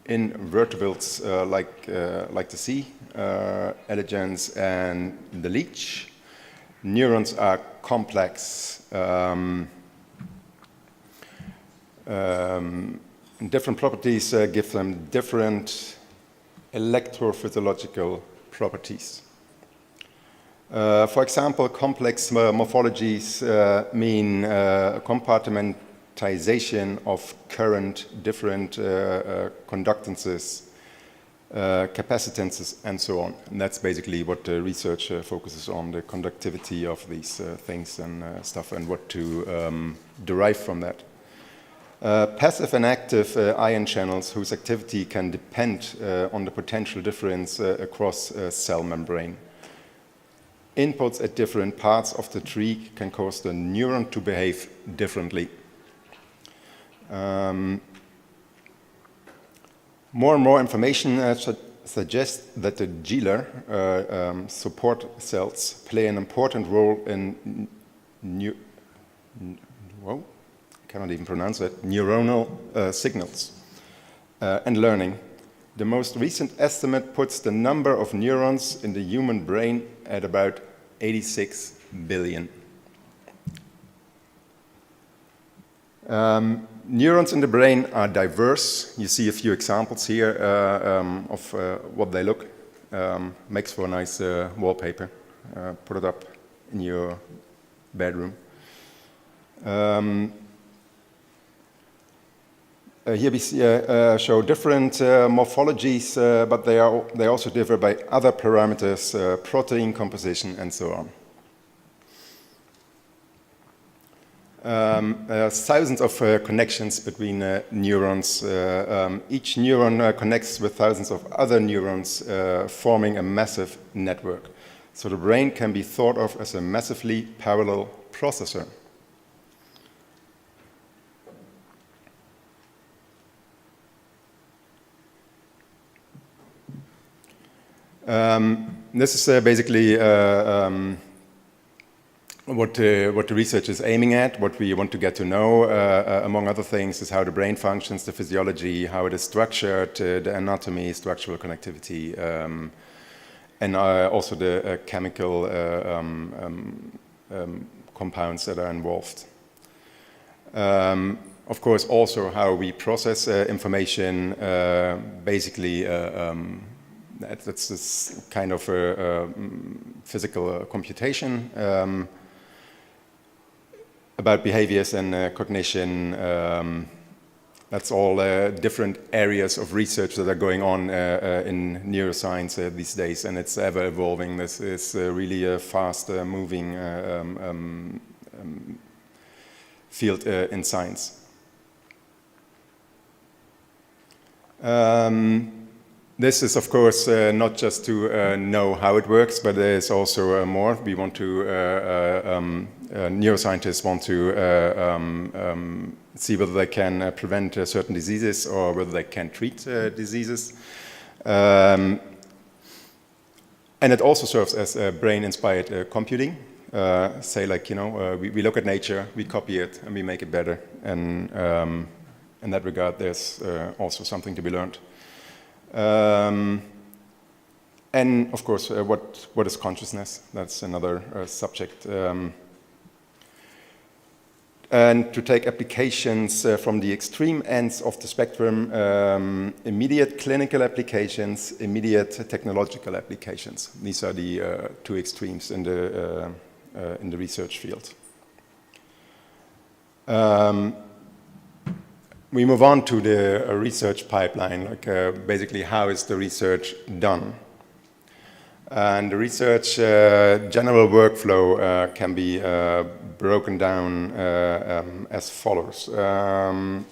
invertebrates like the sea, elegans, and the leech. Neurons are complex. Different properties give them different electrophysiological properties. For example, complex morphologies mean compartmentalization of current, different conductances, capacitances, and so on. And that's basically what the research focuses on, the conductivity of these things and stuff, and what to derive from that. Passive and active ion channels whose activity can depend on the potential difference across cell membrane. Inputs at different parts of the tree can cause the neuron to behave differently. More and more information suggests that the GLER support cells play an important role in neuronal signals and learning. The most recent estimate puts the number of neurons in the human brain at about 86 billion. Neurons in the brain are diverse. You see a few examples here of what they look Makes for a nice wallpaper. Put it up in your bedroom. Here we see, show different morphologies, but they also differ by other parameters, protein composition, and so on. Thousands of connections between neurons. Each neuron connects with thousands of other neurons, forming a massive network. So the brain can be thought of as a massively parallel processor. This is basically what the research is aiming at. What we want to get to know, among other things, is how the brain functions, the physiology, how it is structured, the anatomy, structural connectivity, and also the chemical compounds that are involved. Of course, also how we process information, basically that's this kind of physical computation about behaviors and cognition. That's all different areas of research that are going on in neuroscience these days, and it's ever evolving. This is really a fast moving field in science. This is, of course, not just to know how it works, but there's also more. We want to, neuroscientists want to see whether they can prevent certain diseases or whether they can treat diseases. And it also serves as brain-inspired computing. Say, like, you know, we look at nature, we copy it, and we make it better. And in that regard, there's also something to be learned. And of course, what is consciousness? That's another subject. And to take applications from the extreme ends of the spectrum, immediate clinical applications, immediate technological applications. These are the two extremes in the research field. We move on to the research pipeline, like basically how is the research done. And the research general workflow can be broken down as follows. The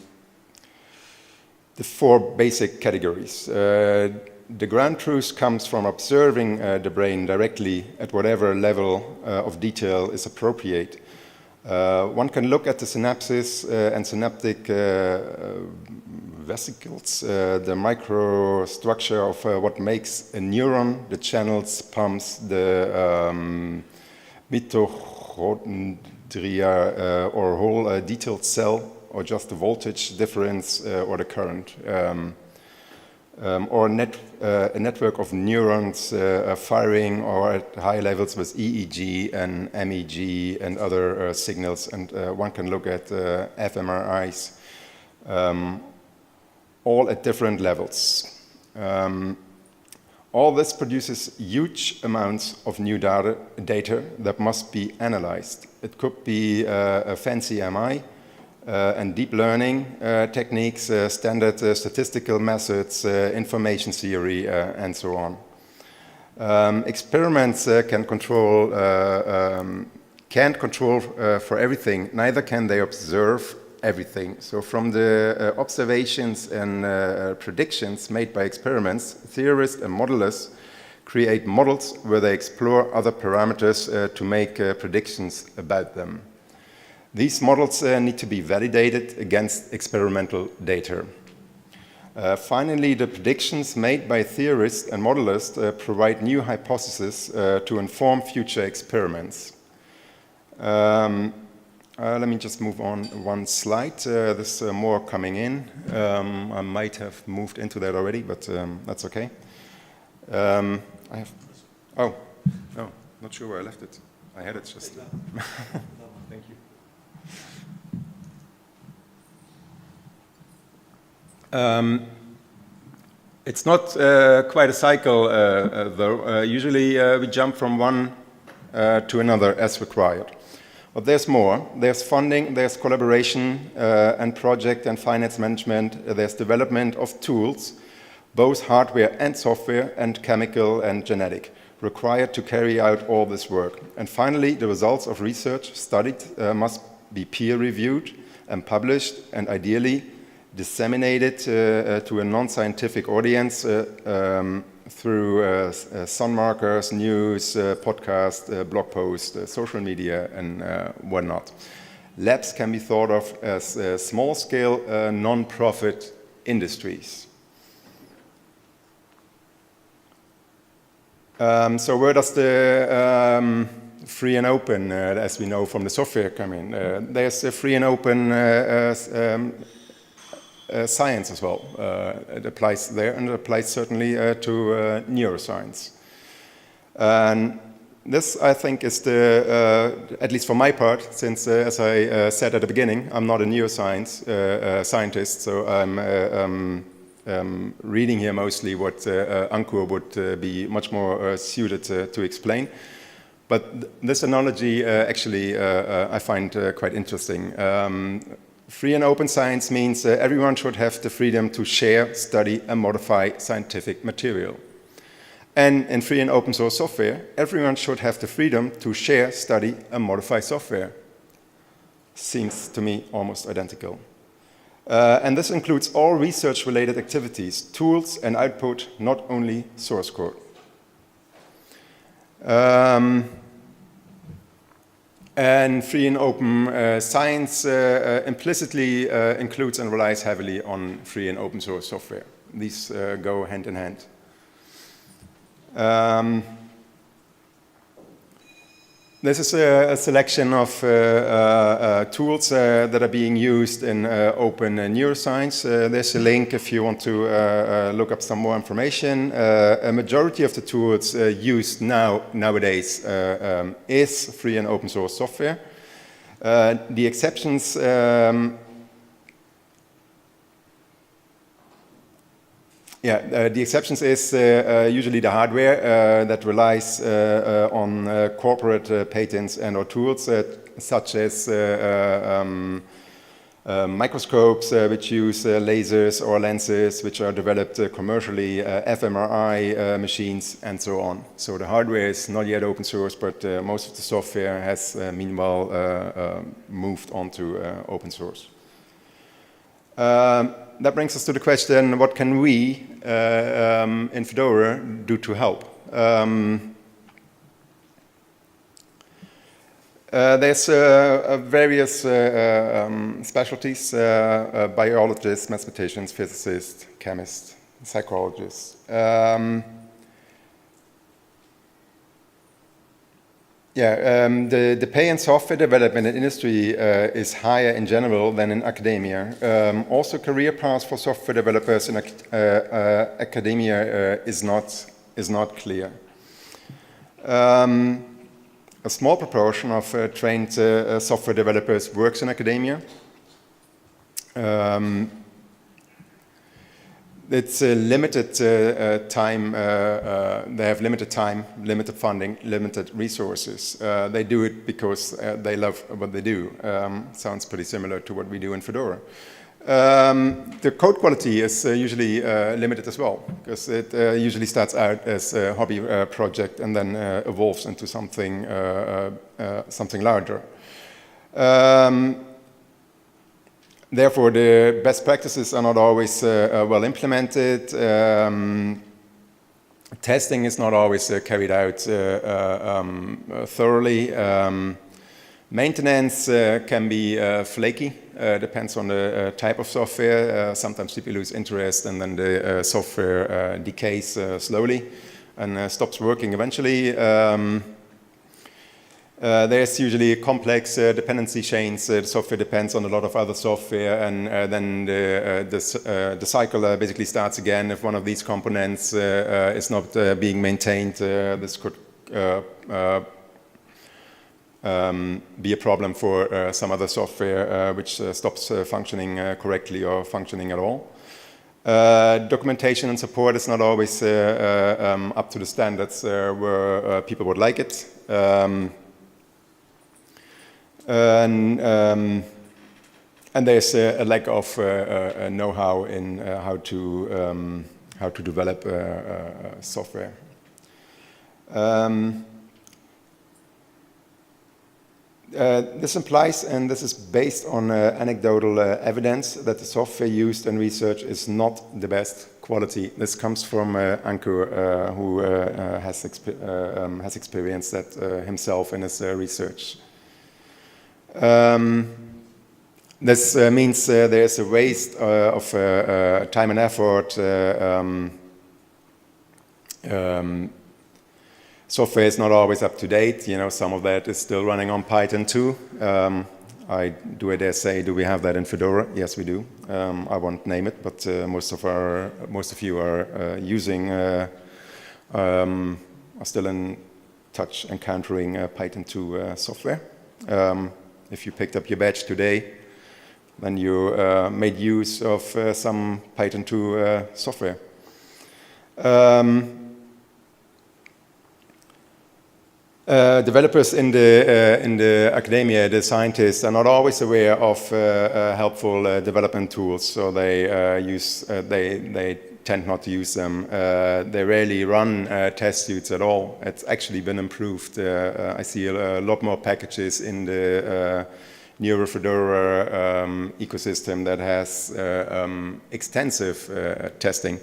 four basic categories. The ground truth comes from observing the brain directly at whatever level of detail is appropriate. One can look at the synapses and synaptic vesicles, the microstructure of what makes a neuron, the channels, pumps, the mitochondria or whole detailed cell, or just the voltage difference or the current. Or a network of neurons firing or at high levels with EEG and MEG and other signals, and one can look at fMRIs, all at different levels. All this produces huge amounts of new data that must be analyzed. It could be a fancy MI, and deep learning techniques, standard statistical methods, information theory, and so on. Experiments can't control for everything, neither can they observe everything. So from the observations and predictions made by experiments, theorists and modelers create models where they explore other parameters to make predictions about them. These models need to be validated against experimental data. Finally, the predictions made by theorists and modelers provide new hypotheses to inform future experiments. Let me just move on one slide. There's more coming in. I might have moved into that already, but that's okay. I have. Oh, no, not sure where I left it. I had it just. Thank you. It's not quite a cycle, though. Usually we jump from one to another as required. But there's more. There's funding, there's collaboration and project and finance management. There's development of tools, both hardware and software and chemical and genetic, required to carry out all this work. And finally, the results of research studied must be peer-reviewed and published, and ideally disseminated to a non-scientific audience through sun markers, news, podcast, blog posts, social media, and whatnot. Labs can be thought of as small-scale, non-profit industries. So where does the free and open, as we know from the software, come in? There's a free and open science as well. It applies there, and it applies certainly to neuroscience. And this, I think, is the, at least for my part, since, as I said at the beginning, I'm not a neuroscience scientist, so I'm reading here mostly what Ankur would be much more suited to explain. But this analogy actually I find quite interesting. Free and open science means everyone should have the freedom to share, study, and modify scientific material. And in free and open source software, everyone should have the freedom to share, study, and modify software. Seems to me almost identical. And this includes all research-related activities, tools, and output, not only source code. And free and open science implicitly includes and relies heavily on free and open source software. These go hand in hand. This is a selection of tools that are being used in open neuroscience. There's a link if you want to look up some more information. A majority of the tools used nowadays is free and open source software. The exceptions the exceptions is usually the hardware that relies on corporate patents and or tools such as microscopes which use lasers or lenses which are developed commercially, fMRI machines, and so on. So the hardware is not yet open source, but most of the software has meanwhile moved on to open source. That brings us to the question, what can we in Fedora do to help? There's various specialties, biologists, mathematicians, physicists, chemists, psychologists. The pay in software development in industry is higher in general than in academia. Also, career paths for software developers in academia is not clear. A small proportion of trained software developers works in academia. It's a limited time, they have limited time, limited funding, limited resources. They do it because they love what they do. Sounds pretty similar to what we do in Fedora. The code quality is usually limited as well, because it usually starts out as a hobby project and then evolves into something, something larger. Therefore, the best practices are not always well implemented. Testing is not always carried out thoroughly. Maintenance can be flaky, depends on the type of software. Sometimes people lose interest and then the software decays slowly and stops working eventually. There's usually complex dependency chains. The software depends on a lot of other software, and then the cycle basically starts again. If one of these components is not being maintained, this could be a problem for some other software which stops functioning correctly or functioning at all. Documentation and support is not always up to the standards where people would like it. And there's a lack of know-how in how to develop software. This implies, and this is based on anecdotal evidence, that the software used in research is not the best quality. This comes from Ankur, who has experienced that himself in his research. This means there's a waste of time and effort. Software is not always up to date. You know, some of that is still running on Python too. I dare say, do we have that in Fedora? Yes, we do. I won't name it, but most of you are using, are still in touch encountering Python 2 software. If you picked up your badge today, then you made use of some Python 2 software. Developers in the academia, the scientists, are not always aware of helpful development tools, so they tend not to use them. They rarely run test suites at all. It's actually been improved. I see a lot more packages in the neuro Fedora ecosystem that has extensive testing,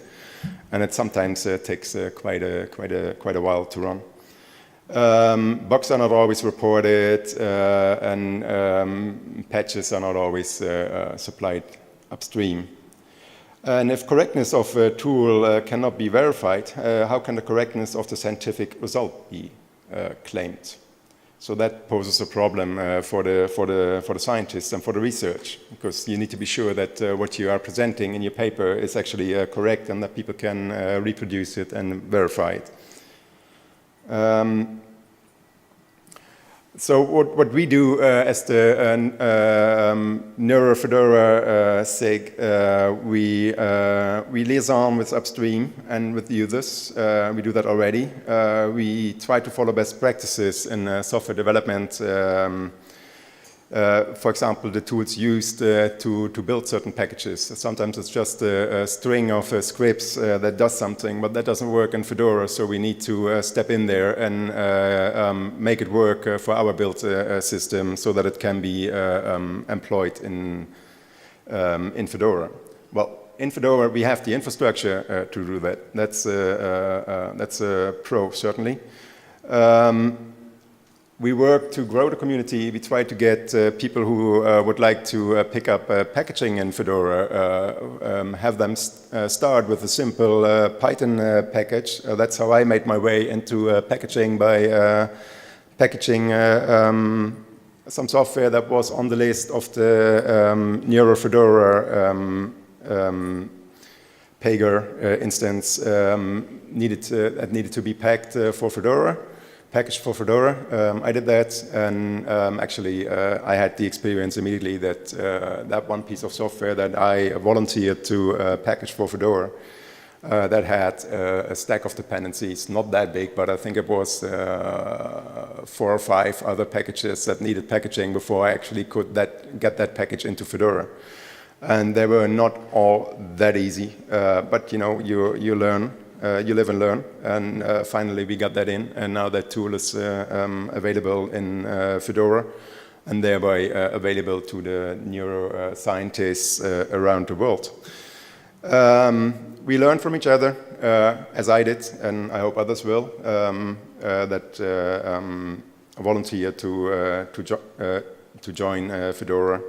and it sometimes takes quite a while to run. Bugs are not always reported, and patches are not always supplied upstream. And if correctness of a tool cannot be verified, how can the correctness of the scientific result be claimed? So that poses a problem for the scientists and for the research, because you need to be sure that what you are presenting in your paper is actually correct and that people can reproduce it and verify it. So what we do as the neuro Fedora SIG, we liaison with upstream and with users. We do that already. We try to follow best practices in software development. For example, the tools used to build certain packages. Sometimes it's just a string of scripts that does something, but that doesn't work in Fedora, so we need to step in there and make it work for our build system so that it can be employed in Fedora. Well, in Fedora, we have the infrastructure to do that. That's a pro, certainly. We work to grow the community. We try to get people who would like to pick up packaging in Fedora, have them start with a simple Python package. That's how I made my way into packaging, by packaging some software that was on the list of the neuro Fedora Pager instance that needed to be packed for Fedora. Package for Fedora. I did that, and actually I had the experience immediately that that one piece of software that I volunteered to package for Fedora that had a stack of dependencies, not that big, but I think it was 4 or 5 other packages that needed packaging before I actually could get that package into Fedora. And they were not all that easy, but you know, you learn. You live and learn, and finally we got that in, and now that tool is available in Fedora, and thereby available to the neuroscientists around the world. We learn from each other, as I did, and I hope others will, that volunteer to join Fedora,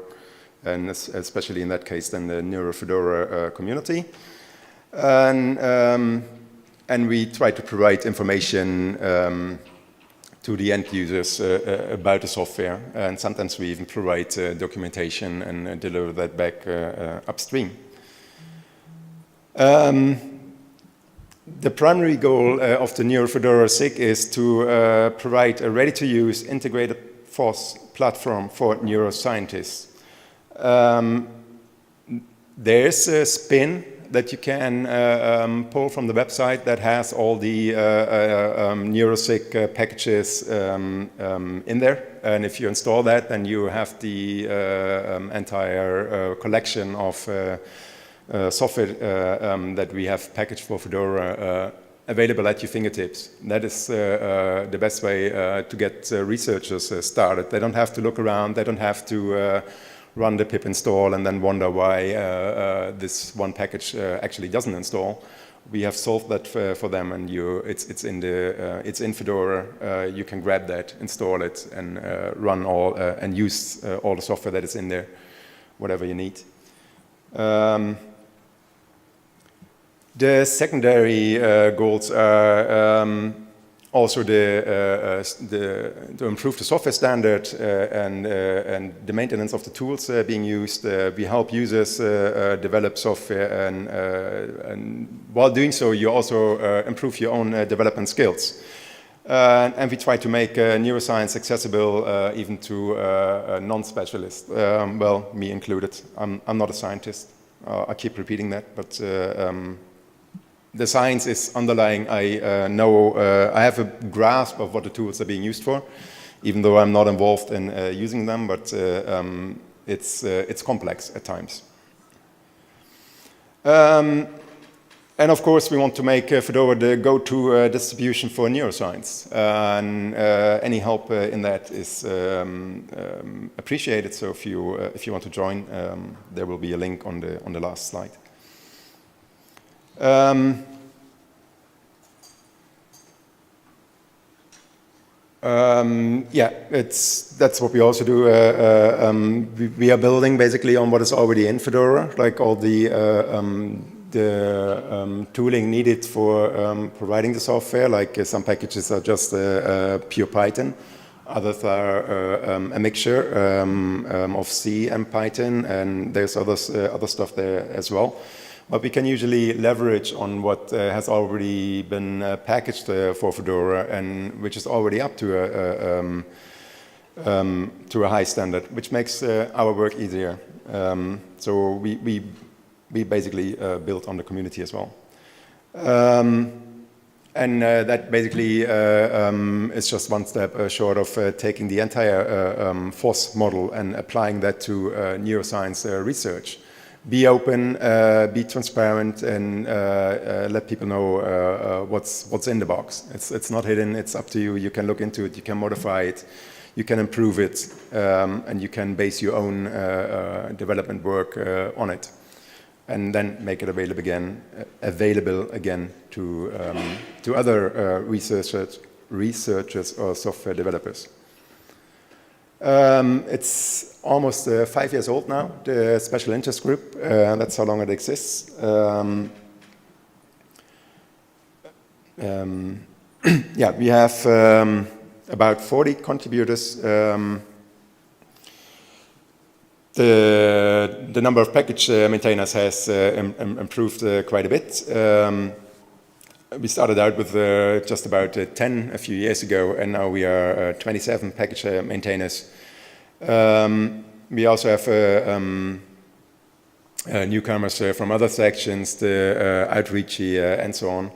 and especially in that case then the neuro Fedora community. And we try to provide information to the end users about the software, and sometimes we even provide documentation and deliver that back upstream. The primary goal of the neuro Fedora SIG is to provide a ready-to-use integrated FOSS platform for neuroscientists. There's a spin that you can pull from the website that has all the neurosic packages in there. And if you install that, then you have the entire collection of software that we have packaged for Fedora available at your fingertips. That is the best way to get researchers started. They don't have to look around, they don't have to run the pip install and then wonder why this one package actually doesn't install. We have solved that for them, and it's in Fedora. You can grab that, install it, and run all and use all the software that is in there, whatever you need. The secondary goals are also to improve the software standard and the maintenance of the tools being used. We help users develop software, and while doing so, you also improve your own development skills. And we try to make neuroscience accessible even to non-specialists. Well, me included. I'm not a scientist. I keep repeating that, but the science is underlying. I know, I have a grasp of what the tools are being used for, even though I'm not involved in using them, but it's complex at times. And of course, we want to make Fedora the go-to distribution for neuroscience. And any help in that is appreciated. So if you want to join, there will be a link on the last slide. Yeah, that's what we also do. We are building basically on what is already in Fedora, like all the tooling needed for providing the software. Like some packages are just pure Python. Others are a mixture of C and Python, and there's other stuff there as well. But we can usually leverage on what has already been packaged for Fedora, and which is already up to a high standard, which makes our work easier. So we basically built on the community as well. And that basically is just one step short of taking the entire FOSS model and applying that to neuroscience research. Be open, be transparent, and let people know what's in the box. It's not hidden, it's up to you. You can look into it, you can modify it, you can improve it, and you can base your own development work on it. And then make it available again to other researchers or software developers. It's almost 5 years old now, the special interest group. That's how long it exists. Yeah, we have about 40 contributors. The number of package maintainers has improved quite a bit. We started out with just about 10 a few years ago, and now we are 27 package maintainers. We also have newcomers from other sections, the outreachy and so on.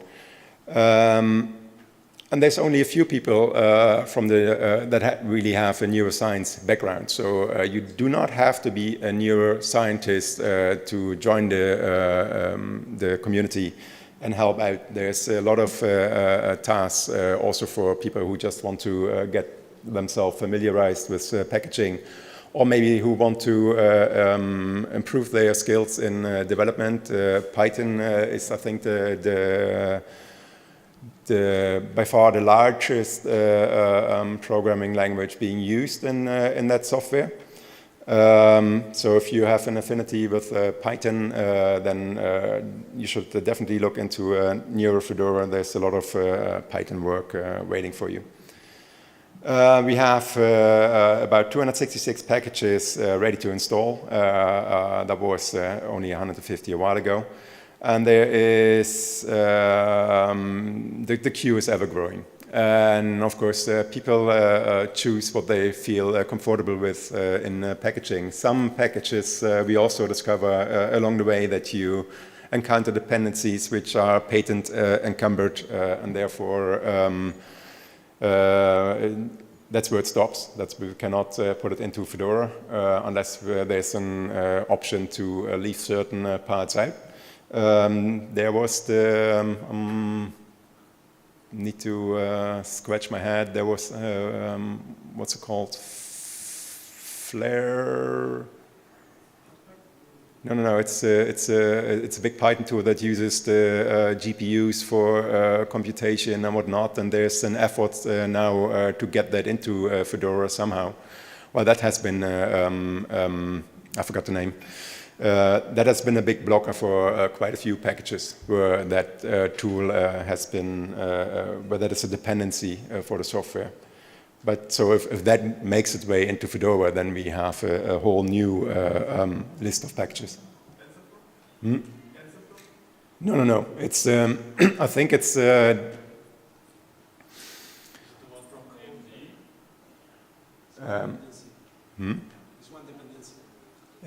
And there's only a few people from that really have a neuroscience background. So you do not have to be a neuroscientist to join the community and help out. There's a lot of tasks also for people who just want to get themselves familiarized with packaging, or maybe who want to improve their skills in development. Python is, I think, by far the largest programming language being used in that software. So if you have an affinity with Python, then you should definitely look into Neuro Fedora. There's a lot of Python work waiting for you. We have about 266 packages ready to install. That was only 150 a while ago. And there is, the queue is ever growing. And of course, people choose what they feel comfortable with in packaging. Some packages we also discover along the way that you encounter dependencies which are patent encumbered, and therefore that's where it stops. We cannot put it into Fedora unless there's an option to leave certain parts out. There was the, need to scratch my head, there was, what's it called, Flare? No, it's a big Python tool that uses the GPUs for computation and whatnot, and there's an effort now to get that into Fedora somehow. Well, that has been, I forgot the name. That has been a big blocker for quite a few packages where that tool has been, where that is a dependency for the software. But so if that makes its way into Fedora, then we have a whole new list of packages. Hmm? No. It's I think it's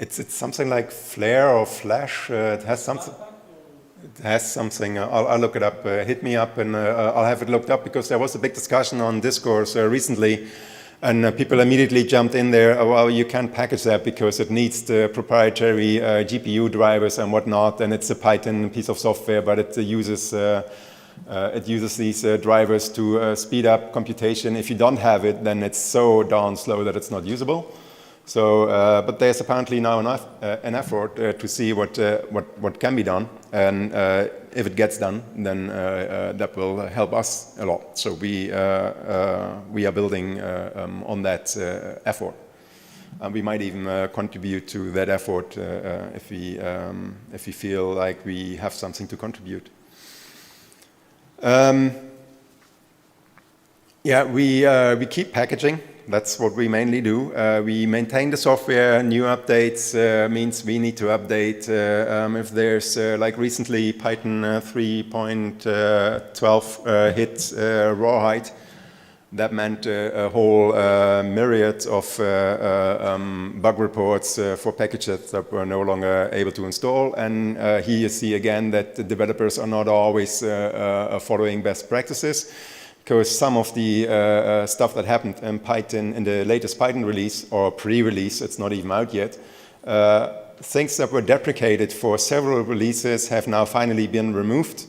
It's something like Flare or Flash. It has something. It has something. I'll look it up. Hit me up, and I'll have it looked up, because there was a big discussion on Discourse recently, and people immediately jumped in there. Oh, well, you can't package that because it needs the proprietary GPU drivers and whatnot, and it's a Python piece of software, but it uses these drivers to speed up computation. If you don't have it, then it's so darn slow that it's not usable. So, but there's apparently now an effort to see what can be done, and if it gets done, then that will help us a lot. So we are building on that effort, and we might even contribute to that effort if we feel like we have something to contribute. Yeah, we keep packaging. That's what we mainly do. We maintain the software. New updates means we need to update. If there's, like recently, Python 3.12 hit rawhide, that meant a whole myriad of bug reports for packages that were no longer able to install. And here you see again that the developers are not always following best practices, because some of the stuff that happened in Python in the latest Python release, or pre-release, it's not even out yet, things that were deprecated for several releases have now finally been removed.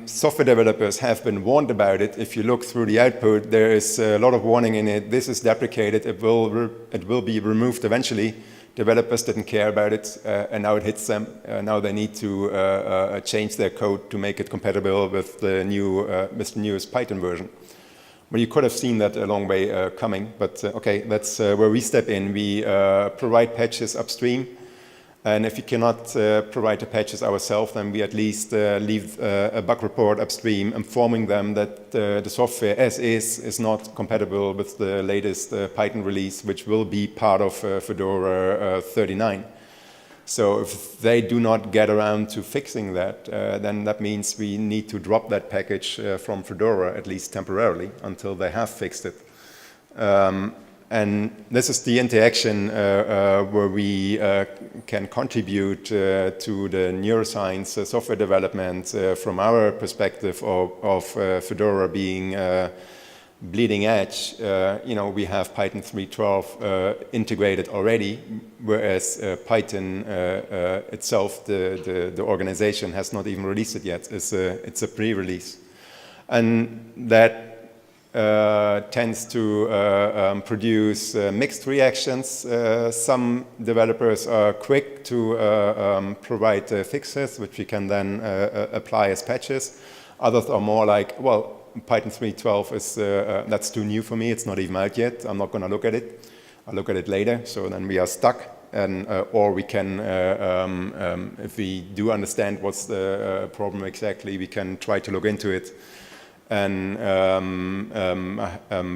Software developers have been warned about it. If you look through the output, there is a lot of warning in it. This is deprecated. It will be removed eventually. Developers didn't care about it, and now it hits them. Now they need to change their code to make it compatible with the newest Python version. Well, you could have seen that a long way coming, but okay, that's where we step in. We provide patches upstream, and if we cannot provide the patches ourselves, then we at least leave a bug report upstream informing them that the software as is not compatible with the latest Python release, which will be part of Fedora 39. So if they do not get around to fixing that, then that means we need to drop that package from Fedora, at least temporarily, until they have fixed it. And this is the interaction where we can contribute to the neuroscience software development from our perspective of Fedora being bleeding edge. You know, we have Python 3.12 integrated already, whereas Python itself, the organization, has not even released it yet. It's a pre-release. And that tends to produce mixed reactions. Some developers are quick to provide fixes, which we can then apply as patches. Others are more like, well, Python 3.12 is that's too new for me. It's not even out yet. I'm not going to look at it. I'll look at it later. So then we are stuck. And or we can, if we do understand what's the problem exactly, we can try to look into it and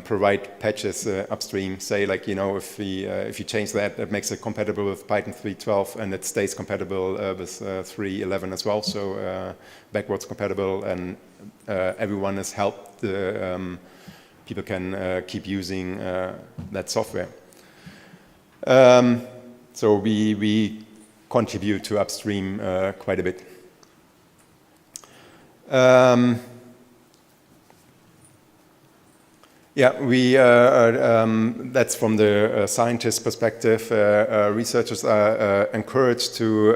provide patches upstream. Say, like, you know, if you change that, that makes it compatible with Python 3.12, and it stays compatible with 3.11 as well. So backwards compatible, and everyone is helped. People can keep using that software. So we contribute to upstream quite a bit. Yeah, that's from the scientist perspective. Researchers are encouraged to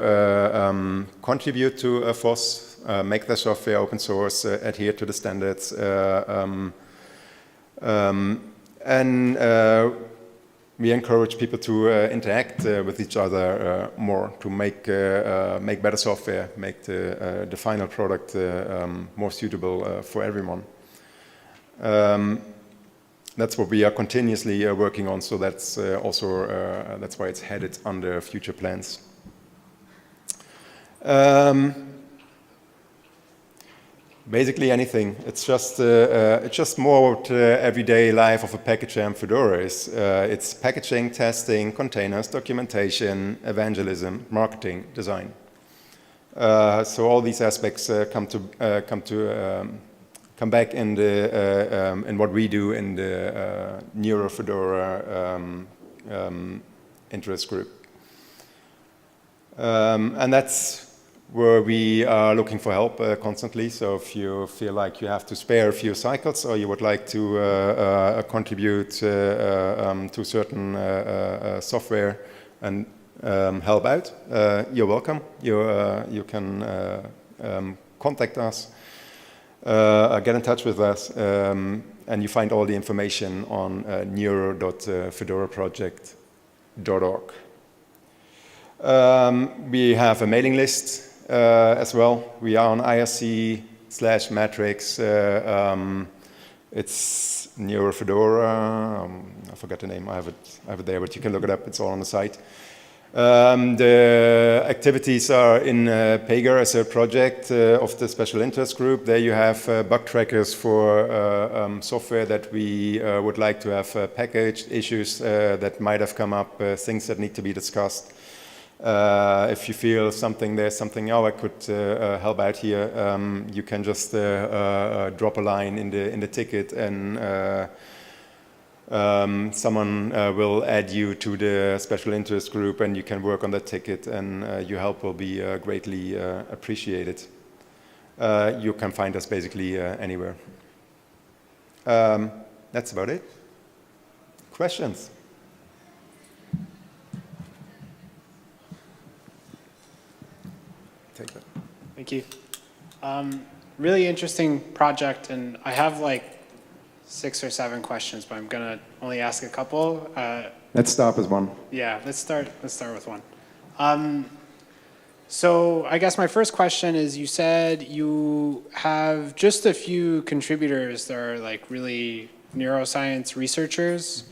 contribute to FOSS, make their software open source, adhere to the standards, and we encourage people to interact with each other more, to make better software, make the final product more suitable for everyone. That's what we are continuously working on, so that's also that's why it's headed under future plans. Basically anything. It's just more what everyday life of a packager in Fedora is. It's packaging, testing, containers, documentation, evangelism, marketing, design. So all these aspects come back in what we do in the Neuro Fedora interest group, and that's where we are looking for help constantly. So if you feel like you have to spare a few cycles, or you would like to contribute to certain software and help out, you're welcome. You can contact us, get in touch with us, and you find all the information on neuro.fedoraproject.org. We have a mailing list as well. We are on IRC/Matrix. It's Neuro Fedora. I forgot the name. I have it there, but you can look it up. It's all on the site. The activities are in Pega as a project of the special interest group. There you have bug trackers for software that we would like to have packaged, issues that might have come up, things that need to be discussed. If you feel there's something, I could help out here, you can just drop a line in the ticket, and someone will add you to the special interest group, and you can work on that ticket, and your help will be greatly appreciated. You can find us basically anywhere. That's about it. Questions? Take that. Thank you. Really interesting project, and I have like 6 or 7 questions, but I'm gonna only ask a couple. Let's start with one. Yeah, let's start with one. So I guess my first question is, you said you have just a few contributors that are like really neuroscience researchers,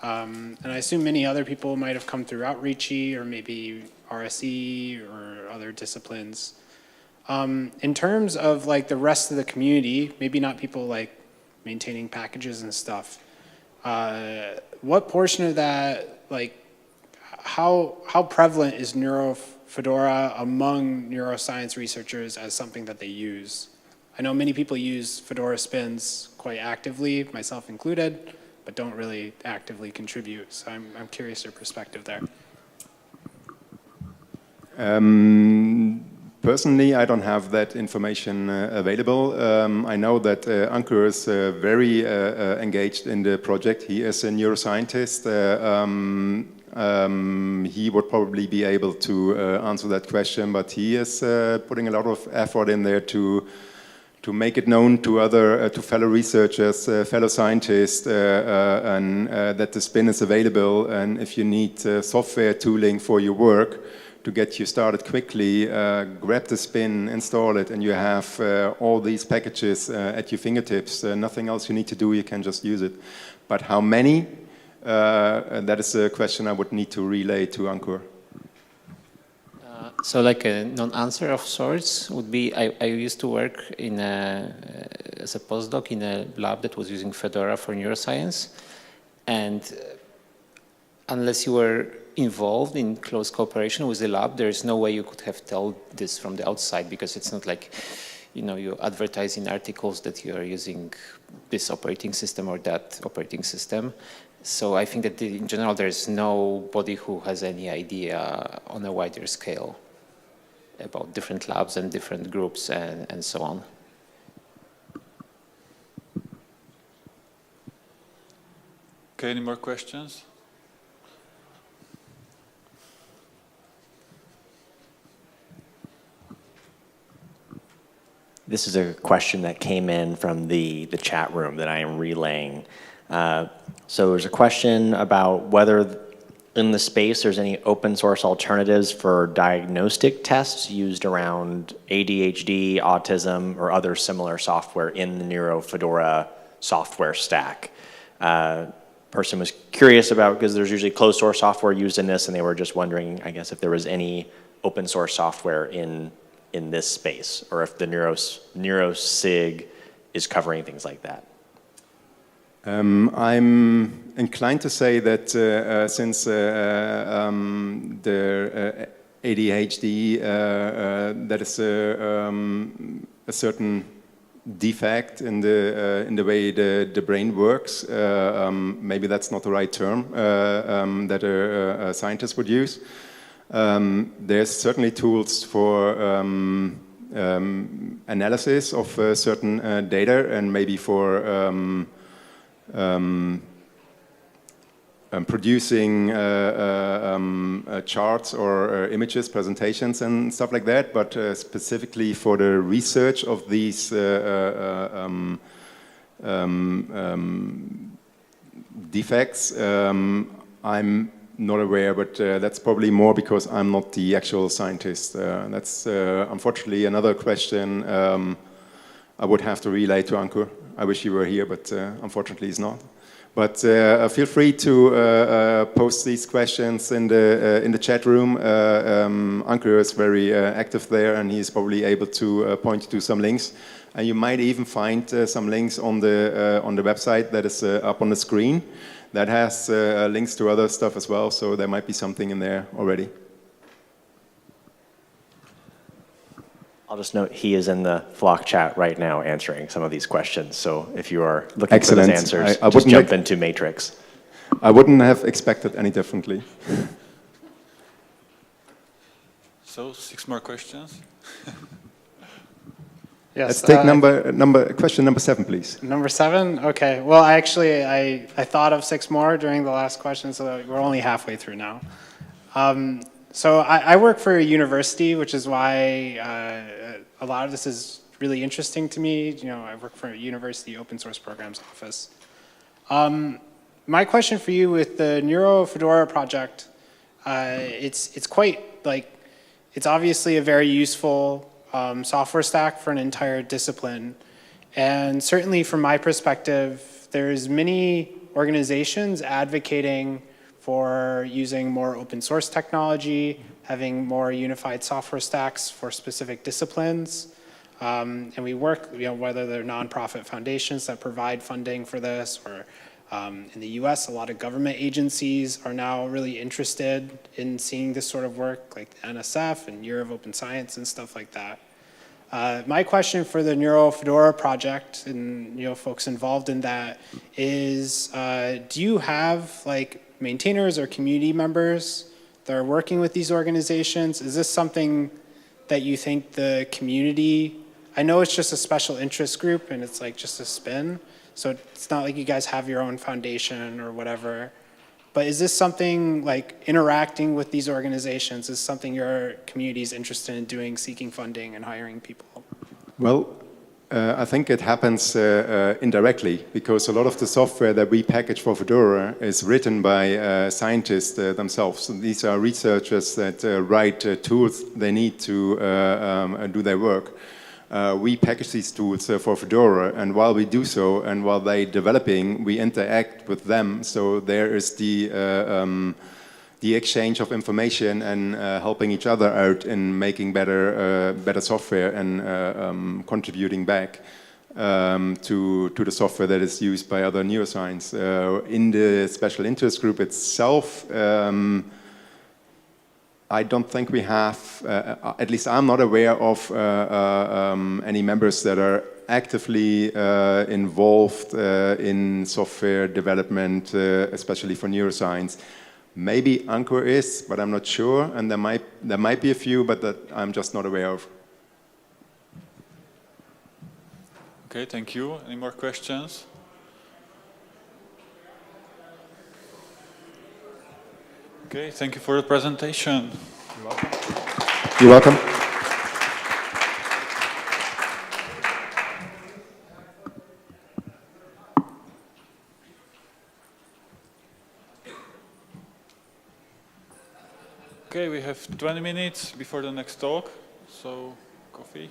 and I assume many other people might have come through Outreachy or maybe RSE or other disciplines. In terms of like the rest of the community, maybe not people like maintaining packages and stuff, what portion of that, like how prevalent is Neuro Fedora among neuroscience researchers as something that they use? I know many people use Fedora spins quite actively, myself included, but don't really actively contribute. So I'm curious your perspective there. Personally, I don't have that information available. I know that Ankur is very engaged in the project. He is a neuroscientist. He would probably be able to answer that question, but he is putting a lot of effort in there to make it known to fellow researchers, fellow scientists, and that the spin is available. And if you need software tooling for your work to get you started quickly, grab the spin, install it, and you have all these packages at your fingertips. Nothing else you need to do, you can just use it. But how many? That is a question I would need to relay to Ankur. So like a non-answer of sorts would be, I used to work as a postdoc in a lab that was using Fedora for neuroscience, and unless you were involved in close cooperation with the lab, there is no way you could have told this from the outside, because it's not like, you know, you advertise in articles that you are using this operating system or that operating system. So I think that in general, there's nobody who has any idea on a wider scale about different labs and different groups and so on. Okay, any more questions? This is a question that came in from the chat room that I am relaying. So there's a question about whether in the space there's any open source alternatives for diagnostic tests used around ADHD, autism, or other similar software in the Neuro Fedora software stack. Person was curious about, because there's usually closed source software used in this, and they were just wondering, I guess, if there was any open source software in this space, or if the NeuroSig is covering things like that. I'm inclined to say that since the ADHD, that is a certain defect in the way the brain works, maybe that's not the right term that a scientist would use. There's certainly tools for analysis of certain data, and maybe for producing charts or images, presentations and stuff like that, but specifically for the research of these defects, I'm not aware, but that's probably more because I'm not the actual scientist. That's unfortunately another question I would have to relay to Ankur. I wish he were here, but unfortunately he's not. But feel free to post these questions in the chat room. Ankur is very active there, and he's probably able to point you to some links. And you might even find some links on the website that is up on the screen. That has links to other stuff as well, so there might be something in there already. I'll just note he is in the Flock chat right now answering some of these questions. So if you are looking for those answers, just jump into Matrix. I wouldn't have expected any differently. So 6 more questions. Yes. Let's take question number 7, please. Number 7? Okay. Well, actually, I thought of 6 more during the last question, so we're only halfway through now. So I work for a university, which is why a lot of this is really interesting to me. You know, I work for a university open source programs office. My question for you with the Neuro Fedora project, it's quite like, it's obviously a very useful software stack for an entire discipline. And certainly from my perspective, there's many organizations advocating for using more open source technology, having more unified software stacks for specific disciplines. And we work, you know, whether they're nonprofit foundations that provide funding for this, or in the US, a lot of government agencies are now really interested in seeing this sort of work, like the NSF and Year of Open Science and stuff like that. My question for the Neuro Fedora project and, you know, folks involved in that is, do you have like maintainers or community members that are working with these organizations? Is this something that you think the community, I know it's just a special interest group and it's like just a spin, so it's not like you guys have your own foundation or whatever, but is this something like interacting with these organizations is something your community is interested in doing, seeking funding and hiring people? Well, I think it happens indirectly, because a lot of the software that we package for Fedora is written by scientists themselves. So these are researchers that write tools they need to do their work. We package these tools for Fedora, and while we do so, and while they're developing, we interact with them. So there is the exchange of information and helping each other out in making better software and contributing back to the software that is used by other neuroscience. In the special interest group itself, I don't think we have, at least I'm not aware of any members that are actively involved in software development, especially for neuroscience. Maybe Ankur is, but I'm not sure, and there might be a few, but that I'm just not aware of. Okay, thank you. Any more questions? Okay, thank you for the presentation. You're welcome. You're welcome. Okay, we have 20 minutes before the next talk, so coffee.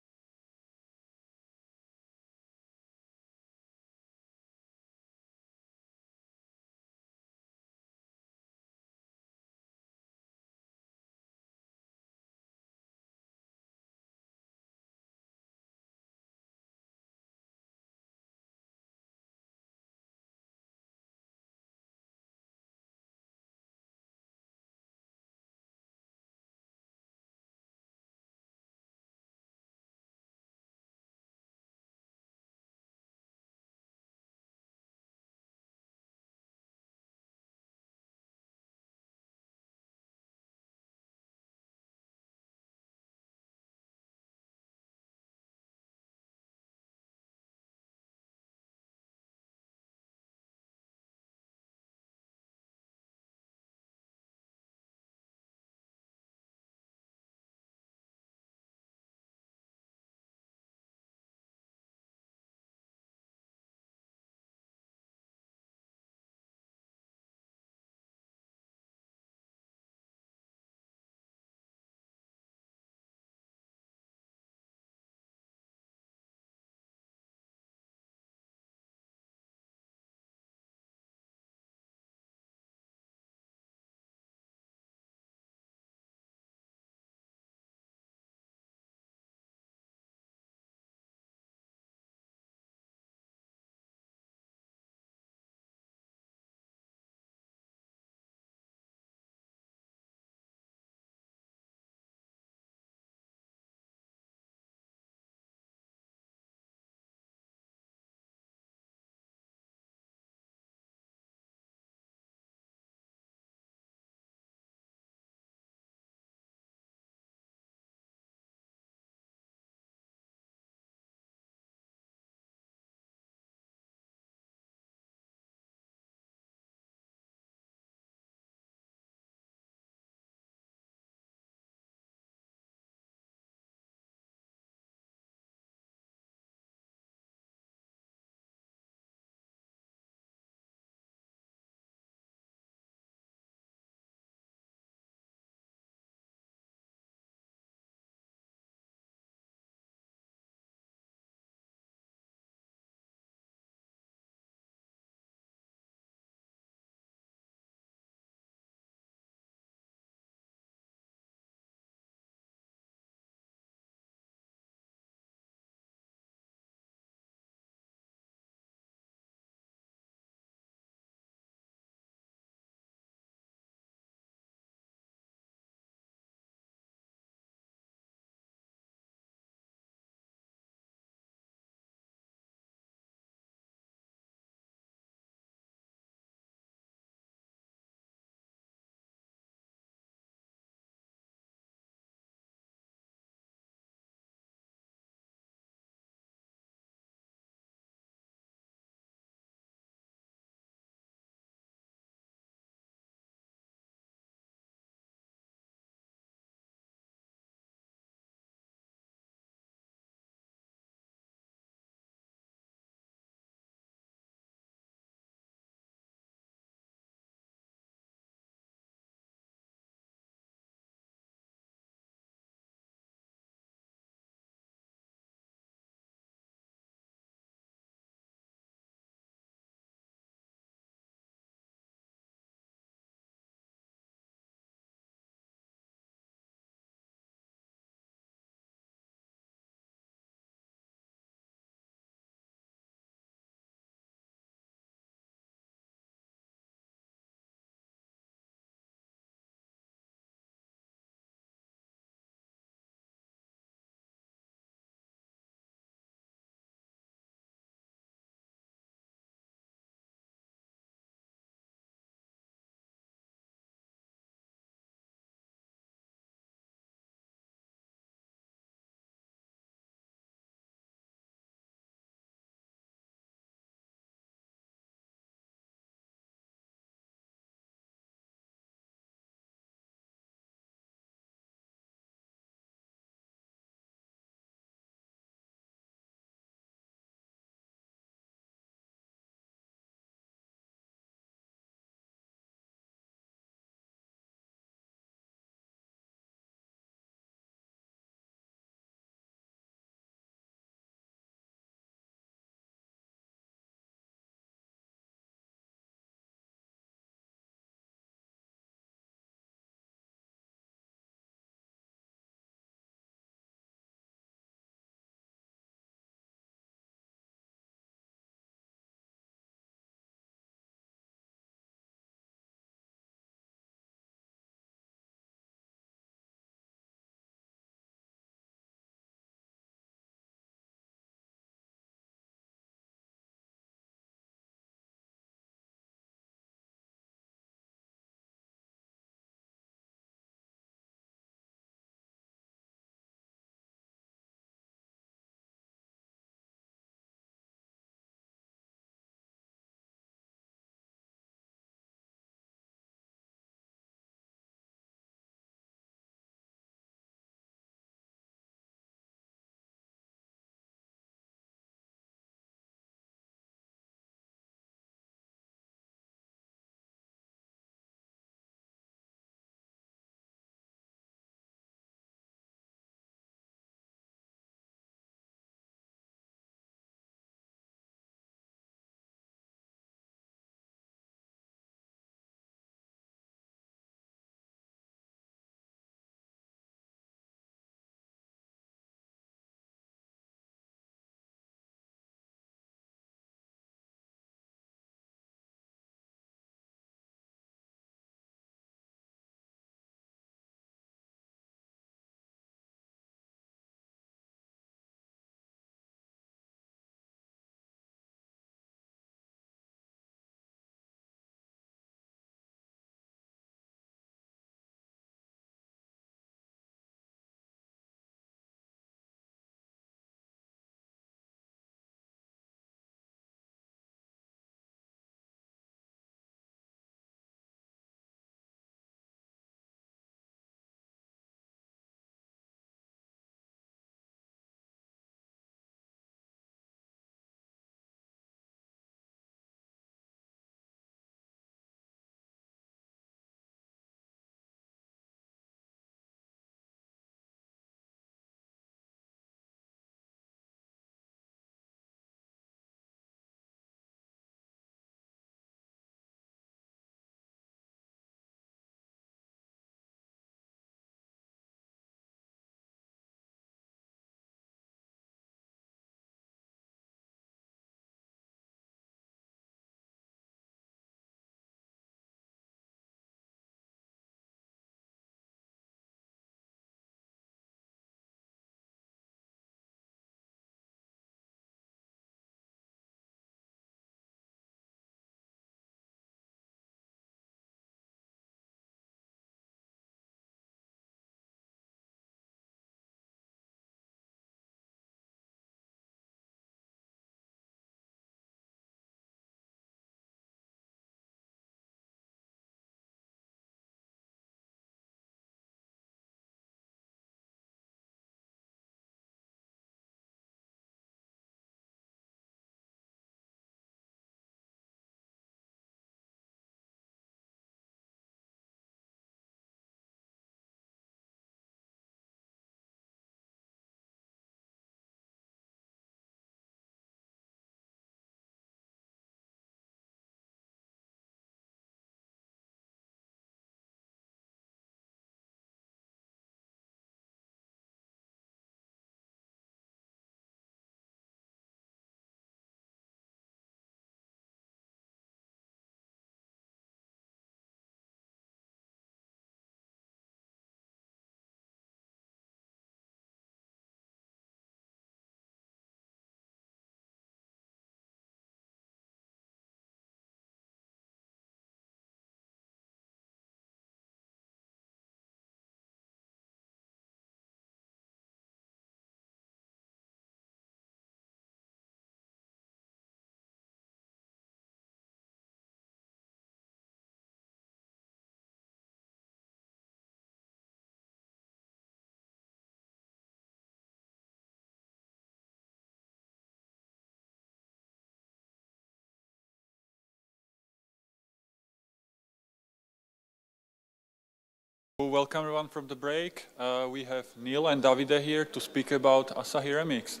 Welcome everyone from the break. We have Neil and Davide here to speak about Asahi Remix.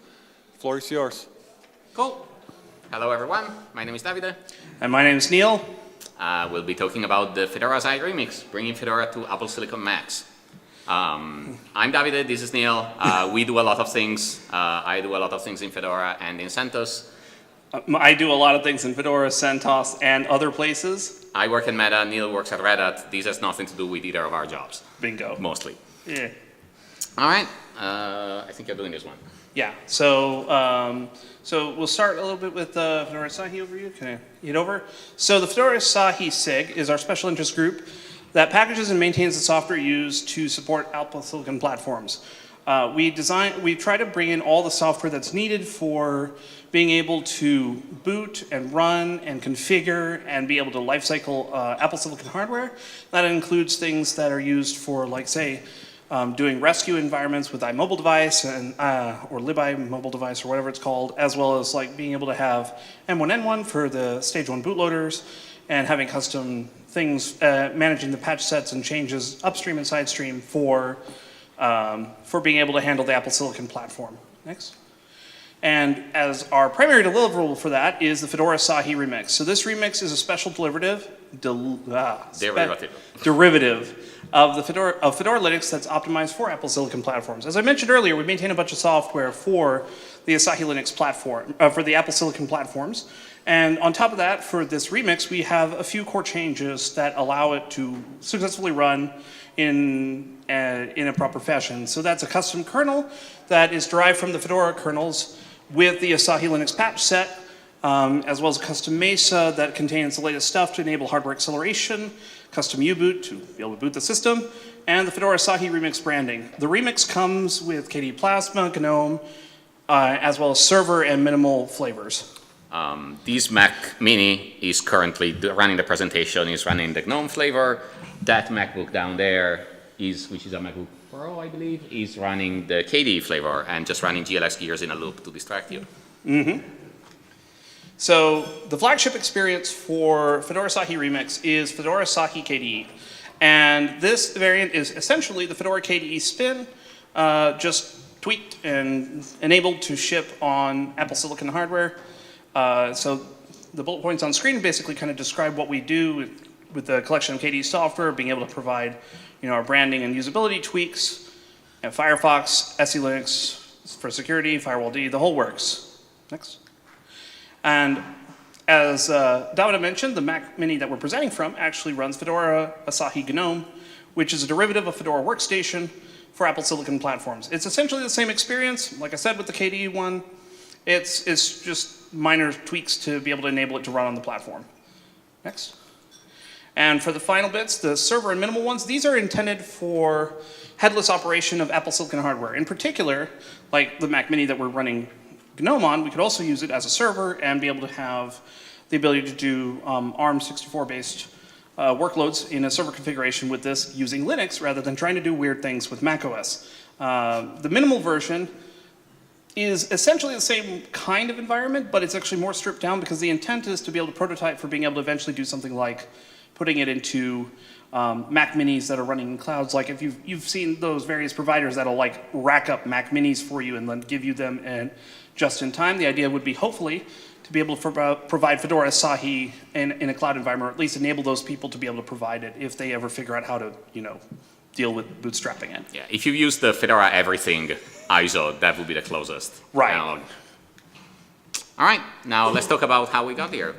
Floor is yours. Cool. Hello everyone, my name is Davide. And my name is Neil. We'll be talking about the Fedora Asahi Remix, bringing Fedora to Apple Silicon Macs. I'm Davide, this is Neil. We do a lot of things. I do a lot of things in Fedora and in CentOS. I do a lot of things in Fedora, CentOS, and other places. I work in Meta, Neil works at Red Hat. This has nothing to do with either of our jobs. Bingo. Mostly. Yeah. All right, I think you're doing this one. Yeah, so we'll start a little bit with the Fedora Asahi overview. Can I hit over? So the Fedora Asahi SIG is our special interest group that packages and maintains the software used to support Apple Silicon platforms. We try to bring in all the software that's needed for being able to boot and run and configure and be able to lifecycle Apple Silicon hardware. That includes things that are used for, like, say, doing rescue environments with iMobile device and or libiMobile device or whatever it's called, as well as like being able to have M1N1 for the stage 1 bootloaders and having custom things, managing the patch sets and changes upstream and sidestream for being able to handle the Apple Silicon platform. Next. And as our primary deliverable for that is the Fedora Asahi Remix. So this remix is a special derivative of the Fedora Linux that's optimized for Apple Silicon platforms. As I mentioned earlier, we maintain a bunch of software for the Asahi Linux platform, for the Apple Silicon platforms. And on top of that, for this remix, we have a few core changes that allow it to successfully run in a proper fashion. So that's a custom kernel that is derived from the Fedora kernels with the Asahi Linux patch set, as well as a custom Mesa that contains the latest stuff to enable hardware acceleration, custom U-boot to be able to boot the system, and the Fedora Asahi Remix branding. The Remix comes with KDE Plasma, GNOME, as well as server and minimal flavors. This Mac Mini is currently running the presentation, is running the GNOME flavor. That MacBook down there, which is a MacBook Pro, I believe, is running the KDE flavor and just running GLX gears in a loop to distract you. Mm-hmm. So the flagship experience for Fedora Asahi Remix is Fedora Asahi KDE. And this variant is essentially the Fedora KDE spin, just tweaked and enabled to ship on Apple Silicon hardware. So the bullet points on screen basically kind of describe what we do with the collection of KDE software, being able to provide our branding and usability tweaks, and Firefox, SE Linux for security, Firewall D, the whole works. Next. And as Davide mentioned, the Mac Mini that we're presenting from actually runs Fedora Asahi GNOME, which is a derivative of Fedora Workstation for Apple Silicon platforms. It's essentially the same experience, like I said with the KDE one. It's just minor tweaks to be able to enable it to run on the platform. Next. And for the final bits, the server and minimal ones, these are intended for headless operation of Apple Silicon hardware. In particular, like the Mac Mini that we're running GNOME on, we could also use it as a server and be able to have the ability to do ARM64-based workloads in a server configuration with this using Linux rather than trying to do weird things with macOS. The minimal version is essentially the same kind of environment, but it's actually more stripped down because the intent is to be able to prototype for being able to eventually do something like putting it into Mac Minis that are running in clouds. Like if you've seen those various providers that'll like rack up Mac Minis for you and then give you them just in time. The idea would be hopefully to be able to provide Fedora Asahi in a cloud environment, or at least enable those people to be able to provide it if they ever figure out how to, deal with bootstrapping it. Yeah, if you use the Fedora Everything ISO, that would be the closest analog. All right, now let's talk about how we got here.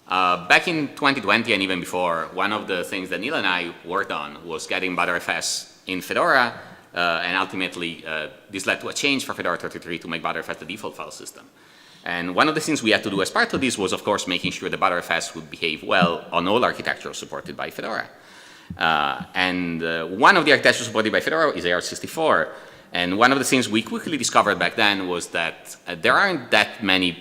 Back in 2020 and even before, one of the things that Neil and I worked on was getting Btrfs in Fedora, and ultimately this led to a change for Fedora 33 to make Btrfs the default file system. And one of the things we had to do as part of this was, of course, making sure the Btrfs would behave well on all architectures supported by Fedora. And one of the architectures supported by Fedora is AR64. And one of the things we quickly discovered back then was that there aren't that many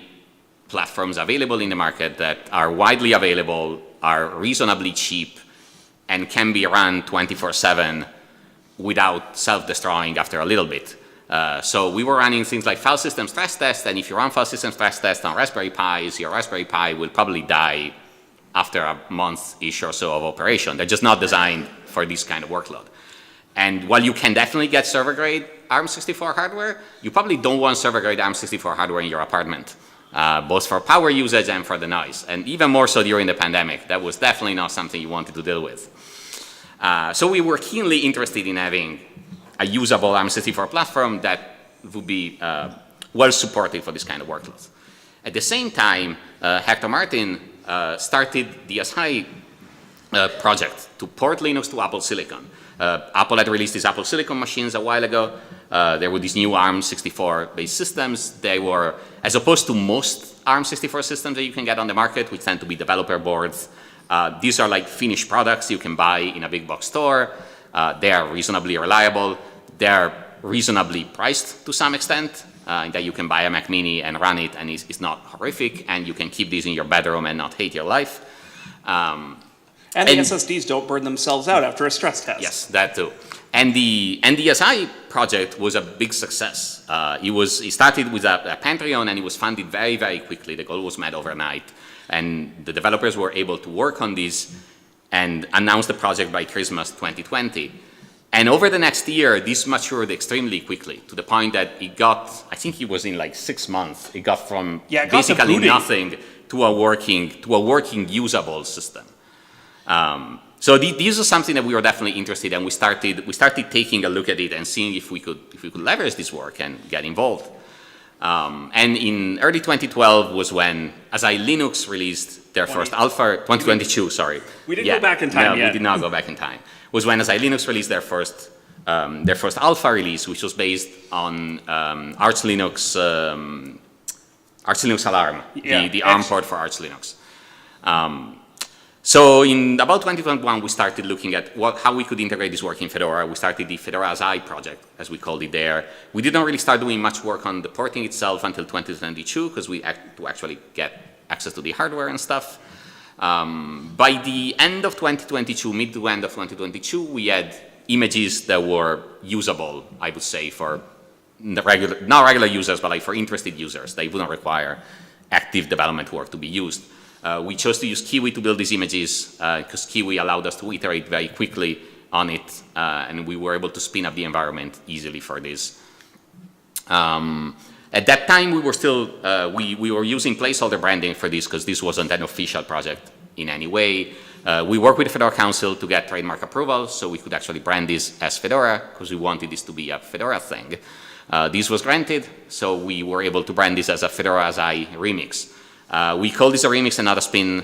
platforms available in the market that are widely available, are reasonably cheap, and can be run 24/7 without self-destroying after a little bit. So we were running things like file system stress test, and if you run file system stress test on Raspberry Pis, your Raspberry Pi will probably die after a month-ish or so of operation. They're just not designed for this kind of workload. And while you can definitely get server-grade ARM64 hardware, you probably don't want server-grade ARM64 hardware in your apartment, both for power usage and for the noise. And even more so during the pandemic, that was definitely not something you wanted to deal with. So we were keenly interested in having a usable ARM64 platform that would be well supported for this kind of workloads. At the same time, Hector Martin started the Asahi project to port Linux to Apple Silicon. Apple had released these Apple Silicon machines a while ago. There were these new ARM64 based systems. They were, as opposed to most ARM64 systems that you can get on the market, which tend to be developer boards, these are like finished products you can buy in a big box store. They are reasonably reliable. They are reasonably priced to some extent, that you can buy a Mac Mini and run it and it's not horrific, and you can keep these in your bedroom and not hate your life. And the SSDs don't burn themselves out after a stress test. Yes, that too. And the Asahi project was a big success. It started with a Patreon and it was funded very, very quickly. The goal was met overnight. And the developers were able to work on this and announce the project by Christmas 2020. And over the next year, this matured extremely quickly to the point that it got, I think it was in like 6 months, it got from basically nothing to a working usable system. So this is something that we were definitely interested in. We started taking a look at it and seeing if we could leverage this work and get involved. And in early 2012 was when Asahi Linux released their first alpha, 2022, sorry. We didn't go back in time yet. We did not go back in time. Was when Asahi Linux released their first alpha release, which was based on Arch Linux Alarm, the ARM port for Arch Linux. So in about 2021, we started looking at how we could integrate this work in Fedora. We started the Fedora Asahi project, as we called it there. We didn't really start doing much work on the porting itself until 2022, because we had to actually get access to the hardware and stuff. By the end of 2022, mid to end of 2022, we had images that were usable, I would say, for not regular users, but like for interested users. They wouldn't require active development work to be used. We chose to use Kiwi to build these images because Kiwi allowed us to iterate very quickly on it, and we were able to spin up the environment easily for this. At that time, we were still we were using placeholder branding for this because this wasn't an official project in any way. We worked with the Fedora Council to get trademark approval, so we could actually brand this as Fedora because we wanted this to be a Fedora thing. This was granted, so we were able to brand this as a Fedora Asahi remix. We call this a remix and not a spin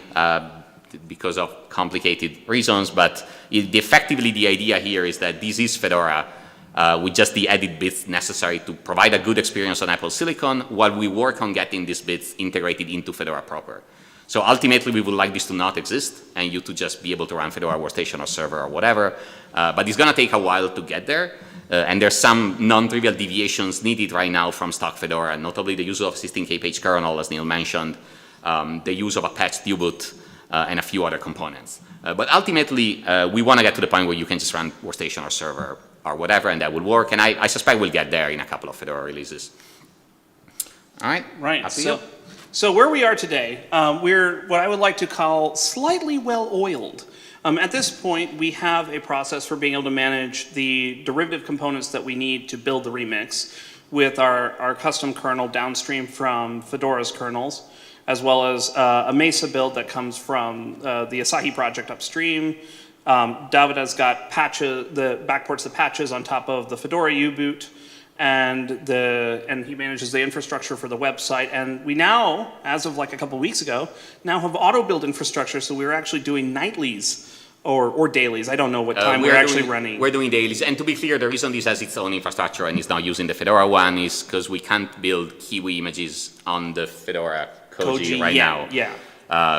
because of complicated reasons, but effectively the idea here is that this is Fedora with just the added bits necessary to provide a good experience on Apple Silicon while we work on getting these bits integrated into Fedora proper. So ultimately we would like this to not exist and you to just be able to run Fedora Workstation or server or whatever, but it's going to take a while to get there. And there's some non-trivial deviations needed right now from stock Fedora, notably the use of 16K page kernel, as Neil mentioned, the use of a patched U-boot, and a few other components. But ultimately, we want to get to the point where you can just run Workstation or server or whatever, and that will work. And I suspect we'll get there in a couple of Fedora releases. All right. Right. So where we are today, we're what I would like to call slightly well-oiled. At this point, we have a process for being able to manage the derivative components that we need to build the remix with our custom kernel downstream from Fedora's kernels, as well as a Mesa build that comes from the Asahi project upstream. David has got patches, backports the patches on top of the Fedora U-boot, and he manages the infrastructure for the website. And we now, as of like a couple weeks ago, now have auto build infrastructure. So we're actually doing nightlies or dailies. I don't know what time we're actually running. We're doing dailies. And to be clear, the reason this has its own infrastructure and is now using the Fedora one is because we can't build Kiwi images on the Fedora Koji right now. Yeah.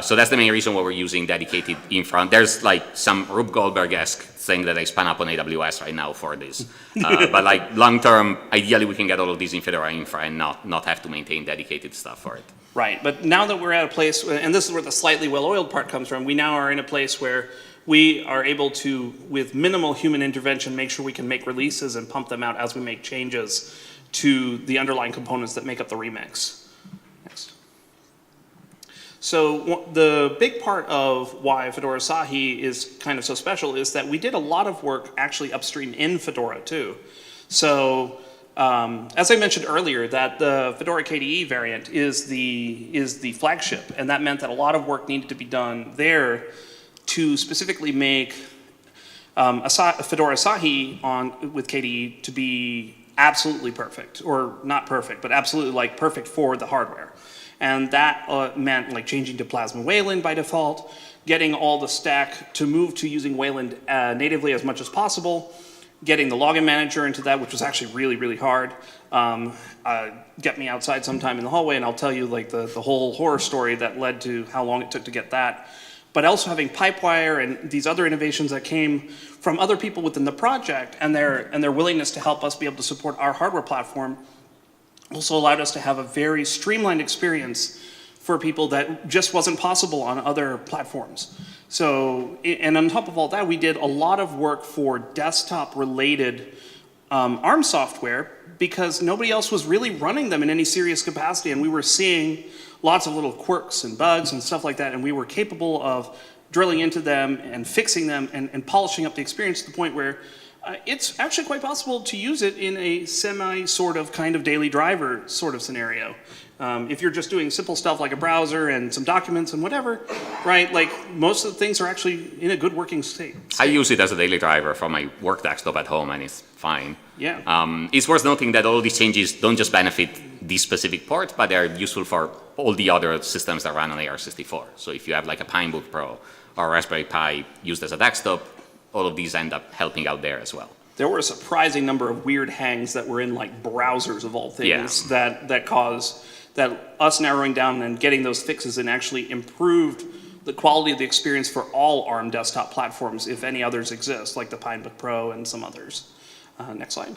So that's the main reason why we're using dedicated infra. There's like some Rube Goldberg-esque thing that I spun up on AWS right now for this. But like long term, ideally we can get all of these in Fedora infra and not have to maintain dedicated stuff for it. Right, but now that we're at a place, and this is where the slightly well-oiled part comes from, we now are in a place where we are able to, with minimal human intervention, make sure we can make releases and pump them out as we make changes to the underlying components that make up the remix. Next. So the big part of why Fedora Asahi is kind of so special is that we did a lot of work actually upstream in Fedora too. So as I mentioned earlier, that the Fedora KDE variant is the flagship, and that meant that a lot of work needed to be done there to specifically make Fedora Asahi with KDE to be absolutely perfect, or not perfect, but absolutely like perfect for the hardware. And that meant like changing to Plasma Wayland by default, getting all the stack to move to using Wayland natively as much as possible, getting the login manager into that, which was actually really, really hard. Get me outside sometime in the hallway and I'll tell you like the whole horror story that led to how long it took to get that. But also having Pipewire and these other innovations that came from other people within the project and their willingness to help us be able to support our hardware platform also allowed us to have a very streamlined experience for people that just wasn't possible on other platforms. So, and on top of all that, we did a lot of work for desktop-related ARM software because nobody else was really running them in any serious capacity, and we were seeing lots of little quirks and bugs and stuff like that, and we were capable of drilling into them and fixing them and polishing up the experience to the point where it's actually quite possible to use it in a semi-sort of kind of daily driver sort of scenario. If you're just doing simple stuff like a browser and some documents and whatever, right? Like most of the things are actually in a good working state. I use it as a daily driver for my work desktop at home and it's fine. Yeah. It's worth noting that all these changes don't just benefit this specific port, but they're useful for all the other systems that run on AR64. So if you have like a Pinebook Pro or a Raspberry Pi used as a desktop, all of these end up helping out there as well. There were a surprising number of weird hangs that were in like browsers of all things that caused that us narrowing down and getting those fixes and actually improved the quality of the experience for all ARM desktop platforms, if any others exist, like the Pinebook Pro and some others. Next slide.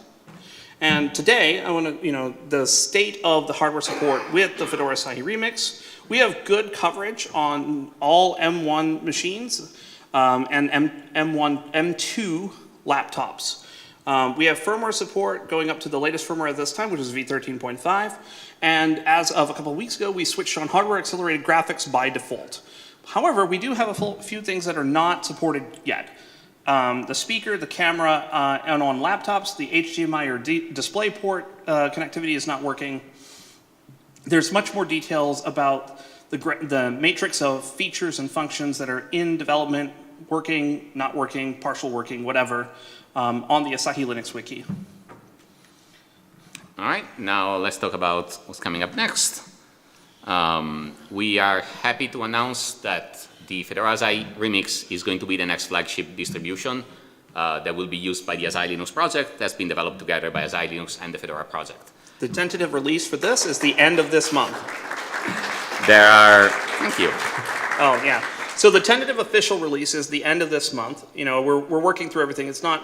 And today, I want to, the state of the hardware support with the Fedora Asahi Remix. We have good coverage on all M1 machines and M2 laptops. We have firmware support going up to the latest firmware at this time, which is v13.5. And as of a couple of weeks ago, we switched on hardware accelerated graphics by default. However, we do have a few things that are not supported yet. The speaker, the camera, and on laptops, the HDMI or DisplayPort connectivity is not working. There's much more details about the matrix of features and functions that are in development, working, not working, partial working, whatever, on the Asahi Linux Wiki. All right, now let's talk about what's coming up next. We are happy to announce that the Fedora Asahi Remix is going to be the next flagship distribution that will be used by the Asahi Linux project that's been developed together by Asahi Linux and the Fedora project. The tentative release for this is the end of this month. Thank you. Oh, yeah. So the tentative official release is the end of this month. We're working through everything. It's not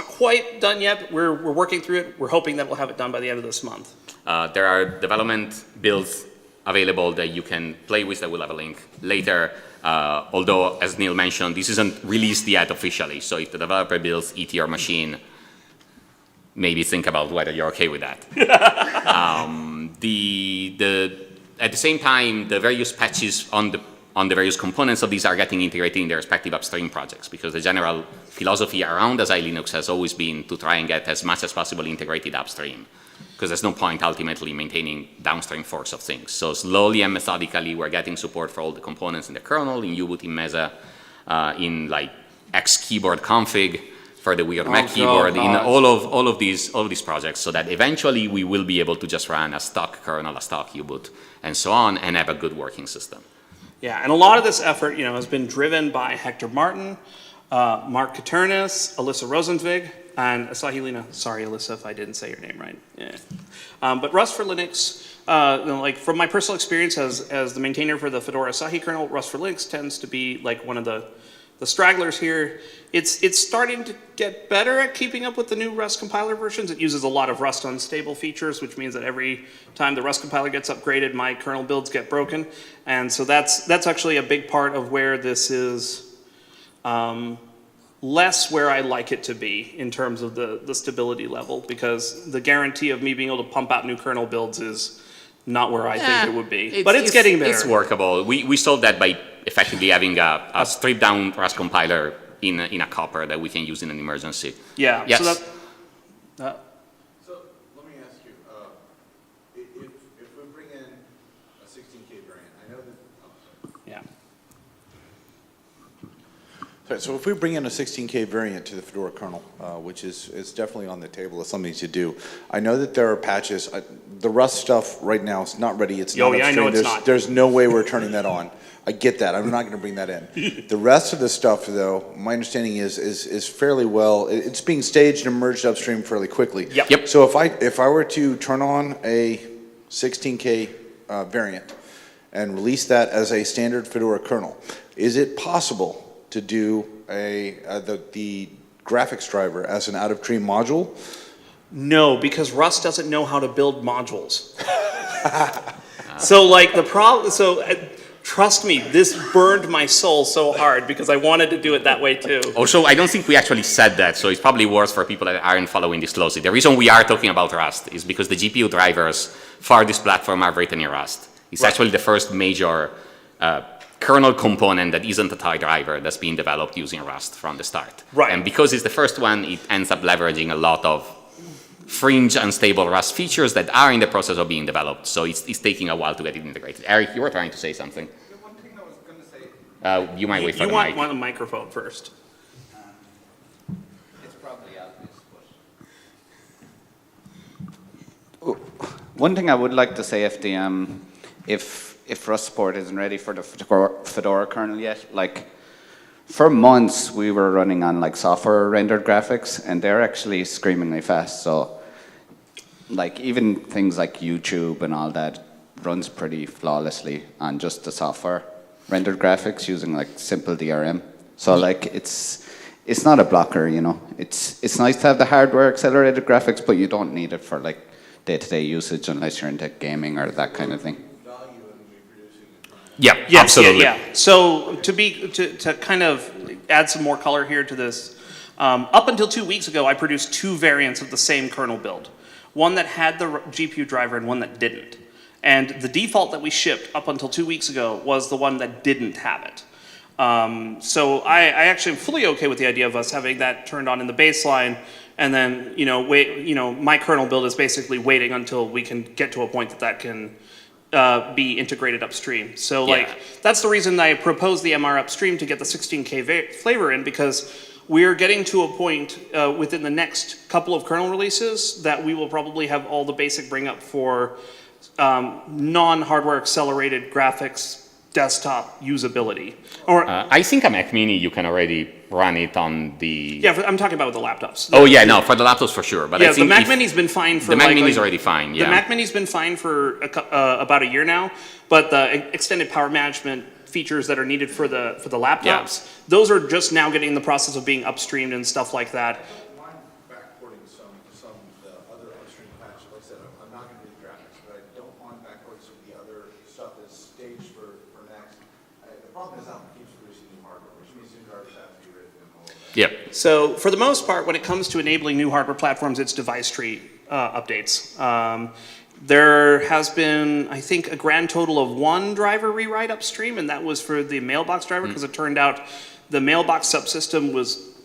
quite done yet, but we're working through it. We're hoping that we'll have it done by the end of this month. There are development builds available that you can play with that we'll have a link later. Although, as Neil mentioned, this isn't released yet officially. So if the developer builds ET your machine, maybe think about whether you're okay with that. At the same time, the various patches on the various components of these are getting integrated in their respective upstream projects, because the general philosophy around Asahi Linux has always been to try and get as much as possible integrated upstream, because there's no point ultimately maintaining downstream forks of things. So slowly and methodically, we're getting support for all the components in the kernel, in U-boot, in Mesa, in like X keyboard config for the weird Mac keyboard, in all of these projects, so that eventually we will be able to just run a stock kernel, a stock U-boot, and so on, and have a good working system. Yeah, and a lot of this effort, has been driven by Hector Martin, Mark Katernis, Alyssa Rosenzweig, and Asahi Lina. Sorry, Alyssa, if I didn't say your name right. Yeah. But Rust for Linux, like from my personal experience as the maintainer for the Fedora Asahi kernel, Rust for Linux tends to be like one of the stragglers here. It's starting to get better at keeping up with the new Rust compiler versions. It uses a lot of Rust unstable features, which means that every time the Rust compiler gets upgraded, my kernel builds get broken. And so that's actually a big part of where this is less where I like it to be in terms of the stability level, because the guarantee of me being able to pump out new kernel builds is not where I think it would be. But it's getting there. It's workable. We solved that by effectively having a stripped down Rust compiler in a copper that we can use in an emergency. Yeah. Yes. So So let me ask you, if we bring in a 16K variant, I know that. Yeah. So if we bring in a 16K variant to the Fedora kernel, which is definitely on the table as something to do, I know that there are patches. The Rust stuff right now is not ready. It's not upstream. I know it's not. There's no way we're turning that on. I get that. I'm not going to bring that in. The rest of the stuff, though, my understanding is fairly well. It's being staged and merged upstream fairly quickly. Yep. So if I were to turn on a 16K variant and release that as a standard Fedora kernel, is it possible to do the graphics driver as an out-of-tree module? No, because Rust doesn't know how to build modules. So like the problem, trust me, this burned my soul so hard because I wanted to do it that way too. Also, I don't think we actually said that, so it's probably worse for people that aren't following this closely. The reason we are talking about Rust is because the GPU drivers for this platform are written in Rust. It's actually the first major kernel component that isn't a TIE driver that's being developed using Rust from the start. Right. And because it's the first one, it ends up leveraging a lot of fringe unstable Rust features that are in the process of being developed. So it's taking a while to get it integrated. Eric, you were trying to say something. The one thing I was going to say. You might wait for the mic. mic. You want the microphone first. It's probably obvious. One thing I would like to say, if Rust support isn't ready for the Fedora kernel yet, like for months we were running on like software rendered graphics and they're actually screamingly fast. So like even things like YouTube and all that runs pretty flawlessly on just the software rendered graphics using like simple DRM. So like it's not a blocker, you know. It's nice to have the hardware accelerated graphics, but you don't need it for like day-to-day usage unless you're into gaming or that kind of thing. Yeah, Yes, absolutely. Yeah. So to kind of add some more color here to this, up until 2 weeks ago, I produced 2 variants of the same kernel build. One that had the GPU driver and one that didn't. And the default that we shipped up until 2 weeks ago was the one that didn't have it. So I actually am fully okay with the idea of us having that turned on in the baseline, and then my kernel build is basically waiting until we can get to a point that can be integrated upstream. So that's the reason I proposed the MR upstream to get the 16K flavor in, because we're getting to a point within the next couple of kernel releases that we will probably have all the basic bring up for non-hardware accelerated graphics desktop usability. Or I think a Mac Mini, you can already run it on the... Yeah, I'm talking about with the laptops. Oh yeah, no, for the laptops for sure. But yeah, I think the Mac Mini's been fine for the Mac Mini's already fine, yeah. The Mac Mini's been fine for about a year now, but the extended power management features that are needed for the laptops, those are just now getting in the process of being upstreamed and stuff like that. Backporting some of the other upstream patches. Like I said, I'm not going to do the graphics, but I don't want backport some of the other stuff that's staged for next. The problem is Apple keeps producing new hardware, which means new drivers have to be written and all of that. Yeah. So for the most part, when it comes to enabling new hardware platforms, it's device tree updates. There has been, I think, a grand total of 1 driver rewrite upstream, and that was for the mailbox driver, because it turned out the mailbox subsystem was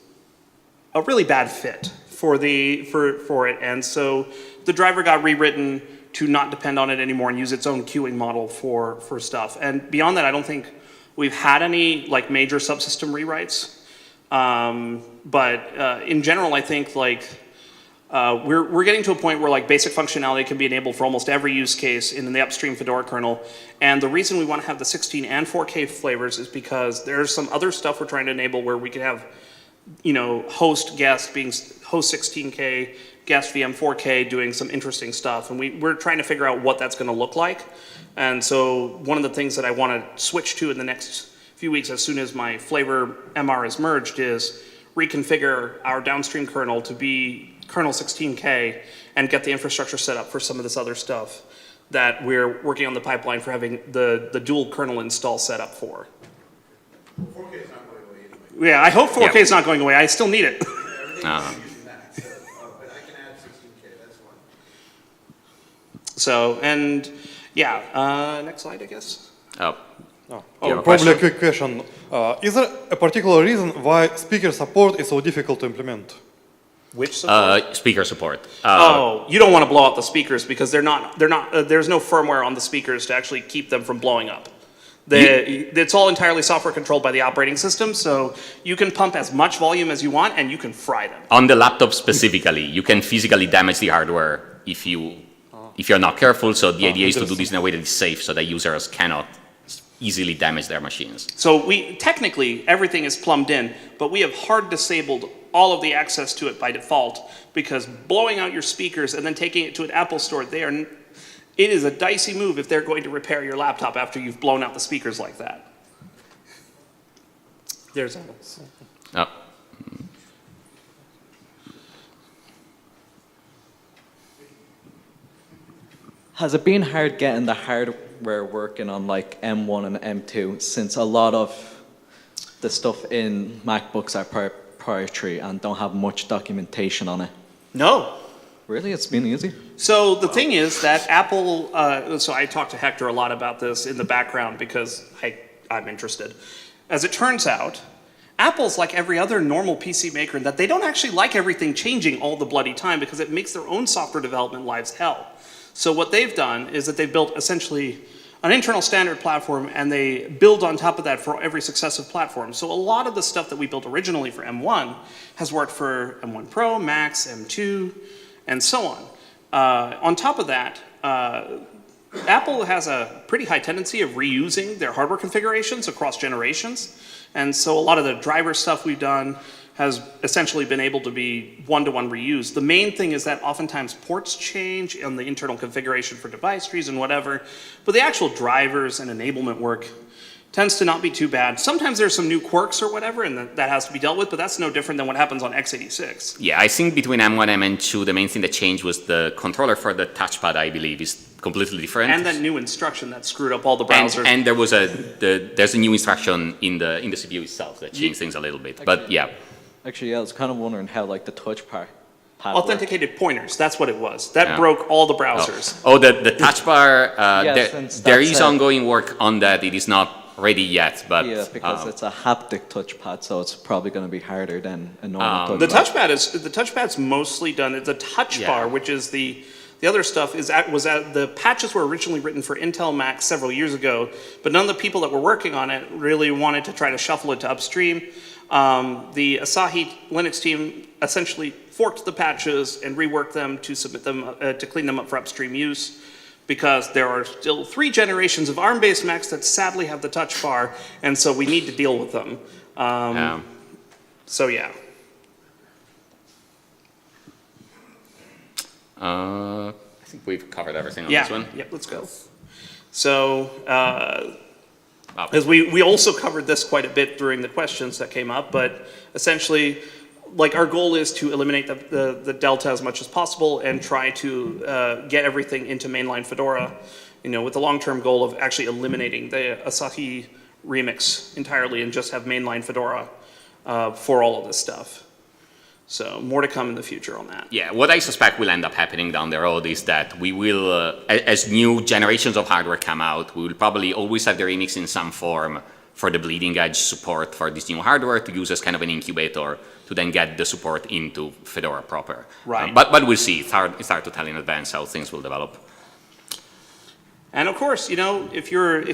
a really bad fit for it, and so the driver got rewritten to not depend on it anymore and use its own queuing model for stuff. And beyond that, I don't think we've had any like major subsystem rewrites. But in general, I think like we're getting to a point where like basic functionality can be enabled for almost every use case in the upstream Fedora kernel. And the reason we want to have the 16 and 4K flavors is because there's some other stuff we're trying to enable where we could have, host guest being host 16K, guest VM 4K doing some interesting stuff. And we're trying to figure out what that's going to look like. And so one of the things that I want to switch to in the next few weeks, as soon as my flavor MR is merged, is reconfigure our downstream kernel to be kernel 16K and get the infrastructure set up for some of this other stuff that we're working on the pipeline for having the dual kernel install set up for. 4K is not going away anyway. Yeah, I hope 4K is not going away. I still need it. But I can add 16K, that's one. So, and Yeah, next slide, I guess. Probably a quick question. Is there a particular reason why speaker support is so difficult to implement? Which support? Speaker support. You don't want to blow out the speakers because they're not. There's no firmware on the speakers to actually keep them from blowing up. It's all entirely software controlled by the operating system, so you can pump as much volume as you want and you can fry them. On the laptop specifically, you can physically damage the hardware if you're not careful. So the idea is to do this in a way that is safe, so that users cannot easily damage their machines. So technically everything is plumbed in, but we have hard disabled all of the access to it by default, because blowing out your speakers and then taking it to an Apple store, it is a dicey move if they're going to repair your laptop after you've blown out the speakers like that. There's Apple. Has it been hard getting the hardware working on like M1 and M2, since a lot of the stuff in MacBooks are proprietary and don't have much documentation on it? No. Really? It's been easy? So the thing is that Apple, so I talked to Hector a lot about this in the background because I'm interested. As it turns out, Apple's like every other normal PC maker in that they don't actually like everything changing all the bloody time because it makes their own software development lives hell. So what they've done is that they've built essentially an internal standard platform, and they build on top of that for every successive platform. So a lot of the stuff that we built originally for M1 has worked for M1 Pro, Max, M2, and so on. On top of that, Apple has a pretty high tendency of reusing their hardware configurations across generations. And so a lot of the driver stuff we've done has essentially been able to be one-to-one reused. The main thing is that oftentimes ports change in the internal configuration for device trees and whatever, but the actual drivers and enablement work tends to not be too bad. Sometimes there's some new quirks or whatever, and that has to be dealt with, but that's no different than what happens on x86. Yeah, I think between M1 and M2, the main thing that changed was the controller for the touchpad, I believe, is completely different. And that new instruction that screwed up all the browsers. And there was there's a new instruction in the CPU itself that changed things a little bit. But yeah. Actually, yeah, I was kind of wondering how like the touch pad authenticated pointers, that's what it was. That broke all the browsers. The touch bar, there is ongoing work on that. It is not ready yet, but yeah, because it's a haptic touchpad, so it's probably going to be harder than a normal touchpad. The touchpad's mostly done. It's a touch bar, which is the other stuff the patches were originally written for Intel Mac several years ago, but none of the people that were working on it really wanted to try to shuffle it to upstream. The Asahi Linux team essentially forked the patches and reworked them to submit them to clean them up for upstream use, because there are still 3 generations of ARM-based Macs that sadly have the touch bar, and so we need to deal with them. So yeah. I think we've covered everything on this one. Yeah, let's go. So, as we also covered this quite a bit during the questions that came up, but essentially, like, our goal is to eliminate the delta as much as possible and try to get everything into mainline Fedora, with the long-term goal of actually eliminating the Asahi remix entirely and just have mainline Fedora for all of this stuff. So more to come in the future on that. Yeah, what I suspect will end up happening down the road is that we will, as new generations of hardware come out, we will probably always have the remix in some form for the bleeding edge support for this new hardware to use as kind of an incubator to then get the support into Fedora proper. Right. But we'll see. It's hard to tell in advance how things will develop. And of course, if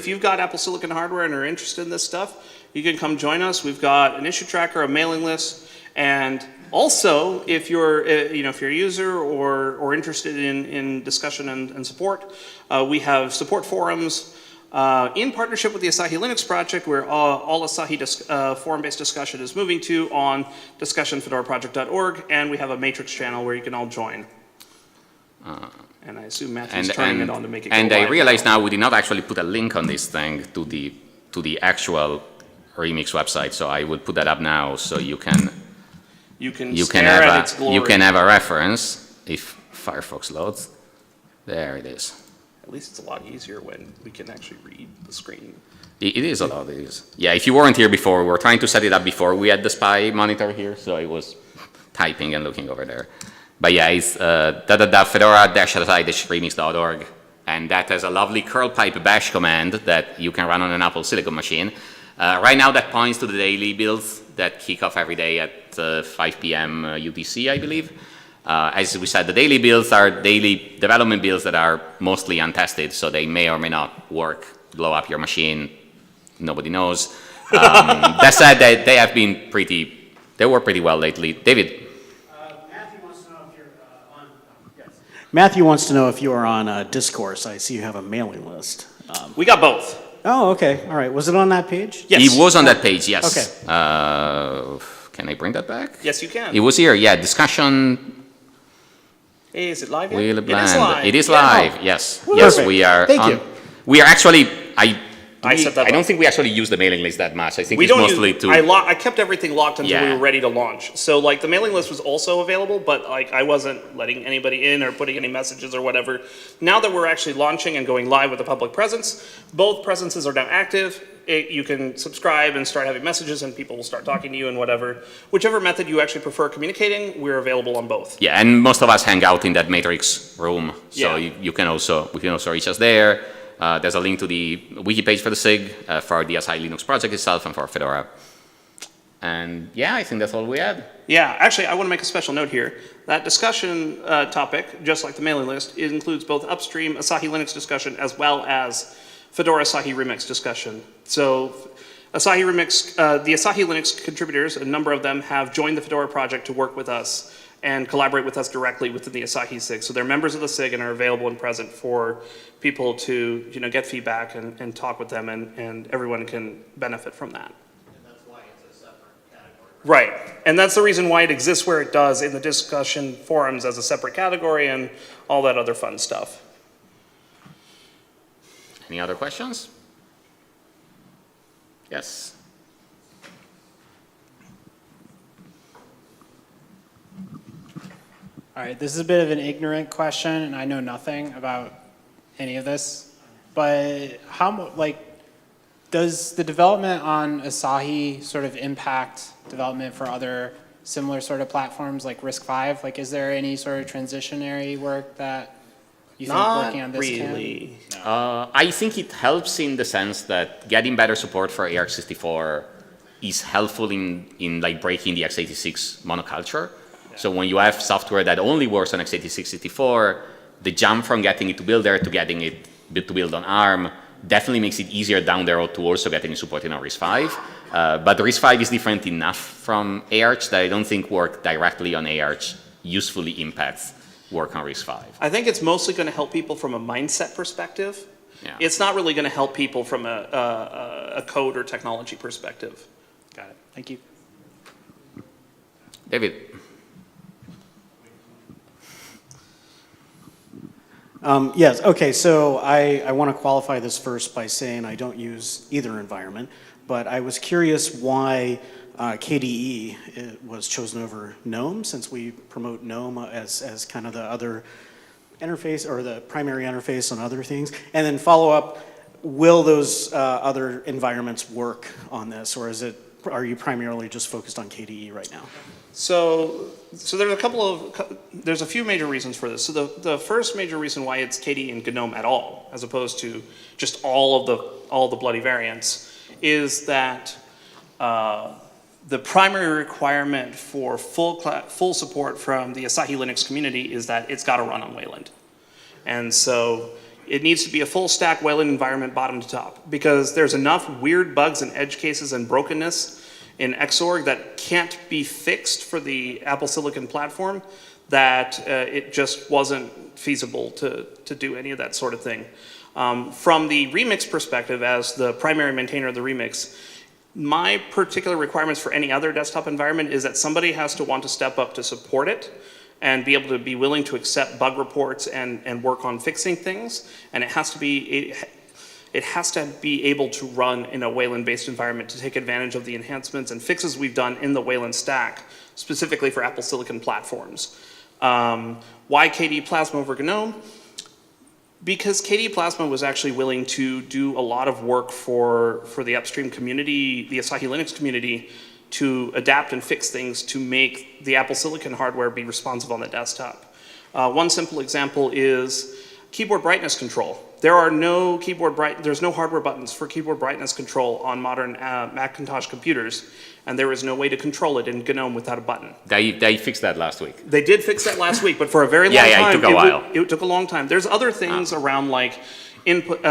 you've got Apple Silicon hardware and are interested in this stuff, you can come join us. We've got an issue tracker, a mailing list, and also, if you're a user or interested in discussion and support, we have support forums in partnership with the Asahi Linux project, where all Asahi forum-based discussion is moving to on discussionfedoraproject.org, and we have a matrix channel where you can all join. And I assume Matthew's turning it on to make it go And I live realize now we did not actually put a link on this thing to the actual remix website, so I will put that up now so you can have a reference if Firefox loads. There it is. At least it's a lot easier when we can actually read the screen. It is a lot. It is. Yeah, if you weren't here before, we were trying to set it up before we had the SPI monitor here, so I was typing and looking over there. But yeah, it's fedora-asahi-remix.org. and that has a lovely curl pipe bash command that you can run on an Apple Silicon machine. Right now that points to the daily builds that kick off every day at 5 p.m. UTC, I believe. As we said, the daily builds are daily development builds that are mostly untested, so they may or may not work, blow up your machine, nobody knows. That said, they have been they work pretty well lately. David? Matthew wants to know if you are on Discourse. I see you have a mailing list. We got both. Oh, okay. All right. Was it on that page? Yes. He was on that page, yes. Okay. Can I bring that back? Yes, you can. It was here, yeah. Discussion. Hey, is it live yet? Will It is Bland. live. It is Yeah. live, yes. Woo. Yes, Perfect. we are. Thank you. We are actually. I set that don't up. think we actually use the mailing list that much. I think We it's don't mostly use, to. I kept everything locked until we Yeah. were ready to launch. So like the mailing list was also available, but like I wasn't letting anybody in or putting any messages or whatever. Now that we're actually launching and going live with the public presence, both presences are now active. You can subscribe and start having messages and people will start talking to you and whatever. Whichever method you actually prefer communicating, we're available on both. Yeah, and most of us hang out in that Matrix room, so Yeah. we can also reach us there. There's a link to the wiki page for the SIG, for the Asahi Linux project itself, and for Fedora. And yeah, I think that's all we had. Yeah, actually, I want to make a special note here. That discussion topic, just like the mailing list, it includes both upstream Asahi Linux discussion as well as Fedora Asahi Remix discussion. So Asahi Remix, the Asahi Linux contributors, a number of them have joined the Fedora project to work with us and collaborate with us directly within the Asahi SIG. So they're members of the SIG and are available and present for people to get feedback and talk with them, and everyone can benefit from that. Right, and that's the reason why it exists where it does in the discussion forums as a separate category and all that other fun stuff. Any other questions? Yes. All right, this is a bit of an ignorant question, and I know nothing about any of this, but does the development on Asahi sort of impact development for other similar sort of platforms like RISC-V? Like, is there any sort of transitionary work that you think working on this really. I think it helps in the sense that getting better support for ARC64 is helpful in like breaking the x86 monoculture. Yeah. So when you have software that only works on x86-64, the jump from getting it to build there to getting it to build on ARM definitely makes it easier down the road to also get any support in RISC-V. But RISC-V is different enough from ARCH that I don't think work directly on ARCH usefully impacts work on RISC-V. I think it's mostly going to help people from a mindset perspective. Yeah. It's not really going to help people from a code or technology perspective. Got it. Thank you. David. Yes, okay, so I want to qualify this first by saying I don't use either environment, but I was curious why KDE was chosen over GNOME, since we promote GNOME as kind of the other interface, or the primary interface on other things. And then follow up, will those other environments work on this, or are you primarily just focused on KDE right now? So there's a few major reasons for this. So the first major reason why it's KDE and GNOME at all, as opposed to just all the bloody variants, is that the primary requirement for full support from the Asahi Linux community is that it's got to run on Wayland. And so it needs to be a full stack Wayland environment bottom to top, because there's enough weird bugs and edge cases and brokenness in Xorg that can't be fixed for the Apple Silicon platform that it just wasn't feasible to do any of that sort of thing. From the Remix perspective, as the primary maintainer of the Remix, my particular requirements for any other desktop environment is that somebody has to want to step up to support it and be able to be willing to accept bug reports and work on fixing things. And it has to be able to run in a Wayland-based environment to take advantage of the enhancements and fixes we've done in the Wayland stack, specifically for Apple Silicon platforms. Why KDE Plasma over GNOME? Because KDE Plasma was actually willing to do a lot of work for the upstream community, the Asahi Linux community, to adapt and fix things to make the Apple Silicon hardware be responsive on the desktop. One simple example is keyboard brightness control. There's no hardware buttons for keyboard brightness control on modern Macintosh computers, and there is no way to control it in GNOME without a button. They fixed that last week. They did fix that last week, but for a very long time. Yeah, it took a while. It took a long time. There's other things around like input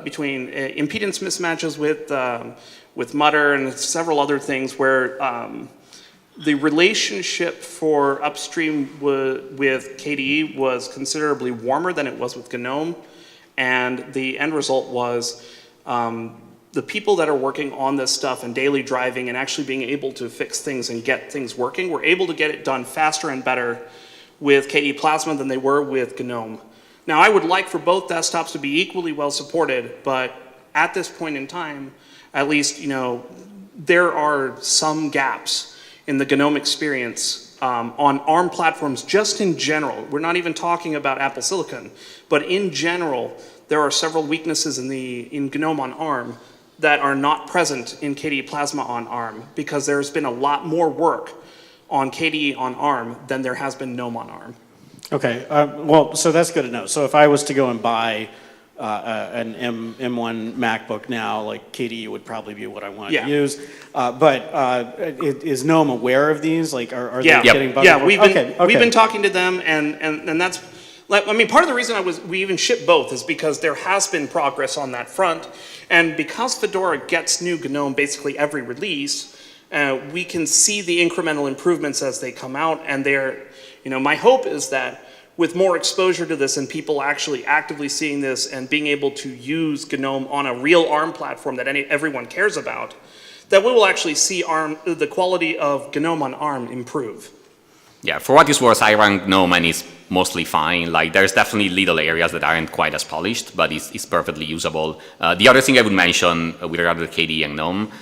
between impedance mismatches with Mutter and several other things where the relationship for upstream with KDE was considerably warmer than it was with GNOME, and the end result was the people that are working on this stuff and daily driving and actually being able to fix things and get things working were able to get it done faster and better with KDE Plasma than they were with GNOME. Now, I would like for both desktops to be equally well supported, but at this point in time, at least, there are some gaps in the GNOME experience on ARM platforms just in general. We're not even talking about Apple Silicon, but in general, there are several weaknesses in GNOME on ARM that are not present in KDE Plasma on ARM because there's been a lot more work on KDE on ARM than there has been GNOME on ARM. Okay, well, so that's good to know. So if I was to go and buy an M1 MacBook now, like KDE would probably be what I want to use. But is GNOME aware of these? Like, are they getting bugged? Yeah, we've been talking to them, and that's, I mean, part of the reason we even ship both is because there has been progress on that front, and because Fedora gets new GNOME basically every release, we can see the incremental improvements as they come out, and my hope is that with more exposure to this and people actually actively seeing this and being able to use GNOME on a real ARM platform that everyone cares about, that we will actually see the quality of GNOME on ARM improve. Yeah, for what it's worth, I run GNOME and it's mostly fine. Like, there's definitely little areas that aren't quite as polished, but it's perfectly usable. The other thing I would mention with regard to KDE and GNOME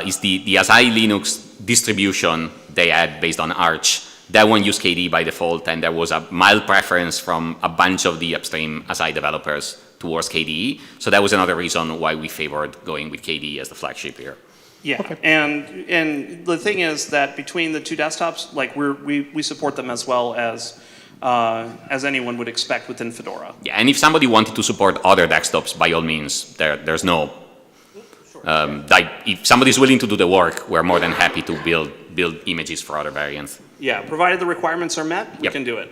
is the Asahi Linux distribution they had based on Arch. That one used KDE by default, and there was a mild preference from a bunch of the upstream Asahi developers towards KDE. So that was another reason why we favored going with KDE as the flagship here. Yeah, okay. And the thing is that between the two desktops, like we support them as well as anyone would expect within Fedora. Yeah, and if somebody wanted to support other desktops, by all means, there's no. Like, if somebody's willing to do the work, we're more than happy to build images for other variants. Yeah, provided the requirements are met, we can do it.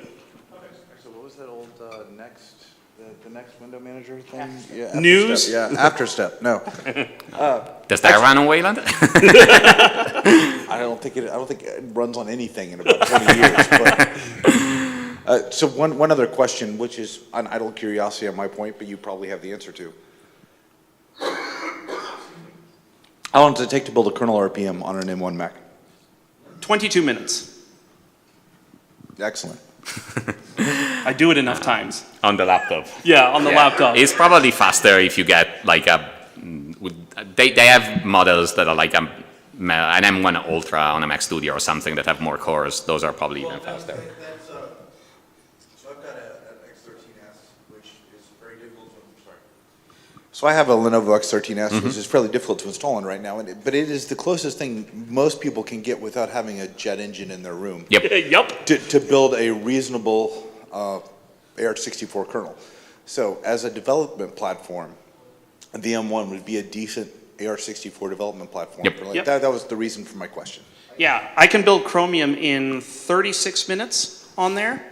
So what was that old the next window manager thing? Yeah, News? Step. Yeah, after step. No. Does that run on Wayland? I don't think it runs on anything in about 20 years. But, so one other question, which is an idle curiosity on my point, but you probably have the answer to. How long does it take to build a kernel RPM on an M1 Mac? 22 minutes. Excellent. I do it enough times. On the laptop. Yeah, on the laptop. It's probably faster if you get like they have models that are like an M1 Ultra on a Mac Studio or something that have more cores. Those are probably even faster. So I've got an X13S, which is very difficult to install. So I have a Lenovo X13S, which is fairly difficult to install on right now, but it is the closest thing most people can get without having a jet engine in their room. Yep. Yep. To build a reasonable AR64 kernel. So as a development platform, the M1 would be a decent AR64 development platform. Yep. That was the reason for my question. Yeah, I can build Chromium in 36 minutes on there.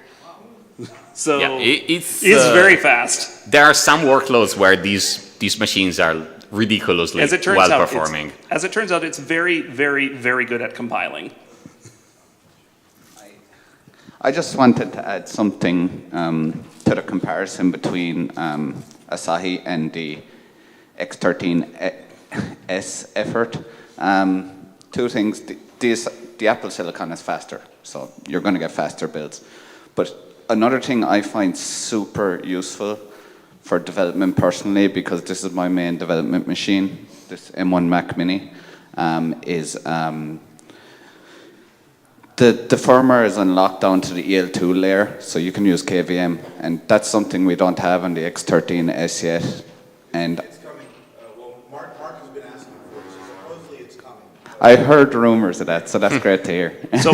So yeah, it's very fast. There are some workloads where these machines are ridiculously well performing. As it turns out, it's very, very, very good at compiling. I just wanted to add something to the comparison between Asahi and the X13S effort. Two things. The Apple Silicon is faster, so you're going to get faster builds. But another thing I find super useful for development personally, because this is my main development machine, this M1 Mac Mini, is the firmware is unlocked down to the EL2 layer, so you can use KVM, and that's something we don't have on the X13S yet. And it's coming. Well, Mark has been asking for it, so supposedly it's coming. I heard rumors of that, so that's great to hear. So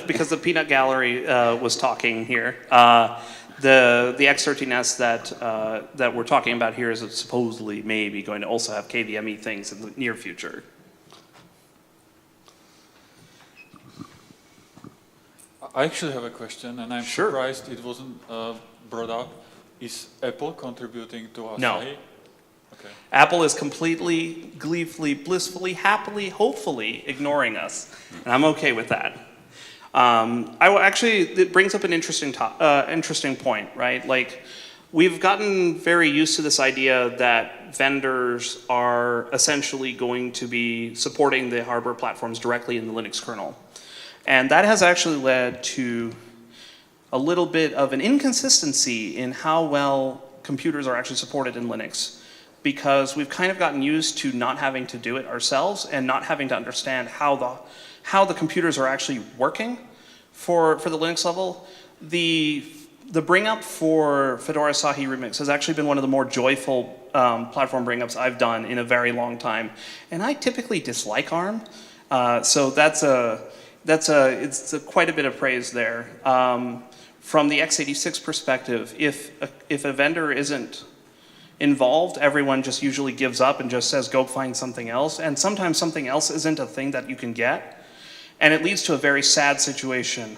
because the Peanut Gallery was talking here, The X13S that we're talking about here is supposedly maybe going to also have KVME things in the near future. I actually have a question, and I'm surprised it wasn't brought up. Is Apple contributing to Asahi? No. Okay. Apple is completely, gleefully, blissfully, happily, hopefully ignoring us, and I'm okay with that. It brings up an interesting point, right? Like, we've gotten very used to this idea that vendors are essentially going to be supporting the hardware platforms directly in the Linux kernel. And that has actually led to a little bit of an inconsistency in how well computers are actually supported in Linux, because we've kind of gotten used to not having to do it ourselves and not having to understand how the computers are actually working for the Linux level. The bring up for Fedora Asahi Remix has actually been one of the more joyful platform bring ups I've done in a very long time. And I typically dislike ARM, so it's quite a bit of praise there. From the x86 perspective, if a vendor isn't involved, everyone just usually gives up and just says, go find something else. And sometimes something else isn't a thing that you can get. And it leads to a very sad situation.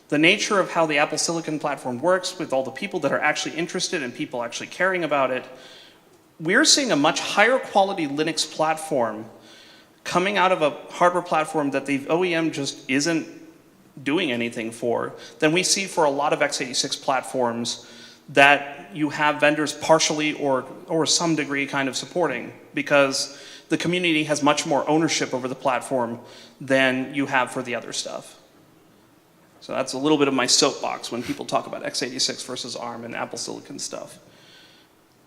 The nature of how the Apple Silicon platform works, with all the people that are actually interested and people actually caring about it, we're seeing a much higher quality Linux platform coming out of a hardware platform that the OEM just isn't doing anything for than we see for a lot of x86 platforms that you have vendors partially or some degree kind of supporting, because the community has much more ownership over the platform than you have for the other stuff. So that's a little bit of my soapbox when people talk about x86 versus ARM and Apple Silicon stuff.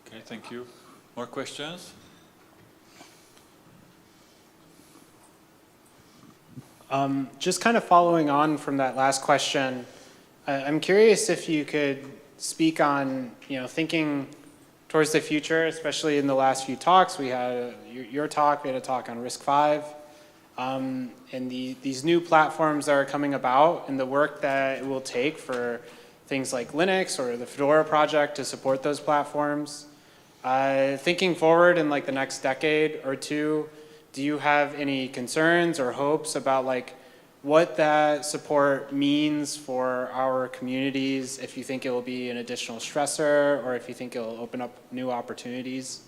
Okay, thank you. More questions? Just kind of following on from that last question, I'm curious if you could speak on, thinking towards the future, especially in the last few talks. We had your talk, we had a talk on RISC-V, and these new platforms that are coming about and the work that it will take for things like Linux or the Fedora project to support those platforms. Thinking forward in like the next decade or two, do you have any concerns or hopes about like what that support means for our communities, if you think it will be an additional stressor or if you think it will open up new opportunities,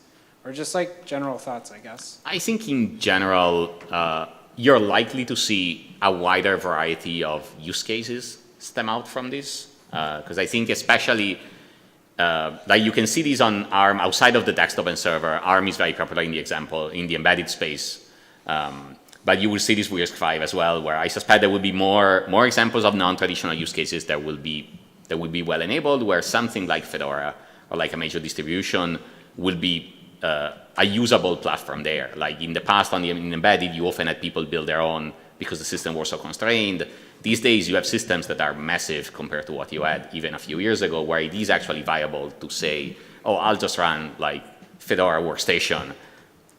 or just like general thoughts, I guess? I think in general, you're likely to see a wider variety of use cases stem out from this, because I think especially like you can see these on ARM outside of the desktop and server. ARM is very popular in the example in the embedded space, but you will see this with RISC-V as well, where I suspect there will be more examples of non-traditional use cases that will be well enabled, where something like Fedora or like a major distribution will be a usable platform there. Like in the past in embedded, you often had people build their own because the system was so constrained. These days, you have systems that are massive compared to what you had even a few years ago, where it is actually viable to say, oh, I'll just run like Fedora workstation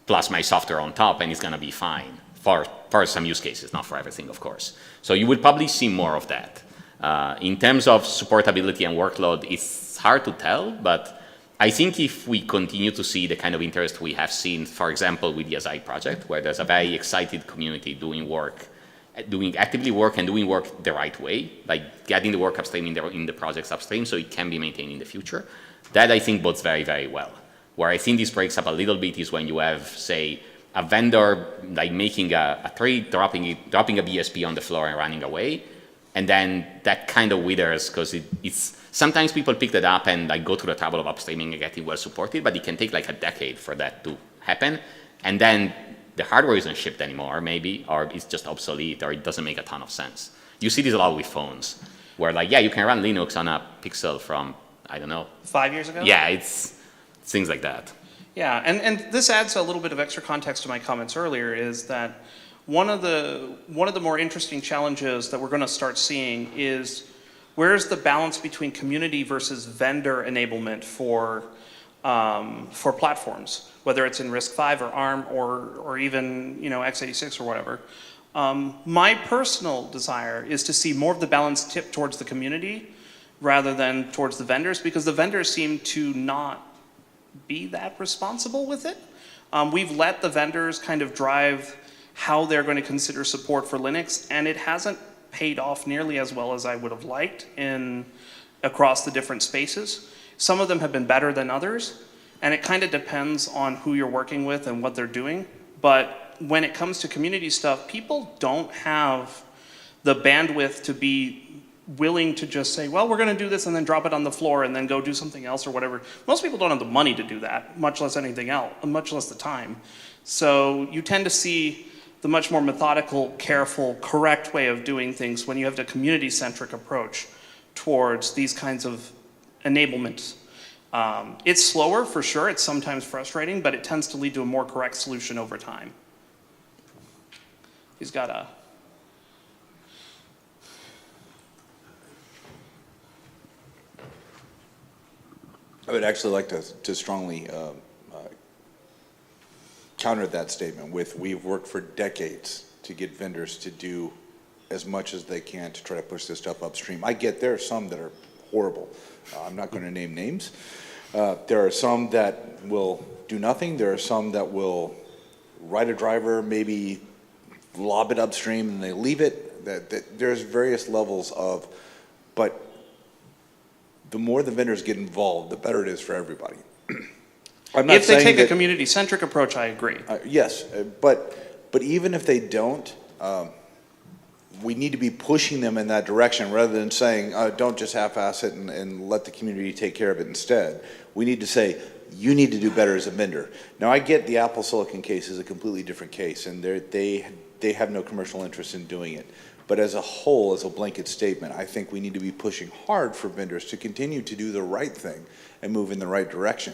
plus my software on top, and it's going to be fine for some use cases, not for everything, of course. So you would probably see more of that. In terms of supportability and workload, it's hard to tell, but I think if we continue to see the kind of interest we have seen, for example, with the Asahi project, where there's a very excited community doing actively work and doing work the right way, like getting the work upstream in the projects upstream so it can be maintained in the future, that I think bodes very, very well. Where I think this breaks up a little bit is when you have, say, a vendor like making a tree, dropping a BSP on the floor and running away, and then that kind of withers because it's sometimes people pick that up and like go through the trouble of upstreaming and getting well supported, but it can take like a decade for that to happen, and then the hardware isn't shipped anymore, maybe, or it's just obsolete, or it doesn't make a ton of sense. You see this a lot with phones, where like, yeah, you can run Linux on a Pixel from, I don't know. 5 years ago? Yeah, it's things like that. Yeah, and this adds a little bit of extra context to my comments earlier, is that one of the more interesting challenges that we're going to start seeing is where's the balance between community versus vendor enablement for platforms, whether it's in RISC-V or ARM or even x86 or whatever. My personal desire is to see more of the balance tip towards the community rather than towards the vendors, because the vendors seem to not be that responsible with it. We've let the vendors kind of drive how they're going to consider support for Linux, and it hasn't paid off nearly as well as I would have liked across the different spaces. Some of them have been better than others, and it kind of depends on who you're working with and what they're doing. But when it comes to community stuff, people don't have the bandwidth to be willing to just say, well, we're going to do this and then drop it on the floor and then go do something else or whatever. Most people don't have the money to do that, much less anything else, much less the time. So you tend to see the much more methodical, careful, correct way of doing things when you have a community-centric approach towards these kinds of enablement. It's slower for sure, it's sometimes frustrating, but it tends to lead to a more correct solution over time. He's got a... I would actually like to strongly counter that statement with, we've worked for decades to get vendors to do as much as they can to try to push this stuff upstream. I get there are some that are horrible. I'm not going to name names. There are some that will do nothing. There are some that will write a driver, maybe lob it upstream and they leave it. There's various levels of, but the more the vendors get involved, the better it is for everybody. If they take a community-centric approach, I agree. Yes, but even if they don't, we need to be pushing them in that direction rather than saying, don't just half-ass it and let the community take care of it instead. We need to say, you need to do better as a vendor. Now, I get the Apple Silicon case is a completely different case, and they have no commercial interest in doing it. But as a whole, as a blanket statement, I think we need to be pushing hard for vendors to continue to do the right thing and move in the right direction.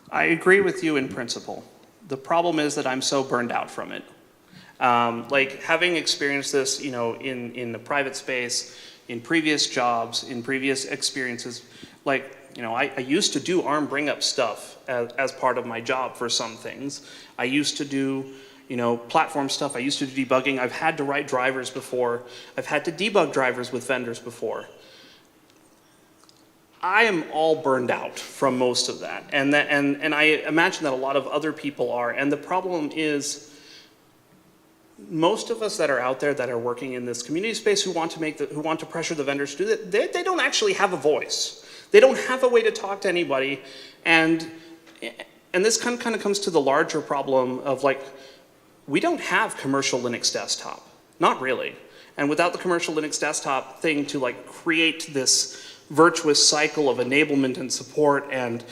I agree with you in principle. The problem is that I'm so burned out from it. Like having experienced this, you know, in the private space, in previous jobs, in previous experiences, like, you know, I used to do ARM bring-up stuff as part of my job for some things. I used to do, you know, platform stuff. I used to do debugging. I've had to write drivers before. I've had to debug drivers with vendors before. I am all burned out from most of that. And I imagine that a lot of other people are. And the problem is, most of us that are out there that are working in this community space who want to pressure the vendors to do that, they don't actually have a voice. They don't have a way to talk to anybody. And this kind of comes to the larger problem of, like, we don't have commercial Linux desktop. Not really. And without the commercial Linux desktop thing to, like, create this virtuous cycle of enablement and support and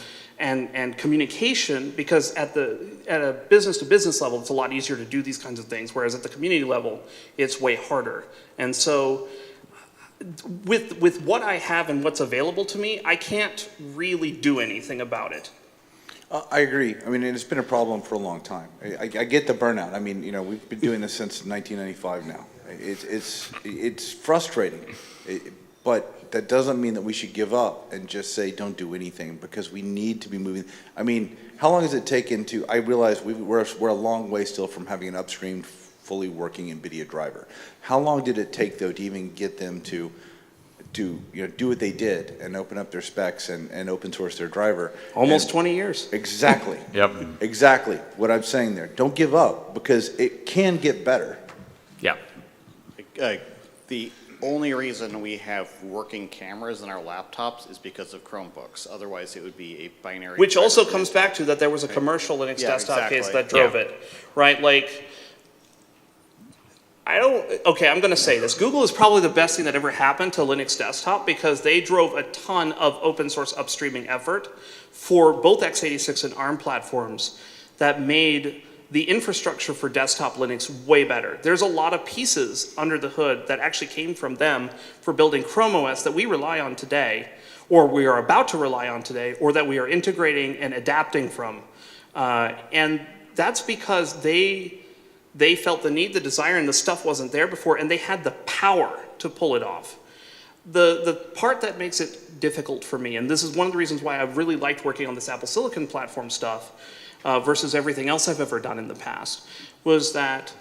communication, because at a business-to-business level, it's a lot easier to do these kinds of things, whereas at the community level, it's way harder. And so with what I have and what's available to me, I can't really do anything about it. I agree. I mean, it's been a problem for a long time. I get the burnout. I mean, you know, we've been doing this since 1995 now. It's frustrating, but that doesn't mean that we should give up and just say don't do anything, because we need to be moving. I mean, how long has it taken to? I realize we're a long way still from having an upstream, fully working NVIDIA driver. How long did it take though to even get them to you know, do what they did and open up their specs and open source their driver? Almost 20 years. Exactly. Yep. Exactly what I'm saying there. Don't give up, because it can get better. Yeah. The only reason we have working cameras in our laptops is because of Chromebooks. Otherwise, it would be a binary. Which also comes back to that there was a commercial Linux desktop case that drove it, right? Like, okay, I'm going to say this. Google is probably the best thing that ever happened to Linux desktop, because they drove a ton of open source upstreaming effort for both x86 and ARM platforms that made the infrastructure for desktop Linux way better. There's a lot of pieces under the hood that actually came from them for building Chrome OS that we rely on today, or we are about to rely on today, or that we are integrating and adapting from. And that's because they felt the need, the desire, and the stuff wasn't there before, and they had the power to pull it off. The part that makes it difficult for me, and this is one of the reasons why I've really liked working on this Apple Silicon platform stuff versus everything else I've ever done in the past, was that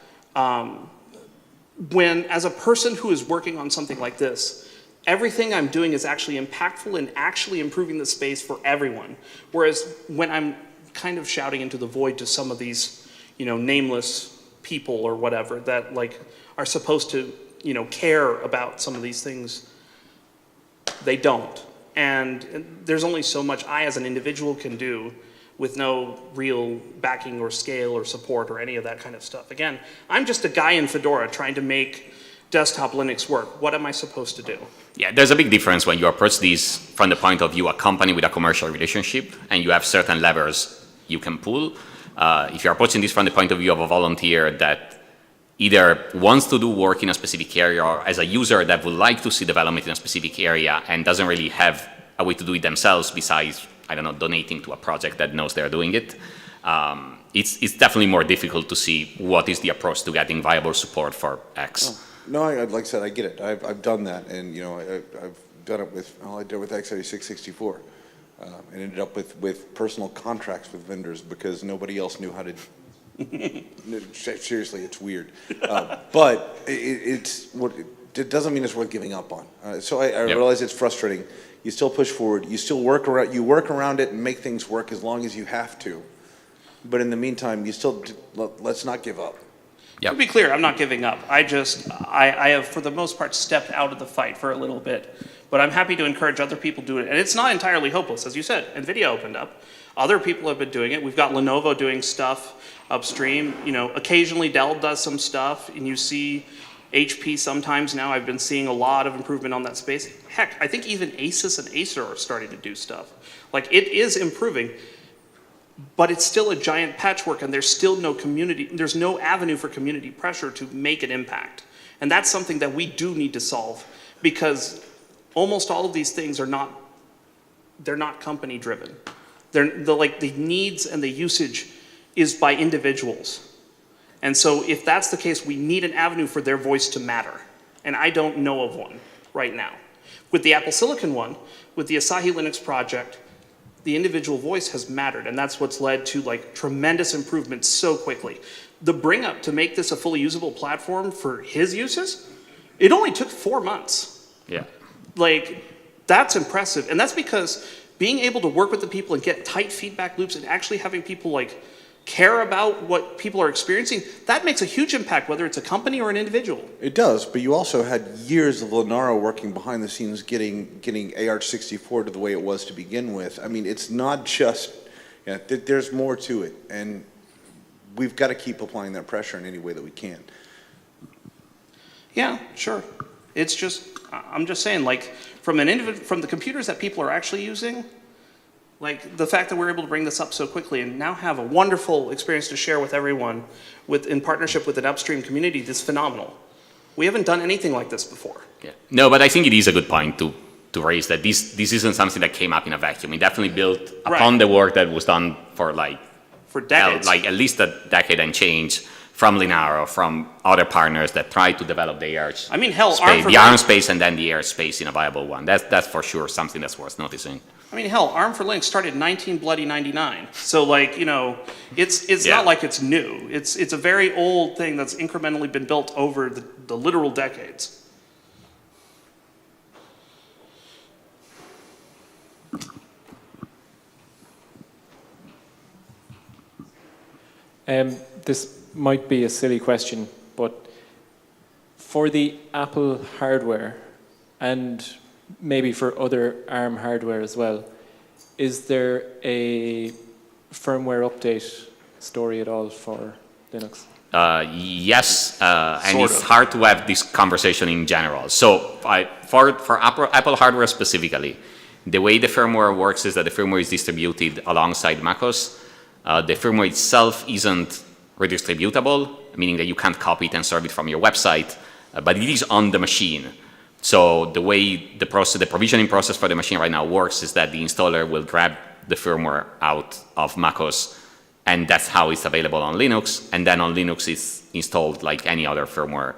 when, as a person who is working on something like this, everything I'm doing is actually impactful and actually improving the space for everyone. Whereas when I'm kind of shouting into the void to some of these, nameless people or whatever that like are supposed to, care about some of these things, they don't. And there's only so much I as an individual can do with no real backing or scale or support or any of that kind of stuff. Again, I'm just a guy in Fedora trying to make desktop Linux work. What am I supposed to do? Yeah, there's a big difference when you approach these from the point of view a company with a commercial relationship and you have certain levers you can pull. If you're approaching this from the point of view of a volunteer that either wants to do work in a specific area or as a user that would like to see development in a specific area and doesn't really have a way to do it themselves besides, I don't know, donating to a project that knows they're doing it, it's definitely more difficult to see what is the approach to getting viable support for X. Oh. No, like I said, I get it. I've done that, and I've done it with, I did it with x86-64, and ended up with personal contracts with vendors because nobody else knew how to. Seriously, it's weird, but it doesn't mean it's worth giving up on. So I realize it's frustrating. You still push forward. You still work around it and make things work as long as you have to. But in the meantime, let's not give up. To be clear, I'm not giving up. I have, for the most part, stepped out of the fight for a little bit. But I'm happy to encourage other people to do it. And it's not entirely hopeless. As you said, NVIDIA opened up. Other people have been doing it. We've got Lenovo doing stuff upstream. Occasionally Dell does some stuff. And you see HP sometimes now. I've been seeing a lot of improvement on that space. Heck, I think even Asus and Acer are starting to do stuff. Like, it is improving. But it's still a giant patchwork, and there's still no community, there's no avenue for community pressure to make an impact. And that's something that we do need to solve, because almost all of these things are not, they're not company driven. The needs and the usage is by individuals. And so if that's the case, we need an avenue for their voice to matter. And I don't know of one right now. With the Apple Silicon one, with the Asahi Linux project, the individual voice has mattered, and that's what's led to tremendous improvements so quickly. The bring up to make this a fully usable platform for his uses, it only took 4 months. Yeah. That's impressive, and that's because being able to work with the people and get tight feedback loops and actually having people care about what people are experiencing, that makes a huge impact, whether it's a company or an individual. It does, but you also had years of Lenaro working behind the scenes getting AR64 to the way it was to begin with. I mean, it's not just, there's more to it, and we've got to keep applying that pressure in any way that we can. Yeah, sure. It's just, I'm just saying, from the computers that people are actually using, the fact that we're able to bring this up so quickly and now have a wonderful experience to share with everyone in partnership with an upstream community is phenomenal. We haven't done anything like this before. Yeah. No, but I think it is a good point to raise that this isn't something that came up in a vacuum. It definitely built upon the work that was done for decades. At least a decade and change from Linaro, from other partners that tried to develop the AR I mean, hell, space, the ARM space and then the AR space in a viable one. That's for sure something that's worth noticing. I mean, hell, ARM for Linux started in 1999. So, it's not like it's new. It's a very old thing that's incrementally been built over the literal decades. This might be a silly question, but for the Apple hardware and maybe for other ARM hardware as well, is there a firmware update story at all for Linux? Yes, and it's hard to have this conversation in general. So for Apple hardware specifically, the way the firmware works is that the firmware is distributed alongside macOS. The firmware itself isn't redistributable, meaning that you can't copy it and serve it from your website, but it is on the machine. So the way the provisioning process for the machine right now works is that the installer will grab the firmware out of macOS, and that's how it's available on Linux. And then on Linux, it's installed like any other firmware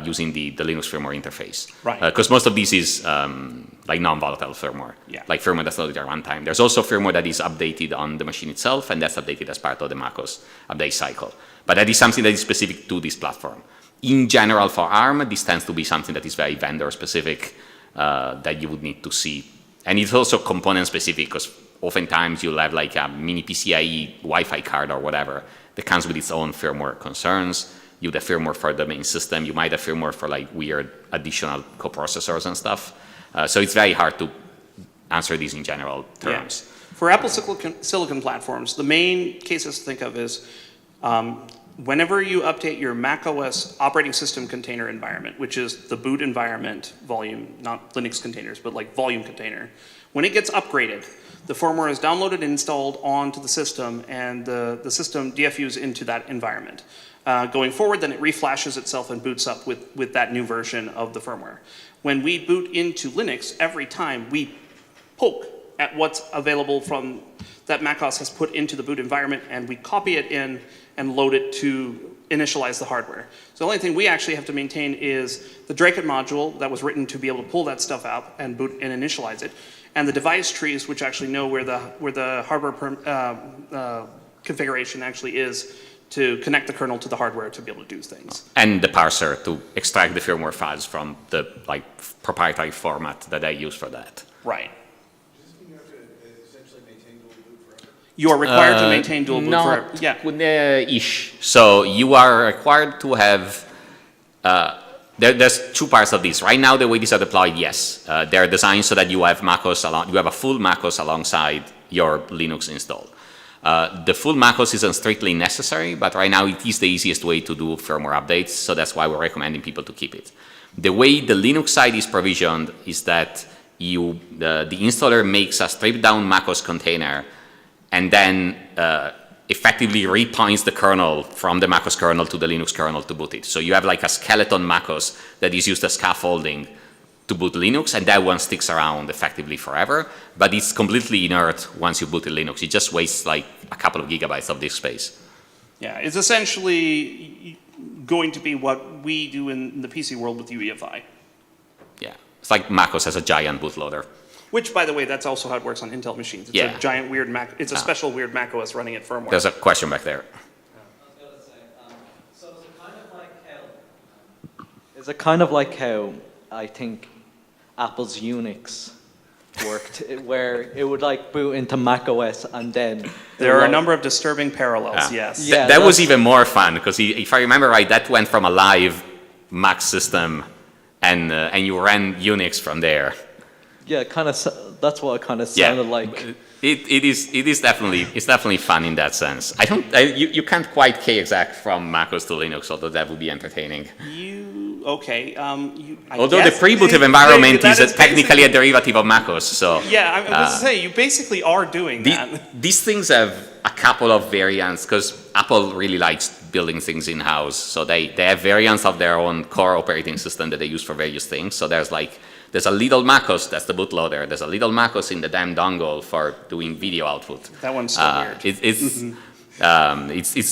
using the Linux firmware interface. Right. Because most of this is non-volatile firmware, like firmware that's loaded at runtime. There's also firmware that is updated on the machine itself, and that's updated as part of the macOS update cycle. But that is something that is specific to this platform. In general, for ARM, this tends to be something that is very vendor-specific. that you would need to see. And it's also component specific, because oftentimes you'll have like a mini PCIe Wi-Fi card or whatever that comes with its own firmware concerns. You have firmware for the main system. You might have firmware for like weird additional coprocessors and stuff. So it's very hard to answer these in general terms. Yeah. For Apple silicon platforms, the main cases to think of is whenever you update your macOS operating system container environment, which is the boot environment volume, not Linux containers, but like volume container, when it gets upgraded, the firmware is downloaded and installed onto the system, and the system DFUs into that environment. Going forward, then it reflashes itself and boots up with that new version of the firmware. When we boot into Linux, every time we poke at what's available from that macOS has put into the boot environment, and we copy it in and load it to initialize the hardware. So the only thing we actually have to maintain is the Dracut module that was written to be able to pull that stuff out and boot and initialize it, and the device trees, which actually know where the hardware configuration actually is to connect the kernel to the hardware to be able to do things. And the parser to extract the firmware files from the like proprietary format that I use for that. Right. You are required to maintain dual boot forever. Yeah. Ish. So you are required to have. There's two parts of this. Right now, the way these are deployed, yes, they're designed so that you have macOS you have a full macOS alongside your Linux install. The full macOS isn't strictly necessary, but right now it is the easiest way to do firmware updates, so that's why we're recommending people to keep it. The way the Linux side is provisioned is that the installer makes a stripped down macOS container and then effectively repoints the kernel from the macOS kernel to the Linux kernel to boot it. So you have like a skeleton macOS that is used as scaffolding to boot Linux, and that one sticks around effectively forever, but it's completely inert once you boot Linux. It just wastes like a couple of gigabytes of disk space. Yeah, it's essentially going to be what we do in the PC world with UEFI. Yeah, it's like macOS as a giant bootloader. Which, by the way, that's also how it works on Intel machines. It's a giant weird Mac. It's a special weird macOS running at firmware. There's a question back there. Is it kind of like how I think Apple's Unix worked, where it would like boot into macOS and then... There are a number of disturbing parallels, yes. Yeah, that was even more fun, because if I remember right, that went from a live Mac system and you ran Unix from there. Yeah, kind of. That's what it kind of sounded like. It is definitely fun in that sense. You can't quite kexec from macOS to Linux, although that would be entertaining. Although the pre-bootive environment is technically a derivative of macOS, so yeah, I was going to say you basically are doing that. These things have a couple of variants because Apple really likes building things in-house, so they have variants of their own core operating system that they use for various things. So there's a little macOS, that's the bootloader. There's a little macOS in the damn dongle for doing video output. That one's so weird. It's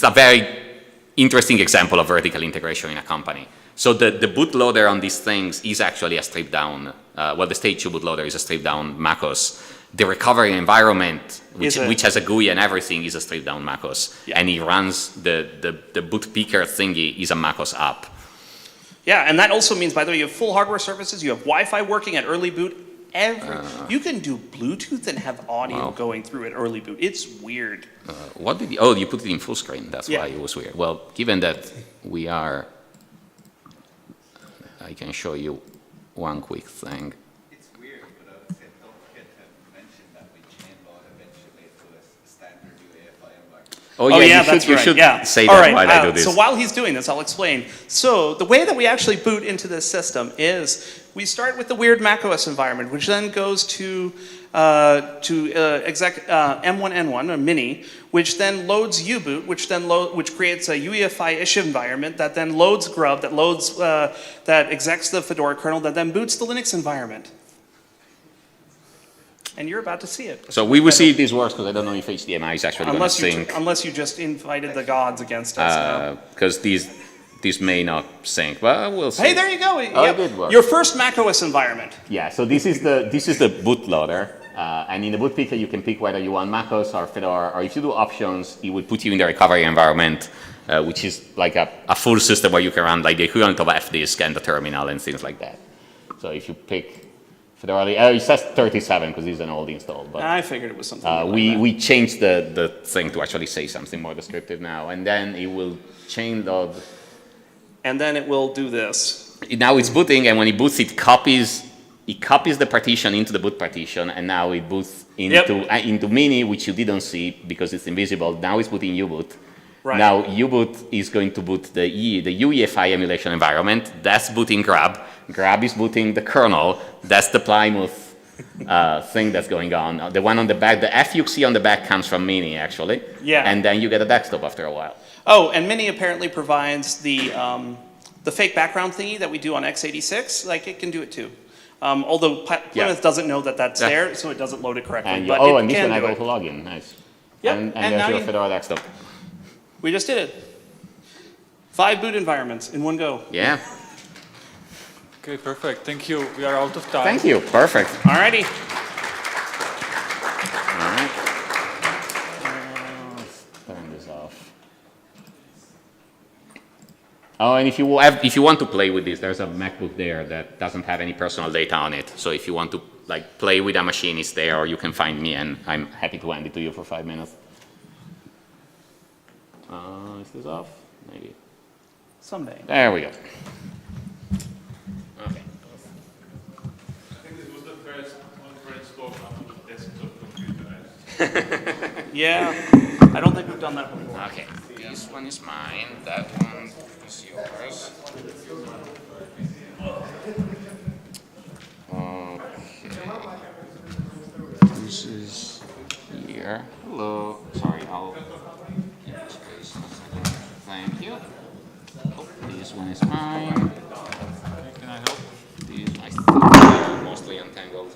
a very interesting example of vertical integration in a company. So the bootloader on these things is actually a stripped down, the stage 2 bootloader is a stripped down macOS. The recovery environment, which has a GUI and everything, is a stripped down macOS. Yeah. And it runs the boot picker thingy is a macOS app. Yeah, and that also means, by the way, you have full hardware services, you have Wi-Fi working at early boot. You can do Bluetooth and have audio going through at early boot. It's weird. What did you put it in full screen? That's why it was weird. Well, given that we are, I can show you one quick thing. It's weird, but I would say don't forget to mention that we chainload eventually to a standard UEFI environment. Oh yeah, you should say that while I do this. So while he's doing this, I'll explain. So the way that we actually boot into this system is we start with the weird macOS environment, which then goes to exec M1N1 or Mini, which then loads U-boot, which creates a UEFI-ish environment that then loads Grub, that execs the Fedora kernel, that then boots the Linux environment. And you're about to see it. So we will see if this works, because I don't know if HDMI is actually going to sync. Unless you just invited the gods against us. Because these may not sync, but we'll see. Hey, there you go. It did work. Your first macOS environment. Yeah, so this is the bootloader. And in the boot picker, you can pick whether you want macOS or Fedora, or if you do options, it would put you in the recovery environment, which is like a full system where you can run like the equivalent of a fdisk and the terminal and things like that. So if you pick Fedora, it says 37 because it's an old install. But I figured it was something like that. we changed the thing to actually say something more descriptive now, and then it will change the. And then it will do this. Now it's booting, and when it boots, it copies the partition into the boot partition, and now it boots into Mini, which you didn't see because it's invisible. Now it's booting U-boot. Right. Now U-boot is going to boot the UEFI emulation environment. That's booting Grab. Grab is booting the kernel. That's the Plymouth thing that's going on. The one on the back, the F you see on the back comes from Mini, actually. Yeah. And then you get a desktop after a while. Oh, and Mini apparently provides the fake background thingy that we do on x86. Like, it can do it too. Although Plymouth doesn't know that that's there, so it doesn't load it correctly. And but and this one I go to login. Nice. Yep. And now there's your Fedora desktop. We just did it. 5 boot environments in one go. Yeah. Okay, perfect. Thank you. We are out of time. Thank you. Perfect. Alrighty. All right. Let's turn this off. Oh, and if you want to play with this, there's a MacBook there that doesn't have any personal data on it. So if you want to play with a machine, it's there, or you can find me, and I'm happy to hand it to you for 5 minutes. Is this off? Maybe. Someday. There we go. I Okay. think this was the first conference talk on the desktop computer. Yeah, I don't think we've done that before. Okay, this one is mine, that one is yours. Okay. This is here. Hello. Sorry, I'll. Thank you. Oh, this one is mine. Can I help? These I think are mostly untangled.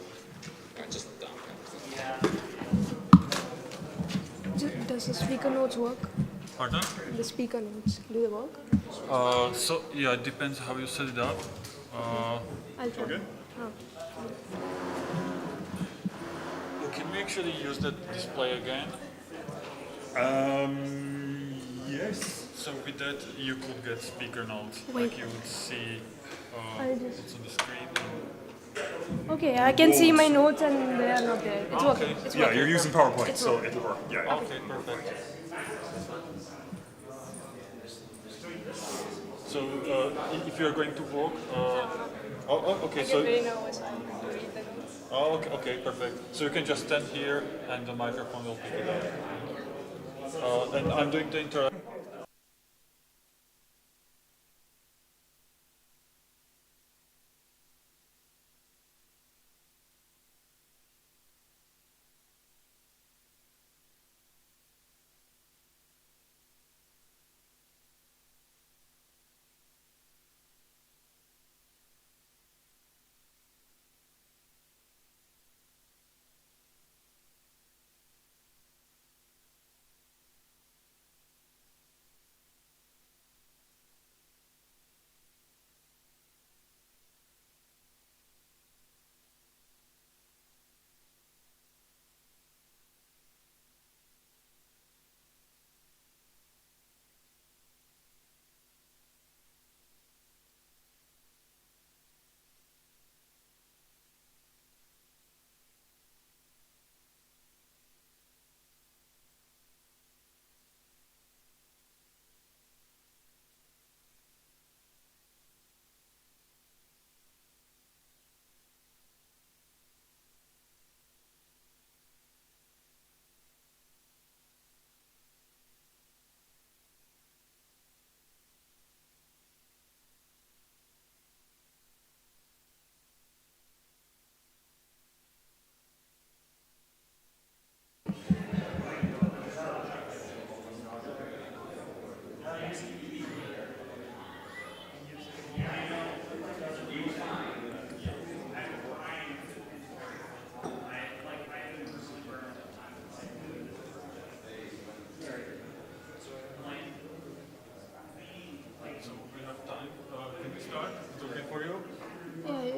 Just dump everything. Does the speaker notes work? Pardon? The speaker notes, do they work? So yeah, it depends how you set it up. I'll try. Okay. Oh. Can we actually use that display again? Yes. So with that, you could get speaker notes. Wait. Like you would see what's on the screen. Okay, I can see my notes and they are not there. It's working. It's Yeah, working. you're using PowerPoint, It's so working. it'll work. Yeah. Okay, perfect. So if you're going to walk, okay. I So get very nervous to read the notes. okay, perfect. So you can just stand here, and the microphone will pick it up. And I'm doing the interaction.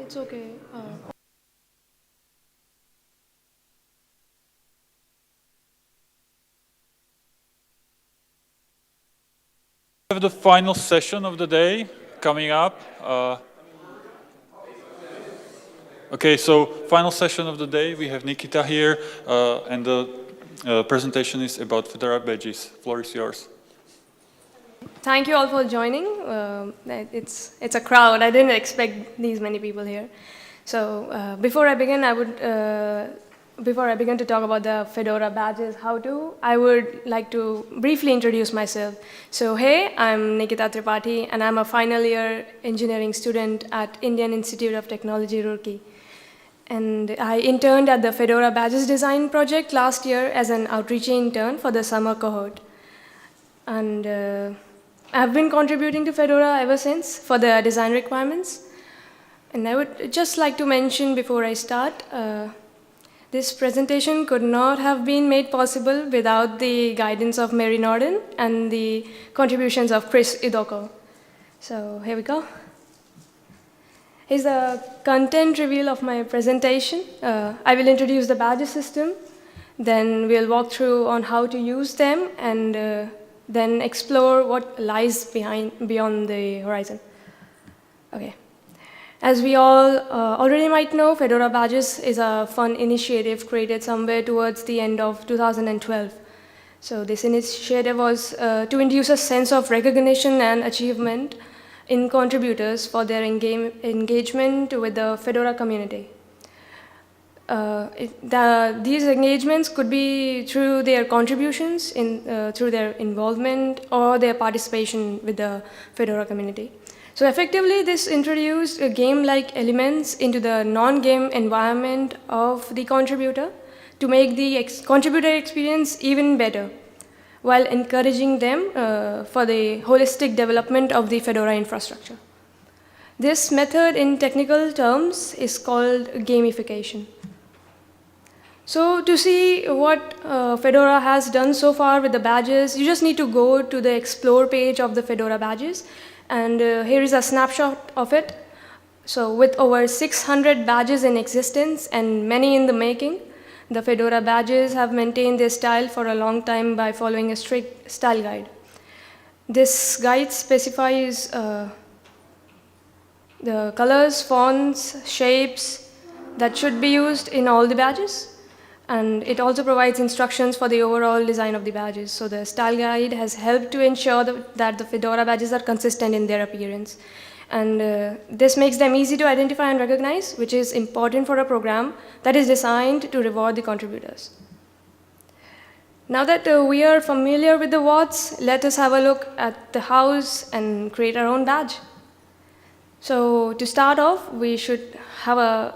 It's okay. We have the final session of the day coming up. Okay, so final session of the day. We have Nikita here, and the presentation is about Fedora Badges. Floor is yours. Thank you all for joining. It's a crowd. I didn't expect these many people here. So before I begin to talk about the Fedora Badges how-to, I would like to briefly introduce myself. So hey, I'm Nikita Tripathi, and I'm a final year engineering student at Indian Institute of Technology, Roorkee. And I interned at the Fedora Badges design project last year as an outreach intern for the summer cohort. And I've been contributing to Fedora ever since for the design requirements. And I would just like to mention before I start, this presentation could not have been made possible without the guidance of Mary Norden and the contributions of Chris Idoko. So here we go. Here's the content reveal of my presentation. I will introduce the badges system, then we'll walk through on how to use them, and then explore what lies beyond the horizon. Okay. As we all already might know, Fedora Badges is a fun initiative created somewhere towards the end of 2012. So this initiative was to induce a sense of recognition and achievement in contributors for their engagement with the Fedora community. These engagements could be through their contributions, through their involvement, or their participation with the Fedora community. So effectively, this introduced game-like elements into the non-game environment of the contributor to make the contributor experience even better, while encouraging them for the holistic development of the Fedora infrastructure. This method in technical terms is called gamification. So to see what Fedora has done so far with the badges, you just need to go to the Explore page of the Fedora Badges, and here is a snapshot of it. So with over 600 badges in existence and many in the making, the Fedora Badges have maintained their style for a long time by following a strict style guide. This guide specifies the colors, fonts, shapes that should be used in all the badges. And it also provides instructions for the overall design of the badges. So the style guide has helped to ensure that the Fedora badges are consistent in their appearance. And this makes them easy to identify and recognize, which is important for a program that is designed to reward the contributors. Now that we are familiar with the what's, let us have a look at the hows and create our own badge. So to start off, we should have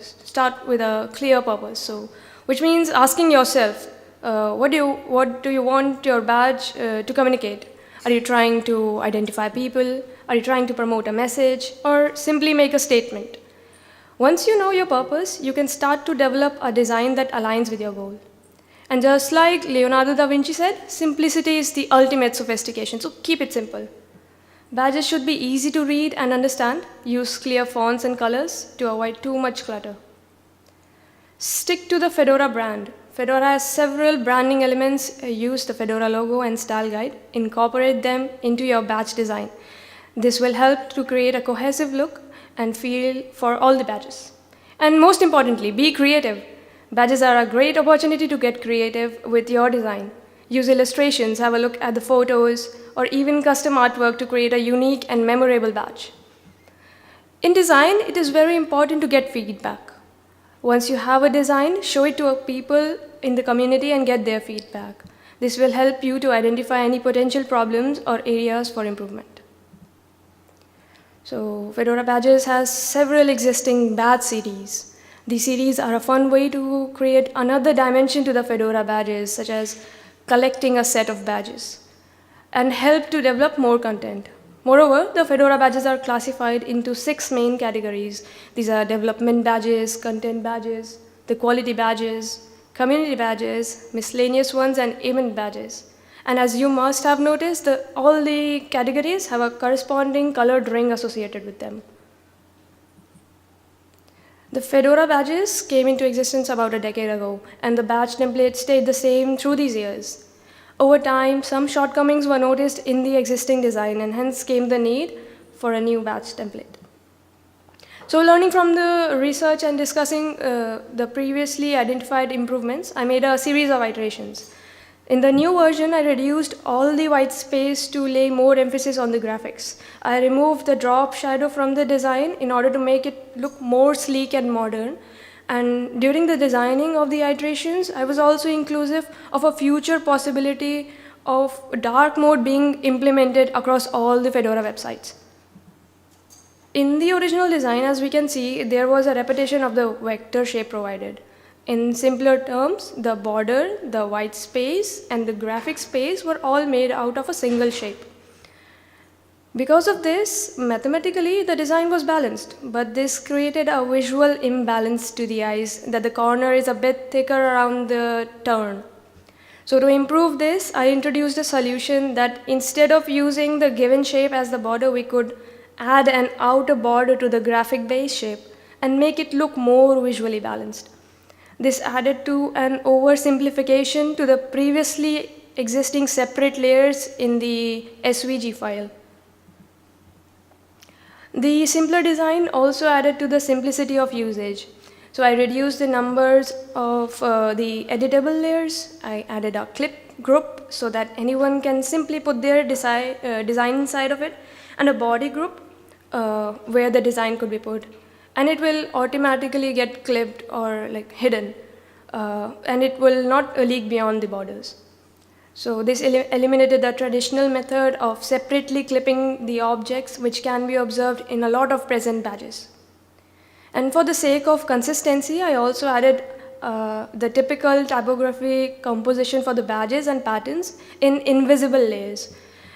start with a clear purpose. So, which means asking yourself, what do you want your badge to communicate? Are you trying to identify people? Are you trying to promote a message? Or simply make a statement? Once you know your purpose, you can start to develop a design that aligns with your goal. And just like Leonardo da Vinci said, simplicity is the ultimate sophistication, so keep it simple. Badges should be easy to read and understand. Use clear fonts and colors to avoid too much clutter. Stick to the Fedora brand. Fedora has several branding elements. Use the Fedora logo and style guide. Incorporate them into your badge design. This will help to create a cohesive look and feel for all the badges. And most importantly, be creative. Badges are a great opportunity to get creative with your design. Use illustrations, have a look at the photos, or even custom artwork to create a unique and memorable badge. In design, it is very important to get feedback. Once you have a design, show it to people in the community and get their feedback. This will help you to identify any potential problems or areas for improvement. So Fedora Badges has several existing badge series. These series are a fun way to create another dimension to the Fedora Badges, such as collecting a set of badges, and help to develop more content. Moreover, the Fedora badges are classified into 6 main categories. These are development badges, content badges, the quality badges, community badges, miscellaneous ones, and event badges. And as you must have noticed, all the categories have a corresponding colored ring associated with them. The Fedora badges came into existence about a decade ago, and the badge template stayed the same through these years. Over time, some shortcomings were noticed in the existing design, and hence came the need for a new badge template. So learning from the research and discussing the previously identified improvements, I made a series of iterations. In the new version, I reduced all the white space to lay more emphasis on the graphics. I removed the drop shadow from the design in order to make it look more sleek and modern. And during the designing of the iterations, I was also inclusive of a future possibility of dark mode being implemented across all the Fedora websites. In the original design, as we can see, there was a repetition of the vector shape provided. In simpler terms, the border, the white space, and the graphic space were all made out of a single shape. Because of this, mathematically, the design was balanced, but this created a visual imbalance to the eyes that the corner is a bit thicker around the turn. So to improve this, I introduced a solution that instead of using the given shape as the border, we could add an outer border to the graphic base shape and make it look more visually balanced. This added to an oversimplification to the previously existing separate layers in the SVG file. The simpler design also added to the simplicity of usage. So I reduced the numbers of the editable layers. I added a clip group so that anyone can simply put their design inside of it, and a body group where the design could be put. And it will automatically get clipped or like hidden, and it will not leak beyond the borders. So this eliminated the traditional method of separately clipping the objects, which can be observed in a lot of present badges. And for the sake of consistency, I also added the typical typography composition for the badges and patterns in invisible layers.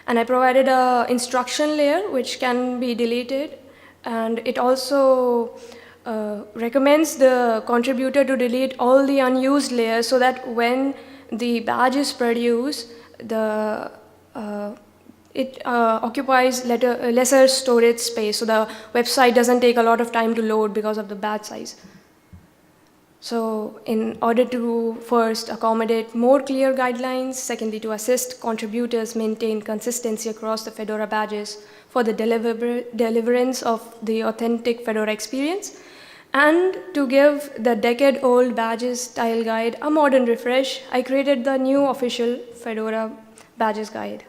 And I provided an instruction layer which can be deleted, and it also recommends the contributor to delete all the unused layers so that when the badge is produced, it occupies lesser storage space, so the website doesn't take a lot of time to load because of the badge size. So in order to first accommodate more clear guidelines, secondly to assist contributors maintain consistency across the Fedora badges for the deliverance of the authentic Fedora experience, and to give the decade-old badges style guide a modern refresh, I created the new official Fedora badges guide.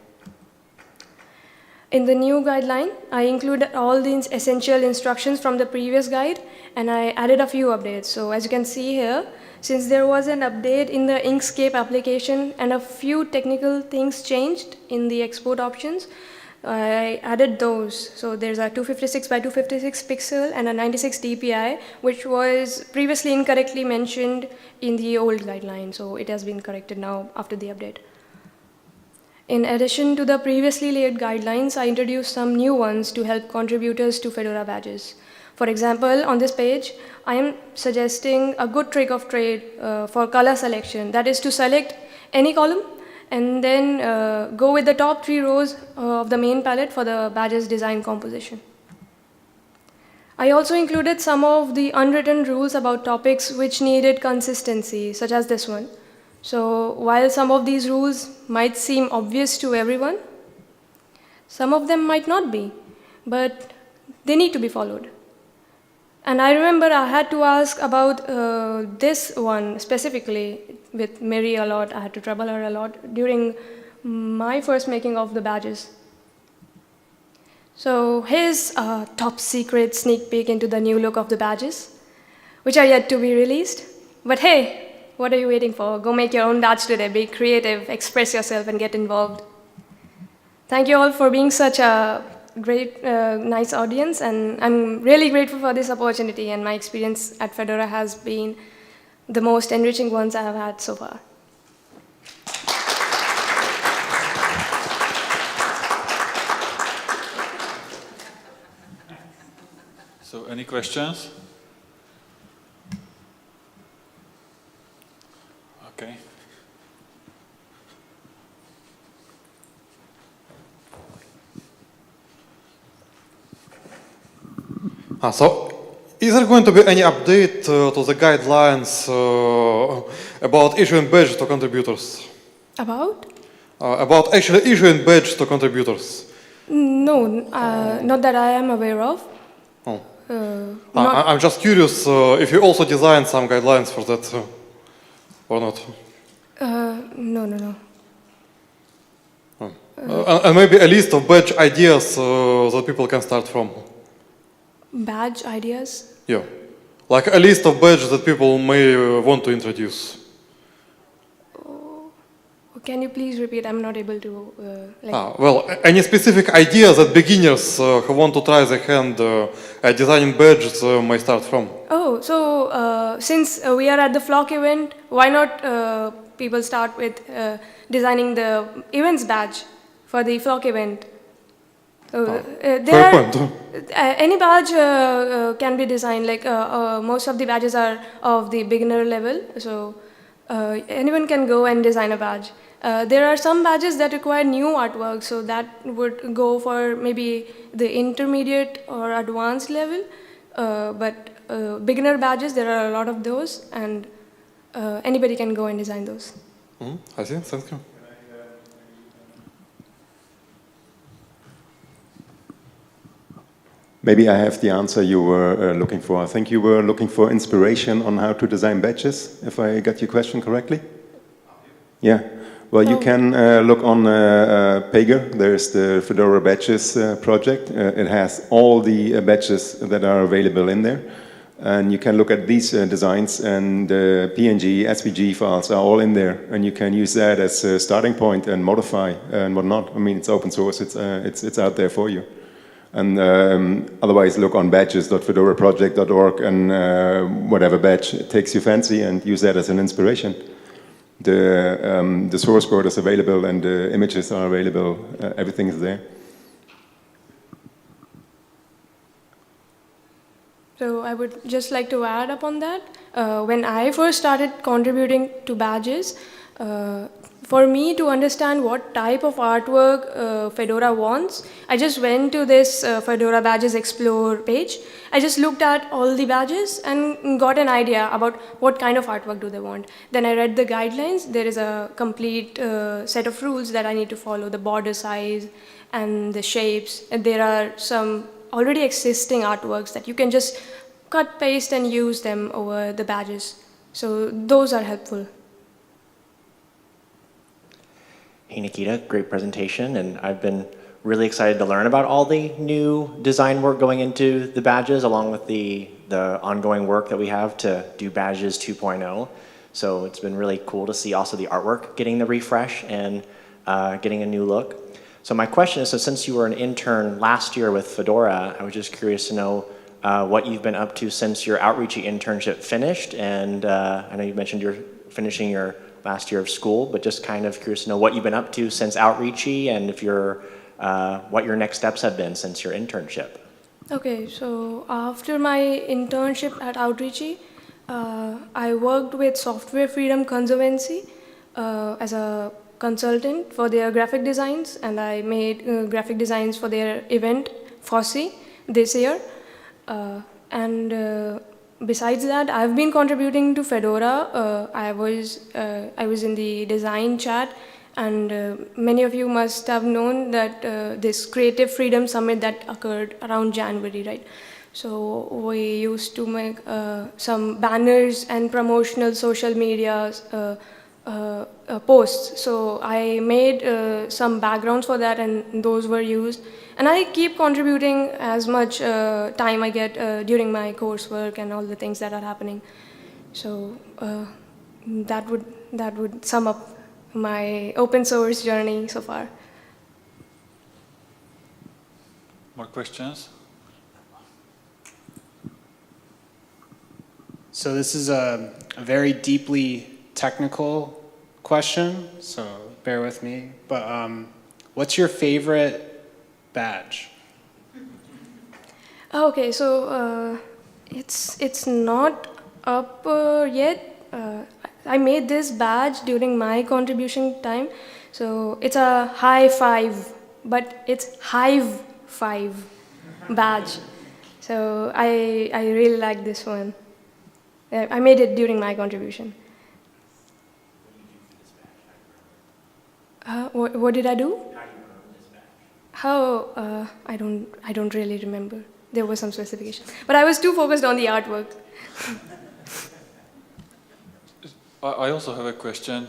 In the new guideline, I included all the essential instructions from the previous guide, and I added a few updates. So as you can see here, since there was an update in the Inkscape application and a few technical things changed in the export options, I added those. So there's a 256 by 256 pixel and a 96 dpi, which was previously incorrectly mentioned in the old guideline. So it has been corrected now after the update. In addition to the previously laid guidelines, I introduced some new ones to help contributors to Fedora badges. For example, on this page, I am suggesting a good trick of trade for color selection. That is to select any column and then go with the top 3 rows of the main palette for the badges design composition. I also included some of the unwritten rules about topics which needed consistency, such as this one. So while some of these rules might seem obvious to everyone, some of them might not be, but they need to be followed. And I remember I had to ask about this one specifically with Mary a lot. I had to trouble her a lot during my first making of the badges. So here's a top secret sneak peek into the new look of the badges, which are yet to be released. But hey, what are you waiting for? Go make your own badge today. Be creative, express yourself, and get involved. Thank you all for being such a great, nice audience, and I'm really grateful for this opportunity, and my experience at Fedora has been the most enriching ones I have had so far. So any questions? Okay. So, is there going to be any update to the guidelines about issuing badges to contributors? About? About actually issuing badges to contributors? No, not that I am aware of. Oh. I'm just curious if you also designed some guidelines for that or not. No. And maybe a list of badge ideas that people can start from. Badge ideas? Yeah, like a list of badges that people may want to introduce. Can you please repeat? I'm not able to. Well, any specific ideas that beginners who want to try their hand at designing badges may start from? Oh, so since we are at the Flock event, why not people start with designing the events badge for the Flock event? Any badge can be designed. Like most of the badges are of the beginner level, so anyone can go and design a badge. There are some badges that require new artwork, so that would go for maybe the intermediate or advanced level. But beginner badges, there are a lot of those, and anybody can go and design those. I see, thank you. Maybe I have the answer you were looking for. I think you were looking for inspiration on how to design badges, if I got your question correctly. Yeah. Well, you can look on Pega. There's the Fedora Badges project. It has all the badges that are available in there. And you can look at these designs, and PNG, SVG files are all in there. And you can use that as a starting point and modify and whatnot. I mean, it's open source. It's out there for you. And otherwise, look on badges.fedoraproject.org and whatever badge takes your fancy, and use that as an inspiration. The source code is available, and the images are available. Everything is there. So I would just like to add upon that. When I first started contributing to badges, for me to understand what type of artwork Fedora wants, I just went to this Fedora Badges Explore page. I just looked at all the badges and got an idea about what kind of artwork do they want. Then I read the guidelines. There is a complete set of rules that I need to follow, the border size and the shapes. And there are some already existing artworks that you can just cut, paste, and use them over the badges. So those are helpful. Hey Nikita, great presentation, and I've been really excited to learn about all the new design work going into the badges, along with the ongoing work that we have to do Badges 2.0. So it's been really cool to see also the artwork getting the refresh and getting a new look. So my question is, so since you were an intern last year with Fedora, I was just curious to know what you've been up to since your Outreachy internship finished, and I know you mentioned you're finishing your last year of school, but just kind of curious to know what you've been up to since Outreachy, and if you're, what your next steps have been since your internship. Okay, so after my internship at Outreachy, I worked with Software Freedom Conservancy as a consultant for their graphic designs, and I made graphic designs for their event, FOSSI, this year. Besides that, I've been contributing to Fedora. I was in the design chat, and many of you must have known that this Creative Freedom Summit that occurred around January, right? So we used to make some banners and promotional social media posts. So I made some backgrounds for that, and those were used. And I keep contributing as much time I get during my coursework and all the things that are happening. So that would sum up my open source journey so far. More questions? So this is a very deeply technical question, so bear with me. But what's your favorite badge? Okay, so it's not up yet. I made this badge during my contribution time. So it's a high five, but it's Hive 5 badge. So I really like this one. I made it during my contribution. What did I do? How? I don't really remember. there was some specification. But I was too focused on the artwork. I also have a question.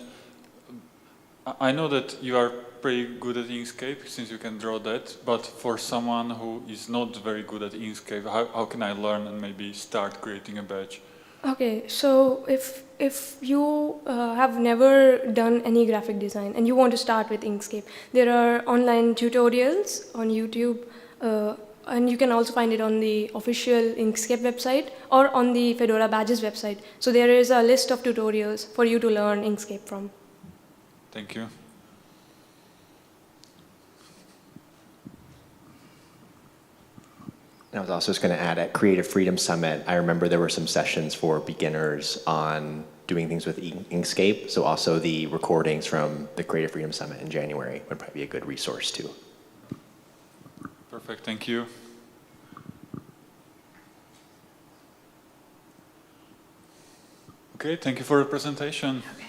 I know that you are pretty good at Inkscape since you can draw that, but for someone who is not very good at Inkscape, how can I learn and maybe start creating a badge? Okay, so if you have never done any graphic design and you want to start with Inkscape, there are online tutorials on YouTube, and you can also find it on the official Inkscape website or on the Fedora Badges website. So there is a list of tutorials for you to learn Inkscape from. Thank you. I was also just going to add, at Creative Freedom Summit, I remember there were some sessions for beginners on doing things with Inkscape, so also the recordings from the Creative Freedom Summit in January would probably be a good resource too. Perfect, thank you. Okay, thank you for the presentation. Okay.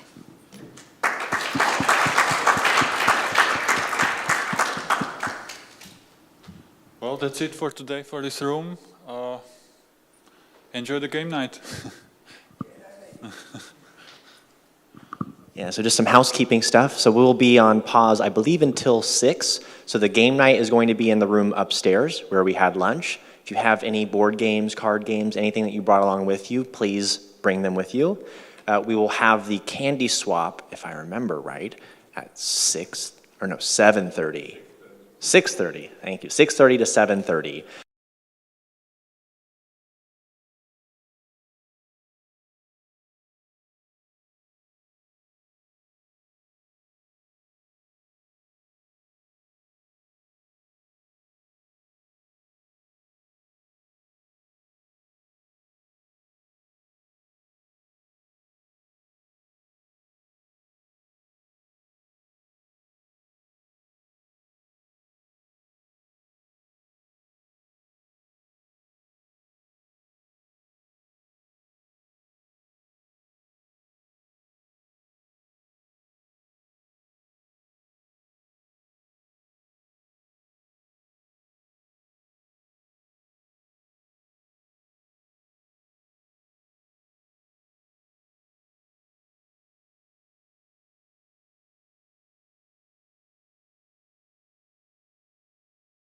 Well, that's it for today for this room. Enjoy the game night. Yeah, so just some housekeeping stuff. So we'll be on pause, I believe, until 6. So the game night is going to be in the room upstairs where we had lunch. If you have any board games, card games, anything that you brought along with you, please bring them with you. We will have the candy swap, if I remember right, at 7:30. 6:30, thank you, 6:30 to 7:30.